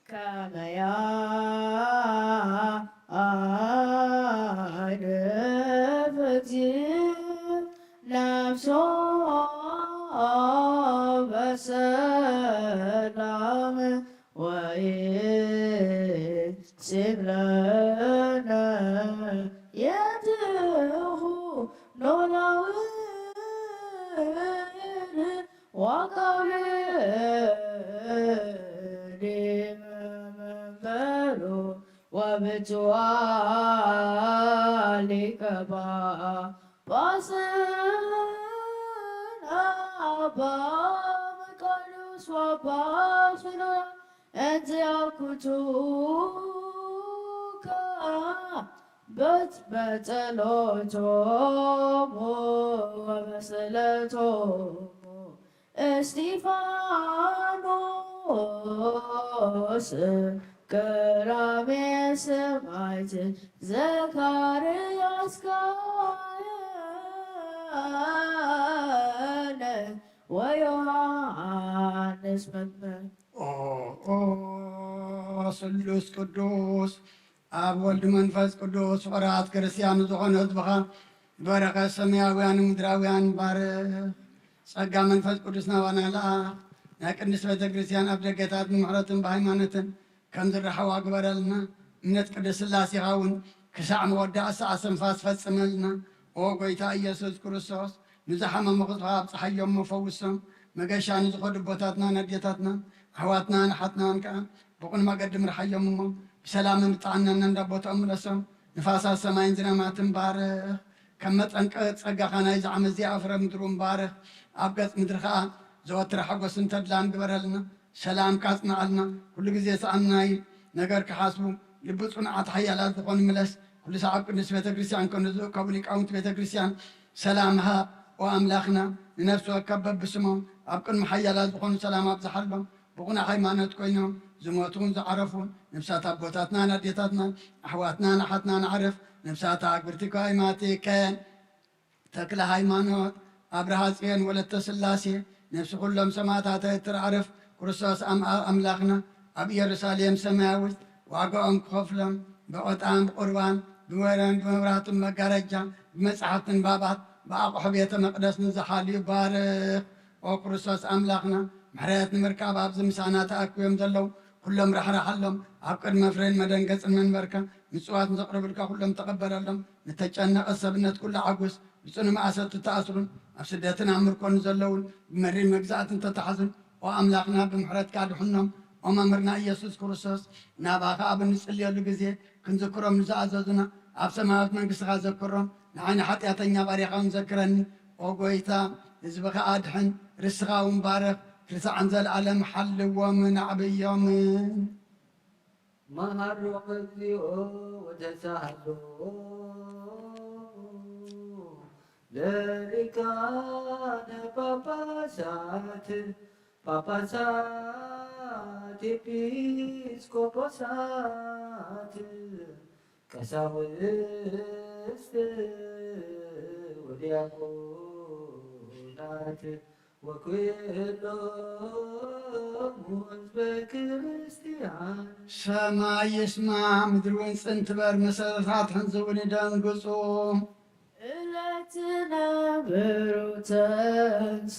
ከመ ያዕርፍ እግዚእ ነፍሶ በሰላም ወይስብ ለነ የትሁ ኖላውን ዋጋው መንበሩ وبتوالي كبا باسنا بامكالوس وباسنا انت ياكتوكا بتلوتومو ومسلتومو استيفانوس كرامي سمعت زكرياس كان ويوحنس مدمن ስሉስ ቅዱስ አብ ወልድ መንፈስ ቅዱስ ወራት ክርስቲያን ዝኾነ ህዝብኻ በረኸት ሰማያውያን ምድራውያን ባርኽ ጸጋ መንፈስ ቅዱስ ናባና ለኣኽ ናይ ቅድስት ቤተ ክርስቲያን ኣብ ደገታት ብምሕረትን ብሃይማኖትን ከም ዝረሓዋ ግበረልና እምነት ቅዱስ ሥላሴኻ እውን ክሳዕ መወዳእ ሰዓ ስንፋስ ፈጽመልና ኦ ጎይታ ኢየሱስ ክርስቶስ ንዝሓመሙ ኽጽኻ ኣብፀሓዮም መፈውሶም መገሻ ንዝኸዱ ቦታትና ነዴታትና ኣሕዋትና ንሓትናን ከዓ ብቑን መገዲ ምርሓዮም እሞ ብሰላምን ብጣዕናና እንዳቦትኦም ምለሶም ንፋሳት ሰማይን ዝናማትን ባርኽ ከም መጠንቀ ጸጋኻ ናይ ዝዓመ እዚኣ ፍረ ምድሩ ባርኽ ኣብ ገጽ ምድሪ ከዓ ዘወትረ ሓጐስን ተድላን ግበረልና ሰላም ካጽናዓልና ኩሉ ግዜ ሰኣናይ ነገር ክሓስቡ ልቢ ጽኑዓት ሓያላት ዝኾኑ ምለስ ኩሉ ሰዓብ ቅዱስ ቤተ ክርስቲያን ኮኑ ዝእከቡ ሊቃውንቲ ቤተ ክርስቲያን ሰላም ሃብ ወኣምላኽና ንነፍሲ ወከብ በብስሞም ኣብ ቅድሚ ሓያላት ዝኾኑ ሰላም ኣብዝሓሎም ብቑና ሃይማኖት ኮይኖም ዝሞቱን ዝዓረፉን ነብሳት ኣቦታትና ኣዴታትና ኣሕዋትና ናሓትና ንዓርፍ ነብሳት ኣግብርቲ ካይማቴከን ተክለ ሃይማኖት ኣብርሃ ጽዮን ወለተ ሥላሴ ነፍሲ ኩሎም ሰማዕታት ትርዓርፍ ክርስቶስ ኣምላኽና ኣብ ኢየሩሳሌም ሰማያዊት ዋጋኦም ክኸፍሎም ብዕጣን ብቁርባን ብወረን ብመብራህትን መጋረጃ ብመጽሓፍትን ባባት ብኣቑሑ ቤተ መቕደስ ንዝሓልዩ ባርኽ ኦ ክርስቶስ ኣምላኽና ምሕረት ንምርካብ ኣብዚ ምሳና ተኣኪቦም ዘለዉ ኩሎም ራሕራሓሎም ኣብ ቅድመ ፍሬን መደንገፅን መንበርካ ምጽዋት ንዘቕርብልካ ኩሎም ተቐበለሎም ንተጨነቐ ሰብነት ኩሉ ዓጉስ ብጽኑዕ መእሰርቲ ተኣስሩን ኣብ ስደትን ኣብ ምርኮን ዘለውን ብመሪር መግዛእትን ተተሓዙን ኦ ኣምላኽና ብምሕረትካ ድሕኖም ኦ መምህርና ኢየሱስ ክርስቶስ ናባኻ ኣብ እንጽልየሉ ግዜ ክንዝክሮም ንዝኣዘዙና ኣብ ሰማያዊት መንግሥትኻ ዘክሮም ንዓይኒ ሓጢኣተኛ ባሪኻውን ዘክረኒ ኦ ጎይታ ህዝብኻ ኣድሕን ርስኻ እውን ባረኽ ክሳዕን ዘለዓለም ሓልዎምን ኣዕብዮምን መሃሮም እግዚኦ ወተሳሃሎ ለሊቃነ ጳጳሳት ኤጲስቆጶሳት ቀሳውስት ወዲያቆናት ወኩሎሙ ሕዝበ ክርስቲያን ሰማይ ይስማ ምድር እውን ጽንት በር መሰረታት ሕንዝውን ይደንግጹ ዕለትነ ብሩተንስ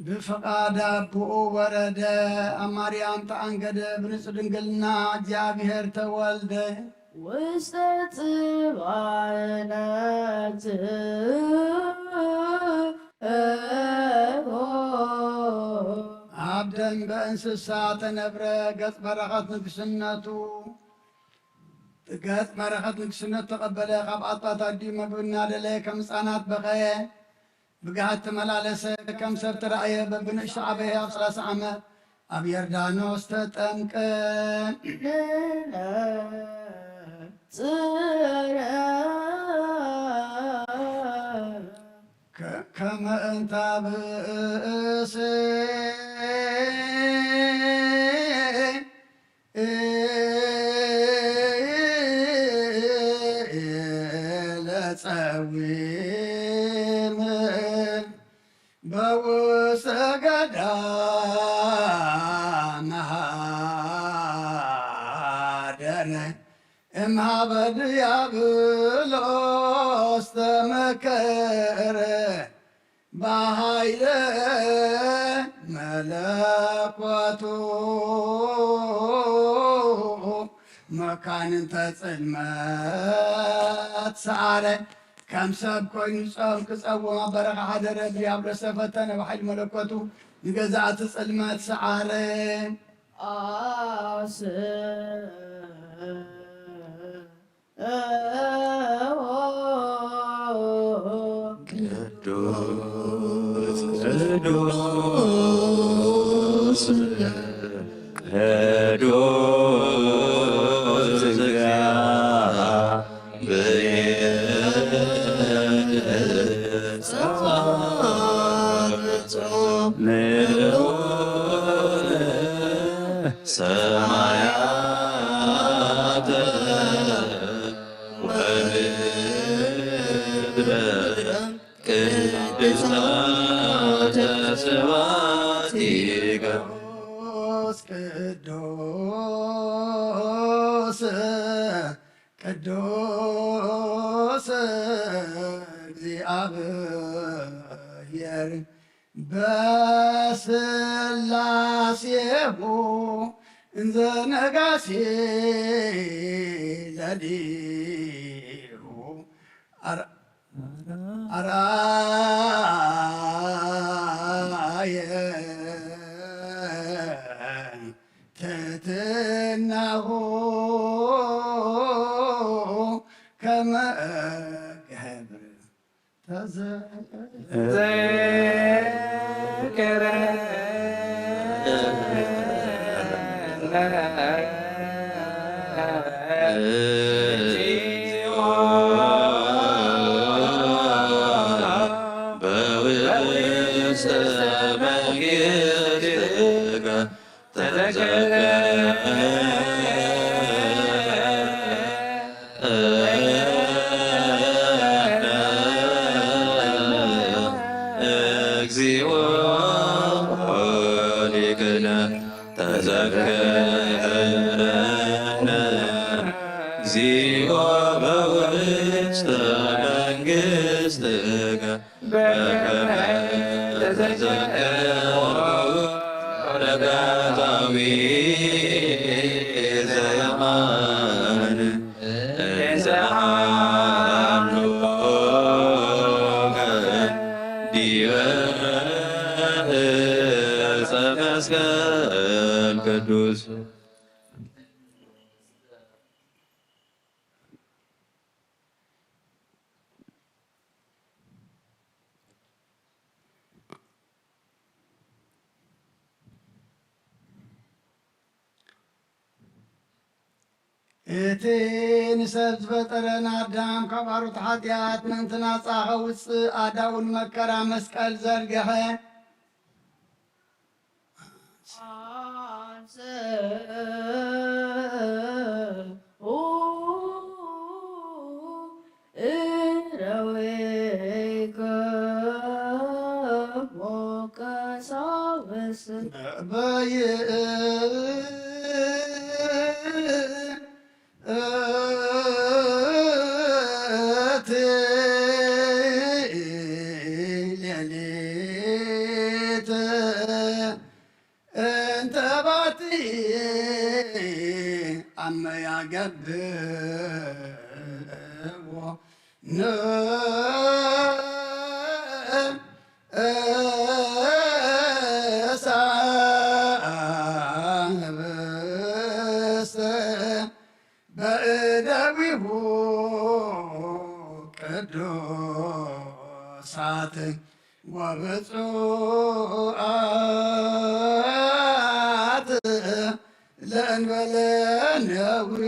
ብፍቃድ አብኡ ወረደ ኣብ ማርያም ተኣንገደ ብንጹህ ድንግልና እግዚአብሔር ተወልደ ውስተ ጽባነት ኣብ ደንበ እንስሳ ተነብረ ገጽ በረኸት ንግስነቱ ገጽ በረኸት ንግስነቱ ተቐበለ ካብ ኣጥባት ኣዲዩ መግብና ደለየ ከም ሕፃናት በኸየ ብግሃት ተመላለሰ ከም ሰብ ተረእየ በብንእሽቶ ዓበየ ኣብ 30 ዓመት ኣብ ዮርዳኖስ ተጠምቀ ከመ እንተ ብእስ ለጸዊም በውስተ ገዳም ሃደረ እምሃበ ዲያብሎስ ተመከረ በኃይለ መለኮቱ መካንን ተጽልመት ሰዓረ ከም ሰብ ኮይኑ ጾም ክጸውም ኣብ በረኻ ሓደረ ዲያብሎስ ተፈተነ ብሓይሊ መለኮቱ ንገዛእቲ ጽልመት ሰዓረ ቅዱስ ቅዱስ ቅዱስ ሰማያት ወምድር ቅድስናተ ስብሐቲከ ቅዱስ ቅዱስ እግዚአብሔር በስላሴሁ እንዘ ነጋሴ ለሊሁ አርአየ ትሕትናሁ ከመ ገብር በውስተ መንግሥትከ እግዚኦ ሊቅነ ተዘከረነ እግዚኦ በውስተ መንግሥትከ በከመ ተዘከረ ለጋዛዊ ዘየማን እንዘሃሎከ ዲበ ዕፀ መስቀል ቅዱስ እቲ ንሰብ ዝፈጠረን ኣዳም ካብ ኣሩት ሓጢኣት ምእንትናፃኸ ውፅእ ኣዳውን መከራ መስቀል ዘርገሐ ሌሊት እንተባቲ አመያ ገብዎ በእደዊሁ ቅዱሳት ወብፁዓት ለእንበለ ነውር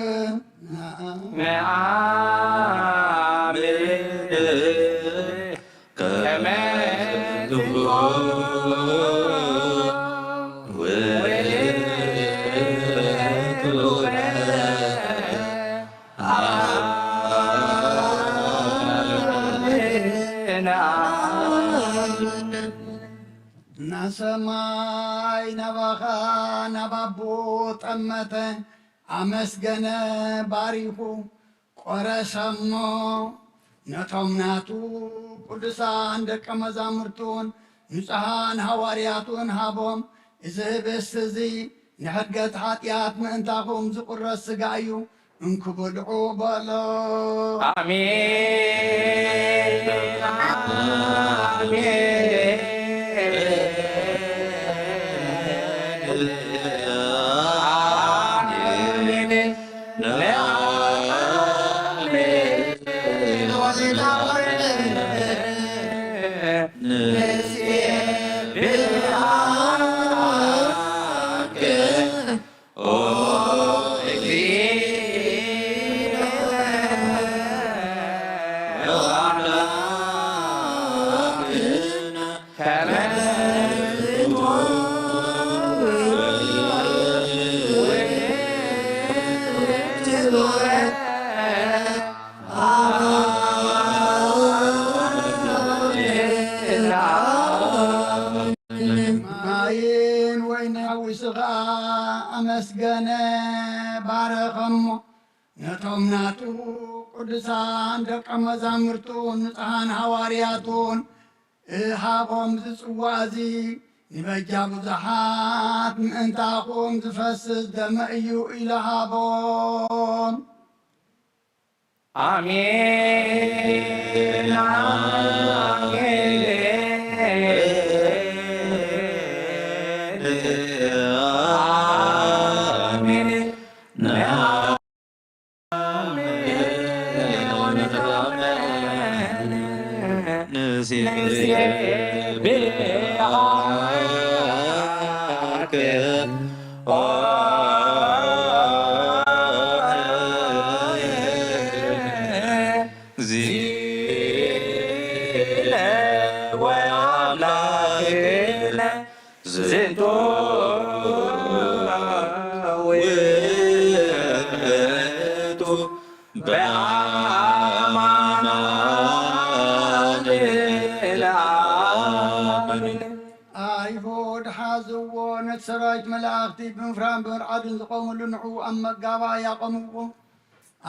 ናሰማይ ናባኻ ናባቦ ጠመተ አመስገነ ባሪኹ ቆረሰሞ ነቶም ናቱ ቅዱሳን ደቀ መዛሙርቱን ንጹሓን ሐዋርያቱን ሃቦም إذا بس زي نحرقت حاتيات ما انتاكم زقر السقايو انكبوا العوبة له آمين ماين وين وسغا أمسجنا بارخم نتوم ناتو قدسان دق مزامرتون نتهان حوارياتون إهابهم زسوازي نبجا بزحات من انتاقوم زفسس دمئيو إلى هابون آمين አይሁድ ሓዝዎ ነቲ ሰራዊት መላእኽቲ ብምፍራን ብምርዓድን ዝቆምሉ ንዑ ኣብ መጋባ ያቆምዎ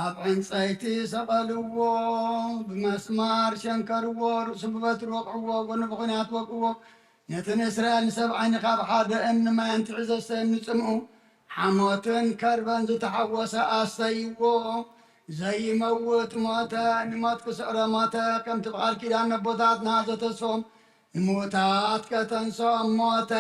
ኣብ ዕንፀይቲ ሰቐልዎ ብመስማር ሸንከርዎ ርእሱ ብበትሪ ወቕዕዎ ጎኑ ብኹንያት ወቅዎ ነቲ ንእስራኤል ንሰብዓይኒ ካብ ሓደ እምኒ ማይ እንትዕዘ እምኒ ጽምኡ ሓሞትን ከርበን ዝተሓወሰ ኣስተይዎ ዘይመውት ሞተ ንሞት ክስዕረ ሞተ ከምቲ በቓል ኪዳን ኣቦታትና ዘተስፎም ንሞታት ከተንሶም ሞተ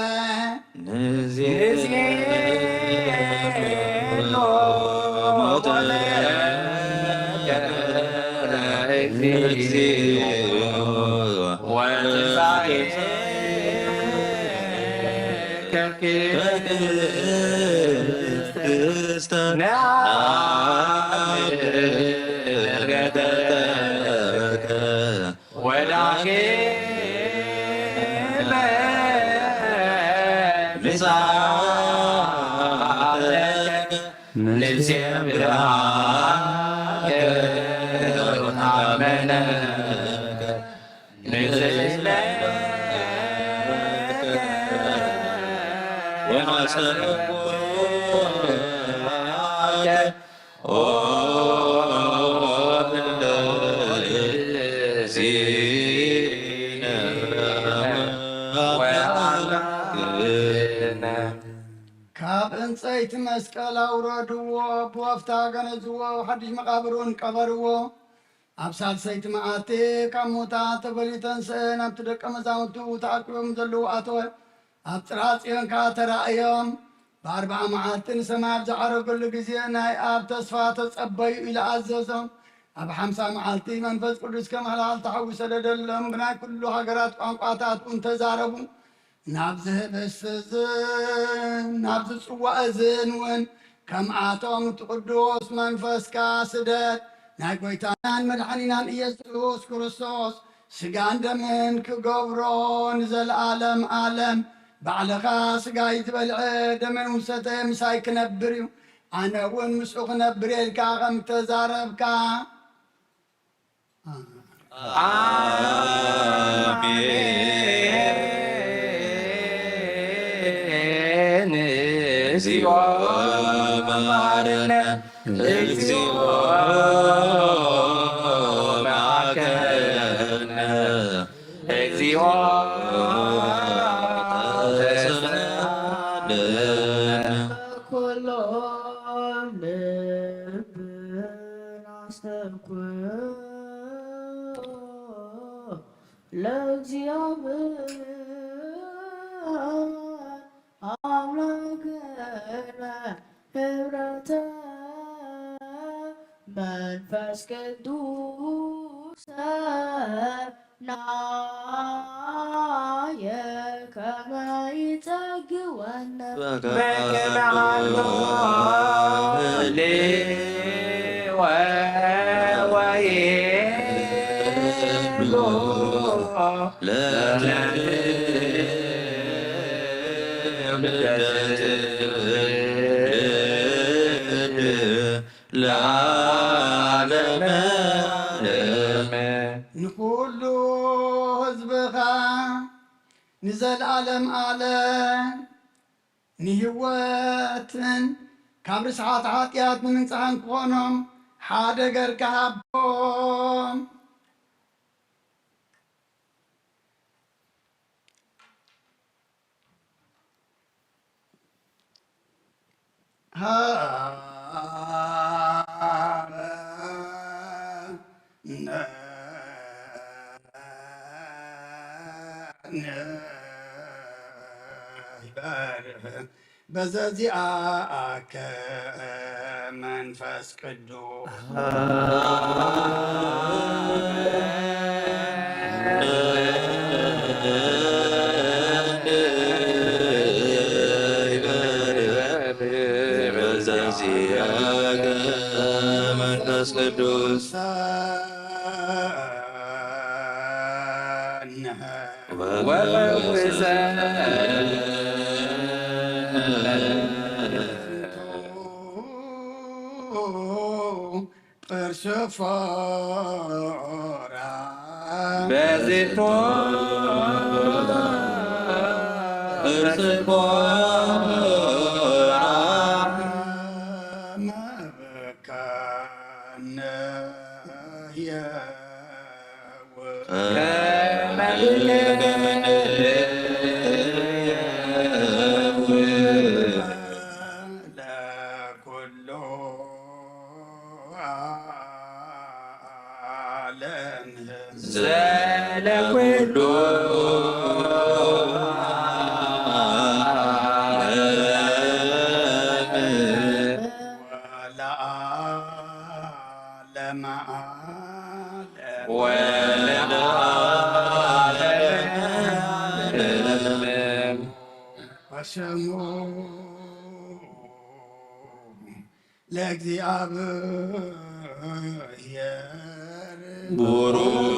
ካብ ዕንፀይቲ መስቀል ኣውረድዎ ብወፍታ ገነዝዎ ሓድሽ መቃብሩን ቀበርዎ ኣብ ሳልሰይቲ መዓልቲ ካብ ሙታት ተበሊተን ስእን ኣብቲ ደቀ መዛሙርቱ ተኣኪቦም ዘለዉ ኣተወ ኣብ ጥራጽዮን ከዓ ተራእዮም ብኣርብዓ መዓልቲ ንሰማይ ኣብ ዝዓረገሉ ግዜ ናይ ኣብ ተስፋ ተጸበዩ ኢሉ ኣዘዞም ኣብ 50 መዓልቲ መንፈስ ቅዱስ ከመሃላል ተሓዊሰ ደደሎም ብናይ ኩሉ ሃገራት ቋንቋታት እውን ተዛረቡ ናብ ዝህበስዝን ናብ ዝጽዋዕ እዝን እውን ከምኣቶም ቅዱስ መንፈስካ ስደድ ናይ ጎይታናን መድሓኒናን ኢየሱስ ክርስቶስ ስጋን ደምን ክገብሮ ንዘለኣለም ዓለም ባዕልኻ ስጋይ ዝበልዐ ደመን ውሰተየ ምሳይ ክነብር እዩ ኣነ እውን ምስኡ ክነብር የልካ ከም ተዛረብካ አሜን። እግዚኦ መሐረነ እግዚኦ መሐከነ እግዚኦ ልብን አስተኩር ለእግዚአብሔር አምላክነ ህብረተ መንፈስ ቅዱስ ናየ ከመ ይጸግወነ በከመሃሎ ወይሎ ለዓለመ ንኩሉ ህዝብኻ ንዘለዓለም ዓለም ንህይወትን ካብ ርስሓት ሓጢኣት ንምንፅሓን ክኾኖም ሓደ ገርካ ሃቦም በዘዚአከ መንፈስ ቅዱስ በዘዚአከ መንፈስ ቅዱስ persefora በዚቶ persefora መበካነ ለኩሉ ዓለም ዘለኩሉ ወለዓለመ ወለዓለመ ወስሙ ለእግዚአብሔር ቡሩክ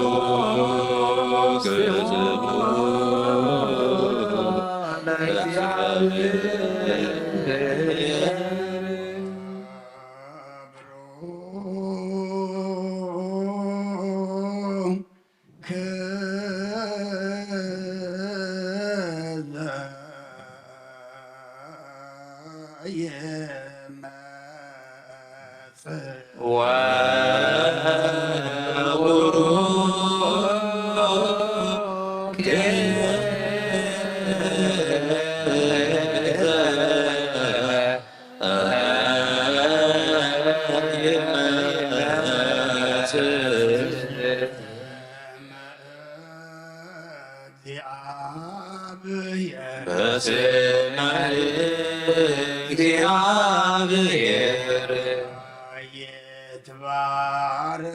ስሙ እግዚአብሔር ይትባረክ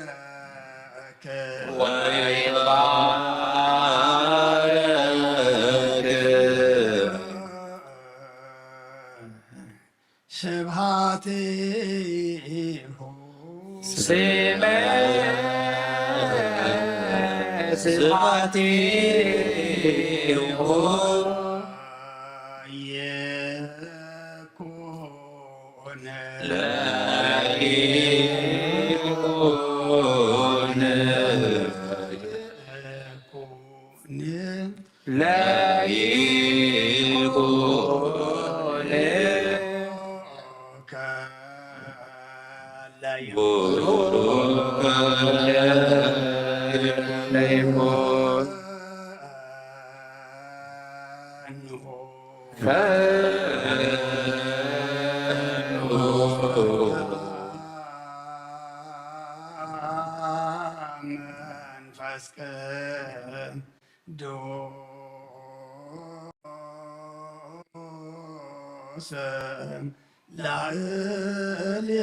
ወይባረክ ስብሐቲሁ ስብሐቲሁ የኮነ ለይኩን ለይኩን ቡሩክ ለይኩን ቅዱስ ላዕልየ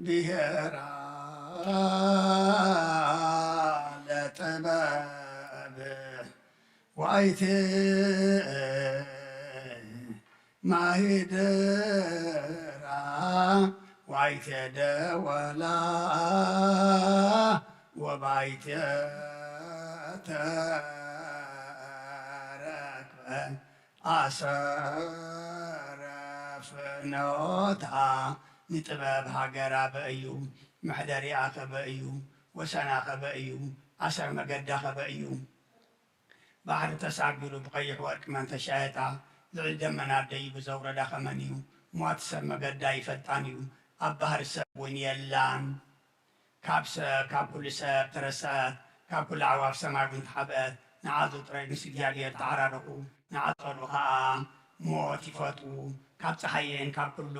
ብሔራ ለጥበብ ዋይቴ ማሂደራ ዋይቴ ደወላ ወባይቴ ተረክበ አሰረ ፍኖታ ንጥበብ ሃገራ በእዩ ምሕደሪኣ ኸበእዩ ወሰና ኸበእዩ ኣሰር መገዳ ኸበእዩ ባሕሪ ተሳጊሩ ብቐይሕ ወርቂ መንተሻየጣ ልዕል ደመና ደይቡ ዘውረዳ ኸመን እዩ ሟት ሰብ መገዳ ይፈጣን እዩ ኣብ ባህሪ ሰብ እውን የላን ካብ ሰብ ካብ ኩሉ ሰብ ተረሰአት ካብ ኩሉ ዓዋፍ ሰማይ እውን ተሓብአት ንዓዙ ጥረይ ምስ እግዚኣብሔር ተዓራርቑ ንዓፀሉ ኸዓ ሞት ይፈጥዉ ካብ ፀሓየን ካብ ኩሉ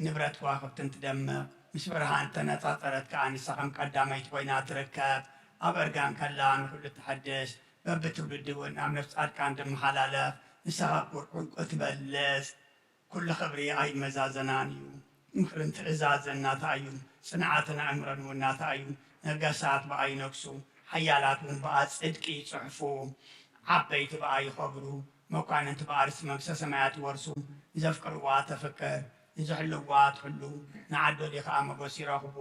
ንብረት ከዋኽብትን ትደምቕ ምስ ብርሃን ተነፃፀረት ከዓ ንሳ ከም ቀዳመይቲ ኮይና ትርከብ ኣብ እርጋን ከላ ንኩሉ ትሐድስ በብትውልዲ እውን ኣብ ነፍሲ ጻድቃን ድመሓላለፍ ንሳ ቁርቁ ትበልስ ኩሉ ክብሪ ኣይመዛዘናን እዩ ምክርን ትእዛዝን እናታ እዩ ጽንዓትን ኣእምሮን እውን እናታ እዩ ነገሳት በኣ ይነግሱ ሓያላት እውን በኣ ጽድቂ ይጽሕፉ ዓበይቲ በኣ ይኸብሩ መኳንንቲ በኣ ርእሲ መንግስተ ሰማያት ይወርሱ ንዘፍቅርዋ ተፍቅር ንዝሕልዋ ትሕሉ ንዓዶ ዲኸዓ መጎስ ይረኽቡ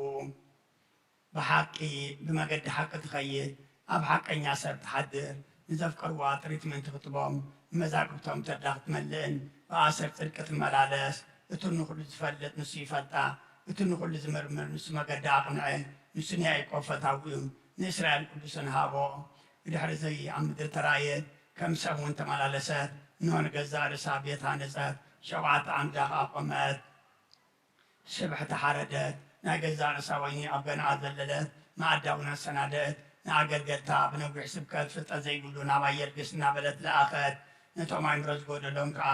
ብሓቂ ብመገዲ ሓቂ ትኸይድ ኣብ ሓቀኛ ሰብ ትሓድር ንዘፍቅርዋ ጥሪት ምንቲ ክትቦም ንመዛግብቶም ተዳ ክትመልእን ብኣሰር ጽድቂ ትመላለስ እቲ ንኹሉ ዝፈልጥ ንሱ ይፈልጣ እቲ ንኹሉ ዝምርምር ንሱ መገዲ ኣቕንዐ ንሱ ንያዕቆብ ፈታዊ እዩ ንእስራኤል ቅዱስን ሃቦ ብድሕሪ ዘይ ኣብ ምድሪ ተራእየት ከም ሰብ እውን ተመላለሰት እንሆ ንገዛእ ርእሳ ቤት ሃነፀት 7 ዓምዳ ኸኣ ቆመት ሽብሒ ተሓረደት ናይ ገዛእ ርእሳ ወይኒ ኣብ ገንዓ ዘለለት መኣዳ እውን ኣሰናደት ንኣገልገልታ ብነዊሕ ስብከት ፍልጠት ዘይብሉ ናብ ኣየርግስ እናበለት ለኣኸት ነቶም ኣእምሮ ዝጎደሎም ከዓ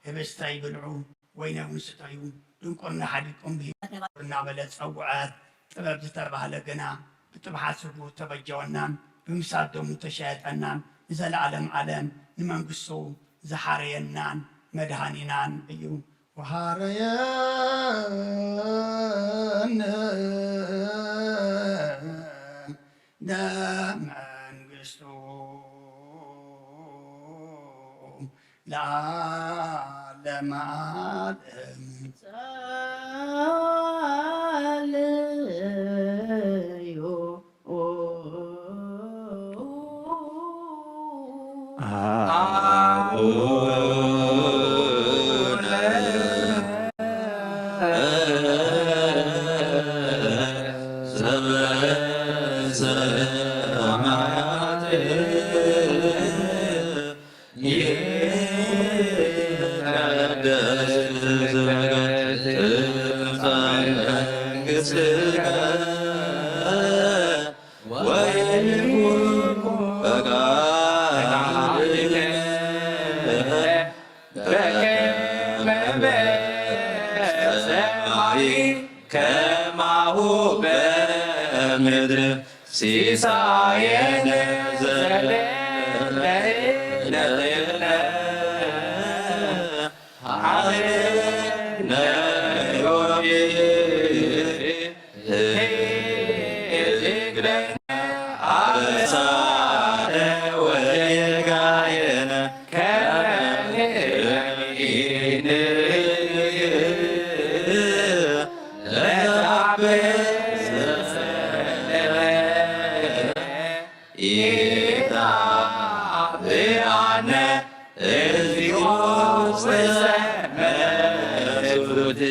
ህብስተ ይብልዑ ወይነ እውን ስተዩ ድንቁርና ሓዲቆም ብሂወት እናበለት ፀውዐት ጥበብ ዝተባህለ ግና ብጥብሓት ስቡ ተበጀወናን ብምሳት ደሙ ተሸየጠናን ንዘለዓለም ዓለም ንመንግስቱ ዝሓረየናን መድሃኒናን እዩ ወሃረየን ደመንግስቱ ለዓለመ ዓለም ጸልዩ ከማሁ በምድር ሲሳየነ ዘለለዕለትነ ሀበነ ዮም እግዚኦ መፍሩት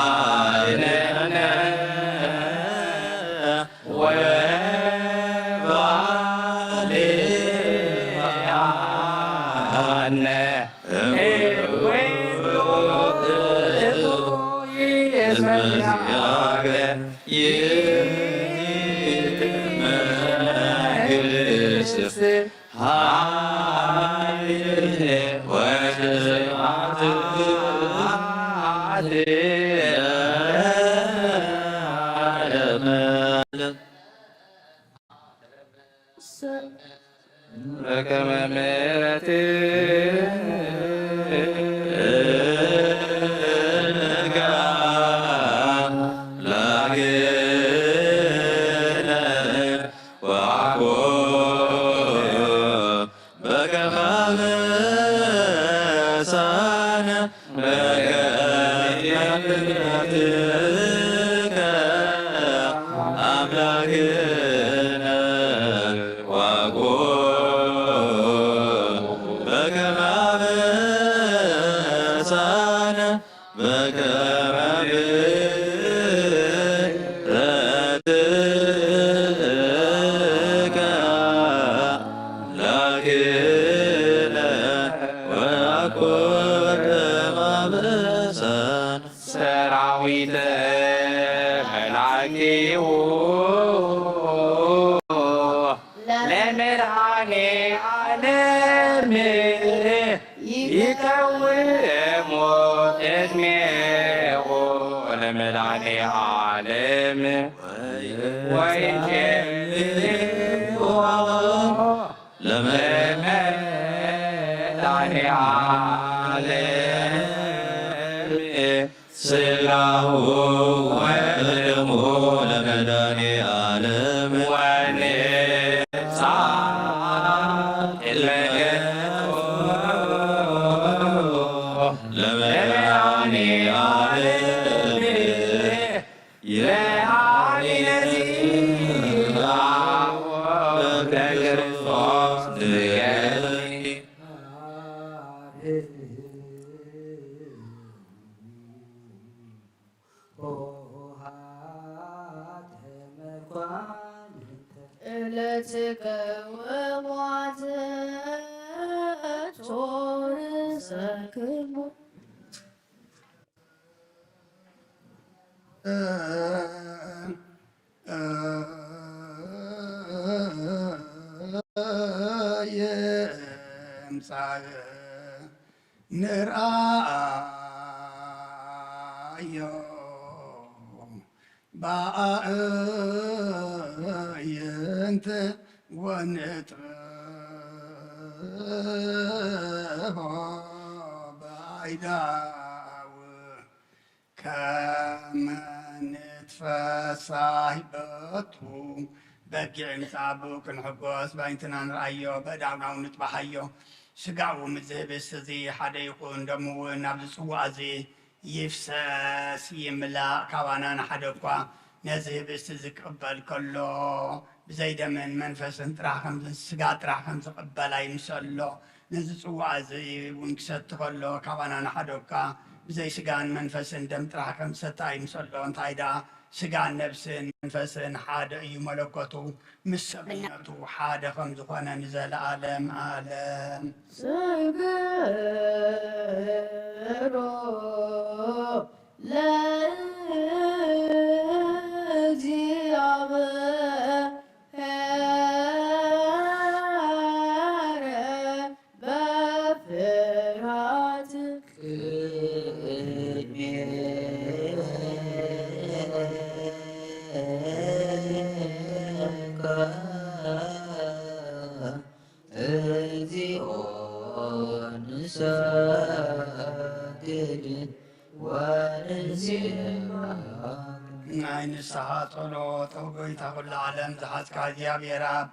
አናይነነ ወባልያነ በከመ ምሕረት ሰራዊተ መላኪሁ ለመድኃኔ ዓለም ይቀውሙ ዕድሜሁ ለመድኃኔ ዓለም ወይጀልዎ ለመድኃኔ ዓለም ሥጋሁ ወደሙ ለመድኃኔ ዓለም ወንሳ ለመድኃኔ ዓለም በክርስቶስ ንገሪ ዕለትከ ወሟት ጾርሰክሙ የምጻእ ንርአዮ በአእይንተ ወንጥበ ባይዳው ከመ ንትፈሳህ በቱ በጊዕ ንጻብቕ ክንሕጐስ ባይንትና ንርአዮ በዳውናው ንጥባሓዮ ስጋው ምዝህብስ እዚ ሓደ ይኹን ደሙ እውን ናብ ዝፅዋዕ እዚ ይፍሰስ ይምላእ ካባና ንሓደ እኳ ነዚ ህብስቲ ዝቅበል ከሎ ብዘይደምን መንፈስን ጥራሕ ስጋ ጥራሕ ከም ዝቕበል ኣይምሰሎ ነዚ ፅዋዕ እዚ እውን ክሰቲ ከሎ ካባና ንሓደ እኳ ብዘይ ስጋን መንፈስን ደም ጥራሕ ከም ዝሰቲ ኣይምሰሎ እንታይ ደኣ ስጋን ነብስን መንፈስን ሓደ እዩ መለኮቱ ምስ ሰብነቱ ሓደ ከም ዝኾነ ንዘለኣለም ዓለም ስግሮ ለእግዚአብሔር በፍርሃት እግዚኦ ንሰግድ ናይ ንስሓ ጸሎት ጎይታ ኩሉ ዓለም ዝሓዝካ እግዚኣብሔር ኣብ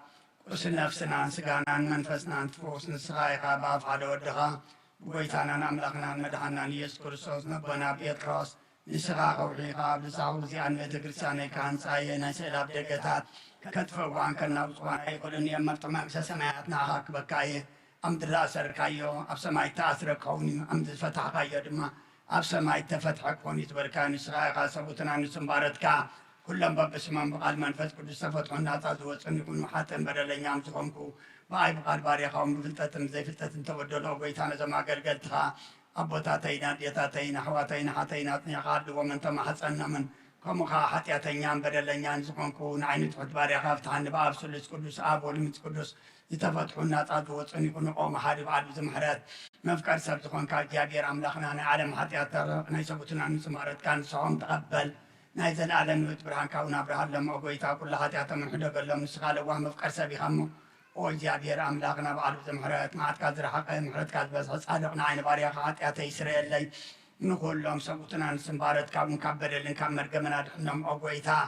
ቁርሲ ነፍስናን ስጋናን መንፈስናን ትፈውስ ንስኻ ኢኻ ብኣብ ሓደ ወድኻ ብጎይታናን ኣምላኽናን መድሓናን ኢየሱስ ክርስቶስ ነቦና ጴጥሮስ ንስኻ ከውሒኻ ኣብ ልሳኹ እዚኣን ቤተ ክርስቲያን ናይ ካህንፃየ ናይ ስእላብ ደገታት كتفوان كنا بصوان يقولون يا مرتما مس سماعتنا هاك بكاية أمد الأسر كايو أبسماي تأثر كوني أمد فتح كايو دما أبسماي تفتح كوني تبركاني سراي غاسبوتنا نسمبارت كا كلهم ببسمام بقال منفذ كل استفتحنا تازوت أن يكون حتى بدل ينام تقومكو باي بقال باري قوم بفلتة زي فلتة تبدلوا بيتانا زما قلقلتها أبوتاتينا ديتاتينا حواتينا حاتينا قال ومن تم حسنا من كم خا حتياتينا بدل ينام تقومكو نعين تحت باري خافت عن باب سلس كلس أب ولمت كلس يتفتحنا تازوت أن يكون قوم حارب عاد بزمحرات مفكر سبت كون كاجابير أملاخنا عالم حتياتر نيسبوتنا نسمارت كان صوم تقبل نايزل العالم يتبرهن كون أبراهام لما أقويتا كل حتيات من حدا قال لهم نسخال وهم مفكر سبي خمو وجابير أملاخنا بعد بزمحرات ما عاد كادر حق محرت كاد بس صادقنا عين باريا حتيات إسرائيل لي نقول لهم سبوتنا نسمارت كون كبر اللي كمر جمنا لهم أقويتا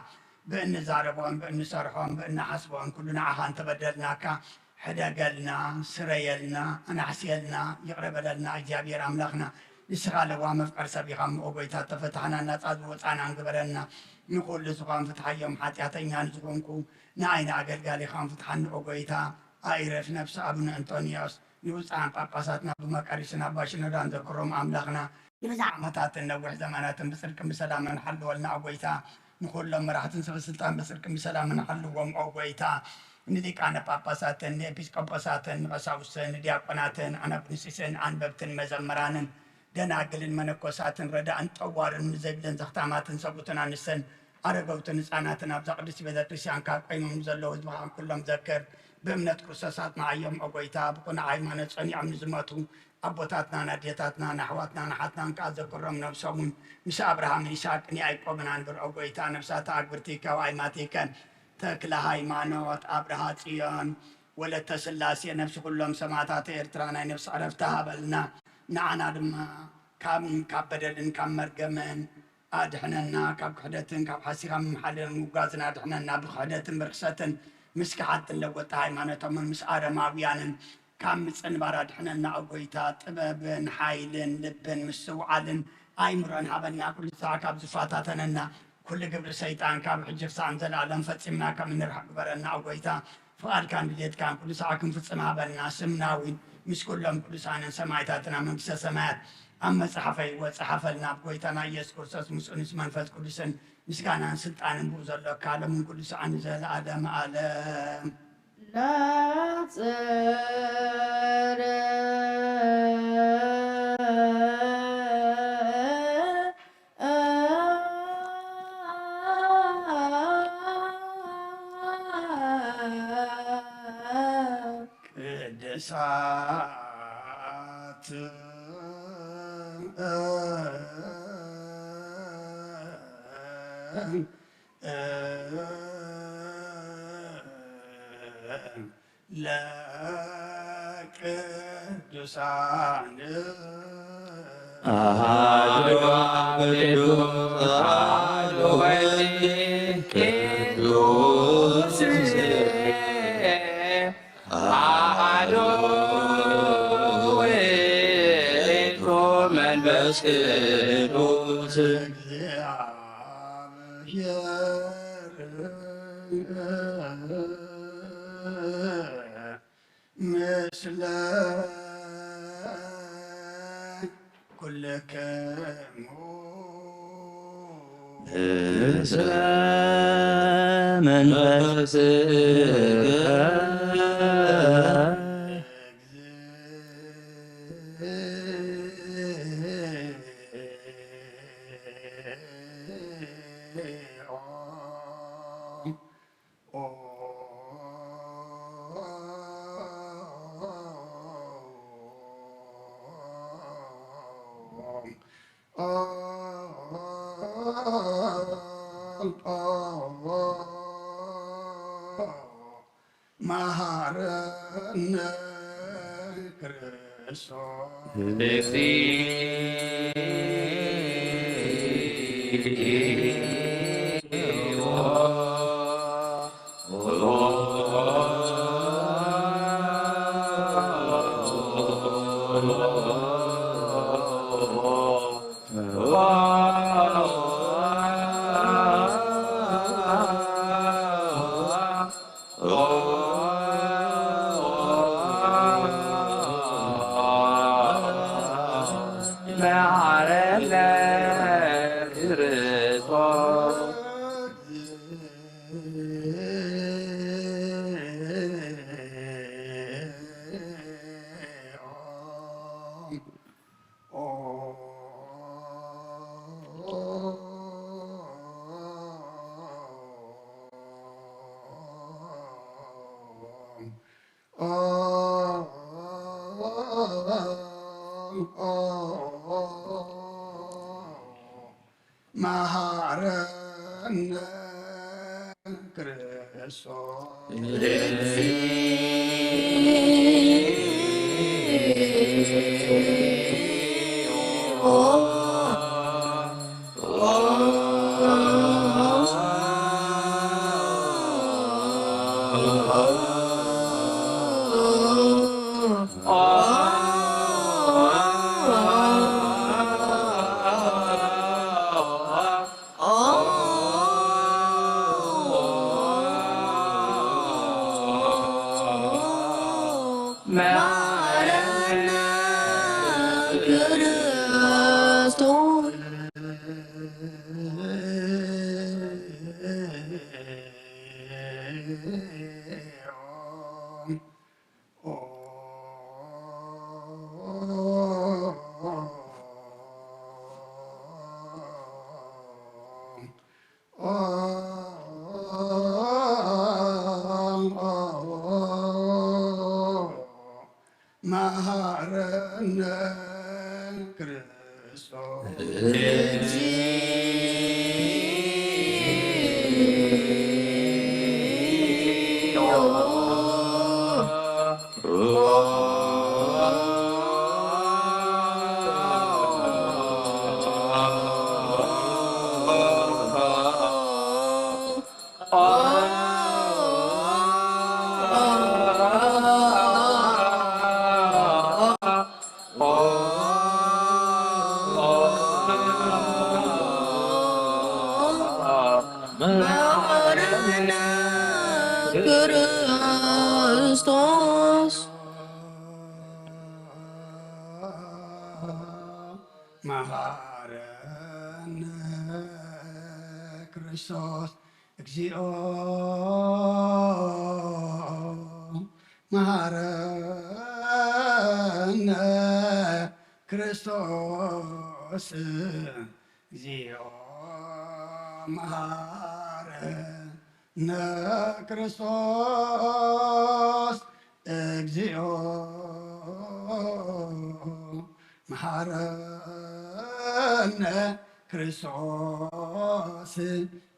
بأن زاربون بأن سرحون بأن حسبون كلنا عهان تبدلنا كا حدا قالنا سريلنا أنا حسيلنا يقرب لنا جابير أملاخنا نسخال وامف قرصة بخام أوبيتا تفتحنا نتعد وطعنا انقبرنا نقول لسقام فتحيهم حتياتينا نزقونكو نعين عقل قالي خام فتحنا أوبيتا آيرف نفس أبن أنطونيوس نوزعن باباساتنا بمكارسنا باشنا دان ذكرهم أملاخنا يوزع متات النوح زمانات بسركم بسلام نحل ولنا أوبيتا نقول لهم راح تنسى السلطان بسركم بسلام نحل وم أوبيتا نديك أنا باباساتن إبسكوباساتن غساوسن دياقوناتن أنا بنسيسن أنببتن مزمرانن دناقلن منكوساتن رداءن طوارن زيبلن زختاماتن سبوتن عنسن أرغوتن إساناتن أبزا قدس بذا قرسيان كاقيمهم زلو وزبخان كلهم ذكر بأمنة كرساساتنا عيوم أقويتا بكون عايمانة صني عم نزماتو أبوتاتنا ناديتاتنا نحواتنا نحاتنا نكاذكرهم نفسهم مش أبراهام إساق ني أيقومن عنبر أقويتا نفساتا أكبرتيكا وعيماتيكا تكلا هايمانوت أبرها تيان ولا تسلاسي نفس كلهم سماتات إرترانا نفس عرفتها بلنا نعنا لما كم كبدلن كم مرجمن أدحنا كب خدتن كب حسيهم محلن وجازنا أدحنا بخدتن برخصتن مسكحت لو تايمانة من مسأرة مابيانن كم مسن براد حنا أقويتات بن حيلن لبن مسوعلن أيمرن هبنا كل ساعة كب زفاتاتنا كل قبل سيطان كاب حجف سانزل عالم فتسمنا كم نرحق برنا أقويتا فقال كان بديت كان كل ساعة كم فتسمها برنا سمناوين مش كلهم كل سنة سمعتاتنا من كسا سمات أما صحفي وصحف لنا بقويتنا يسكر ساس مسؤنس منفذ كل سن مش كان عن سلطان بوزر لك عالم من كل سنة زال آدم عالم لا قدسات لك قدسان أهل عبد أهل ولي قدوس أهل ويكم بس قدوس مثل كل من Maharana Krishna መሐረነ ክርስቶስ መሐረነ ክርስቶስ መሐረነ ክርስቶስ እግዚኦ መሐረነ ክርስቶስ እግዚኦ መሐረነ ክርስቶስ እግዚኦ መሐረነ ክርስቶስ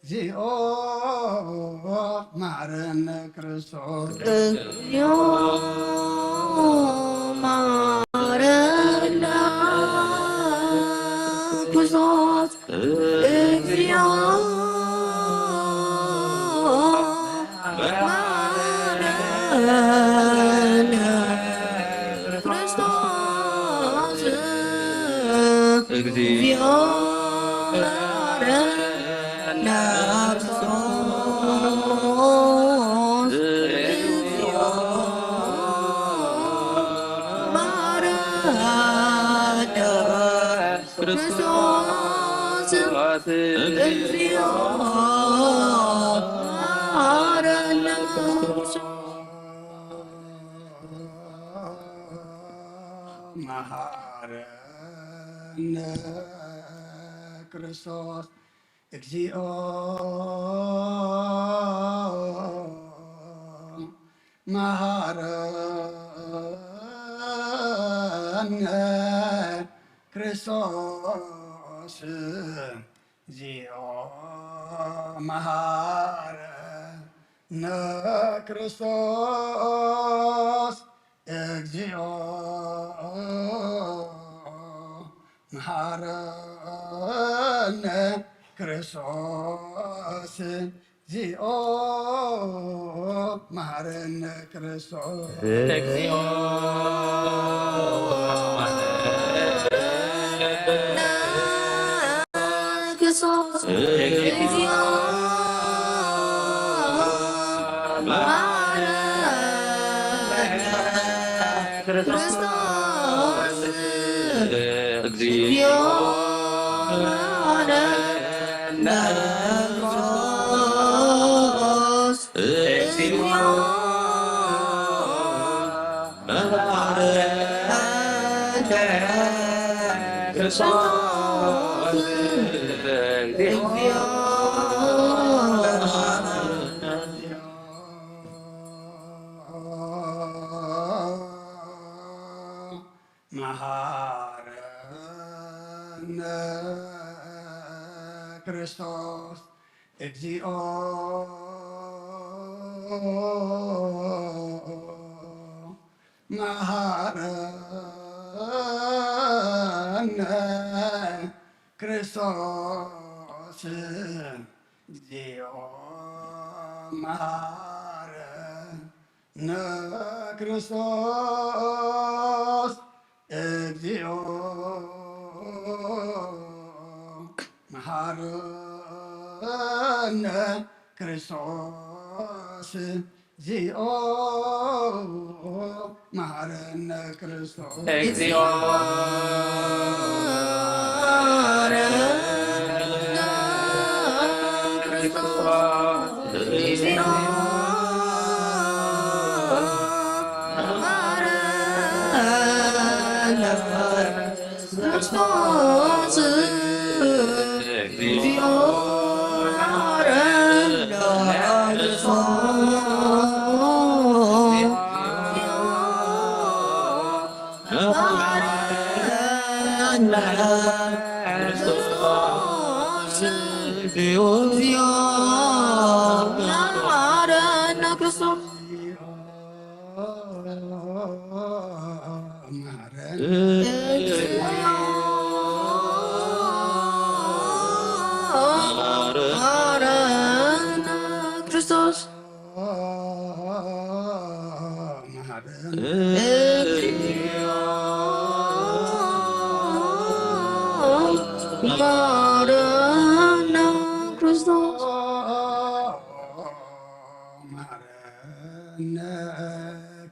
እግዚኦ መሐረነ ክርስቶስ እግዚኦ መሐረነ ክርስቶስ እግዚኦ መሐረነ ክርስቶስ እግዚኦ መሐረነ ክርስቶስ እግዚኦ መሐረነ ክርስቶስ እግዚኦ መሐረነ ክርስቶስ መሐረነ ክርስቶስ እግዚኦ መሐረነ ክርስቶስ እግዚኦ መሐረነ ክርስቶስ እግዚኦ መሐረነ ክርስቶስ እግዚኦ መሐረነ ክርስቶስ እግዚኦ ክርስቶስ እግዚኦ መሐረነ ክርስቶስ እግዚኦ መሐረነ ክርስቶስ እግዚኦ መሐረነ ክርስቶስ እግዚኦ መሃረነ ክርስቶስ እግዚኦ መሃረነ ክርስቶስ እግዚኦ መሃረነ ክርስቶስ እግዚኦ መሃረነ ክርስቶስ እግዚኦ መሃረነ ክርስቶስ እግዚኦ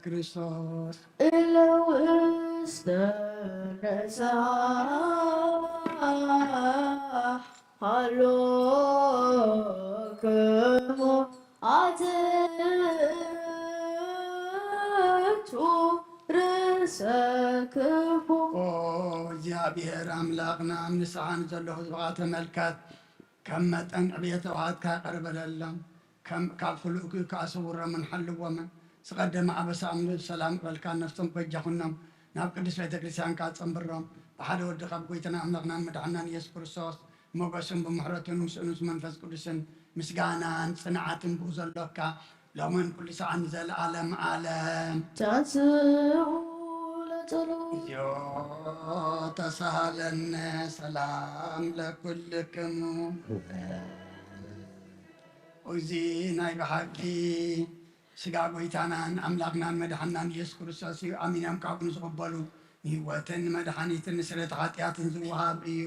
ክርስቶስ እለውስተ ነሳ ሃሎክሙ አትቱ ርእሰክሙ እግዚአብሔር አምላክና ምስዓን ዘሎ ህዝብኻ ተመልከት ከም መጠን ዕብየተ ውሃትካ ቀርበለሎም ካብ ክልኡክ ከኣስውሮምን ሓልዎምን ስቀደመ ኣበሳ እምነት ሰላም ቅበልካ ነፍሶም በጃኹኖም ናብ ቅዱስ ቤተ ክርስቲያንካ ፀንብሮም ብሓደ ወዲ ካብ ጎይትና ኣምላኽናን መድሓናን ኢየሱስ ክርስቶስ ሞገሱን ብምሕረቱን ምስኡንስ መንፈስ ቅዱስን ምስጋናን ፅንዓትን ብኡ ዘሎካ ሎምን ኩሉ ሰዓት ንዘለኣለም ዓለም ታስኡ ለጸሎት እግዚኦ ተሳሃለነ ሰላም ለኩልክሙ እዚ ናይ ብሓቂ ስጋ ጎይታናን ኣምላኽናን መድሓናን ኢየሱስ ክርስቶስ እዩ ኣሚኖም ካብኡ ዝቕበሉ ንህይወትን መድሓኒትን ንስረት ሓጢኣትን ዝወሃብ እዩ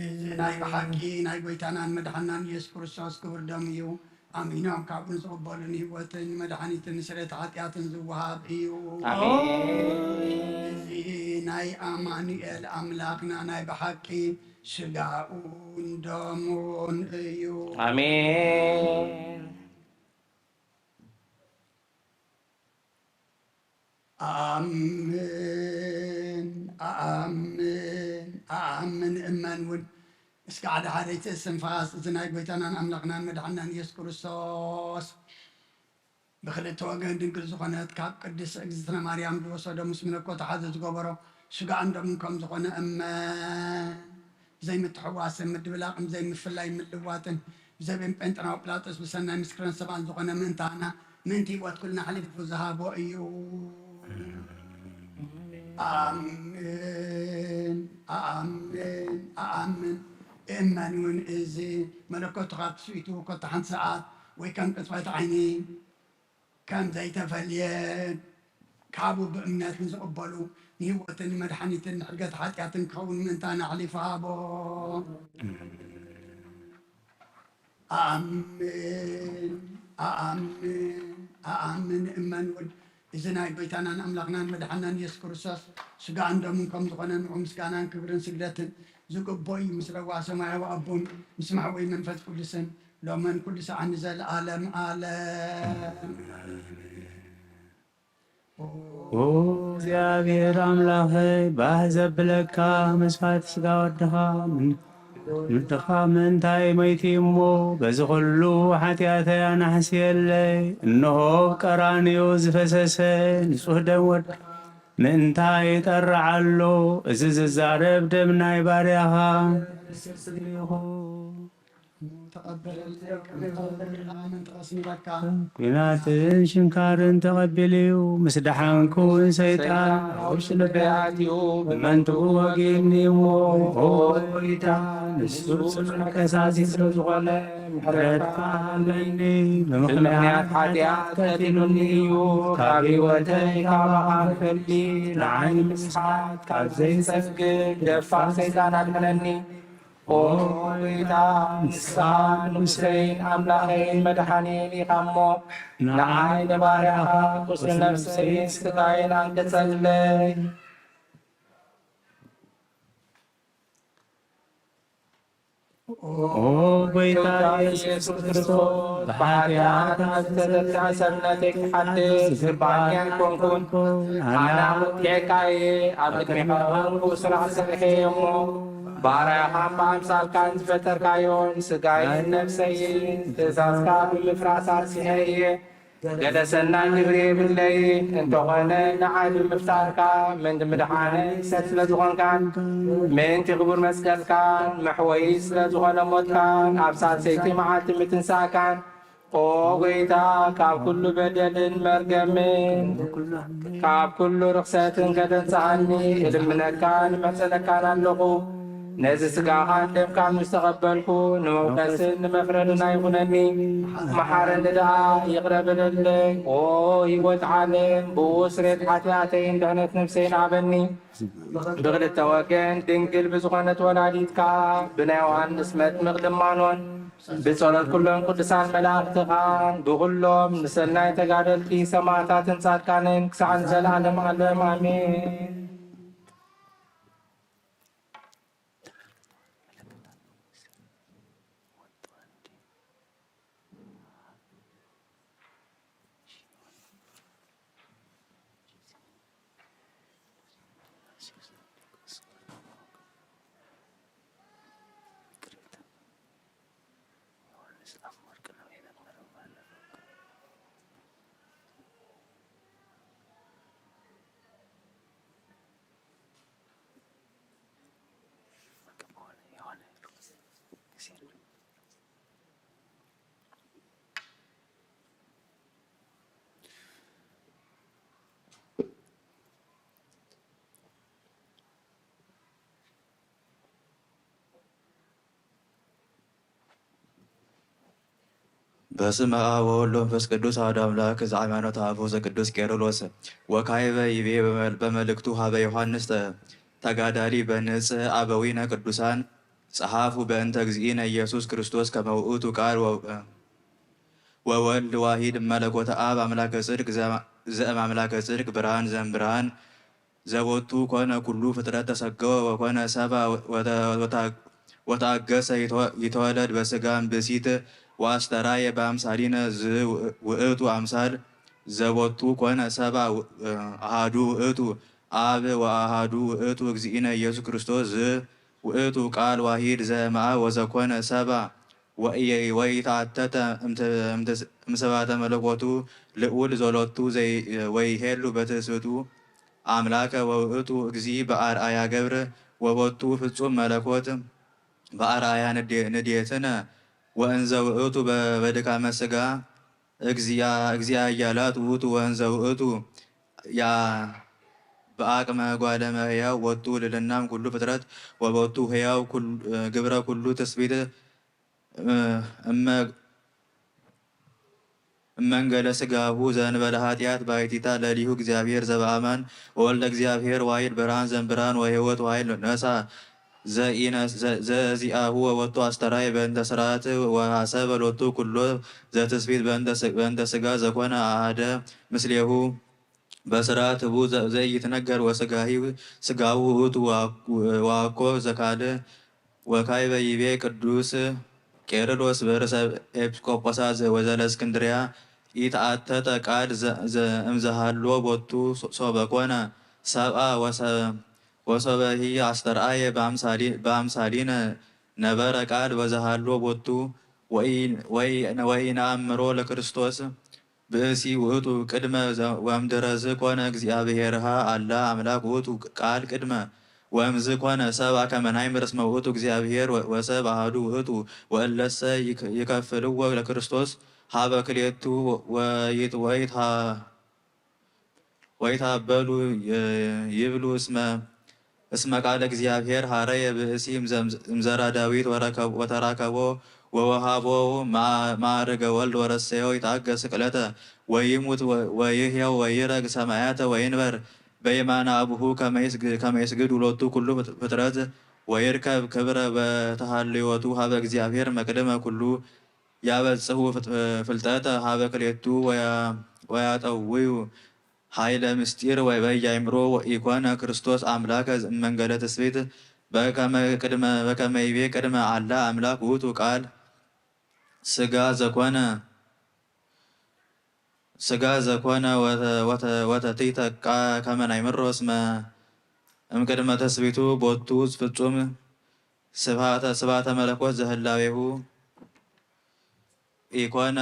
እዚ ናይ ብሓቂ ናይ ጎይታናን መድሓናን ኢየሱስ ክርስቶስ ክቡር ደም እዩ ኣሚኖም ካብኡ ዝቕበሉ ንህይወትን መድሓኒትን ንስረት ሓጢኣትን ዝወሃብ እዩ እዚ ናይ ኣማኑኤል ኣምላኽና ናይ ብሓቂ ስጋኡን ደሙን እዩ አሜን አሜን አሜን አሜን እመንውን እስከ ዓደ ሓደይቲ እስትንፋስ እዚ ናይ ጎይታናን ኣምላኽናን መድሓናን ኢየሱስ ክርስቶስ ብክልተ ወገን ድንግል ዝኾነት ካብ ቅድስት እግዝእትነ ማርያም ዝወሰዶ ምስ መለኮት ሓዘ ዝገበሮ ስጋእን ደሙን ከም ዝኾነ እመን ዘይምትሕዋስን ምድብላቕን ዘይምፍላይ ምልዋጥን ብዘቤን ጴንጤናዊ ጲላጦስ ብሰናይ ምስክርን ሰብኣን ዝኾነ ምእንታና ምእንቲ ህይወት ኩልና ሓሊፉ ዝሃቦ እዩ አሜን አሜን አሜን እመኑን እዚ መለኮቱ ካብ ትስኢቱ ኮታ ሓንቲ ሰዓት ወይ ከም ቅፅበት ዓይኒ ከም ዘይተፈልየ ካብኡ ብእምነት ንዝቕበሉ ንህይወትን መድሓኒትን ንሕርገት ሓጢኣትን ክኸውን ምእንታና ሓሊፉ ሃቦ አሜን አሜን አሜን እመኑን እዚ ናይ ጎይታናን ኣምላኽናን መድሓናን ኢየሱስ ክርስቶስ ስጋን ደሙን ከም ዝኾነ ንዑ ምስጋናን ክብርን ስግደትን ዝግቦ እዩ ምስ ረዋ ሰማያዊ ኣቦን ምስ ማሕወይ መንፈስ ቅዱስን ሎመን ኩሉ ሰዓት ንዘለኣለም ዓለም እግዚአብሔር አምላኸይ ባህ ዘብለካ መስዋዕት ስጋ ወድኻ ምድኻ ምንታይ መይቲ እሞ በዚ ኩሉ ሓጢኣተይ ኣናሕስየለይ እነሆ ቀራንዮ ዝፈሰሰ ንጹህ ደም ወድኻ ምእንታይ ይጠርዓሎ እዚ ዝዛረብ ደም ናይ ባርያኻ ስግሪኹ ኩናትን ሽንካርን ተቐቢልዩ ምስ ደሓንኩውን ሰይጣን ውርሲ ልበያትዩ ብመንትኡ ወጊድኒዎ ሆይታ ንሱ ከሳሲ ስለ ዝኾነ ምሕረትካ ሃበኒ ብምኽንያት ሓጢኣት ቀቲሉኒ እዩ ካብ ህይወተይ ካባኻ ንፈልሊ ንዓይኒ ምስሓት ካብ ዘይሰግድ ደፋር ሰይጣን ኣድሕነኒ ሆይታ ንስኻን ንጉሰይን ኣምላኸይን መድሓኒን ኢኻ እሞ ንዓይ ንባርያኻ ቁስሊ ነፍሰይን ስጋይን አንቅፀለይ ጎይታ ኢየሱስ ክርስቶስ ብሓጢኣት ዝተተልዐ ሰብነተይ ክሓድስ ዝግባእኒ ኣይኮንኩን ኣነ ኣውጢዕካየ ኣብ ቅድሚኻ ስራሕ ሰሪሐየ እሞ ባርያኻ ብኣምሳልካን ዝፈጠርካዮን ስጋይን ነፍሰይን ትእዛዝካ ብምፍራሳት ሲሐየ ገለ ሰናይ ግብሪ የብለይ እንተኾነ ንዓይ ብምፍጣርካ ምንዲ ምድሓነይ ሰብ ስለ ዝኾንካን ምእንቲ ክቡር መስቀልካን መሕወይ ስለ ዝኾነ ሞትካን ኣብ ሳልሰይቲ መዓልቲ ምትንሳእካን ኦ ጎይታ ካብ ኩሉ በደልን መርገምን ካብ ኩሉ ርክሰትን ከደንፅኣኒ እልምነካን መሕፀነካን ኣለኹ ነዚ ስጋኻን ደምካን ምስ ተቐበልኩ ንመውቀስን ንመፍረድን ኣይኹነኒ መሓረኒ ድኣ ይቕረብለለይ ኦ ሂወት ዓለም ብውስሬት ሓጢኣተይን ድሕነት ነፍሰይን ሃበኒ ብክልተ ወገን ድንግል ብዝኾነት ወላዲትካ ብናይ ዮሃንስ መጥምቕ ድማኖን ብጸሎት ኩሎም ቅዱሳን መላእኽትኻን ብኩሎም ንሰናይ ተጋደልቲ ሰማዕታትን ጻድቃንን ክሳዕ ዘለዓለም ዓለም ኣሜን። በስመ አብ ወወልድ ወመንፈስ ቅዱስ አሐዱ አምላክ ዘሃይማኖተ አበው ዘቅዱስ ቄርሎስ ወካዕበ ይቤ በመልእክቱ ሀበ ዮሐንስ ተጋዳሊ በንጽሕ አበዊነ ቅዱሳን ጸሐፉ በእንተ እግዚእነ ኢየሱስ ክርስቶስ ከመ ውእቱ ቃል ወወልድ ዋሂድ መለኮተ አብ አምላከ ጽድቅ ዘእማምላከ ጽድቅ ብርሃን ዘእምብርሃን ዘቦቱ ኮነ ኩሉ ፍጥረት ተሰገወ ወኮነ ሰብአ ወተአገሰ ይተወለድ በሥጋም ብእሲት ወአስተርአየ በአምሳሊነ ውእቱ አምሳል ዘቦቱ ኮነ ሰብአ አሐዱ ውእቱ አብ ወአሐዱ ውእቱ እግዚእነ ኢየሱስ ክርስቶስ ውእቱ ቃል ዋሂድ ዘእምአብ ወዘኮነ ሰብአ ወኢተአተተ እምስብሐተ መለኮቱ ልዑል ዘሎቱ ወይሄሉ በትስብእቱ አምላከ ወውእቱ እግዚእ በአርአያ ገብር ወቦቱ ፍጹም መለኮት በአርአያ ንዴትነ ወእንዘ ውእቱ በድካመ ሥጋ እግዚአ እያላት ውእቱ ወእንዘ ውእቱ በአቅመ ጓለ እመሕያው ወጡ ልዕልናም ኩሉ ፍጥረት ወቦቱ ሕያው ግብረ ኩሉ ትስብእት እመንገለ ሥጋሁ ዘእንበለ ኃጢአት ባሕቲታ ለሊሁ እግዚአብሔር ዘበአማን ወወልደ እግዚአብሔር ዋሂድ ብርሃን ዘእምብርሃን ወሕይወት ዋሂድ ነሣ ዘዚአሁ ወወቱ አስተርአየ በእንተ ሥርዓት ወሐሰበ ሎቱ ኩሎ ዘትስብእት በእንተ ሥጋ ዘኮነ አሐደ ምስሌሁ በሥርዓት ህቡዕ ዘኢይትነገር ወሥጋሁ ውእቱ ወአኮ ዘካልእ ወካዕበ ይቤ ቅዱስ ቄርሎስ በርእሰ ኤጲስቆጶሳት ወዘእስክንድርያ ኢተአተተ ቃል እምዘሃሎ ቦቱ ሶበ ኮነ ሰብአ ወሶበሂ አስተርአየ በአምሳሊነ ነበረ ቃል በዘሃሎ ቦቱ ወኢነአምሮ ለክርስቶስ ብእሲ ውእቱ ቅድመ ወእምድኅረ ዝኮነ እግዚአብሔርሃ አላ አምላክ ውእቱ ቃል ቅድመ ወእምዝ ኮነ ሰብአ ከመ ናይምር እስመ ውእቱ እግዚአብሔር ወሰብ አሐዱ ውእቱ ወእለሰ ይከፍልዎ ለክርስቶስ ሀበ ክልኤቱ ወይትሃበሉ ይብሉ እስመ ቃለ እግዚአብሔር ሀረየ ብእሲ እምዘራ ዳዊት ወተራከቦ ወወሃቦ ማዕርገ ወልድ ወረሰዮ ይትአገሥ ስቅለተ ወይሙት ወይሕየው ወይረግ ሰማያተ ወይንበር በየማነ አቡሁ ከመ ይስግድ ሎቱ ኩሉ ፍጥረት ወይርከብ ክብረ በተሃልዮቱ ሀበ እግዚአብሔር መቅደመ ኩሉ ያበጽሑ ፍልጠተ ሀበ ክልኤቱ ወያጠውዩ ኃይለ ምስጢር በየአእምሮ ኢኮነ ክርስቶስ አምላከ መንገለ ትስብእት በከመ ይቤ ቅድመ አላ አምላክ ውእቱ ቃል ሥጋ ዘኮነ ወተቲተ ከመ ናይምሮ እስመ እምቅድመ ተስብእቱ ቦቱ ፍጹም ስብሐተ መለኮት ዘህላዌሁ ኢኮነ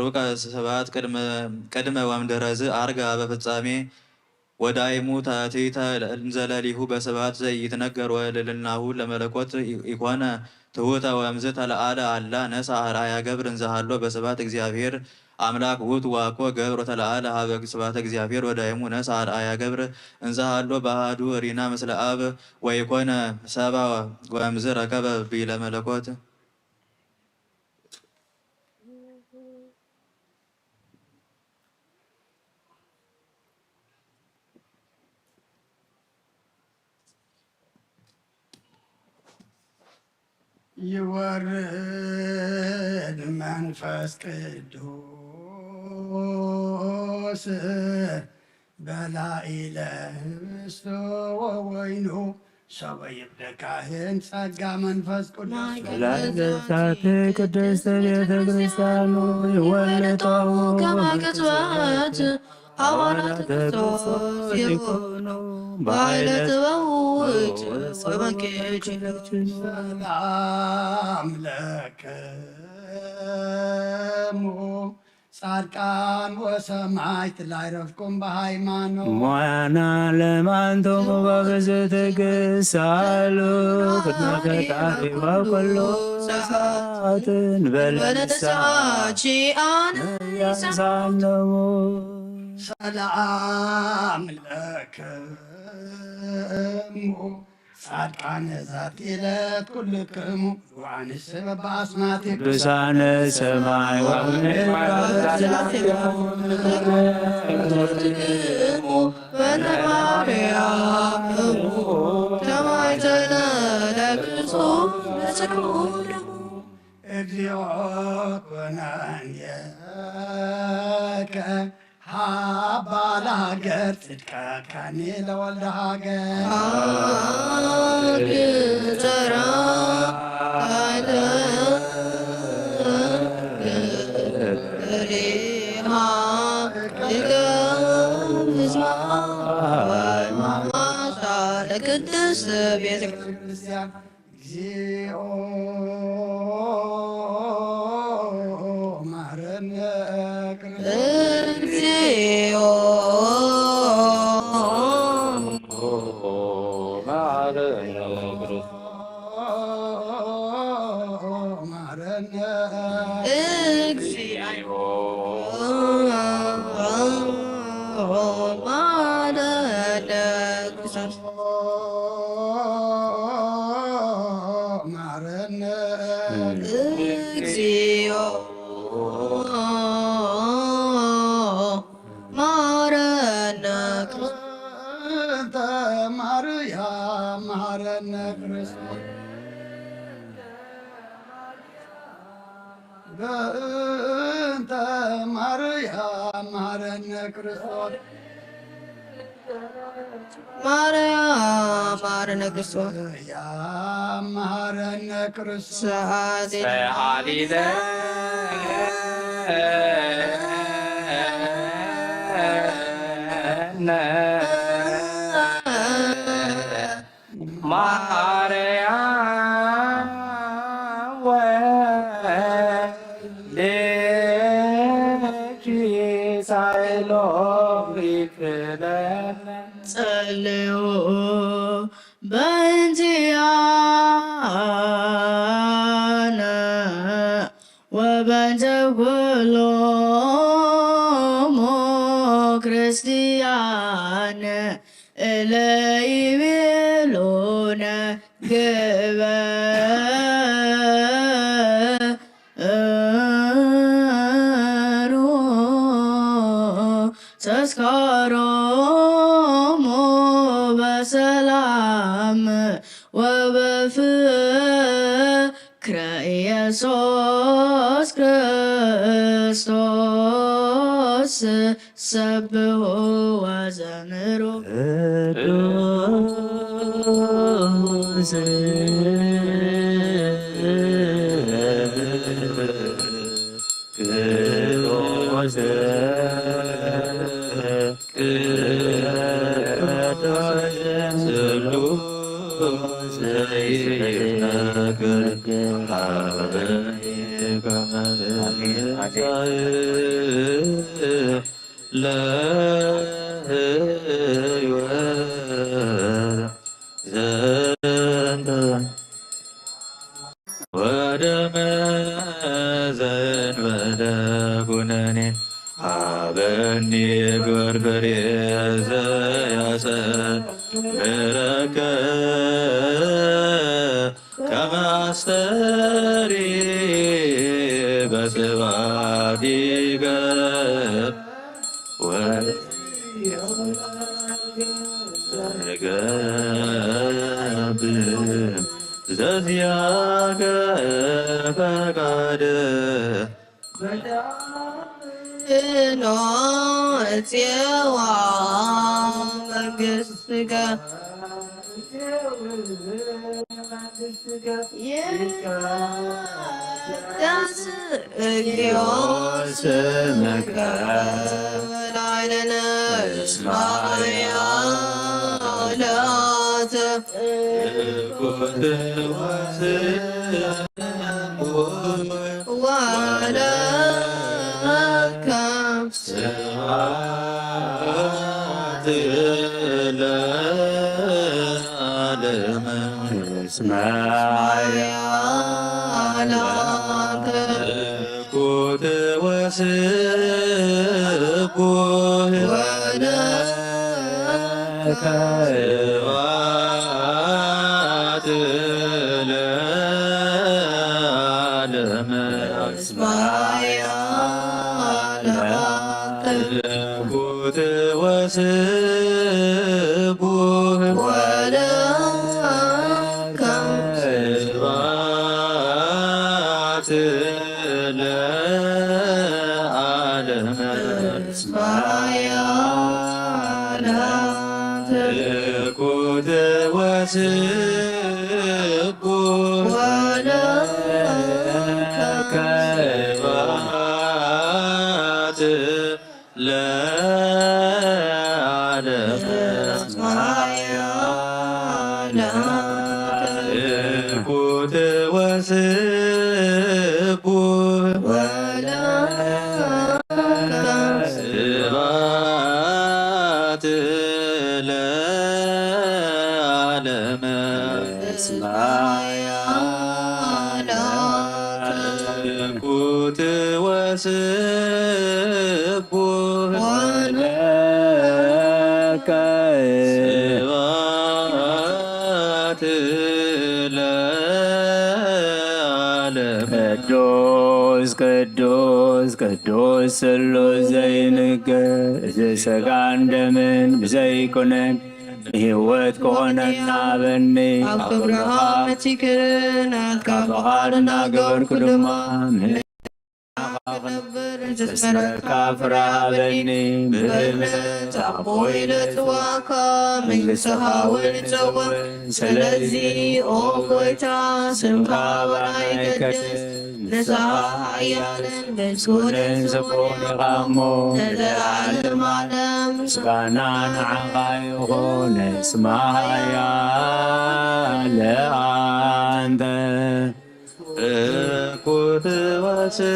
ሩቀ ስብሐት ቅድመ ወእምድኅረዝ አርጋ በፍጻሜ ወዳይሙ ታቲተ እንዘለሊሁ በስብሐት ዘይትነገር ወልዕልናሁ ለመለኮት ኢኮነ ትሑተ ወእምዝ ተለአለ አላ ነሣ አርአያ ገብር እንዘሃሎ በስብሐት እግዚአብሔር አምላክ ውእቱ ዋኮ ገብር ወተለአለ ሀበ ስብሐተ እግዚአብሔር ወዳይሙ ነሣ አርአያ ገብር እንዘሃሎ በአሐዱ ሪና ምስለ አብ ወኢኮነ ሰብአ ወእምዝ ረከበ ብእለ መለኮት ይወርድ መንፈስ ቅዱስ በላዕለ ኅብስት ወወይኑ ሰበ ይብለ ካህን ጸጋ መንፈስ ቅዱስ ለዛት ቅድስት ቤተ ክርስቲያኑ ይወለጠው ከማቅጽበት ሐዋርያት ክርስቶስ የሆኑ በኃይለ ጥበብ ወመንኬች ሰላም ለክሙ ጻድቃን ወሰማዕት ላዕረፍኩም በሃይማኖት ሞያና ለማንቶሙ በብዙ ትዕግሥት ሳሉ ቅድመ ፈጣሪ ወኩሉ ሰዓትን በለሳቺአን ያሳለሙ ሰላም ለክሙ ጻድቃነ ዛቲ ዕለት ኩልክሙ ወአንስ በአስማቲክሙ ቅዱሳነ ሰማይ እግዚኦ ኮነንየከ ሀባለ ሀገር ጽድቀ ከኔ ለወልደ ሀገር ቅድስት ቤተ ክርስቲያን እግዚኦ መሐረነ እግዚኦ መሐረነ እግዚኦ መሐረነ ክርስቶስ መሐረነ እግዚኦ መሐረነ እንተ ማርያም መሐረነ ክርስቶስ በእንተ ማርያም መሐረነ ክርስቶስ ማርያም መሐረነ ክርስቶስ ያም መሐረነ ክርስቶስ ሰዓሊነ ማርያም ወልጅ ይክለለ ጸልዩ በእንቲአነ ወበእንተ ኩሎሙ ክርስቲያን እለ ይቤሉነ ግበሩ ተስካሮሙ በሰላም ወበፍቅረ ኢየሱስ ክርስቶስ ሰብሑ ወዘምሩ ቅዱስ ቅዱስ ቅዱስ ወደመ ዘእንበለ ኩነኔ ሀበኒ ግበርበሬ ዘያሰምረከ ከመ አስተሪ በስብሐቲከ ወዘገብ ዘዚአከ ፈቃደ እጽዋ መንግሥትከ እግዚኦ ስምከ ወላዕለነ እስማኤላተ ወለከ ስብሐት ለዓለመ እስማኤላከ ኩት ወስቡሕ ወለከ ስብሐት ለዓለመ እስማኤላከ ኩት ወስቡሕ ወለከ ስብሐት ለዓለመ እስማኤላከ ኩት ወስቡሕ ወለከ ስብሐት ለዓለመ ኩት ወስቡሕ ስብሐት ለዓለመ ኩት ወስቡሕ ወለከ ስብሐት ለዓለመ ቅዱስ ቅዱስ ቅዱስ ስሉስ ዘይንገር ዘሥጋን ደምን ብዘይኮነን ሕይወት ከሆነና በኒ ኣብ ክብርኻ መቲክርናት ካብ በኻልና ገበርኩ ድማ ክነብር ዘስመረካ ፍራበኒ ብእምነት ኣቦይ ለፅዋካ መንግሥትኻ እውን ይጸውዕ ስለዚ ኦ ጐይታ ስምካ በላይ ይቀድስ ንስኻ ሓያልን ምስጉንን ዝኾን ኢኻ እሞ ለዘለዓለም ዓለም ምስጋና ንዓኻ ይኹን እስማያ ለአንተ ኩት ወስቡሕ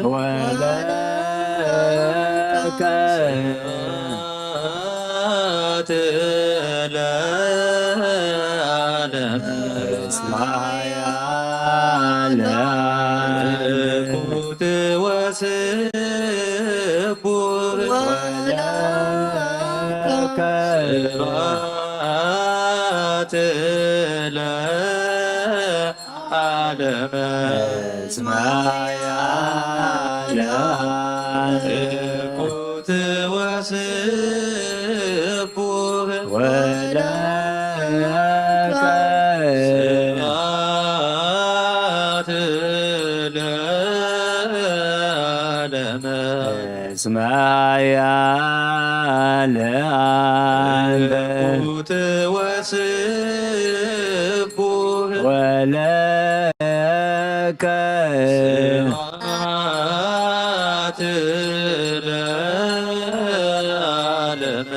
ወለከ ለዓለም እስማያ ኩት ወስቡር ስብሐት ለዓለም እስማያ ኩት ወስቡር ስብሐት ለዓለም እስማያ ኩት ወስቡር ወለከ ስብሐት ለዓለም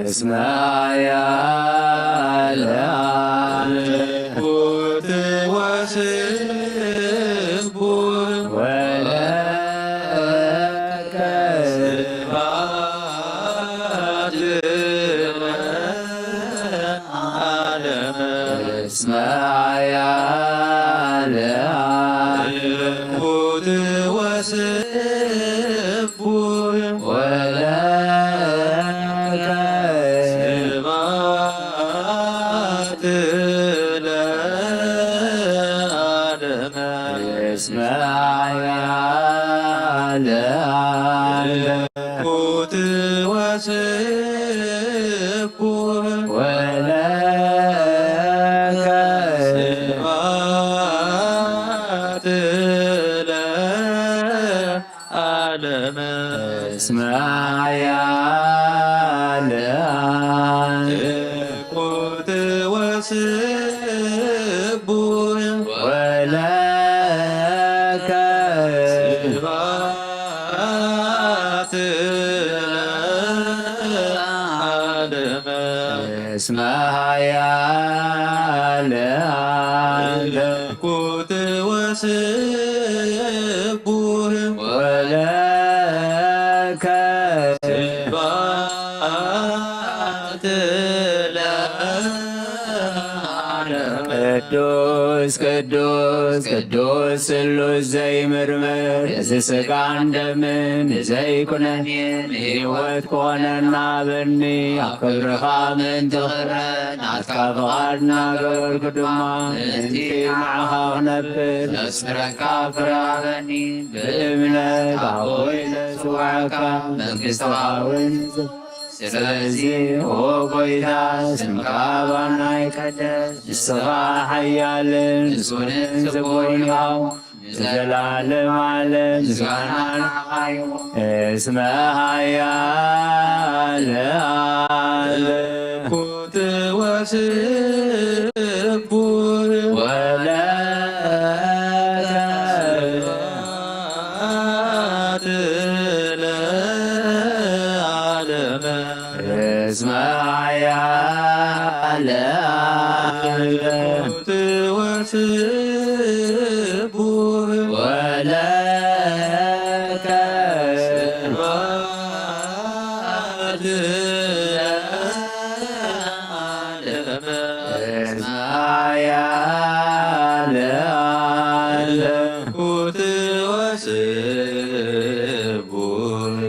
እስማያ ኩት ወስቡር ወለከ ስብሐት ለዓለም እስማያ ኩት ወስቡር ወለከ ስብሐት ለዓለም እስማያ ኩት ወስቡር ወለከ ስብሐት ለዓለም እስማያ ኩት ወስቡር ወለከ ስብሐት ለዓለም እስማያ ኩት ወስቡር ወለከ ስብሐት ለዓለም ቅዱስ ቅዱስ ቅዱስ ስሉስ ዘይምርምር የስጋ እንደምን ዘይኩነን ሕይወት ኮነና በኒ አክብርኻ ምን ትኽረን አትካፍቓድና ገበርኩ ድማ እንቲ ማዕኻ ክነብር ነስረካ ፍራበኒ ብእምነት ባወይ ለስዋዕካ መንግሥትኻ እውን ስለዚ ኦ ጎይታ ስምካ ባና ይቀደስ ንስኻ ሓያልን ንጹርን ዝጐይንኻው ንዘላለም ዓለም ምስጋና ንዓኻዩ እስመ ሓያል ኩት ወስቡር ወለከ ስብሐት ለዓለም እስመ ሓያል ኩት ወስቡር ወለከ ስብሐት ለዓለም እስመ ሓያል ኩት ወስቡር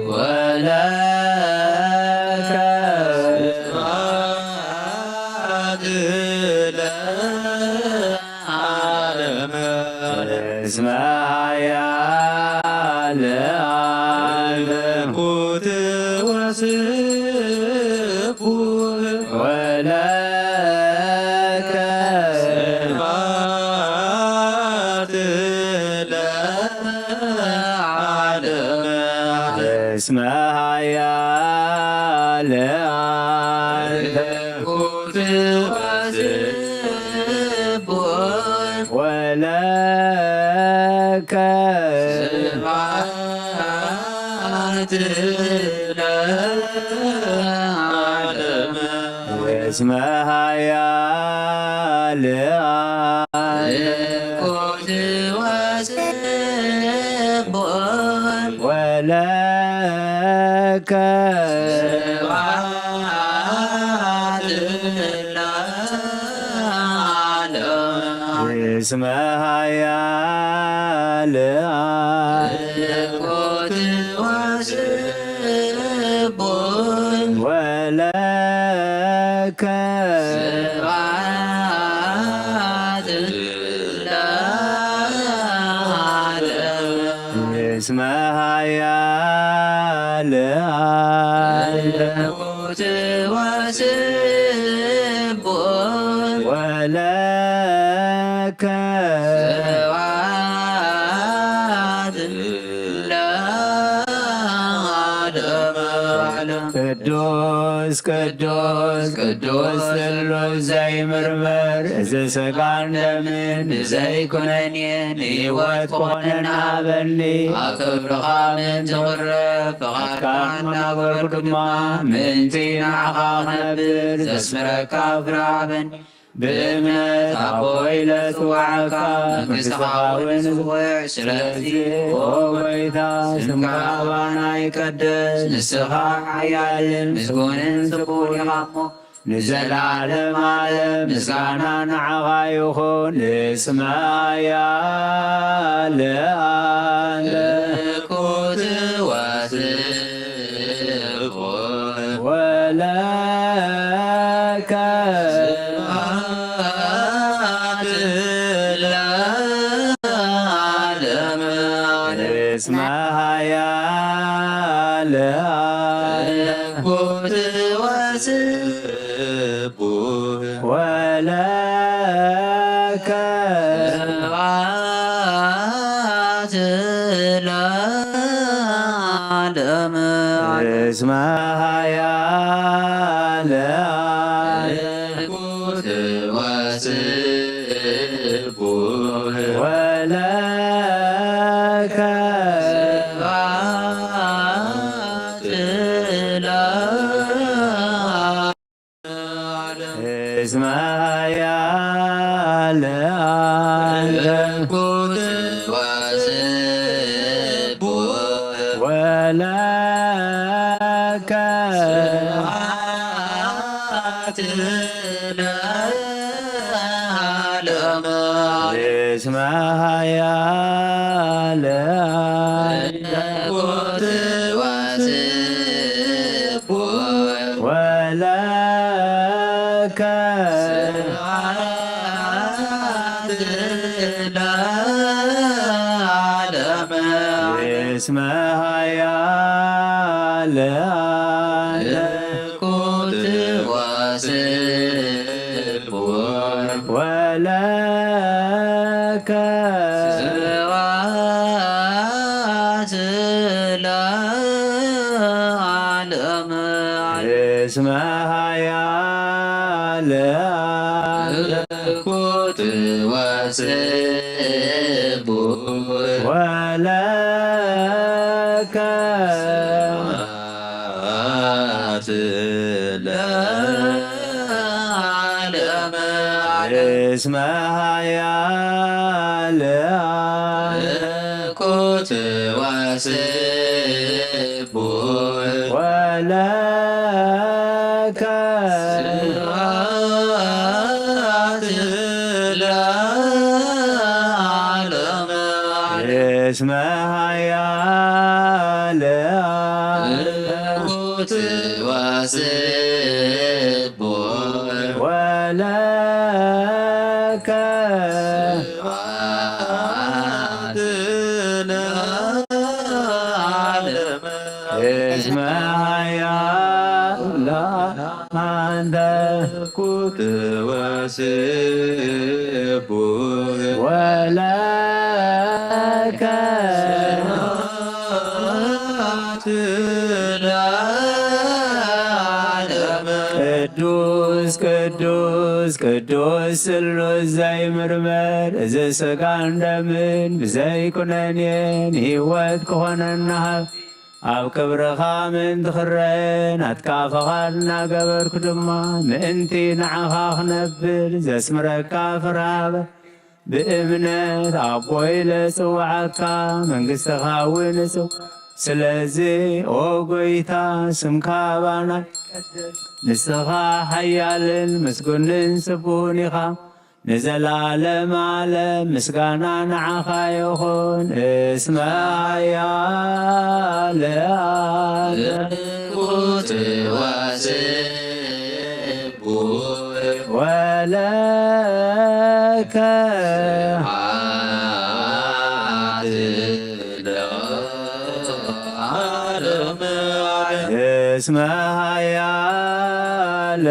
ወለከ ስብሐት ለዓለም እስመ ሓያል ኩት ወስቡር ወለከ ስብሐት ለዓለም እስመ ሓያል ኩት ወስቡር ወለከ ስብሐት ለዓለም እስመ ሓያል ኩት ወስቡር ወለከ እስመ ኃያል ወለከ እስመ ኃያል ወለከ ቅዱስ ቅዱስ ቅዱስ ስሉስ ዘይምርምር ዘሥጋን ደምን ዘይኩነኔን ሕይወት ኮነና በኒ አክብርኻ ምን ትቕረብ ፍቓድካ እናገርኩ ድማ ምንቲ ንዓኻ ክነብር ዘስምረካ ፍራበኒ بإمنة أبويل توعك مكسحاون زوع سلازي وويتا سمكابانا يكدس نسخا عيال مسكون سبور يغمو نزل عالم عالم مسكانا نعغا يخون اسمها يا لكوت واسف ولك اسمها يا لكوت واسف ولك اسمها يا لكوت واسف ولك اسمها يا لكوت واسف ولك اسمها يا لكوت واسف ولك اسمها يا لكوت واسف ولك اسمها يا لكوت واسف ولك اسمها يا لكوت واسف ولك اسمها يا لكوت واسف ولك اسمها يا لكوت واسف ولك ቅዱስ ቅዱስ ቅዱስ ስሉስ ዘይምርምር ዘሥጋን ደምን ብዘይኩነኔን ሕይወት ክኾነና ኣብ ክብርኻ ምእንቲ ክረአን ኣትካፈኻ እናገበርኩ ድማ ምእንቲ ንዓኻ ክነብር ዘስምረካ ፍራበ ብእምነት ኣቦይ ለጽዋዓካ መንግሥትኻ እውን እጽው ስለዚ ኦ ጎይታ ስምካ ባናይ ንስኻ ሓያልን ምስጉንን ስቡህን ኢኻ ንዘላለም ዓለም ምስጋና ንዓኻ ይኹን እስመ ሓያል ወለከ እስመ ሓያል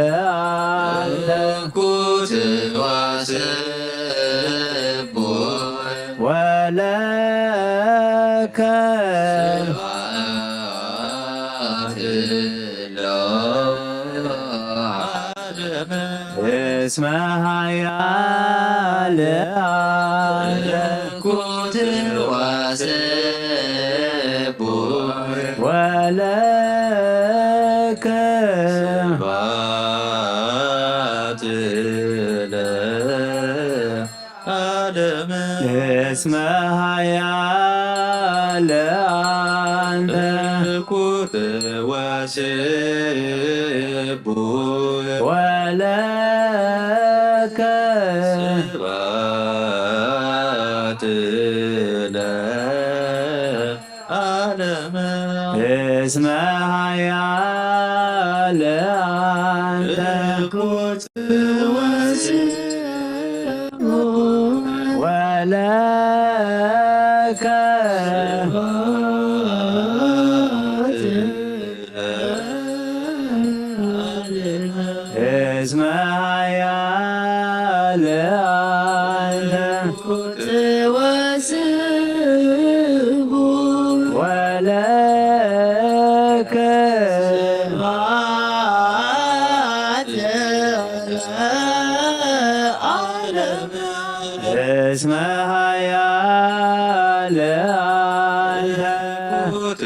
ወለከ እስመ ሓያል ወለከ እስመ ሓያል አንተ ወለከ እስመ ሓያል አንተ ወለከ እስመ ሓያል አንተ ወለከ እስመ ሓያል አንተ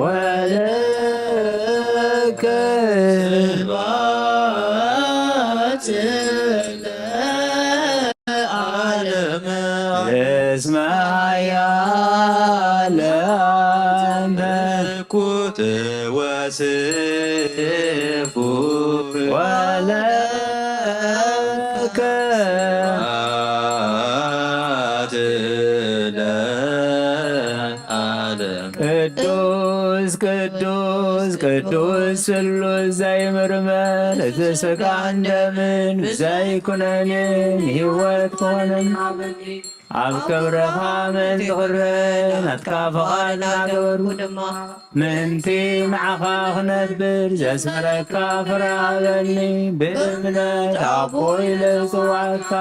ወለከ እስመ ሓያል አንተ ወለከ ቅዱስ ቅዱስ ቅዱስ ስሉስ ዘይምርመር እቲ ሥጋን ደምን ብዘይኩነንን ሕይወት ክኾነን ኣብ ክብረኻ ምን ትኽረን ናትካ ፈቓድ ናገበሩ ምንቲ ንዓኻ ክነብር ዘስመረካ ፍራበኒ ብእምነት ኣቦይ ልጽዋዕካ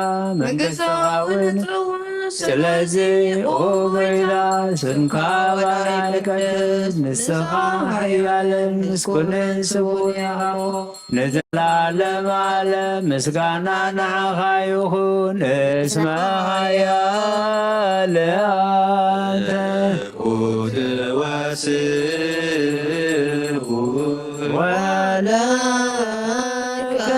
መንግሥትኻ እውን ስለዚ ኦ ጎይታ ስምካ ባናይ ቀድስ ንስኻ ሓያልን ምስጉንን ስቡሕን ኢኻ ንዘላለም ዓለም ምስጋና ንዓኻ ይኹን እስመ ሓያል አንተ ወለከ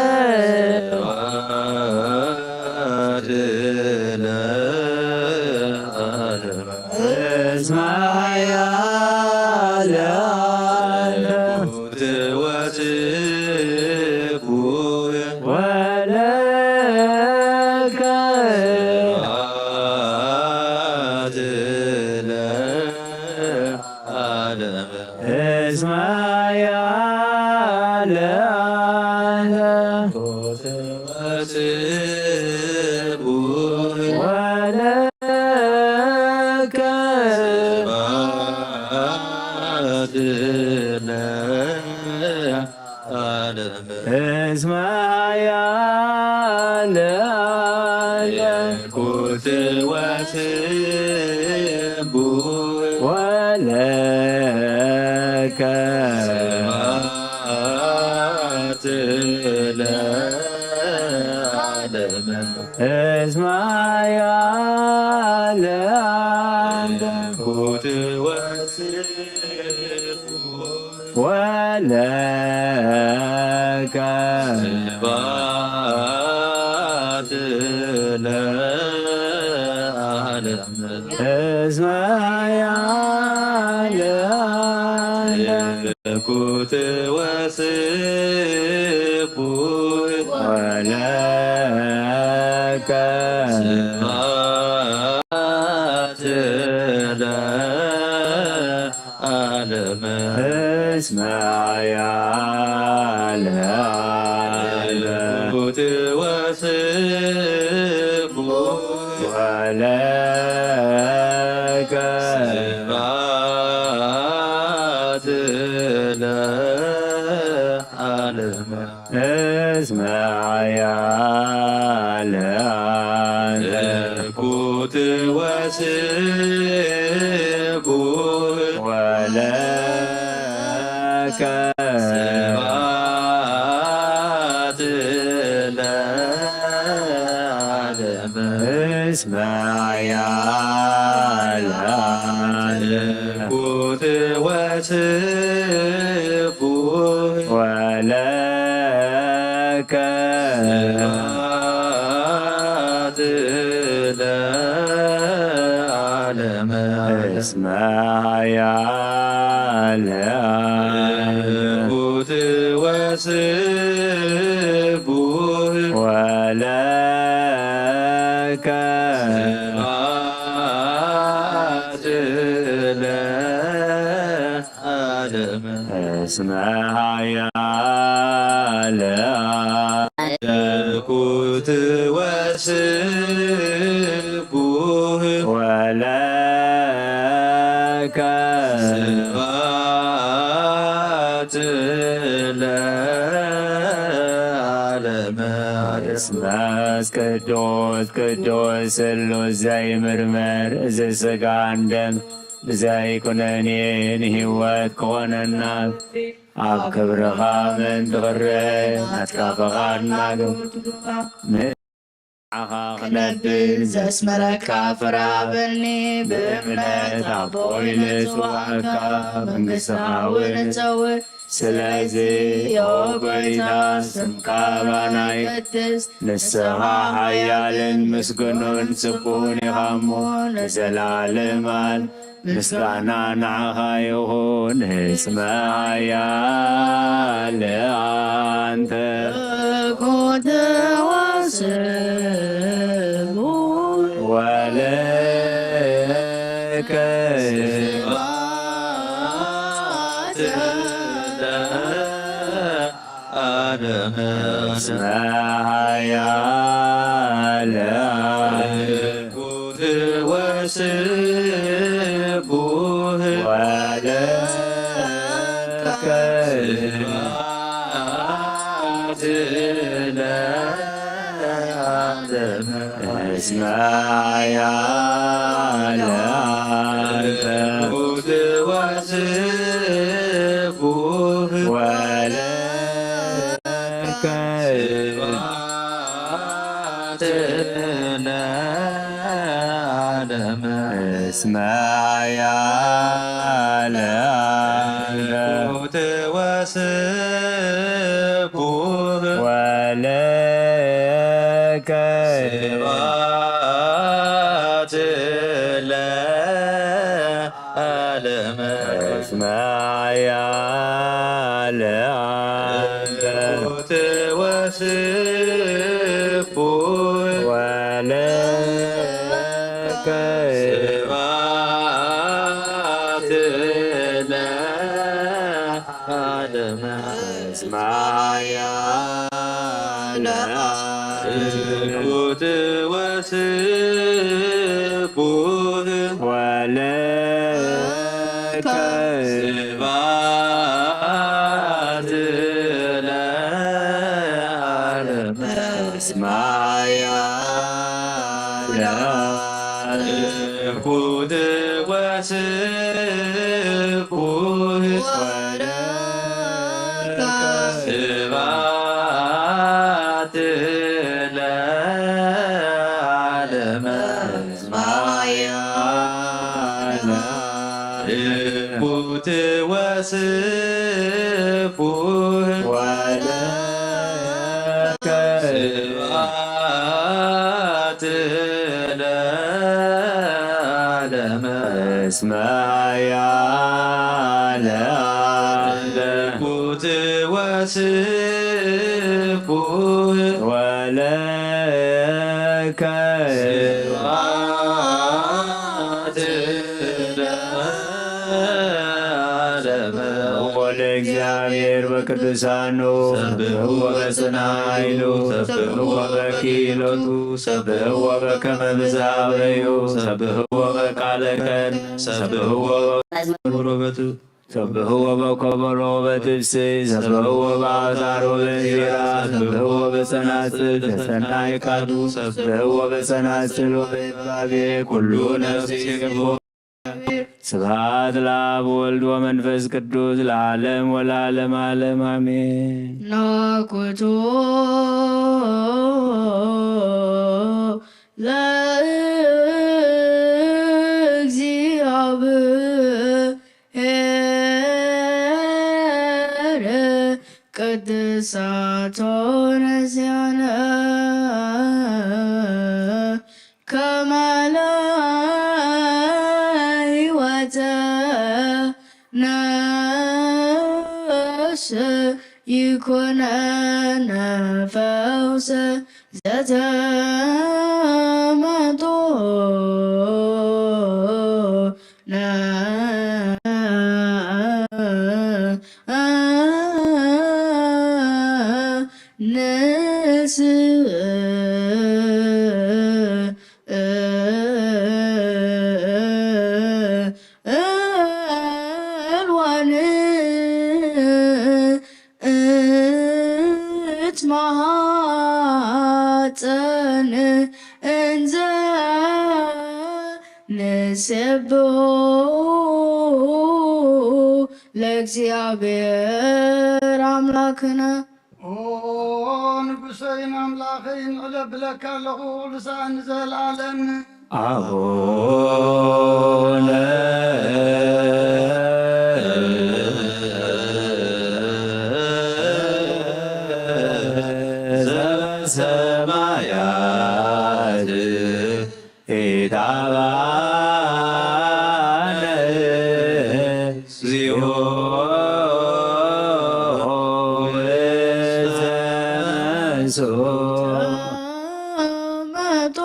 እስመ ሓያል አንተ ወለከ እስመ ሓያል አንተ ወለከ እስመ ሓያል አንተ ወለከ እስመ ሓያል አንተ ወለከ ስብሐት ለዓለም እስመ ኩት ወስቡ ወለከ ስብሐት ለዓለመ እስመ ኩት ወስቡ ወለከ ስብሐት ለዓለመ እስመ ኩት ወስቡ ወለከ ስብሐት ለዓለመ እስመ ኩት ወስቡ ወለከ ስብሐት ለዓለመ እስመ ኩት ወስቡ ወለከ ስብሐት ለዓለመ እስመ ኩት ወስቡ ወለከ ስብሐት ለዓለመ እስመ ቅዱስ ቅዱስ ስሉስ ዘይምርመር ዘሥጋን ደም ብዘይኩነኔን ሕይወት ከሆነና ኣብ ክብርኻ ምእንቲ ኽረአ ናትካ ንዓኻ ክነብር ዘስመረካ ፍራበኒ ብእምነት ኣቦይ ንጽዋዕካ መንግሥትኻ እውን ንጸውዕ ስለዚ ኦ ጐይታ ስምካ ባና ይቀድስ ንስኻ ሓያልን ምስጉኑን ጽቡቕን ኢኻ እሞ ንዘላለማን ምስጋና ንዓኻ ይኹን እስመ ኃያል አንተ ኩት ወስቡ ወለከ ስብሐት ለዓለመ እስመ ኃያል ኩት ወስቡ ወለከ ስብሐት ለዓለመ እስመ ኃያል ኩት ወስቡ ወለከ ስብሐት ለዓለመ እስመ ኃያል ኩት ወስቡ ወለከ ስብሐት ለዓለመ እስመ ኃያል ኩት ወስቡ ወለከ ስብሐት ለዓለመ እስመ ኃያል ኩት ወስቡ ወለከ ስብሐት ለዓለመ እስመ ኃያል ኩት ወስቡ ወለከ ስብሐት ለዓለመ እስመ ኃያል ኩት ወስቡ ወለከ ስብሐት ለዓለመ እስመ ያለ ኩት ወስኩት ወለከ እግዚአብሔር በቅዱሳኑ ሰብሕዎ በጽንዓ ኃይሉ ሰብሕዎ በኪሎቱ ሰብሕዎ በከመ ብዛበዩ ሰብሕዎ በቃለ ቀን ሰብሕዎ በመዝሙሮበቱ ሰብሕዎ በኮበሮ በትፍስሕ ሰብሕዎ በአውታሮ በእንዚራ ሰብሕዎ በጸናጽል በሰናይ ቃሉ ሰብሕዎ በጸናጽል ወበይባቤ ኩሉ ነፍስ ይገቦ ስብሐት ለአብ ወልድ ወመንፈስ ቅዱስ ለዓለም ወለዓለመ ዓለም አሜን። ናኩቶ ለእግዚአብሔር ቅድሳቶ ነዚያነ ከመለ ነፍስ ይኩነነ ፈውሰ ዘተመጦ ማኅፀን እንዘ ንሴብሖ ለእግዚአብሔር አምላክነ። ኦ ንጉሰይን አምላኸይን ዕለብለካ ኣለኹ ልሳን ዘለዓለም አቡነ ዘበሰማያት ኢታብአነ እግዚኦ ተመጦ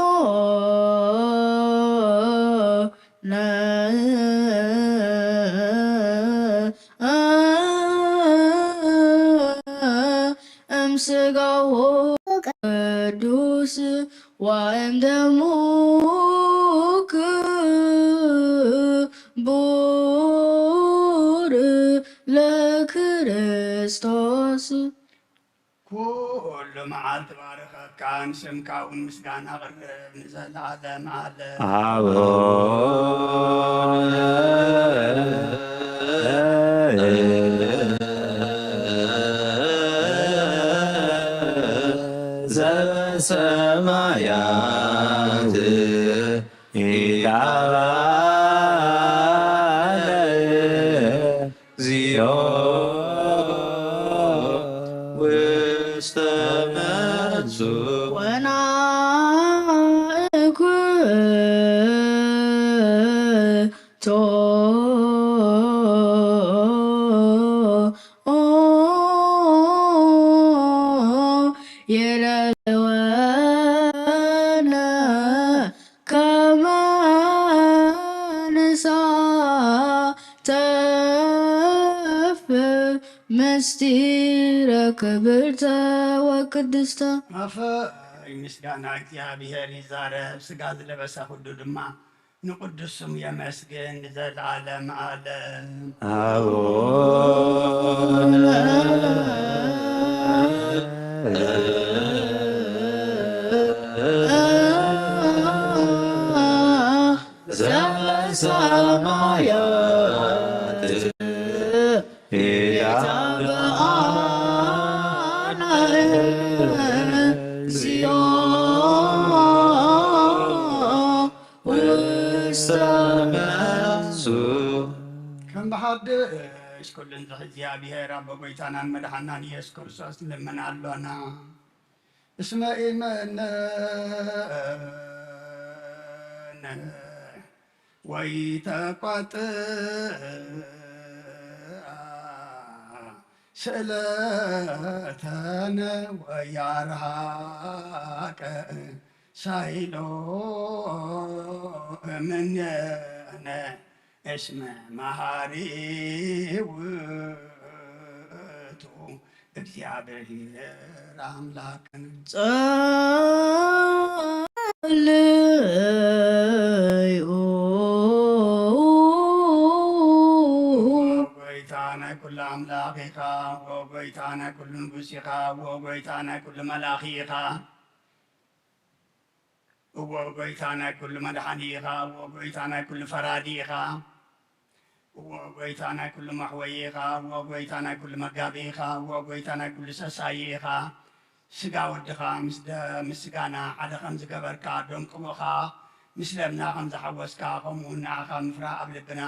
እምሥጋሁ ቅዱስ ወእምደሙ ክቡር ለክርስቶስ ኩሉ መዓልቲ ባረኸካ ንስምካ እውን ምስጋና ቅርብ ንዘለዓለም ዓለም ዘበሰማያት ኢታብአነ እግዚኦ ውስተ መጹ ወናእኩቶ የለወነ ከመ ንሳተፍ ምስጢረ ክብርተ ወቅድስተ አፈ ምስጋና እግዚአብሔር ይዛረብ ሥጋ ዝለበሰ ሁሉ ድማ ንቅዱስ ስሙ የመስግን ንዘለዓለም ዓለም አቡነ ዘበሰማያት ኢታብአነ እግዚኦ ውስተ መጹ ከም ብሓድሽ ኩሉን እግዚአብሔር አብ ጎይታናን መድሓናን ኢየሱስ ክርስቶስ ንልመናሎና እስመ ኢመነ ويتقطع سلتنا ويرهاك سايلو من اسم مهاري وتو እግዚአብሔር አምላክን ጸልዩ ወጎይታነ ኩሉ አምላኪኻ ወጎይታነ ኩሉ ንጉሲኻ ወጎይታነ ኩሉ መላኺኻ ወጎይታነ ኩሉ መድሓኒኻ ወጎይታነ ኩሉ ፈራዲኻ ወጎይታነ ኩሉ መሕወይኻ ወጎይታነ ኩሉ መጋቢኻ ወጎይታነ ኩሉ ሰሳይኻ ስጋ ወድኻ ምስ ስጋና ሓደ ከም ዝገበርካ ደንቅቦኻ ምስ ለምና ከም ዝሓወስካ ከምኡውን ንዓኻ ምፍራቕ ኣብ ልብና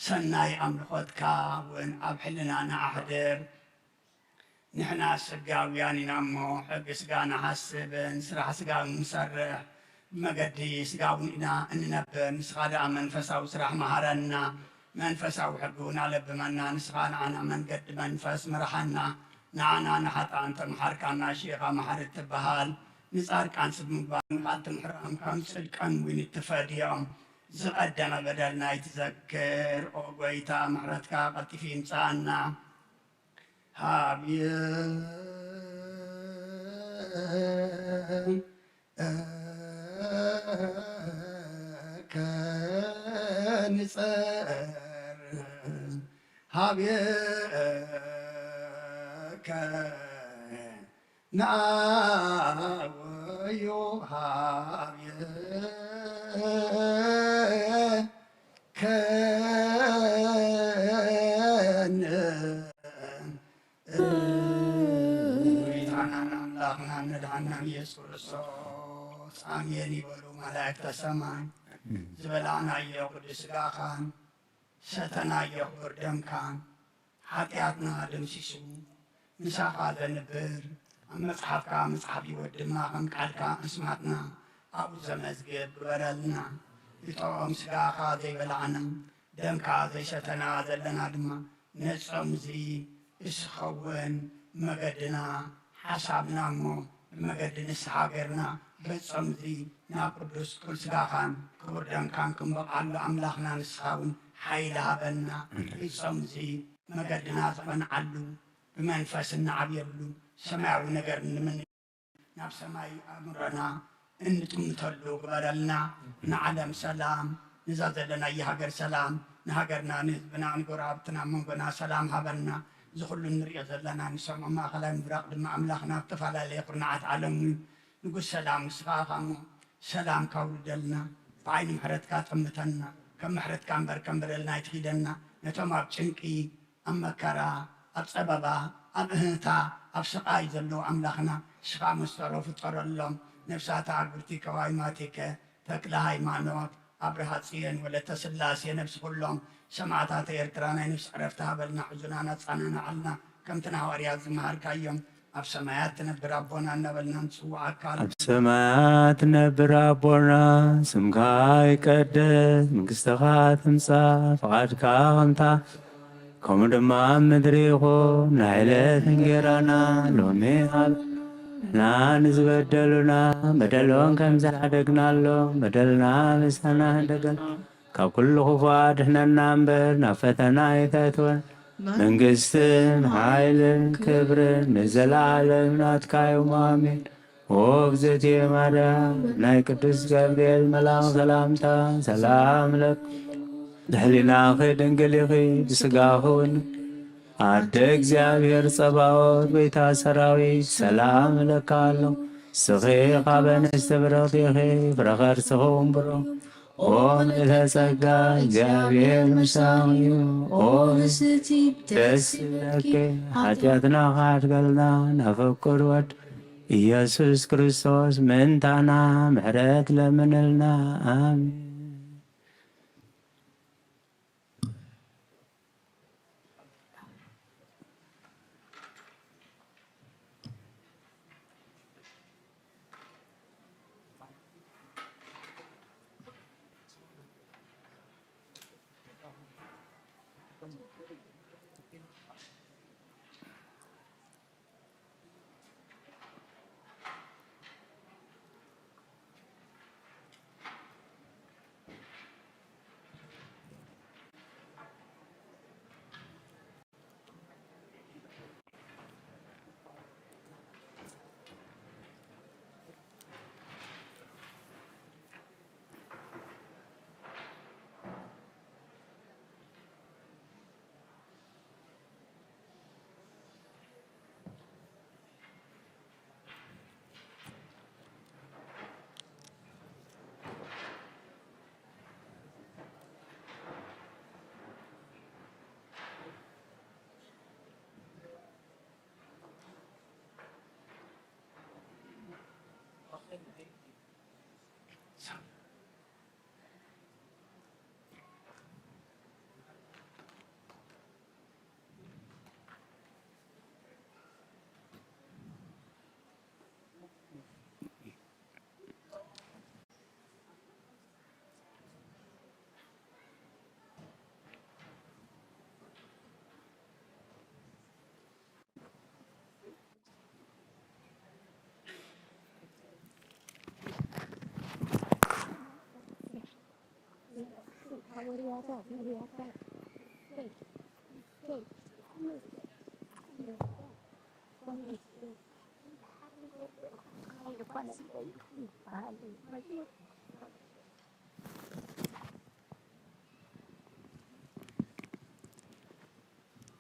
ሰናይ ኣምልኾትካ እውን ኣብ ሕልናና ኣሕድር ንሕና ስጋውያን ኢና እሞ ሕጊ ስጋ ንሓስብን ስራሕ ስጋ ንሰርሕ ብመገዲ ስጋውን ኢና እንነብር ንስኻ ደኣ መንፈሳዊ ስራሕ መሃረና መንፈሳዊ ሕጊ እውን ኣለብመና ንስኻ ንዓና መንገዲ መንፈስ ምርሓና ንዓና ንሓጣን ተምሓርካና ሽኻ መሓር ትበሃል ንጻድቃን ሰብ ምግባር ንቓል ትምሕራም ከም ጽድቀን እውን እትፈድዮም ዝቐደመ በደልና ይትዘክር ኦ ጐይታ ምሕረትካ ቀልጢፍ ይምጻአና ሃብየ كنصر هابيك ناويو هابيك አምላክና መድኃኒትና ኢየሱስ ክርስቶስ አሜን ይበሉ መላእክተ ሰማይ ዝበላዕናዮ ቅዱስ ሥጋኻን ሰተናዮ ክቡር ደምካን ኃጢአትና ደምሲሱ ምሳኻ ዘንብር ኣብ መጽሓፍካ መጽሓፍ ሕይወት ድማ ከም ቃልካ እንስማትና ኣብኡ ዘመዝግብ ግበረልና እቶም ሥጋኻ ዘይበላዕና ደምካ ዘይሰተና ዘለና ድማ ነጾም እዚ እስኸውን መገድና ሓሳብና እሞ ብመገዲ ንስሓ ገርና በጾም እዚ ናብ ቅዱስ ቁል ሥጋኻን ክቡር ደምካን ክንበቓሉ ኣምላኽና ንስኻ እውን ሓይሊ ሃበና እጾም እዚ መገድና ዝቐንዓሉ ብመንፈስ እንዓብየሉ ሰማያዊ ነገር ንምን ናብ ሰማይ ኣእምሮና እንጥምተሉ ግበረልና ንዓለም ሰላም ንዛ ዘለና የሃገር ሰላም ንሃገርና ንህዝብና ንጎረባብትና መንጎና ሰላም ሃበና ዝኩሉ ንሪኦ ዘለና ንሰምዖ ማእኸላይ ምብራቕ ድማ ኣምላኽና ዝተፈላለየ ኹርናዓት ዓለም ንጉስ ሰላም ንስኻ ሞ ሰላም ካውልደልና ብዓይኒ ምሕረትካ ጥምተና ከም ምሕረትካ እምበር ከም በደልና ይትኺደና ነቶም ኣብ ጭንቂ ኣብ መከራ ኣብ ፀበባ ኣብ እህታ ኣብ ስቃይ ዘለዉ ኣምላኽና ንስኻ መስተሮ ፍጠረሎም ነፍሳት ኣግብርቲ ከዋይማቲከ ተክለ ሃይማኖት ኣብርሃ ጽዮን ወለተ ስላሴ ነፍሲ ኩሎም ሰማዕታት ኤርትራ ናይ ነፍሲ ዕረፍቲ ሃበልና ሕዙናና ጻናናዓልና ከምቲ ሐዋርያት ዝመሃርካዮም ኣብ ሰማያት ትነብር ኣቦና እናበልና ንጽዋዓካ ኣብ ሰማያት ትነብር ኣቦና ስምካ ይቀደስ መንግሥትኻ ትምጻእ ፈቓድካ ከምታ ከምኡ ድማ ኣብ ምድሪ ይኹን ንዕለት እንጀራና ሎሚ ሃበና ንሕና ንዝበደሉና በደሎን ከም ዝሓደግናሎም በደልና ምሳና ደገል ካብ ኩሉ ክፉ ኣድሕነና እምበር ናብ ፈተና ኣይተእትወን መንግሥትን ሓይልን ክብርን ንዘለዓለም ናትካ እዩ ኣሜን። ኦ እግዝእትየ ማርያም ናይ ቅዱስ ገብርኤል መልኣኽ ሰላምታ ሰላም ለኪ ድሕሊናኺ ድንግል ኢኺ ብሥጋኺ እውን ኣደ እግዚአብሔር ጸባኦት ቤታ ሰራዊት ሰላም እለካለሁ ስኺ ኻበ ንስቲ ብርኽቲ ኢኺ ፍረኸ ርስኺ ውንብሮም ኦ ምልዕተ ጸጋ እግዚአብሔር ምሳኺ እዩ ኦ ደስ ይብለኪ ኃጢአትና ካድገልና ናፈቁር ወድ ኢየሱስ ክርስቶስ ምንታና ምሕረት ለምንልና አሜን።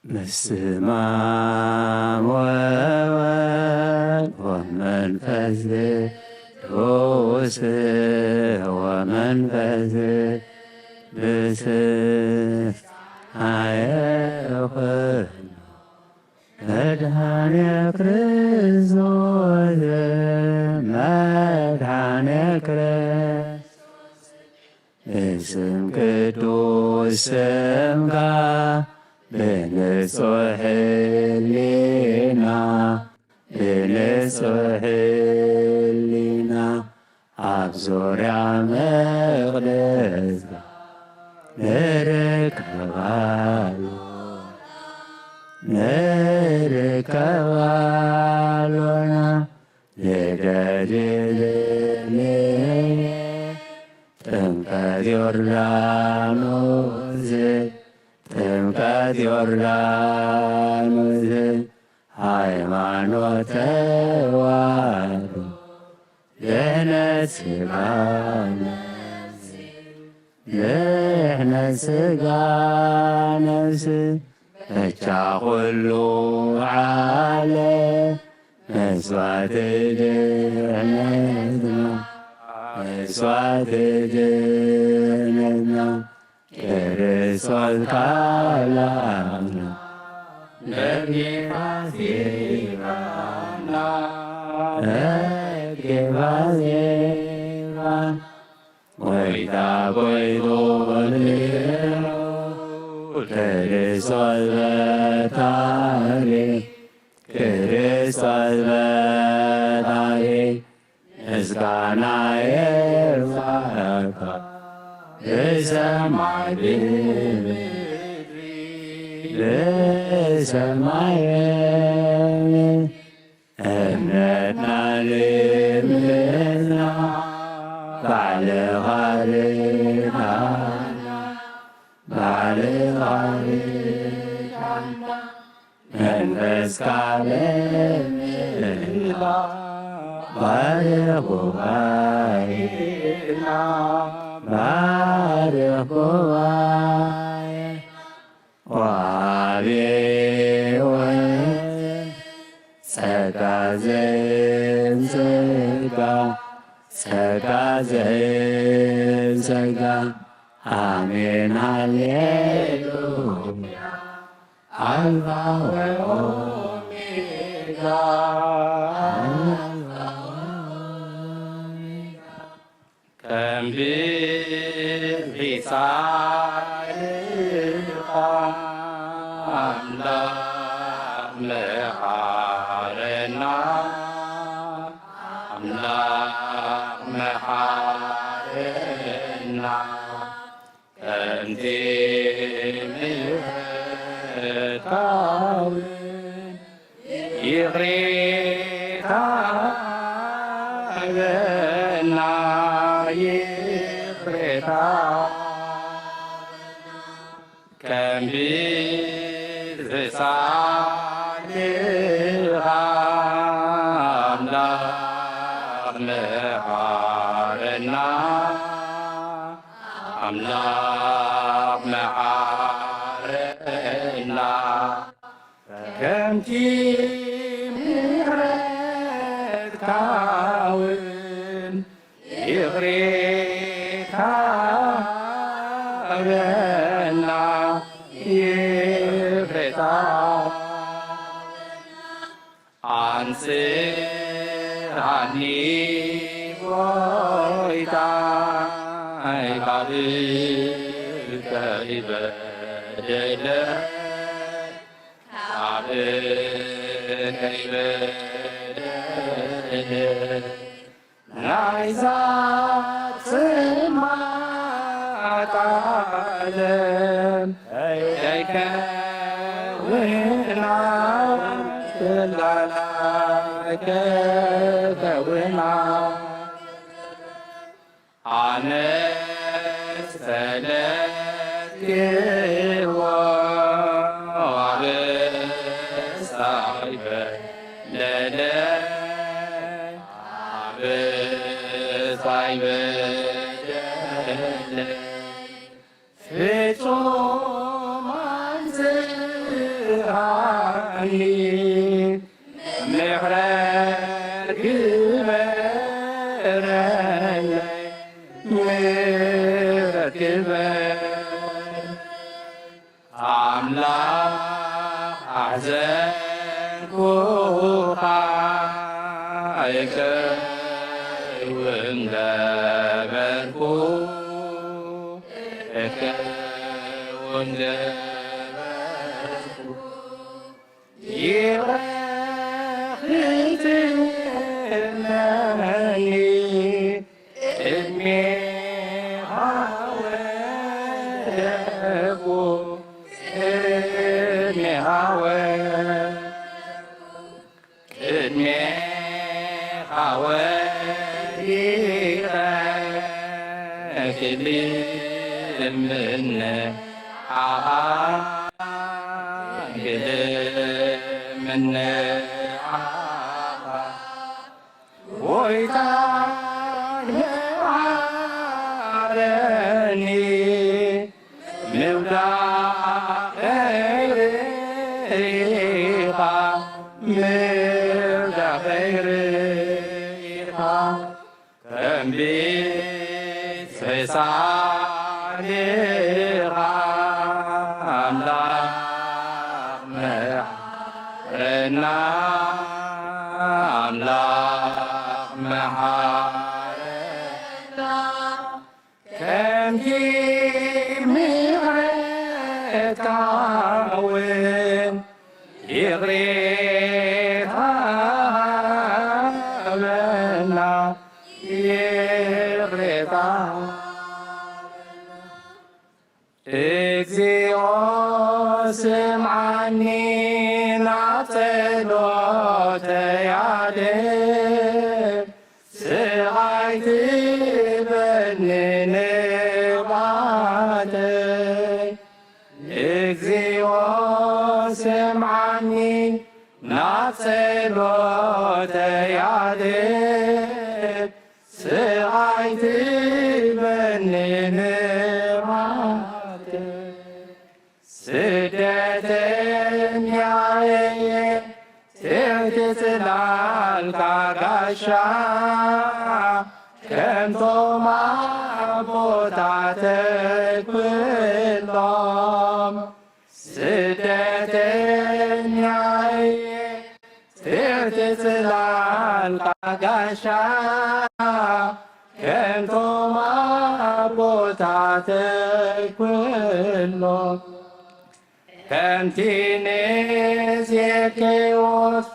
በስመ አብ ወወልድ ወመንፈስ ቅዱስ ወመንፈስ ቅዱስ አይሁን መድኃኔ ክርስቶስ መድኃኔ ክርስቶስ እስም ቅዱስ ስምከ በንጹሕ ሕሊና በንጹሕ ሕሊና አብ ዙሪያ መቅደስ ንርከባሎና ለደድልኔ ጥምቀት ዮርዳኖስ ጥምቀት ዮርዳኖስ ሃይማኖተ ተዋሕዶ ድኅነት ሥጋ ድኅነት ሥጋ ነፍስ ብቻ ኩሉ ዓለም መስዋዕት ድኅነት ነው መስዋዕት ድኅነት ነው ክርስቶስ ካላምነ ለጌታ ዜባና ለጌታ ዜባ ወይታ ቆይቶን ክርስቶስ በታሪክ ክርስቶስ በታሪክ ምስጋና ይርፋካ በሰማይ በሰማይ እምነትና ልምና ባለኻሪካና መንፈስ ካለምላ ባረኹባይና ባረኹባይ ዋቤወ ጸጋ ዘንጸጋ ጸጋ ዘንጸጋ አሜን ሃሌሉያ አልፋ ወኦሜጋ ከምብሪፃልኻ አምላክ መሃረና አምላክ መሃረና ከምቲ ምሕረት ካውን ይቕሬታ በና ይቕሬታ ከንቢር ዝሳልኻ አምላክ መሓረና አምላክ መሓረና ከምቲ ምሕረትካውን ይቕሬታ በና ይቕሬታ አንጽራኒ ጐይታ ካብከ ይበደለ ካብከ ይበደለ ናይዛ ጽማት ዓለም ከይከውና ትላላ ከይከውና አነስ ፈለግዎ አበሳይ በደለ አበሳይ በደለ ፍጹም አንጽሐኒ ምሕረት ግበረለይ ምሕረት ግበር አምላክ አሕዘንኩኻ እከውን ገበርኩ እከውን ገበርኩ ይረኽትነኒ ዕድሜኻ ወደቁ ዕድሜኻ ዕድሜኻ ወዲቐ ግልምነ ዓኻ ግልምነ ዓኻ ጎይታ መሓረኒ ምውዳቕ ኸይርኻ ምውዳቕ ኸይርኻ ከንቢት ፈሳልኻ አምላክ መሓረና አምላክ መሓረና ከምቲ ምሕረትካውን ይቕሬታ በና ይቕሬታ እግዚኦ ስምዓኒ ናብ ጸሎተይ አድር ስቃይ ትበኒ ንባተይ እግዚኦ ስምዓኒ ናብ ጸሎተይ አድር ስቃይ ትበኒ ንባተይ ስደተኛየ ትጽላልካ ጋሻ ከምቶም አቦታተይ ኩሎም ስደተኛየ ትጽላልካ ጋሻ ከምቶም አቦታተይ ኩሎም ከምቲ ንዜኬዎስ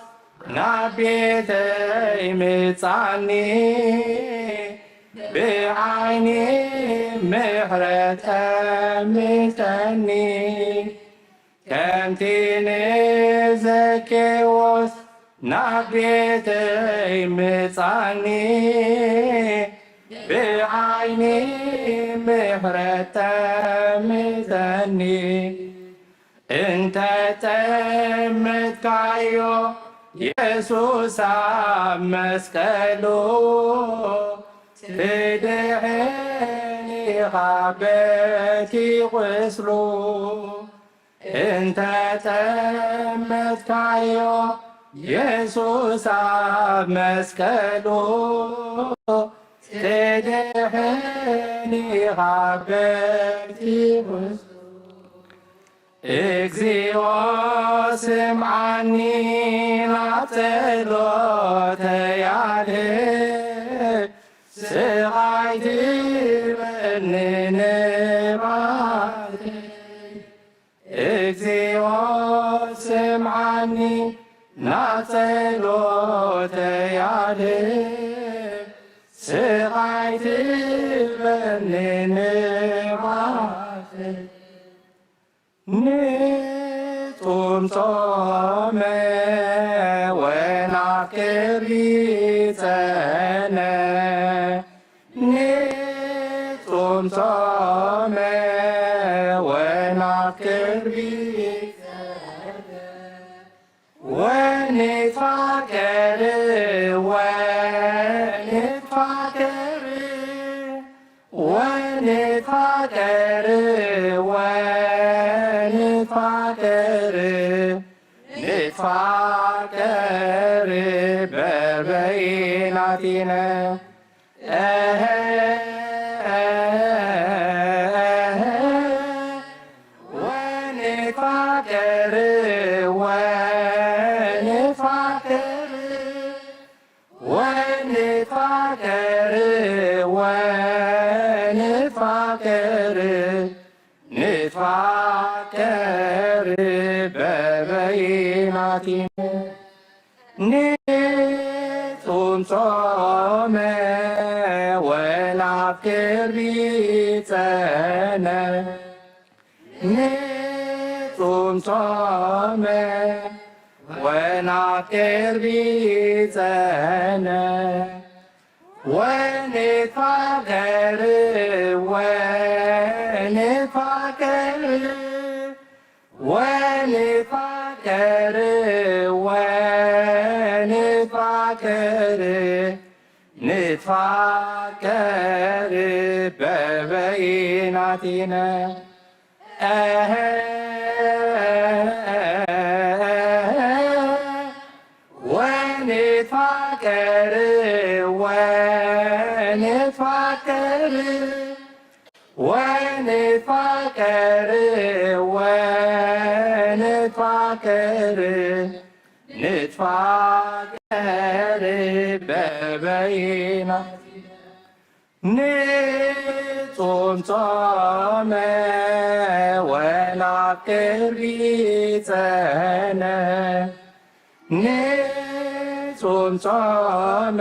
ናብ ቤተይ ምጻኒ ብዓይኒ ምሕረት ጠምተኒ ከምቲ ንዘኬዎስ ናብ ቤተይ ምጻኒ ብዓይኒ ምሕረት ተምተኒ እንተ ጠመትካዮ ኢየሱስ ኣብ መስቀሉ ትድሕን ኢኻ በቲ ቁስሉ እንተ ጠመትካዮ ኢየሱስ ኣብ መስቀሉ ትድሕን ኢኻ በቲ ቁስሉ እግዚኦ ስምዓኒ ናብ ጸሎተይ አድኅን ስቃይ ትበኒ ንባተይ እግዚኦ ስምዓኒ ናብ ጸሎተይ አድኅን ስቃይ ትበኒ ንባተይ ንጹም ጾመ ወናፍቅር ጸነ ንጹም ጾመ ወናፍቅር ጸነ ወንትፋቀር ወንትፋቀር ወንትፋቀር ንትፋቀር በበይናቲነ ወንትፋቀር ወንትፋቀር ወንትፋቀር ወንትፋቀር ንትፋቀር በበይናቲነ ንጹም ጾመ ወናፍቅር ጸነ ንጹም ጾመ ወናፍቅር ጸነ ወንትፋቀር ወንትፋቀር ወንትፋቀር ወንትፋቀር ንትፋቀር በበይናቲነ ወንትፋቀር ወንትፋቀር ወንትፋቀር ወንትፋቀር ንትፋቀር በበይናቲነ ንጹም ጾመ ወናፍቅር ጸነ ንጹም ጾመ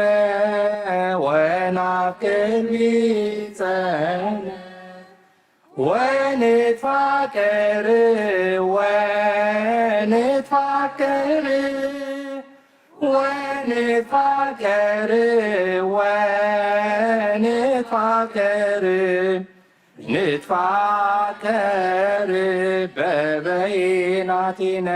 ወናፍቅር ጸነ ወንትፋቀር ወንትፋቀር ወንትፋቀር ወንትፋቀር ንትፋቀር በበይናቲነ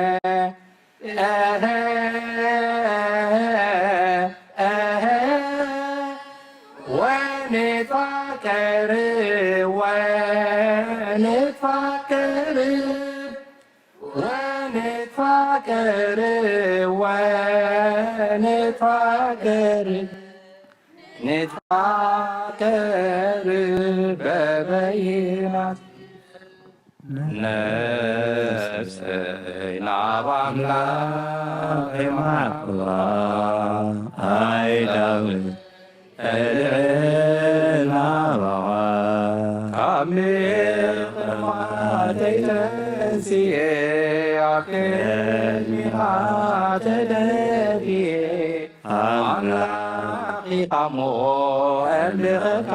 ወንትፋቀር ወንትፋቀር ወንትፋቀር ወንትፋቀር ንትፋቀር በበይናቲነ ነፍሰይ ናብ አምላክ የማዕቅባ አይዳዊት ናባዋ ካብ ምቕማተይ ተንስኤ ኣብ ቅድሚኻ ተደፊኤ ኣምላኺኻ ሞ ኣምልኸካ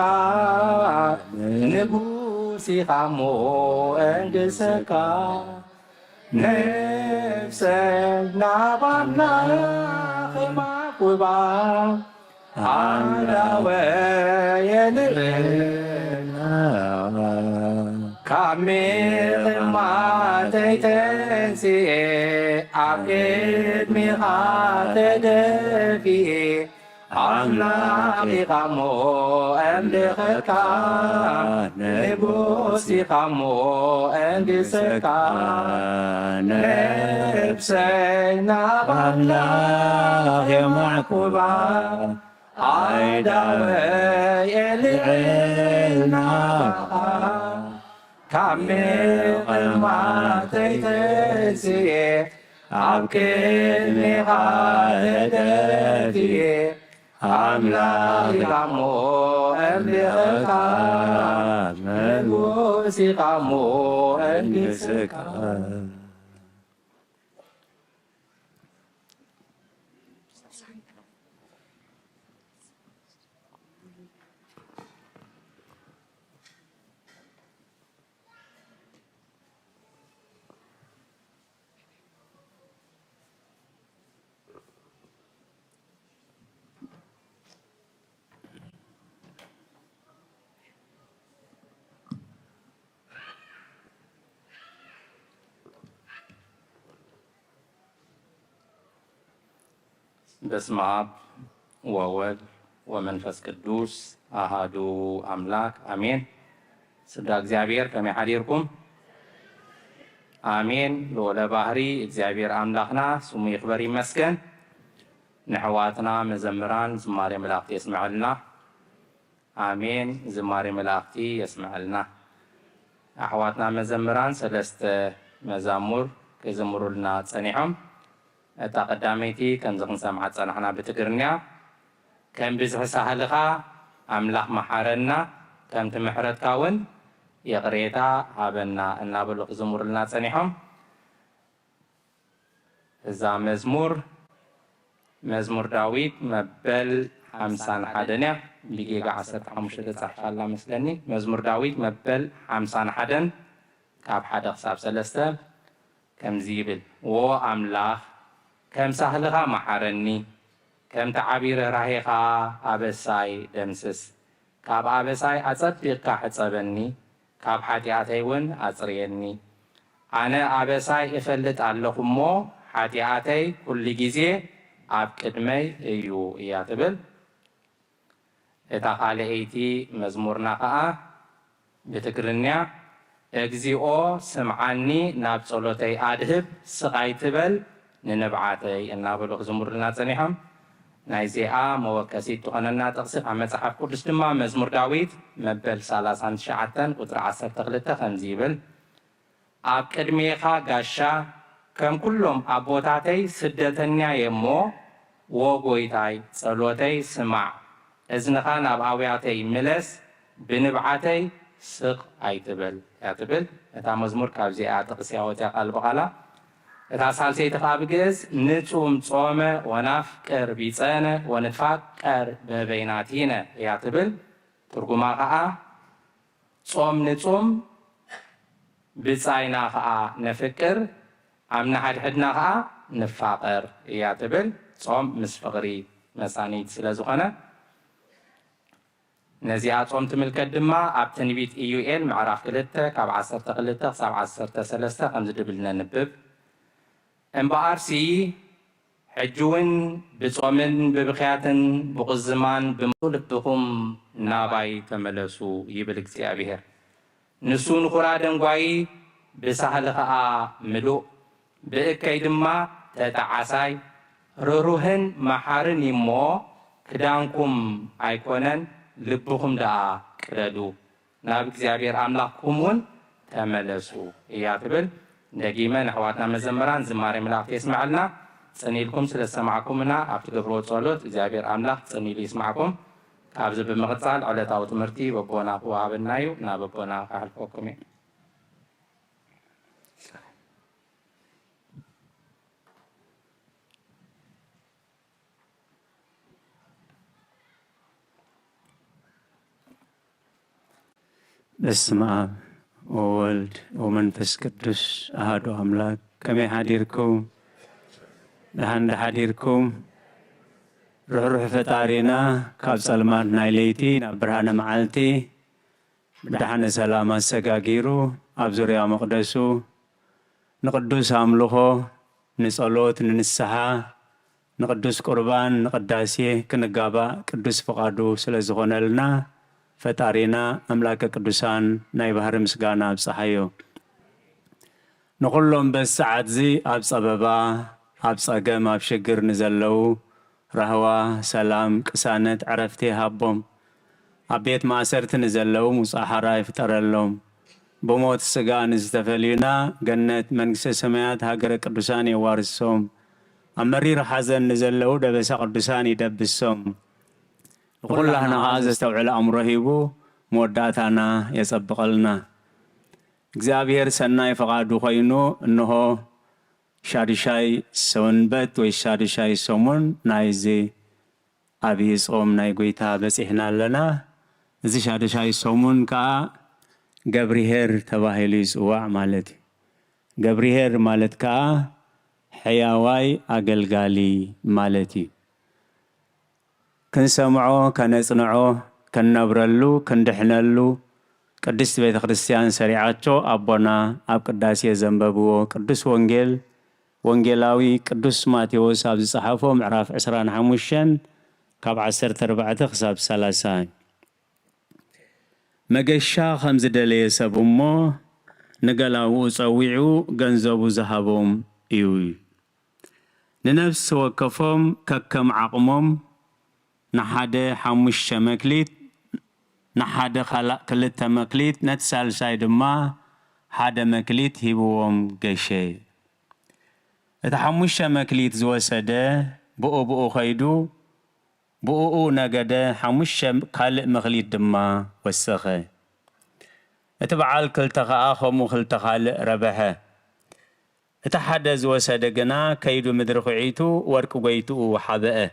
ንጉሲኻ ሞ እንግሰካ نفسي نابنا خما قبا على ويلنا كامل ما تتنسي أكيد مخاط دفي أملاقي قامو أملخك نبوسي قامو أملسك نفسينا بالله معكوبا عداوي العلنا كامل ما تتنسي أبكي مخالدتي أملاك قامو أملك نبوسي قامو أملسك በስመ አብ ወወልድ ወመንፈስ ቅዱስ አሃዱ አምላክ አሜን። ስዳ እግዚአብሔር ከመይ ሓዲርኩም? አሜን። ልወለ ባህሪ እግዚአብሔር አምላኽና ስሙ ይኽበር ይመስገን። ንሕዋትና መዘምራን ዝማሬ መላእኽቲ የስምዐልና። አሜን። ዝማሬ መላእኽቲ የስምዐልና። ኣሕዋትና መዘምራን ሰለስተ መዛሙር ከዘምሩልና ጸኒሖም እታ ቀዳመይቲ ከምዚ ክንሰምዓ ፀናሕና ብትግርኛ ከም ብዝሒ ሳህልኻ ኣምላኽ መሓረና ከምቲ ምሕረትካ እውን የቕሬታ ሃበና እናበሉ ክዝሙሩልና ፀኒሖም። እዛ መዝሙር ዳዊት መበል 51 እያ ብጌጋ 15 ተፃሒፋላ መስለኒ። መዝሙር ዳዊት መበል 51 ካብ 1 ክሳብ 3 ከምዚ ይብል ዎ ኣምላኽ ከም ሳህልኻ መሓረኒ ከምቲ ዓብዪ ርህራሄኻ ኣበሳይ ደምስስ ካብ ኣበሳይ ኣጸቢቕካ ሕፀበኒ ካብ ሓጢኣተይ እውን ኣጽርየኒ ኣነ ኣበሳይ እፈልጥ ኣለኹ እሞ ሓጢኣተይ ኩሉ ግዜ ኣብ ቅድመይ እዩ እያ ትብል። እታ ካልአይቲ መዝሙርና ከዓ ብትግርኛ እግዚኦ ስምዓኒ ናብ ጸሎተይ ኣድህብ ስቓይ ትበል ንንብዓተይ እናበሉ ክዝሙሩልና ጸኒሖም። ናይዚኣ መወከሲት ትኾነና ጥቕሲ ኣብ መጽሓፍ ቅዱስ ድማ መዝሙር ዳዊት መበል 39 ቁጥሪ 12 ከምዚ ይብል ኣብ ቅድሜኻ ጋሻ ከም ኩሎም ኣቦታተይ ስደተኛ የሞ ዎ ጐይታይ ጸሎተይ ስማዕ እዝንኻ ናብ ኣውያተይ ምለስ ብንብዓተይ ስቕ ኣይትብል እያ ትብል። እታ መዝሙር ካብዚኣ ጥቕሲ ያወፅያ ቃል በኋላ እታ ሳልሰይቲ ከዓ ብግእዝ ንጹም ጾመ ወናፍቅር ቢጸነ ወንትፋቀር በበይናቲነ እያ ትብል። ትርጉማ ከዓ ጾም ንጹም ብጻይና ከዓ ነፍቅር ኣብ ንሓድሕድና ከዓ ንፋቐር እያ ትብል። ጾም ምስ ፍቕሪ መሳኒት ስለ ዝኾነ ነዚኣ ጾም ትምልከት ድማ ኣብ ትንቢት ኢዩኤል ምዕራፍ 2 ካብ 12 ክሳብ 13 ከምዚ ድብል ነንብብ እምበኣርሲ ሕጂ እውን ብጾምን ብብኽያትን ብቕዝማን ብምሉእ ልብኹም ናባይ ተመለሱ ይብል እግዚኣብሔር። ንሱ ንኹራ ደንጓይ ብሳህሊ ከዓ ምሉእ ብእከይ ድማ ተጣዓሳይ ርህሩህን መሓርን እሞ ክዳንኩም ኣይኮነን ልብኹም ደኣ ቅደዱ ናብ እግዚኣብሔር ኣምላኽኩም እውን ተመለሱ እያ ትብል። ደጊመን ኣሕዋትና መዘምራን ዝማሬ መላእኽቲ የስምዐልና። ፀኒልኩም ስለ ዝሰማዕኩምና ኣብ ትገብርዎ ጸሎት እግዚኣብሔር ኣምላኽ ፀኒሉ ይስማዕኩም። ካብዚ ብምቕፃል ዕለታዊ ትምህርቲ በቦና ክወሃበና እዩ። ናብ በቦና ካሕልፈኩም እዩ። በስመ አብ ወወልድ ወመንፈስ ቅዱስ አሐዱ አምላክ كمي حديركم دهان حديركم روح فتارينا كاب سلمان نايليتي نبرهان معالتي بدحان سلامة سقاقيرو أبزوريا مقدسو نقدس عملوه نسألوت ننسحا نقدس قربان نقداسيه كنقابا قدس فقادو سلزغون لنا فتارينا أملاك قدسان نايبهر مسقانا بصحيو نقول لهم بس ساعات زي أبس أبابا أبس أقام أبشقر نزلو رهوة سلام كسانت عرفتي هابهم أبيت ما أسرت نزلو مصاحرة يفتر لهم بموت السقان استفلينا جنة منقس سمايات هاجر قدسان يوارسهم أمرير حزن نزلو دبس قدسان يدبسهم نقول لنا هذا استوعل أمره يبو موداتنا يسبق لنا እግዚአብሔር ሰናይ ፈቃዱ ኮይኑ እንሆ ሻድሻይ ሰውንበት ወይ ሻድሻይ ሰሙን ናይዚ አብይ ጾም ናይ ጎይታ በፂሕና ኣለና እዚ ሻድሻይ ሰሙን ከዓ ገብርሄር ተባሂሉ ይፅዋዕ ማለት እዩ ገብርሄር ማለት ከዓ ሕያዋይ አገልጋሊ ማለት እዩ ክንሰምዖ ከነጽንዖ ከነብረሉ ክንድሕነሉ ቅድስት ቤተ ክርስቲያን ሰሪዓቸው አቦና አብ ቅዳሴ ዘንበብዎ ቅዱስ ወንጌል ወንጌላዊ ቅዱስ ማቴዎስ አብ ዝጸሓፎ ምዕራፍ 25 ካብ 14 ክሳብ 30 መገሻ ከም ዝደለየ ሰብ እሞ ንገላው ፀዊዑ ገንዘቡ ዝሃቦም እዩ ንነፍስ ወከፎም ከከም ዓቕሞም ንሓደ 5 መክሊት نحد خلق كلت مكليت نتسال ساي دما حد مكليت هيبوهم قشي اتحمش مكليت زوسده بؤو خيدو بؤو نقده حمش خالق مخليت دما وسخه اتبعال كلتخا اخو مخلت خالق ربحه اتحد زوسده قنا كيدو مدرخعيتو ورق قويتو وحبئه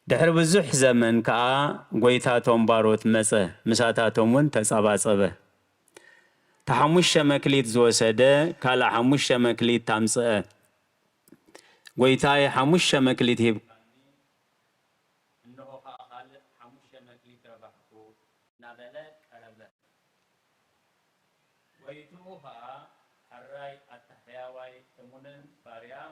دحر بزح زمن كا قويتاتهم باروت مسه مساتاتهم تصابصبه تحمش مكليت زوسده كالا حمش مكليت تامصه قويتاي حمش مكليت هب انه خالق حمش مكليت ربحكو نابله قربه قويتوها حراي التحياوي تمنن باريا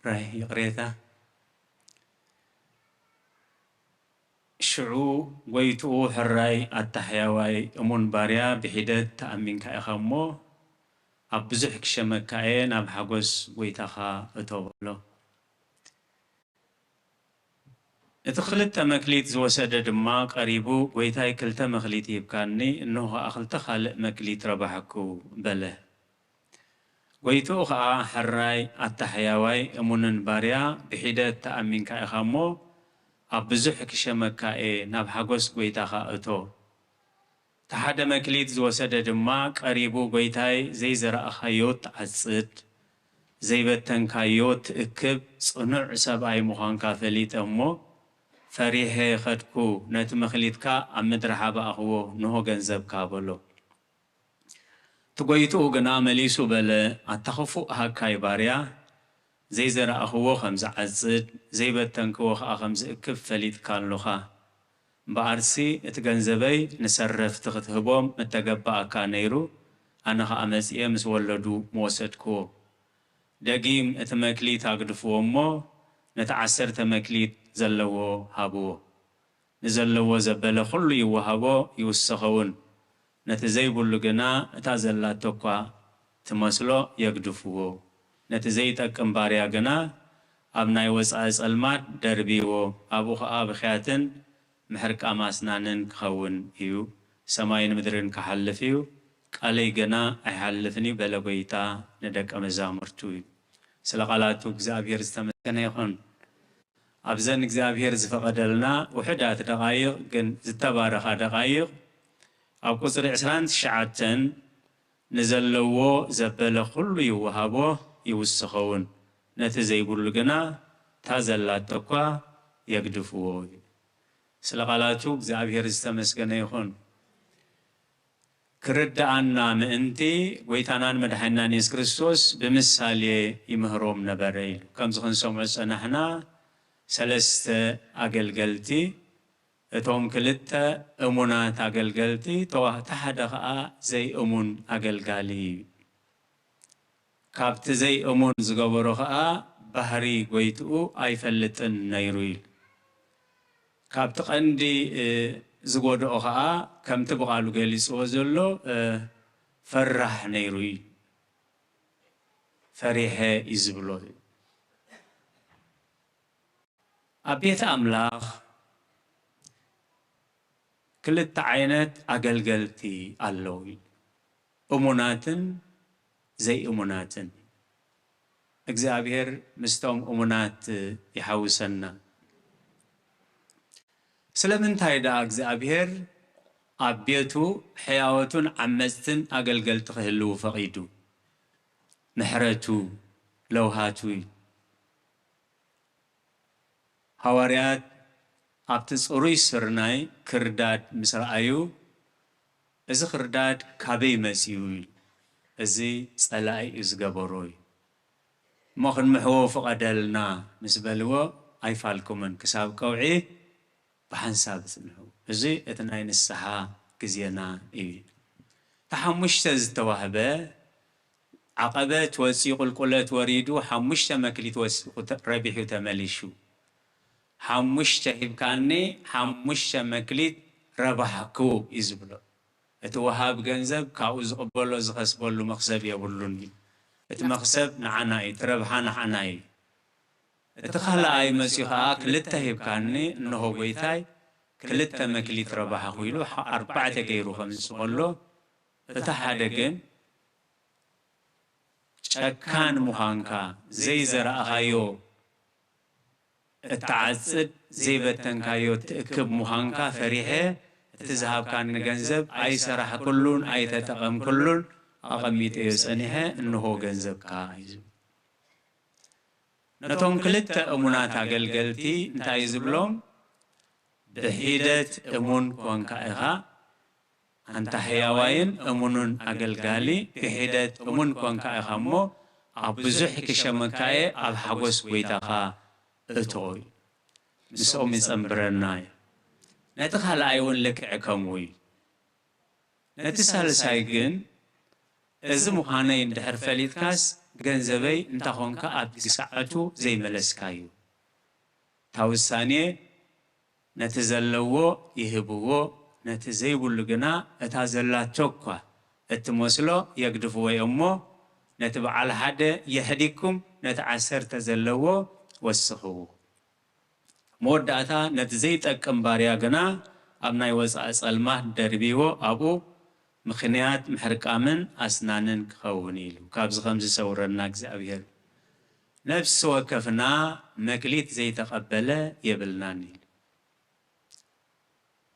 راي يقريتا شعو ويتو حراي التحياواي امون باريا بحدة تأمين كايخمو ابزح كشمكاين اب حقوس ويتاخا اتوبلو اتخلت مكليت زوسد دما قريبو ويتاي كلتا مخليت يبكاني انه اخلت خالق مكليت ربحكو بله ويتو خا حراي التحياواي امونن باريا بحدة تأمين كايخمو ابزح كشمكاي ناب حقوس ويتاخا اتو تحد مكليت زوسد دما قريبو ويتاي زي زرا خيوت عصد زي بتن كايوت اكب صنع سبعي مخان كافليت امو فريح خدكو نت مخليتكا امدرحابا اخو نهو گنزب كابلو تقويتو غنا مليسو بل اتخفو هكاي باريا زي زرا اخو خمس عصد زي بتنكو خمس اكب فليت كان لوخا بارسي اتگنزبي نسرف تختهبوم متقبا كانيرو انا خامسيه مسولدو موسدكو دقيم اتمكليت اقدفو امو نتعسر تمكليت زلوو هابو نزلوو زبله خلو يوهابو يوسخون نتزيبو اللقنا اتازلاتوكا تمسلو يقدفوو نتزيت اكمباريا قنا ابناي وسعز المات دربيو ابو خاب خياتن محرك أماسنانن كخون إيو سماين مدرن كحلفيو قالي جنا أحلفني بلغيتا ندك أمزامرتوي سلقالاتو إغزابير استمسكنا يخون أبزن إغزابير زفقدلنا وحدات دقايق جن زتبارخ دقايق أو قصر عسران شعاتن نزلوا زبل كل يوهابو يوسخون نتزي بلغنا تازلات تقوى يقدفوه سلقالاتو إغزابير استمسكنا يخون كرد عنا مأنتي ويتانان مدحنا نيس كريستوس بمثالي يمهروم نبري كم زخن سومس نحنا سلست أقلقلتي توم كلتا أمونات أقلقلتي توه تحدقا زي أمون أقلقالي كابت زي أمون زغبرخا بحري قويتو أي فلتن نيرويل كابت قندي زغود أخا كم تبغى لقليس وزلو فرح نيروي فرح إزبلو أبيت أملاخ كل التعينات أقلقلتي اللوي أموناتن زي أموناتن إغزابير مستوم أمونات يحوسنا سلمن تايدا إغزابير أبيتو حياوتون عمزتن أقلقلت خهلو فقيدو محرتو لوهاتوي هواريات أبتصوري سرناي كرداد مسرعيو إذا كرداد كابي مسيوي إذا صلاي إزغبروي مخن محو فقدلنا مسبلو أي فالكمن كساب قوعي بحنساب سنحو إذا اتناين السحا كزينا إيه تحمشت زتوهبه عقبة توسيق القلات وريدو حمشت مكلي توسيق ربيح تمليشو حمشت هبكاني حمشت مكلي ربحكو إزبلو اتوهاب جنزب كاوز قبلو زخسبلو مخسب يبلوني اتمخسب نعناي تربحان نعناي اتخلى أي مسيحة كلتا هبكاني إنه بيتاي كلتا مكلي تربح خويلو 4 كيرو 5 قلو تتحدقن شكان مهانكا زي زرعهايو التعزد زي بتنكايو تأكب مهانكا فريحة تذهب كان جنزب أي سرح كلون أي تتقم كلون أقميت يسأنها إنه جنزب كايزو نتوم كلتا أمونات أقلقلتي نتايز بلوم بحيدة أمون كوانكائها أنت حيوين أمونون أقلقالي بحيدة أمون كوانكائها مو أبزح كشمكاي الحقوس ويتاقا أتوي نسو مزمبرناي نتخل أيون لك عكموي نتسال سايقن إذا مخانين دحر فليت كاس جنزبي انتهونك أبدي ساعته زي ملسكايو تاوسانية نتزلوه يهبوه نتزيبو اللقنا اتازلات توقع اتموسلو يقدفوا يأمو نتبع على حدا يهديكم نتعسر تزلوه وسخوه مودعتا نتزيت أكم بارياغنا أبناي وزع أسألمه دربيوه أبو مخنيات محرك آمن أسنانن كخونيلو كابز خمس سورنا أبيهر نفس وكفنا مكليت زي تقبله يبلنانيل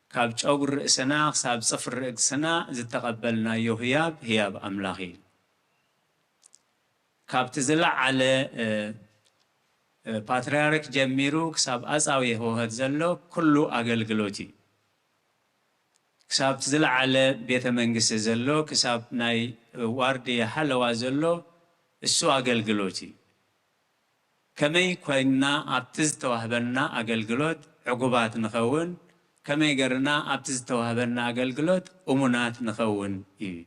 كابج أور رأسنا خساب صفر رأسنا زي تقبلنا يوهياب هياب أملاغيل كاب تزلع على باتريارك جميرو كساب أساوي هو هتزلو كله أقلقلوتي كساب تزلع على بيت منقس زلو كساب ناي واردي حلوة زلو السو أقلقلوتي كمي كوينا أبتز توهبنا أقلقلوت عقوبات نخون كمي قرنا أبتز توهبنا أقلقلوت أمونات نخون إيه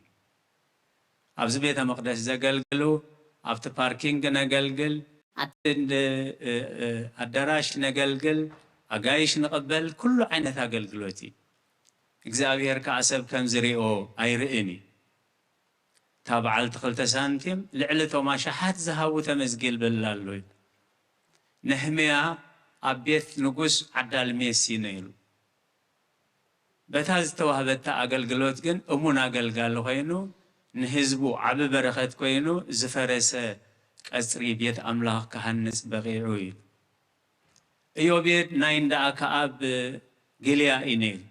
أبز بيت مقدس زقلقلو أبت باركينج نقلقل أبت الدراش نقلقل أقايش نقبل كل عينة أقلقلوتي إجزابير كعسب كم زريئو أيرئني تابع التقلت سانتيم لعلته ما شحات زهاو تمزقيل باللالوي نحميها أبيت نقص عدال ميسي نيلو በታዝ ተዋህበታ አገልግሎት ግን እሙን አገልጋል ኮይኑ ንህዝቡ ዓብ በረኸት ኮይኑ ዝፈረሰ ቀጽሪ ቤት አምላኽ ካህንጽ በቂዑ እዩ ኢዮቤድ ናይ እንዳኣ ከኣብ ግልያ ኢነይል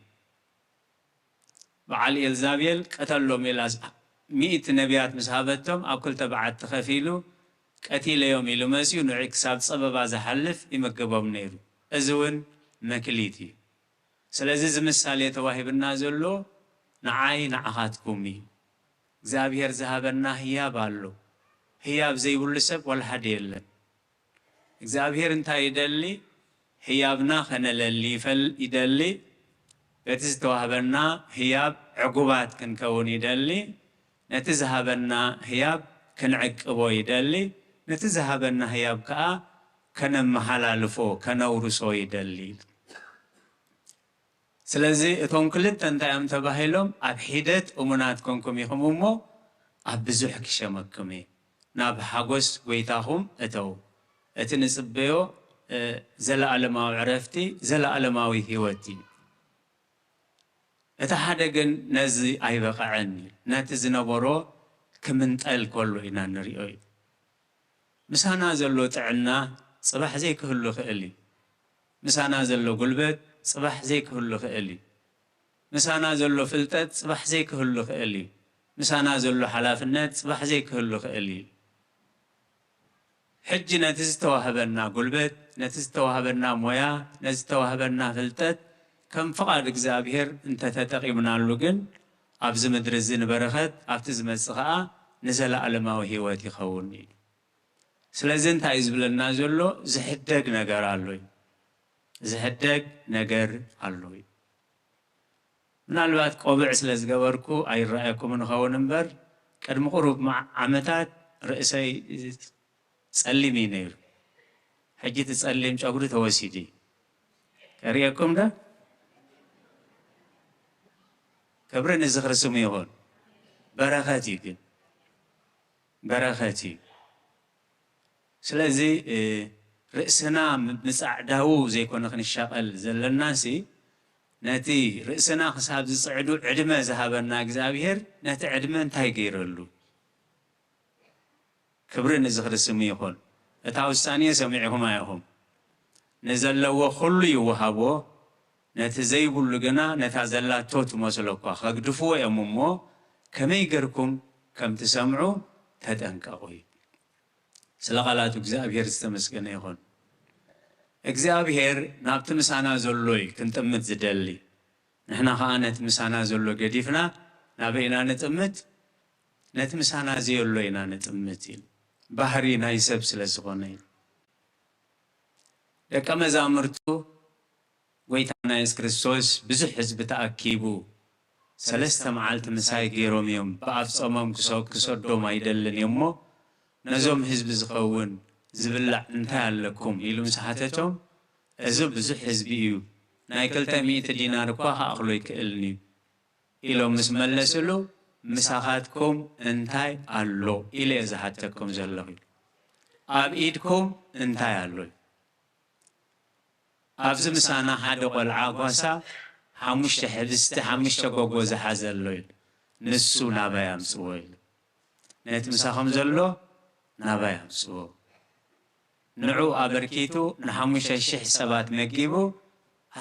በዓል ኤልዛቤል ቀተሎም ኢላስ 100 ነቢያት ምስ ሃበቶም ኣብ ክልተ በዓት ተኸፊሉ ቀቲለዮም ኢሉ መሲኡ ንዑ ክሳብ ፀበባ ዝሓልፍ ይመገቦም ነይሩ እዚ እውን መክሊት እዩ ስለዚ ዝምሳሌ ተዋሂብና ዘሎ ንዓይ ንዓኻትኩም እዩ እግዚአብሔር ዝሃበና ህያብ ኣሎ ህያብ ዘይብሉ ሰብ ወልሓደ የለን እግዚአብሔር እንታይ ይደሊ ህያብና ከነለሊ ይደሊ በቲ ዝተዋህበና ህያብ ዕጉባት ክንከውን ይደሊ ነቲ ዝሃበና ህያብ ክንዕቅቦ ይደሊ ነቲ ዝሃበና ህያብ ከዓ ከነመሓላልፎ ከነውርሶ ይደሊ ስለዚ እቶም ክልተ እንታይ እዮም ተባሂሎም ኣብ ሒደት እሙናት ኮንኩም ኢኹም እሞ ኣብ ብዙሕ ክሸመኩም እየ ናብ ሓጎስ ጎይታኹም እተው እቲ ንፅበዮ ዘለኣለማዊ ዕረፍቲ ዘለኣለማዊ ህይወት እዩ እቲ ሓደ ግን ነዚ ኣይበቃዕን ነቲ ዝነበሮ ክምንጠል ከሎ ኢና ንሪኦ እዩ ምሳና ዘሎ ጥዕና ፅባሕ ዘይክህሉ ክእል እዩ ምሳና ዘሎ ጉልበት ጽባሕ ዘይክህሉ ክእል እዩ ምሳና ዘሎ ፍልጠት ጽባሕ ዘይክህሉ ክእል እዩ ምሳና ዘሎ ሓላፍነት ጽባሕ ዘይክህሉ ክእል እዩ ሕጂ ነቲ ዝተዋህበና ጉልበት ነቲ ዝተዋህበና ሞያ ነቲ ዝተዋህበና ፍልጠት ከም ፍቓድ እግዚአብሔር እንተተጠቂምናሉ ግን ኣብዚ ምድሪ እዚ ንበረኸት ኣብቲ ዝመጽእ ከዓ ንዘለኣለማዊ ህይወት ይኸውን እዩ ስለዚ እንታይ እዩ ዝብለና ዘሎ ዝሕደግ ነገር ኣሎ እዩ ዝሕደግ ነገር ኣሎ እዩ ምናልባት ቆብዕ ስለ ዝገበርኩ ኣይረአየኩም ንኸውን እምበር ቅድሚ ቁሩብ ዓመታት ርእሰይ ጸሊም እዩ ነይሩ ሕጂ እቲ ጸሊም ጨጉሪ ተወሲዱ ከሪአኩም ዶ ክብሪ ንዝኽሪ ስሙ ይኹን በረኸት እዩ ግን በረኸት እዩ ስለዚ ርእስና ምጻዕዳው ዘይኮነ ክንሻቐል ዘለናሲ ነቲ ርእስና ክሳብ ዝጽዕዱ ዕድመ ዝሃበና እግዚአብሔር ነቲ ዕድመ እንታይ ገይረሉ ክብሪ ንዝኽሪ ስሙ ይኹን እታ ውሳኔ ሰሚዕኹም ኣይኹም ንዘለዎ ኩሉ ይወሃቦ ነቲ ዘይብሉ ግና ነታ ዘላቶ ትመስሎ እኳ ከግድፍዎ እዮም እሞ ከመይ ገርኩም ከም ትሰምዑ ተጠንቀቑ እዩ ስለ ቃላቱ እግዚአብሔር ዝተመስገነ ይኹን እግዚአብሔር ናብቲ ምሳና ዘሎ እዩ ክንጥምት ዝደሊ ንሕና ከዓ ነቲ ምሳና ዘሎ ገዲፍና ናበይና ንጥምት ነቲ ምሳና ዘየሎ ኢና ንጥምት ኢሉ ባህሪ ናይ ሰብ ስለ ዝኾነ እዩ ደቀ መዛሙርቱ ጎይታና ኢየሱስ ክርስቶስ ብዙሕ ህዝቢ ተኣኪቡ 3 መዓልቲ ምሳይ ገይሮም እዮም ብኣፍፀሞም ክሰዶም ኣይደልን እሞ ነዞም ህዝቢ ዝኸውን ዝብላዕ እንታይ ኣለኩም ኢሉ ምስ ሓተቶም እዚ ብዙሕ ህዝቢ እዩ ናይ 200 ዲናር እኳ ከኣኽሎ ይክእልኒ ኢሎም ምስ መለስሉ ምሳኻትኩም እንታይ ኣሎ ኢለ እየ ዝሓተኩም ዘለኹ ኣብ ኢድኩም እንታይ ኣሎ ኣብዚ ምሳና ሓደ ቆልዓ ጓሳ 5 ሕብስቲ 5 ጎጎ ዝሓዘ ኣሎ ኢሉ ንሱ ናባይ ኣምፅዎ ኢሉ ነቲ ምሳኹም ዘሎ ናባይ ኣምፅዎ ንዑ ኣበርኪቱ ን5,000 ሰባት መጊቡ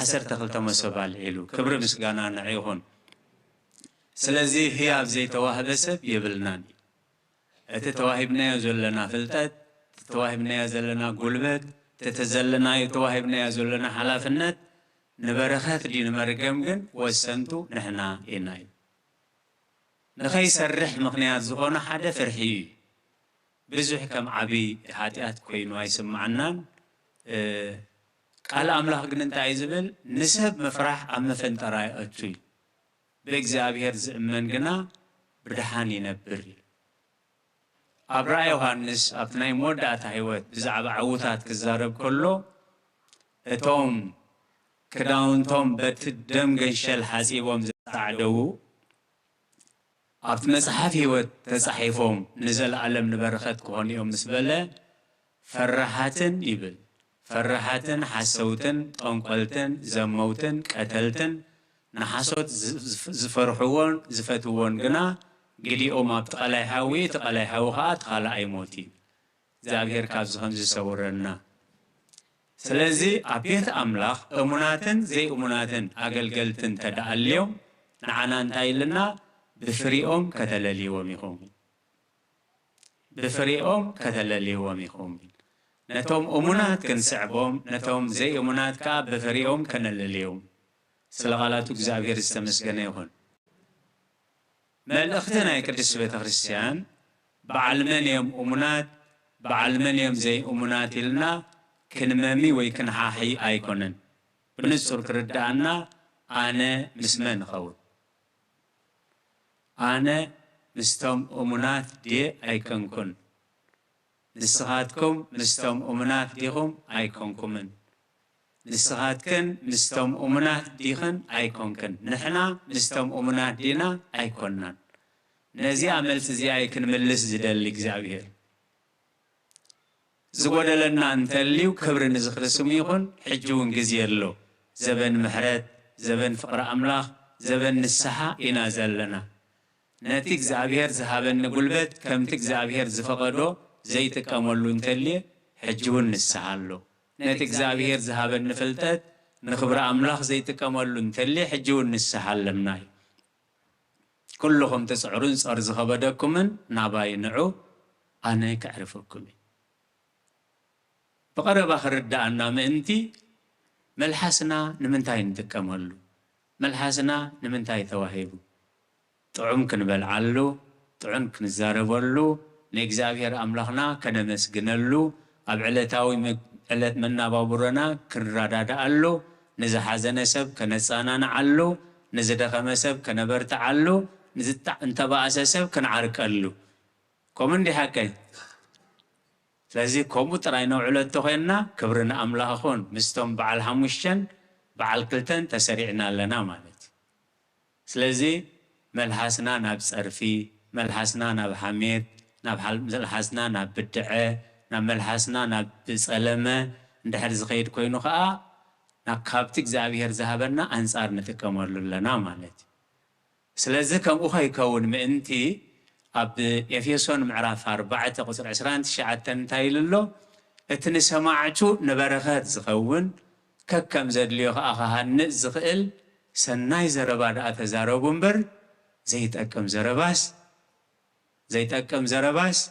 12 መሶብ ኣልዒሉ ክብሪ ምስጋና ንዕ ይኹን ስለዚ ህያብ ዘይተዋህበ ሰብ የብልናን እቲ ተዋሂብናዮ ዘለና ፍልጠት ተዋሂብናዮ ዘለና ጉልበት ተተዘለናዮ ተዋሂብናዮ ዘለና ሓላፍነት ንበረኸት ዲ ንመርገም ግን ወሰንቱ ንሕና ኢና እዩ ንኸይሰርሕ ምክንያት ዝኾነ ሓደ ፍርሒ እዩ ብዙሕ ከም ዓብይ ሓጢኣት ኮይኑ ኣይስማዓናን ቃል ኣምላኽ ግን እንታይ ዝብል ንሰብ ምፍራሕ ኣብ መፈንጠራ ይኣቱ እዩ ብእግዚአብሔር ዝእመን ግና ብድሓን ይነብር እዩ ኣብ ራእይ ዮሃንስ ኣብቲ ናይ መወዳእታ ህይወት ብዛዕባ ዓውታት ክዛረብ ከሎ እቶም ክዳውንቶም በቲ ደም ገንሸል ሓፂቦም ዝተዓደው ኣብቲ መጽሓፍ ህይወት ተጻሒፎም ንዘለዓለም ንበረኸት ክኾኑ እዮም ምስ በለ ፈራሓትን ይብል ፈራሓትን ሓሰውትን ጠንቆልትን ዘመውትን ቀተልትን نحاسوت زفرحوون زفتوون جنا قديهم أبتقلي حاوي تقلي حوخات خلا أي موتي زابير كابزهم زسورنا سلازي أبيت أملاخ أموناتن زي أموناتن أقلقلتن تدع اليوم نعنان تايلنا بفريقهم كتلالي وميهم بفريقهم كتلالي وميهم نتوم أمونات كنسعبهم نتوم زي أمونات كاب بفريقهم كنلاليهم سلغالاتو زابير استمسكنا يهون ملأختنا يكدس بيت خريستيان بعلمن يوم أمونات بعلمن يوم زي أمونات لنا كنمامي ويكن حاحي أيكونن بنصر كردانا أنا مسمن خول أنا مستوم أمونات دي أيكونكن نسخاتكم مستوم أمونات ديهم أيكونكمن نسخاتكن مستوم أمونات ديخن أيكونكن نحنا مستوم أمونات دينا أيكونن نزي عملت زي أيكن ملس زدلك زابير زود لنا أنتليو كبر نزخر سميخون حجون جزيرلو زبن محرد زبن فقر أملاخ زبن السحا ينازل لنا نتيك زابير زهابن قلبت كم تك زابير زفقدو زيتك أمولو انتلي حجون السحالو نتيك زابير زهابن نفلتت نخبر أملاخ زيتك أمولو انتلي حجون السحال لمناي كلهم تسعرون صار زخبدكمن ناباي نعو أنا كعرفكم بقرب آخر الدعنا مأنتي ملحسنا نمنتاي نتكملو ملحسنا نمنتاي ثواهيبو طعم كنبلعلو طعم كنزاربلو نيكزابير أملاخنا كنمسجنلو أبعلتاوي علت منا بابورنا كنرادادالو نزا حزن سب كنصانا نعلو نزا دخم سب كنبرتعلو نزا انتبأس سب كنعرقلو كومن دي حكاي لذي كمبيوتر أينو علت تخيلنا كبرنا أملاخون مستوم بعل همشن بعل كلتن تسريعنا لنا مالت لذي ملحسنا ناب صرفي ملحسنا ناب حميد ناب ملحسنا ناب بدعة ناب ملحسنا ناب بسلامة ندحر زخيد كوينو خاء ناب كابتك زابير ذهبنا أنصار نتكمل لنا مالت لذي كم أخي كون مأنتي أب يفيسون معرف 4 قصر 20 شعات تنتايللو اتني سماعتو نبرخات زخون ككم زد ليو أخهن زخيل سناي زربا أتزارو بمبر زيت أكم زرباس زيت أكم زرباس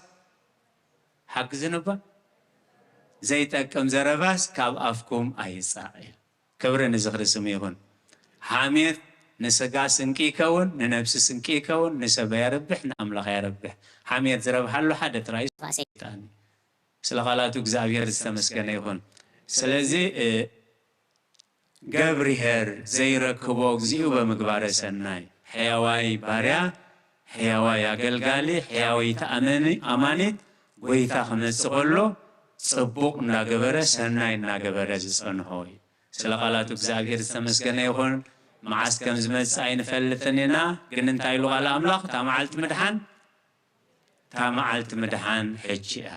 حق زنبا زيت أكم زرباس كاب أفكم أي سائل كبرن زخر سميهون حاميت نسقا سنكي كون ننفس سنكي كون نسبا يربح نأملخ يربح حاميت زربح له حدث رئيس تاني سلغالاتو كزابير استمسكنا يهون سلازي قبريهر زي ركبوك زيو بمقبار سناي حيواي باريا حيواي أقلقالي حيواي تأمني أمانيت ويتا خمس قلو صبوك ناقبرة سناي ناقبرة زنهوي سلغالاتو كزابير استمسكنا يهون معسكم زمت ساين فلتنينا قلن تايلو على أملاق تامعلت مدحان حجيا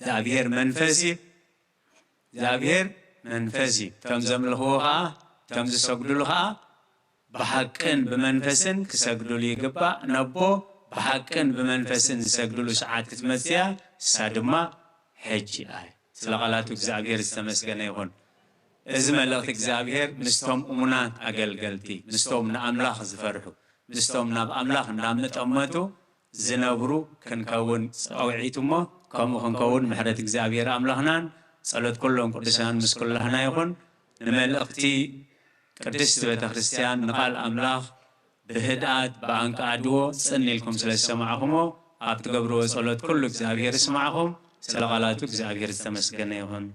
زابير منفسي تمزم الهوغا تمز سقدو لها بحقن بمنفسن كسقدو ليقبا نبو بحقن بمنفسن سقدو لساعات كتمسيا سادما حجيا سلغالاتو زابير استمسكنا يهون إزمة لغت إجزابير مستوم أمونات أقلقلتي مستوم نأملاخ زفرحو مستوم ناب أملاخ نامت أمتو زنبرو كنكون أوعيتمو كمو كنكون محرة إجزابير أملاخنان صلوت كلهم قدسان مسكول لهنا يكون نمال أختي قدست بيت خريستيان نقال أملاخ بهدات بانك عدو سني لكم سلسة معكمو أبتقبرو صلوت كل إجزابير اسمعكم سلغالاتو إجزابير استمسكنا يكون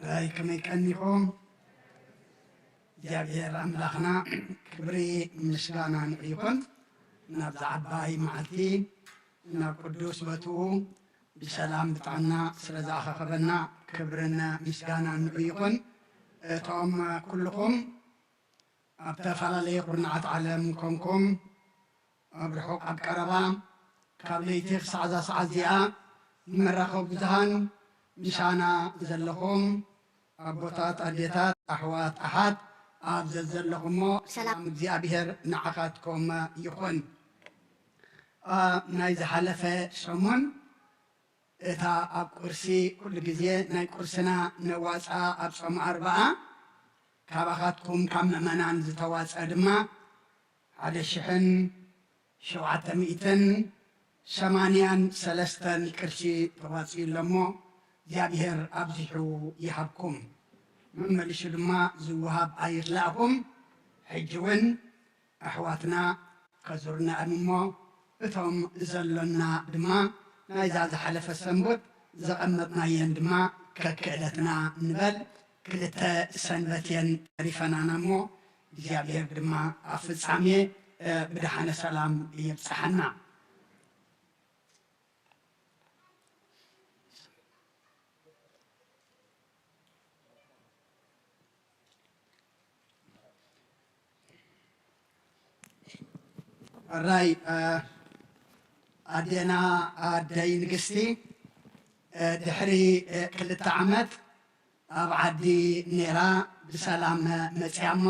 راي كما يكنيهم እግዚአብሔር አምላኽና ክብሪ ምስጋና ይኹን ናብ ዓባይ መዓልቲ ናብ ቅዱስ ቦትኡ ብሰላም ብጣዕና ስለ ዝኣኸኸበና ክብርን ምስጋናን ይኹን እቶም ኩልኩም ኣብ ተፈላለየ ኩርናዓት ዓለም ኮንኩም ኣብ ርሑቕ ኣብ ቀረባ ካብ ለይቲ ክሳዕ እዛ ሰዓት እዚኣ ንመራኸቢ ብዙሃን ምሻና ዘለኹም ኣቦታት ኣዴታት ኣሕዋት ኣሓት ኣብ ዘለኹሞ ሰላም እግዚኣብሔር ንዓኻትኩም ይኹን ናይ ዝሓለፈ ሰሙን እታ ኣብ ቁርሲ ኩሉ ግዜ ናይ ቁርስና ነዋፃ ኣብ ጾም 40 ካባኻትኩም ካብ ምእመናን ዝተዋፀ ድማ 1783 ቅርሺ ተዋፂኡ እሞ እግዚአብሔር ኣብዚሑ ይሃብኩም መመልሹ ድማ ዝውሃብ ኣይርላእኹም ሕጂ እውን ኣሕዋትና ከዙርና እሞ እቶም ዘሎና ድማ ናይዛ ዝሓለፈ ሰንበት ዘቐመጥናየን ድማ ከክእለትና ንበል ክልተ ሰንበትየን ተሪፈናና እሞ እግዚአብሔር ድማ ኣብ ፍጻሜ ብድሓነ ሰላም የብፅሐና ራይ ኣዴና ኣደይ ንግስቲ ድሕሪ 2 ዓመት ኣብ ዓዲ ነራ ብሰላም መፅያ እሞ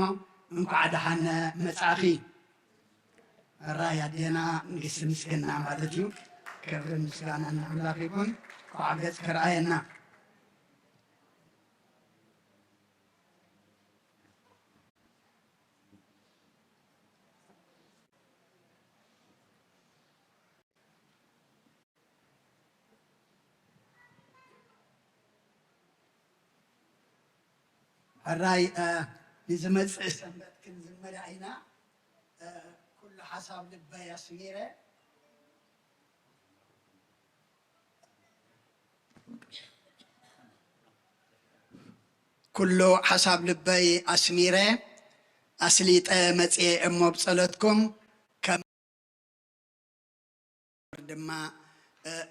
እንኳዕ ደሓን መጻኺ ራይ ኣዴና ንግስቲ ምስግና ማለት እዩ ክብሪ ምስጋና ንኣምላኽ ይኹን ኳዕ ገጽ ክረኣየና الراي نزمت سنبت كنزمر عينا كل حسب لبايا سميرة كل حسب لباي أسميرة أسليت متي أمو بصلتكم كم دما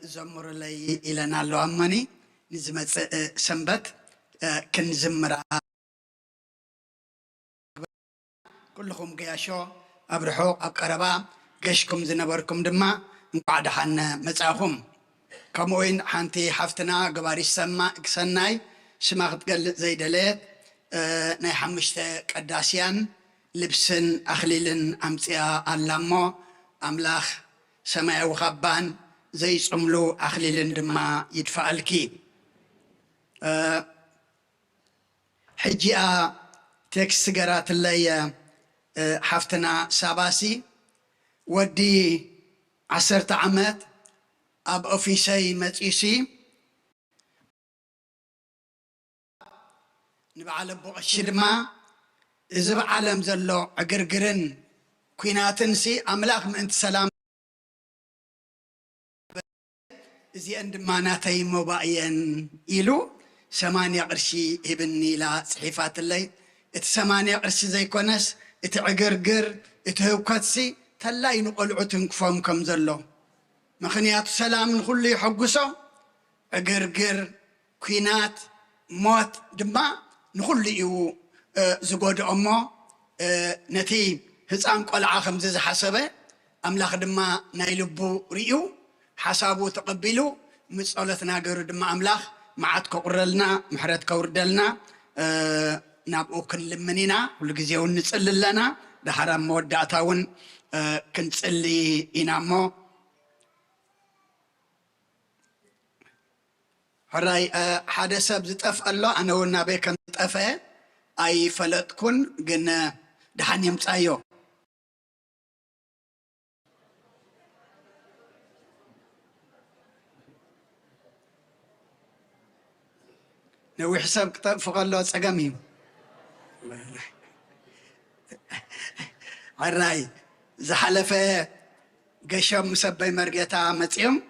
زمر لي إلى نالو أماني نزمت سنبت كنزمر كلكم قياشو أبرحو أبقربا قشكم زنبركم دما نقعد حنا متاخم كموين حانتي حفتنا قباري سناي سماخت قل زي دليت ناي حمشت قداسيان لبسن أخليلن أمتيا اللامو أملاخ سماع وخبان زي صملو أخليلن دما يدفعلكي حجيا تكس سجرات اللي حفتنا ساباسي ودي 10 عامات أب أوفيسي متيسي نبعل بوشدما إذا بعلم زلو عقرقرن كويناتنسي أملاك من أنت سلام إذا عندما ناتي مباين إلو 8 قرشي ابني لا صحيفات اللي 8 قرشي زي كونس اتعقرقر اتهوكاتسي تلاي نقلعتن كفهم كم زلو مخنيات سلام نخل يحقسو عقرقر كوينات موت دما نخل يو زقود أمو نتي هزان قلعا خمزة حسبه أملاخ دما نايلبو ريو حسابو تقبلو مسألتنا قرر دما أملاخ معاد كورلنا محرد كوردلنا نابو كن لمنينا ولقزيون نتسل لنا ده حرام مودعتاون كنتسلي إنامو هراي حادثة بزتف الله أنا والنبي كان تفه أي فلتكن جن دحن يمتأيو نوي حساب كتاب فقالوا سقامي الراي زحلفة قشم مسبي مرقيتا متيم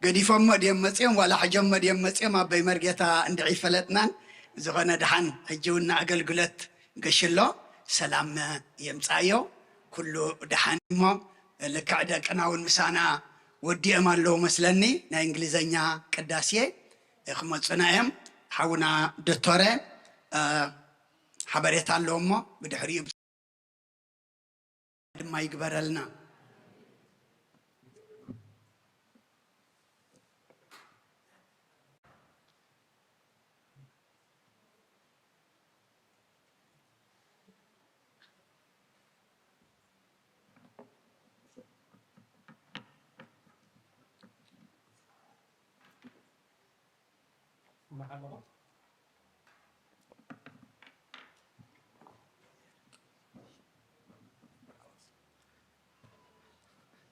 قديفهم مديم متيم ولا حجم مديم متيم أبي مرقيتا عند عفلتنا زغنا دحن هجونا أقل قلت قشلو سلام يمصايو كله دحانيمو لكع دقنا والمسانا ودي امالو مسلني نا انجليزኛ قداسيه خمصنايم حونا دكتوره حبريت اللومو بدحري ما يقبرلنا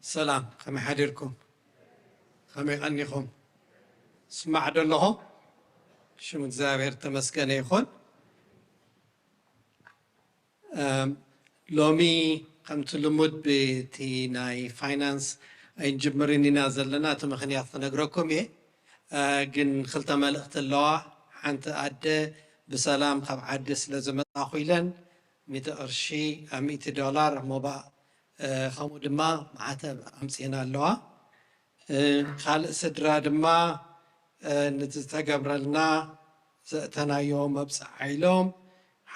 سلام خمي حديركم خمي غنيكم سمع دلهم شو متزابير تمسكن يخون لومي قمت لمد بتي ناي فاينانس اي جمريني نازل لنا تمخنيات نقرأكم ايه جن خلطة ملقت اللوع حانت عدى بسلام خب عدس لازم اخويلن 100 قرشي $100 موبا خمو دما معاتب أمسينا اللوا خالق سدرا دما نتستقبر لنا زأتنا يوم أبسع عيلوم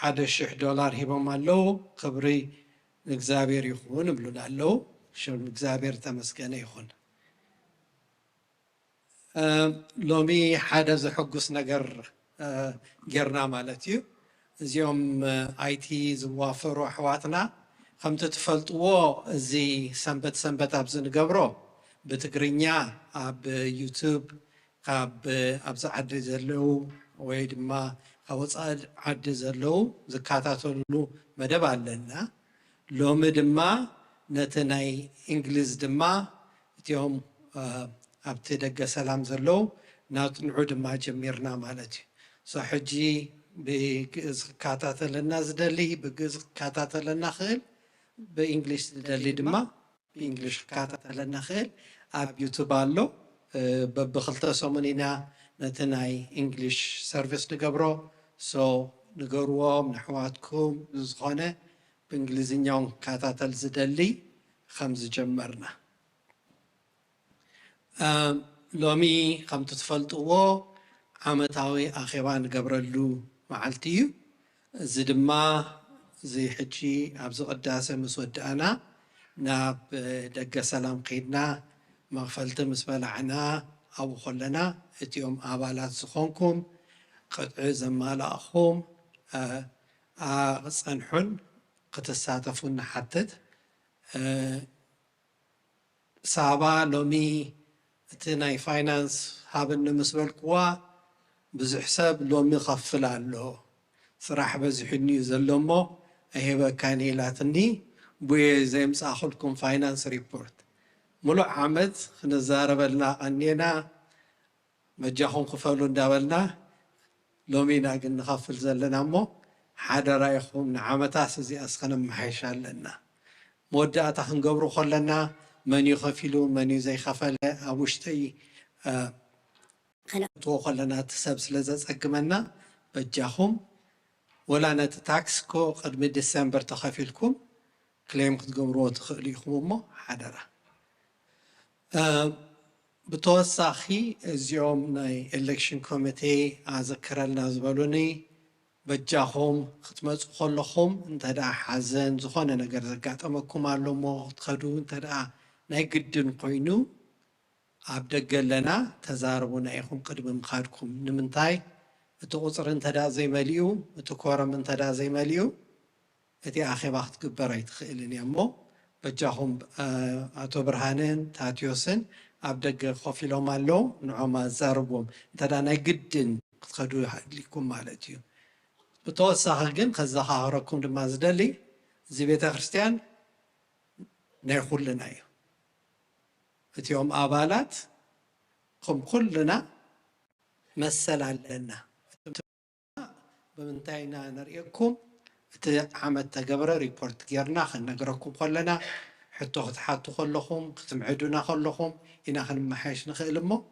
$1,000 هيبهم اللو خبري نكزابير يخون بلونا اللو شو نكزابير تمسكنا يخون لومي حدا زحقوس نقر جرنا مالتيو زيوم IT زوافر وحواتنا خمت تفلطوا زي سنبت أبزن قبرو بتقرينيا أب يوتيوب أب عد زلو ويد ما خوص عد زلو زكاتاتو مدب علنا لو مدما نتناي إنجليز دما تيوم أبتدق سلام زلو نعود ما جميرنا مالتي صحجي بكاتاتلنا زدلي بكاتاتلنا خيل بإنجليش دلي دما بإنجليش كاتاتلنا خيل أب يوتيوب علو بخلطة سومنينا نتناي إنجليش سيرفيس نقبرو سو نقروهم نحواتكم زخانة بإنجليزينيون كاتاتل زدلي 5 جمرنا لومي 5 تفلطوا عمتاوي أخيوان قبرلو معلتيو زدما زي حجي أبزو قداسة مسود أنا ناب دقة سلام قيدنا مغفلت مسبلعنا أو خلنا اتيوم آبالات سخونكم قطع زمال أخوم صنحن قتساتفون حتت سابا لومي تناي فاينانس هابن مسبلكوا بزح حساب لومي خفل له صراحة بزحني زلمو أهيبا كاني لاتني بوي زي مساخلكم فاينانس ريبورت ملو عمد خنزارة بلنا أنينا مجاهم خفلون دابلنا لومي ناقن نخفل زلنا مو حدا رايخهم نعمتا سزي أسخنا محيشان لنا مودة خنقبرو خلنا من يخفلو من زي خفل أبوشتي تو خلنا تسبس لزاز أقمنا بجاهم ولا نتتاكس كو قد من ديسمبر تخفيلكم كليم قد قمرو تخليكم مو حدرة بتوساخي اليوم ناي election committee أذكر لنا زبالوني بجاهم ختمت خلهم انت دا حزن زخونا نقر زقات أمكم علمو تخدو انت دا ناي قدن قوينو عبدك لنا تزاربونا يخم قدم مخادكم نمنتاي تقصر انت دا زي مليو تكورم انت دا زي مليو اتي اخي وقت قبرا يتخيلني امو بجاهم اتو برهانين تاتيوسن عبدك خوفي لهم اللو نعوما زاربوم انت دا ناي قدن تخدو لكم مالتيو بتوسع قن خزاها هركم دما زدلي زي بيت خريستيان نيخول لنا اتيوم آبالات قم كلنا مسل علينا بمنتهينا نرئيكم عمد تقبر ريبورت جيرنا خلنا نقرأكم كلنا حتى حتى كلهم تمعدونا كلهم إنا خلنا محيش نخيلمو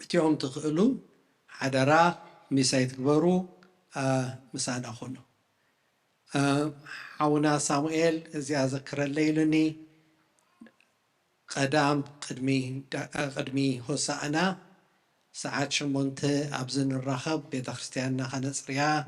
اتيوم تخيلوا حدرا مسايت كبروا مسانا خنو حاونا ساموئيل زي أذكر الليلني قدمي هوسانا ساعات شمونت أبزن الرخب بيت خريستياننا خنصريا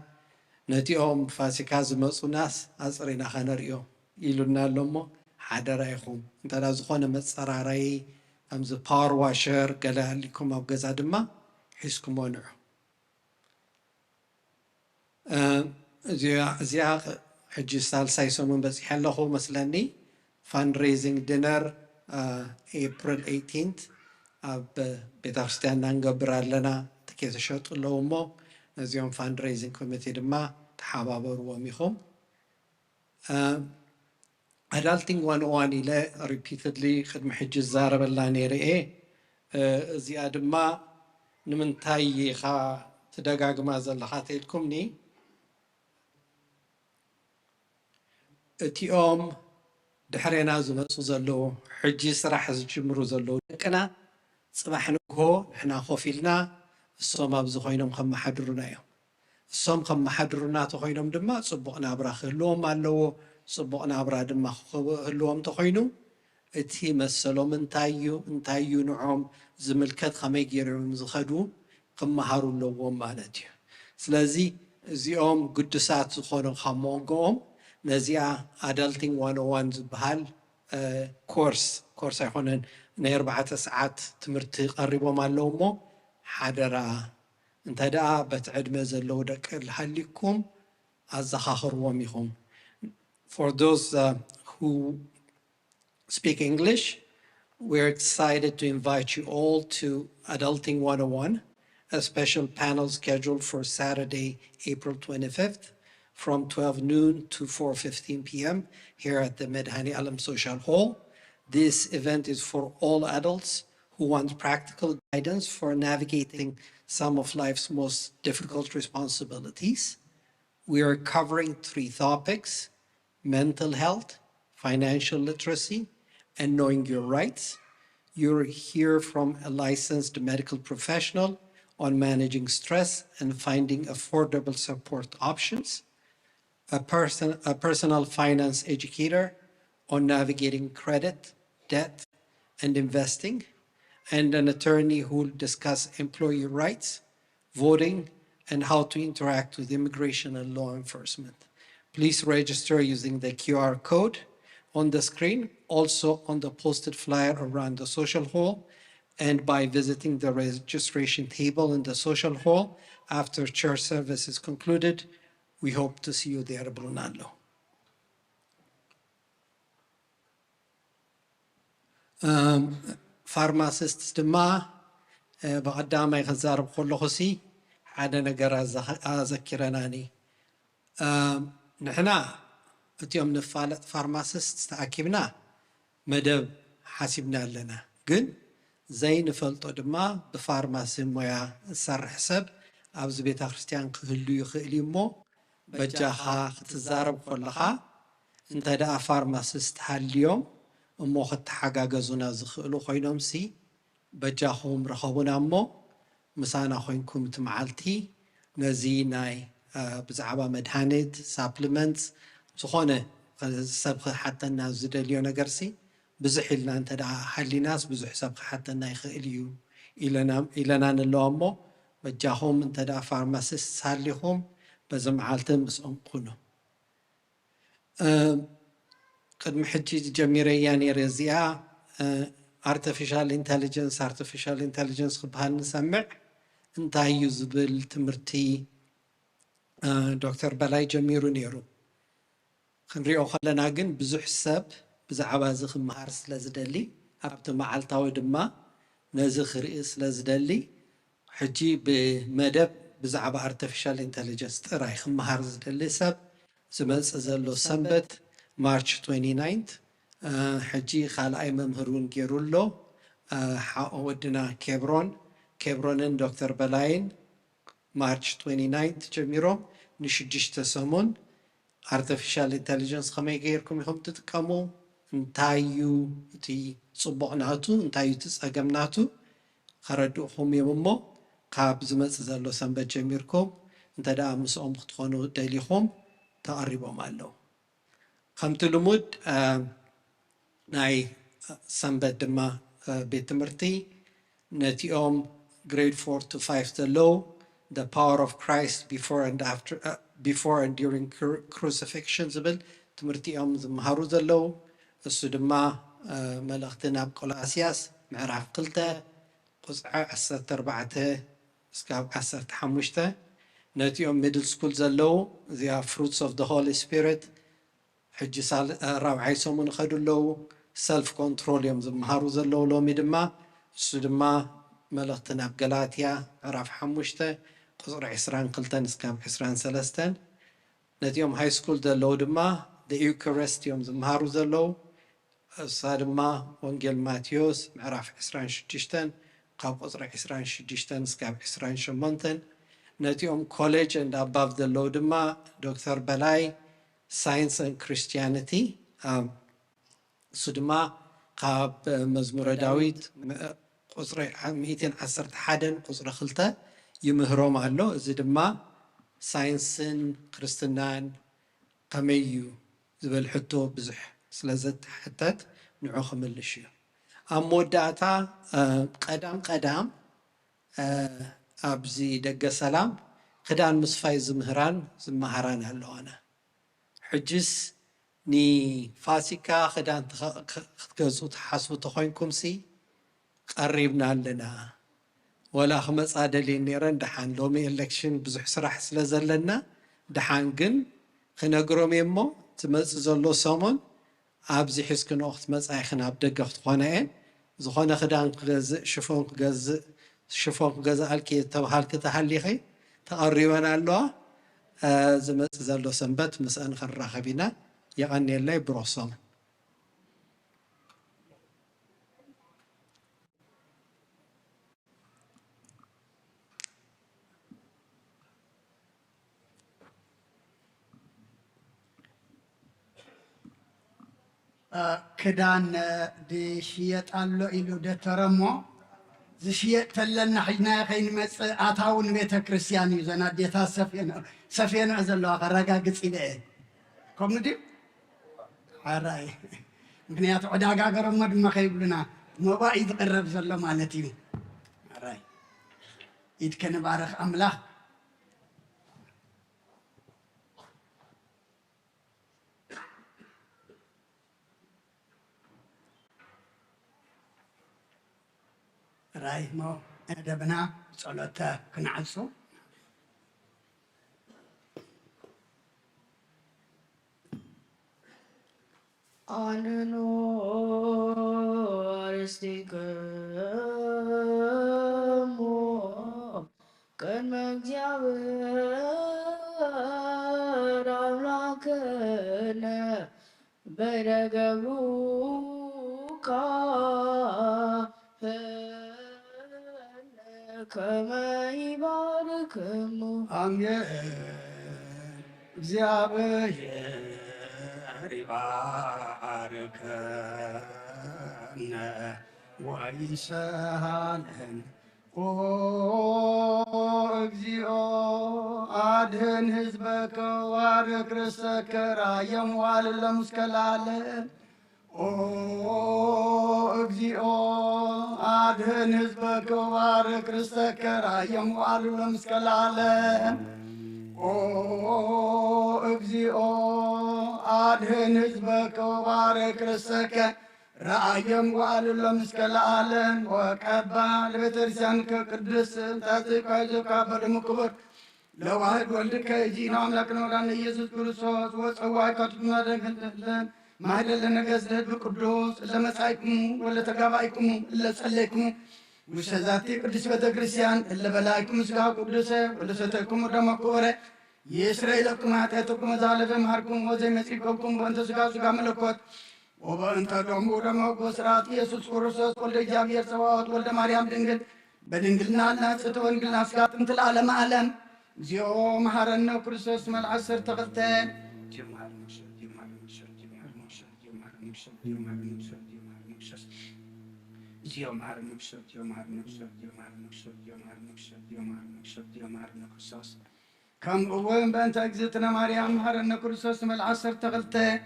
نتيهم فاسكا زمصو ناس أصرينا خنريو يلونا لومو حدا رايخم انت لازخونه مصراراي امز باور واشر قال لكم اب غزا دما حسكم ونع زيا حجي سالساي سومن بس حلخو مسلني فان ريزنج دينر April 18th اب بيتاستان نغبر لنا تكيت شوط لومو نزيوم فان ريزنج كوميتي دما تحاببروا ميخم Adulting 101 إلى repeatedly خدمة حج الزارب الله نيرئ زيادة ما نمنتاي خا تدقاق ما زل خاتيلكم ني تيوم دحرينا زمصو زلو حجي صراحة زجمرو زلو لكنا صباح نكو احنا خوفيلنا الصوم ابزو خوينهم خم حدرونا يوم الصوم خم حدرونا تخوينهم دما صبقنا براخ اللوم اللو صبقنا براد ما اللوم تخوينو اتي مسلوم انتايو نعوم زملكت خمي جيرهم زخدو قم هارو اللوم مالتي سلازي زيوم قدسات زخونو خمونقوم نزيع adulting 101 زبهال كورس يخونن نير 4 ساعات تمرت قريبو مالومو حدرا انت دا بتعد مزلو دك الحليكم الزخاخر وميهم. For those who speak English, we're excited to invite you all to Adulting 101, a special panel scheduled for Saturday, April 25th from 12 noon to 4:15 p.m. here at the Medhani Alam Social Hall. This event is for all adults who want practical guidance for navigating some of life's most difficult responsibilities. We are covering 3 topics: mental health, financial literacy, and knowing your rights. You'll hear from a licensed medical professional on managing stress and finding affordable support options, a personal finance educator on navigating credit, debt, and investing, and an attorney who will discuss employee rights, voting, and how to interact with immigration and law enforcement. Please register using the QR code on the screen, also on the posted flyer around the social hall, and by visiting the registration table in the social hall after church service is concluded. We hope to see you there, Brunallo. Pharmacists dema بقدامي يخزارب كله خسي حدا نجار أذكرناني نحنا اليوم نفعل فارماسيست تأكيدنا مدب حسبنا لنا جن زي نفلت دما بفارماسي مويا سر حسب أبز بيت خريستيان كهلو يخلي مو بجاها تزارب كلها انت دا فارماسيست هاليوم مو خد حاجة جزونا زخلو خينهم سي بجاهم رخونا مو مسانا خوينكم تمعلتي نزيناي بزعبا مدهانت سابلمنتس زخونه سبخ حتى الناس زدليو نجرسي بزحلنا انت دا حلي ناس بزح سبخ حتى الناس يخليو إلنا نلومو بجاهم انت دا فارماسيست ساليهم بزمعالتم بسهم قنو قد محجي جميري يعني رزيا artificial intelligence خبهان نسمع انتهي يزبل تمرتي دكتور بلاي جميرو نيرو خنريو خلنا جن بزح سب بزعبا زخ مهارس لازدلي أبت معلتاو دما نزخ رئيس لازدلي حجي بمدب بزعبا artificial intelligence تراي خ مهارس دلي سب زمنس زلو سنبت March 29th حجي خالعي ممهرون جيرولو ودنا كيبرونن دكتور بلاين March 29th جميرو نشجش تسمون artificial intelligence خمي غيركم يخم تتكامو انتايو تي صبعناتو انتايو تساقمناتو خردو خم يممو قاب زمس زلو سنبت جميركم انت دا مسؤوم تخونو دليخم ተቐሪቦም ኣለዉ ከምቲ ልሙድ ናይ ሰንበት ድማ ቤት ትምህርቲ ነቲኦም grade 4 to 5 ዘለዉ the power of Christ before and during crucifixion ዝብል ትምህርቲኦም ዝመሃሩ ዘለዉ እሱ ድማ መልእኽቲ ናብ ቆላስያስ ምዕራፍ 2 ቁፅሪ 14 እስካብ 15 ነቲኦም ሚድል ስኩል ዘለዉ እዚኣ fruits of the Holy Spirit ሕጂ ራብዓይ ሰሙን ይኸዱ ኣለዉ ሰልፍ ኮንትሮል እዮም ዝመሃሩ ዘለዉ ሎሚ ድማ እሱ ድማ መልእኽቲ ናብ ገላትያ ምዕራፍ 5 ቁፅሪ 22 እስካብ 23 ነቲኦም ሃይ ስኩል ዘለዉ ድማ the Eucharist እዮም ዝመሃሩ ዘለዉ እሳ ድማ ወንጌል ማቴዎስ ምዕራፍ 26 ካብ ቁፅሪ 26 እስካብ 28 ነቲኦም ኮሌጅ and above ዘለዉ ድማ ዶክተር በላይ ሳይንስ and Christianity እሱ ድማ ካብ መዝሙረ ዳዊት ቁፅሪ 111 ቁፅሪ 2 ይምህሮም ኣሎ እዚ ድማ ሳይንስን ክርስትናን ከመይ እዩ ዝብል ሕቶ ብዙሕ ስለ ዘትሕተት ንዑ ክምልሽ እዩ ኣብ መወዳእታ ቀዳም ኣብዚ ደገ ሰላም ክዳን ምስፋይ ዝምህራን ዝመሃራን ኣለዋና ሕጅስ ንፋሲካ ክዳን ክትገዝኡ ትሓስቡ ተኮይንኩምሲ ቀሪብና ኣለና ወላ ክመፃ ደልየ ነይረን ድሓን ሎሚ ኤሌክሽን ብዙሕ ስራሕ ስለ ዘለና ድሓን ግን ክነግሮም እየ እሞ ትመፅእ ዘሎ ሰሞን ኣብዚ ሒዝ ክንኦ ክትመፃ ኢኽን ኣብ ደገ ክትኾነ እየን ዝኾነ ክዳን ክገዝእ ሽፎን ክገዛእልኪ ተባሃልኪ ተሃሊኺ ተቐሪበን ኣለዋ ዝመፅእ ዘሎ ሰንበት ምስአን ክንራኸብ ኢና የቐኒየላይ ብሮሶም ክዳን ዝሽየጥ ኣሎ ኢሉ ደተረሞ ዝሽየጥ ተለና ሒና ከይንመፅእ ኣታውን ቤተ ክርስቲያን እዩ ዘን ኣዴታት ሰፊየንዕ ዘለዋ ከረጋግፅ ኢለ ከምኡ ድዩ ሓራይ ምክንያቱ ዕዳጋ ገረሞ ድማ ከይብሉና መባእ እዩ ዝቕረብ ዘሎ ማለት እዩ ሓራይ ኢድ ከንባርኽ ኣምላኽ ራይ ሞ ደብና ጸሎተ ክንዓጹ አንኖ አርስቲክሙ ቅድመ እግዚአብሔር አምላክነ በደገብሩ ከመ ይባርክሙ አሜን እግዚአብሔር ይባርከነ ወይሰሃለን ኦ እግዚኦ አድህን ህዝበከ ዋርክ ርእሰከ ራእየም ዋልለም እስከ ለዓለም ኦ እግዚኦ አድህን ህዝበከ ዋርክ ርእሰከ ራእየም ዋልለም እስከ ለዓለም ኦ እግዚኦ አድህን ህዝበከ ዋርክ ርእሰከ ራእየም ዋልለም እስከ ለዓለም ወቀባ ለቤተክርስቲያንከ ቅድስት ታጽቃይዘካ በደሙ ክቡር ለዋህድ ወልድከ እዚእነ አምላክነ ወላዲነ ኢየሱስ ክርስቶስ ወፀዋይ ከትማደግልን ማህደለ ነገሥት ለህዝብ ቅዱስ ለመጻይክሙ ወለተጋባይክሙ ለጸለይክሙ ውስተ ዛቲ ቅዱስ ቤተ ክርስቲያን ለበላይክሙ ስጋ ቅዱሰ ወለሰተይክሙ ደመ ክቡረ ይስረይ ለክሙ ኃጢአተክሙ ዘሃለፈ መሃርክሙ ወዘይመጽእክሙ በእንተ ስጋ መለኮት ወበእንተ ደሙ ደመ በስርዓት ኢየሱስ ክርስቶስ ወልደ እግዚአብሔር ጸባዖት ወልደ ማርያም ድንግል በድንግልና ናጽእተ ወንግልና ስጋ ጥንት ለዓለመ ዓለም እግዚኦ መሐረነ ክርስቶስ መልዓል 12 كم أول بنت أجزتنا مريم هرنا كرسوس من العصر تغلته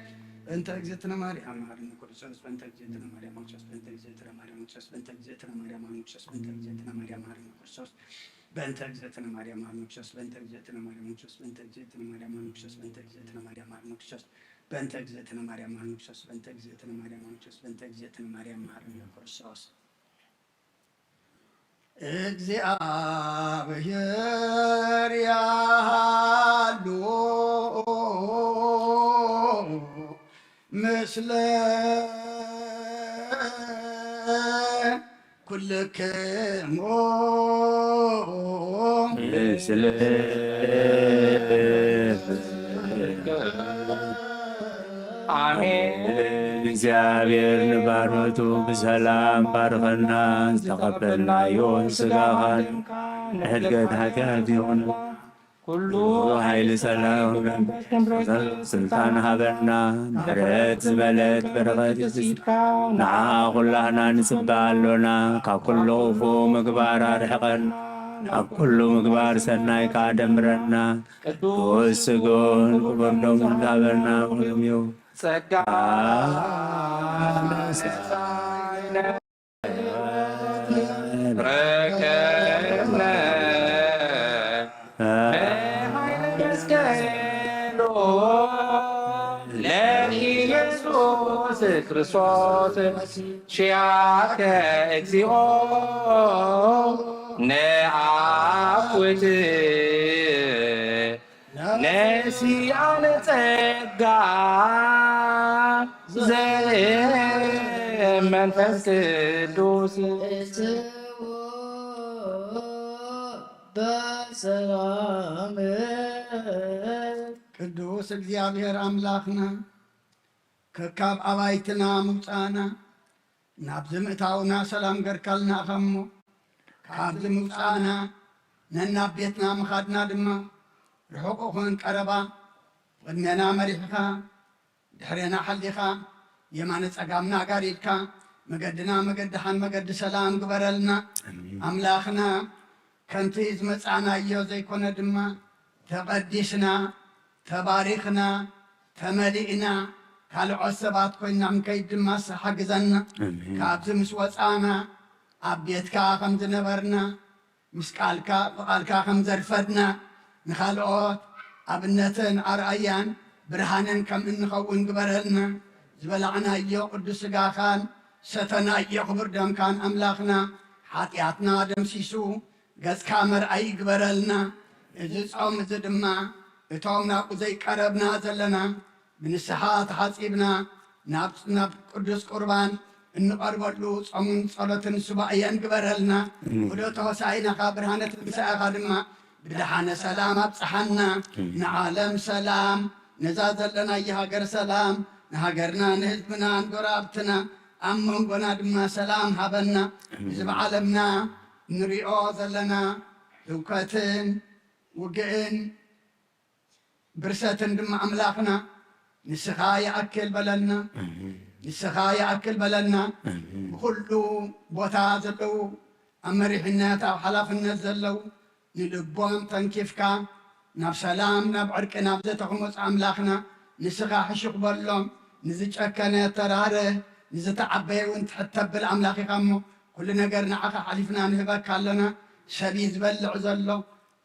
بنت أجزتنا مريم هرنا كرسوس بنت أجزتنا مريم مكسوس بنت أجزتنا مريم مكسوس بنت أجزتنا مريم مكسوس بنت أجزتنا مريم هرنا كرسوس بنت أجزتنا مريم هرنا مكسوس بنت أجزتنا مريم مكسوس بنت أجزتنا مريم مكسوس بنت أجزتنا مريم هرنا مكسوس بنت أجزتنا مريم هرنا مكسوس بنت أجزتنا مريم مكسوس بنت أجزتنا مريم هرنا كرسوس እግዚአብሔር ያሉ ምስለ ኩልክሙ ምስለ አሜን። እግዚአብሔር ንባርነቱ ብሰላም ባርከና ዝተቀበልናዮን ስጋኻን ሕድገት ኃጢአት ይሆን ኩሉ ኃይል ሰላም ስልጣን ሃበና ምሕረት ዝበለት በረኸት ይስጥካ ንዓ ኩላህና ንጽባእ ኣሎና ካብ ኩሉ ክፉ ምግባር ኣርሕቐና ኣብ ኩሉ ምግባር ሰናይ ከዓ ደምረና ቅዱስ ስግኡን ክቡር ደሙን ሃበና እዩ ጸጋ ረከብነ መስቀሎ ለኢየሱስ ክርስቶስ ሺያከ እግዚኦ ነአኩት ነሲአነ ጸጋ ዘመንፈስ ቅዱስ በሰላም ቅዱስ እግዚአብሔር አምላኽና ከካብ ኣባይትና ምውፃእና ናብ ዝምእታውና ሰላም ገርካልና ኸሞ ካብዚ ምውፃእና ነናብ ቤትና ምኻድና ድማ ርሑቕ ኹን ቀረባ ቅድሜና መሪሕኻ ድሕሬና ሓሊኻ የማነ ጸጋምና ጋሪድካ መገድና መገድኻን መገዲ ሰላም ግበረልና ኣምላኽና ከምቲ ዝመጻእናዮ ዘይኮነ ድማ ተቐዲስና ተባሪኽና ተመሊእና ካልኦት ሰባት ኮይንና ክንከይድ ድማ ሓግዘና ካብዚ ምስ ወፃእና ኣብ ቤትካ ከም ዝነበርና ምስ ቃልካ ብቓልካ ከም ዘርፈድና ንኻልኦት ኣብነትን ኣርኣያን ብርሃንን ከም እንኸውን ግበረልና ዝበላዕናዮ ቅዱስ ስጋኻን ሰተናዮ ክቡር ደምካን ኣምላኽና ሓጢኣትና ደምሲሱ ገጽካ መርኣይ ግበረልና እዚ ጾም እዚ ድማ እቶም ናብኡ ዘይቀረብና ዘለና ብንስሓ ተሓፂብና ናብ ቅዱስ ቁርባን እንቐርበሉ ጾሙን ጸሎትን ሱባኤን ግበረልና ወደ ተወሳኢናኻ ብርሃነ ትንሣኤኻ ድማ ብድሓነ ሰላም ኣብፅሓና ንዓለም ሰላም ነዛ ዘለና የሃገር ሰላም ንሃገርና ንህዝብና ንጎራብትና ኣብ መንጎና ድማ ሰላም ሃበና እዚ ብዓለምና ንሪኦ ዘለና ህውከትን ውግእን ብርሰትን ድማ ኣምላኽና ንስኻ ይኣክል በለና ንስኻ ይኣክል በለና ብኩሉ ቦታ ዘለዉ ኣብ መሪሕነት ኣብ ሓላፍነት ዘለዉ ንልቦም ተንኪፍካ ናብ ሰላም ናብ ዕርቂ ናብ ዘተኽመፁ ኣምላኽና ንስኻ ሕሹኽ በሎም ንዝጨከነ ተራርህ ንዝተዓበየ እውን ትሕተብል ኣምላኽ ኢኻ እሞ ኩሉ ነገር ንዓኻ ሓሊፍና ንህበካ ኣለና ሰቢ ዝበልዕ ዘሎ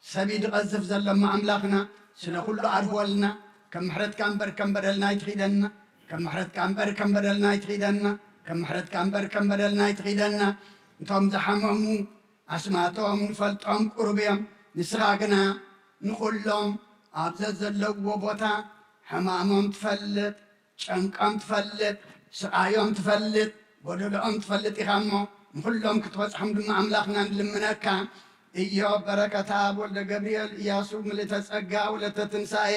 ሰቢ ድቐዝፍ ዘሎ እሞ ኣምላኽና ስለ ኩሉ ኣድወልና ከም ምሕረትካ እምበር ከም በደልና ይትኺደና ከም ምሕረትካ እምበር ከም በደልና ይትኺደና ከም ምሕረትካ እምበር ከም በደልና ይትኺደና እቶም ዝሓመሙ ኣስማቶም ንፈልጦም ቁሩብ እዮም ንስኻ ግና ንኹሎም ኣብዘ ዘለውዎ ቦታ ሕማሞም ትፈልጥ ጨንቆም ትፈልጥ ስቃዮም ትፈልጥ ጎደሎኦም ትፈልጥ ኢኻ እሞ ንኩሎም ክትበፅሖም ድማ ኣምላኽና ንልምነካ ኢዮብ በረከታ ወልደ ገብርኤል ኢያሱ ምልዕተ ጸጋ ወለተ ትንሣኤ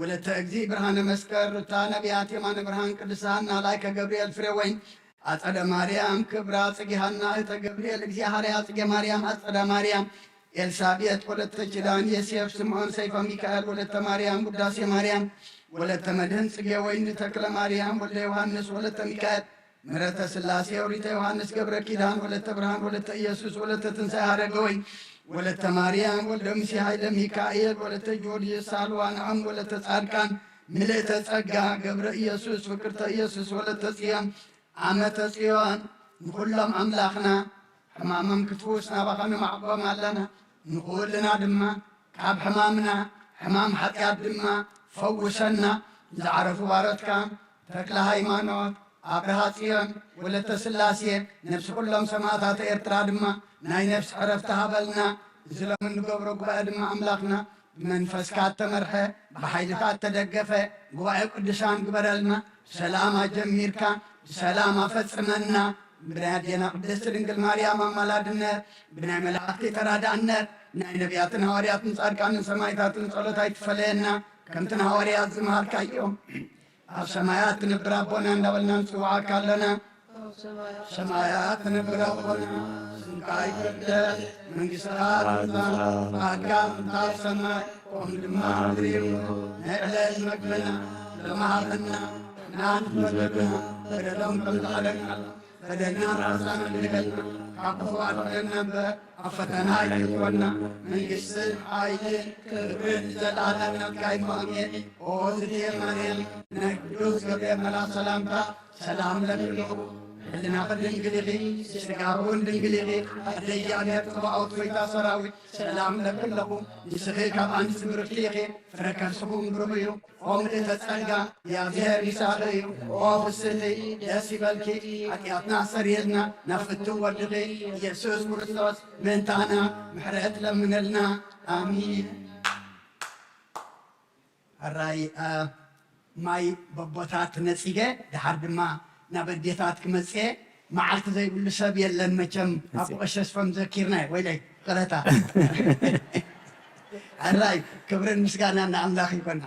ወለተ እግዚእ ብርሃነ መስቀል ሩታ ነቢያት የማነ ብርሃን ቅዱሳን ናላይከ ገብርኤል ፍሬ ወይን አጸደ ማርያም ክብራ ጽጌ ሐና እህተ ገብርኤል እግዚአብሔር ጽጌ ማርያም አጸደ ማርያም ኤልሳቤጥ ወለተ ኪዳን ዮሴፍ ስምዖን ሰይፈ ሚካኤል ወለተ ማርያም ውዳሴ ማርያም ወለተ መድህን ጽጌ ወይን ተክለ ማርያም ወልደ ዮሐንስ ወለተ ሚካኤል ምሕረተ ሥላሴ ወሪተ ዮሐንስ ገብረ ኪዳን ወለተ ብርሃን ወለተ ኢየሱስ ወለተ ትንሣኤ ሐረገ ወይን ወለተ ማርያም ወልደ ሙሴ ኃይለ ሚካኤል ወለተ ጊዮርጊስ ሳልዋን አም ወለተ ጻድቃን ምልእተ ጸጋ ገብረ ኢየሱስ ፍቅርተ ኢየሱስ ወለተ ጽዮን ዓመተ ጽዮን ንኩሎም ኣምላኽና ሕማሞም ክትፍውስ ናባኻ ንማዕቆም ኣለና ንኩልና ድማ ካብ ሕማምና ሕማም ሓጢኣት ድማ ፈውሰና ዝዓረፉ ባሮትካ ተክለ ሃይማኖት ኣብርሃ ጽዮን ወለተ ስላሴ ነፍሲ ኩሎም ሰማዕታተ ኤርትራ ድማ ናይ ነፍሲ ዕረፍቲ ሃበልና ዝሎም እንገብሮ ጉባኤ ድማ ኣምላኽና ብመንፈስካ እተመርሐ ብሓይልካ እተደገፈ ጉባኤ ቅዱሳን ግበረልና ሰላም ኣጀሚርካ ሰላም ኣፈፅመና ብናይ ኣዴና ቅድስቲ ድንግል ማርያም ኣማላድነት ብናይ መላእኽቲ ተራዳእነት ናይ ነቢያትን ሃዋርያትን ጻድቃንን ሰማዕታትን ጸሎት ኣይትፈለየና ከምቲ ንሃዋርያት ዝመሃልካዮም ኣብ ሰማያት ትነብር ኣቦና እንዳበልና ንፅዋዓካ ኣለና ሰማያት ትነብር ኣቦና ስምካ ይቅደስ መንግሥትካ ትምጻእ ፈቃድካ ኣብ ሰማይ ከምኡ ድማ ምድሪ ይኩን ንዕለት መግብና ሎሚ ሃበና ንኣንፈለና በደሎም ከም ዝሓለና በደልና ራሳና ንበልና ካብ ክፉ ኣድሕነና እምበር ኣብ ፈተና ኣይትግበና መንግሥትን ሓይልን ክብርን ዘለዓለም ናትካ ይማግኘት ኦ እግዝእትየ ማርያም ናይ ቅዱስ ገብርኤል መልኣክ ሰላምታ ሰላም ለክልኹ ሕልናኸ ድንግል ኢኺ ስጋውን ድንግል ኢኺ ኣደያንያ ጽባኦት ወይታ ሰራዊት ሰላም ለክለኹ ንስኺ ካብ ኣንስቲ ብርክቲ ኢኺ ፍረ ከርስኹም ብሩኽ እዩ ኦ ምልእተ ጸጋ እግዚኣብሔር ይሳኺ እዩ ኦ ፍስቲ ደስ ይበልኪ ሓጢኣትና ሰሪየልና ናብ ፍቱው ወድኺ ኢየሱስ ክርስቶስ ምእንታና ምሕረት ለምነልና ኣሚን ኣራይ ማይ በቦታት ነጺገ ድሓር ድማ ናብ ኣዴታት ክመጽአ መዓልቲ ዘይብሉ ሰብ የለን መቸም ኣብ ቀሸስፎም ዘኪርና ወይለይ ቀለታ ኣራይ ክብርን ምስጋና ንኣምላኽ ይኮን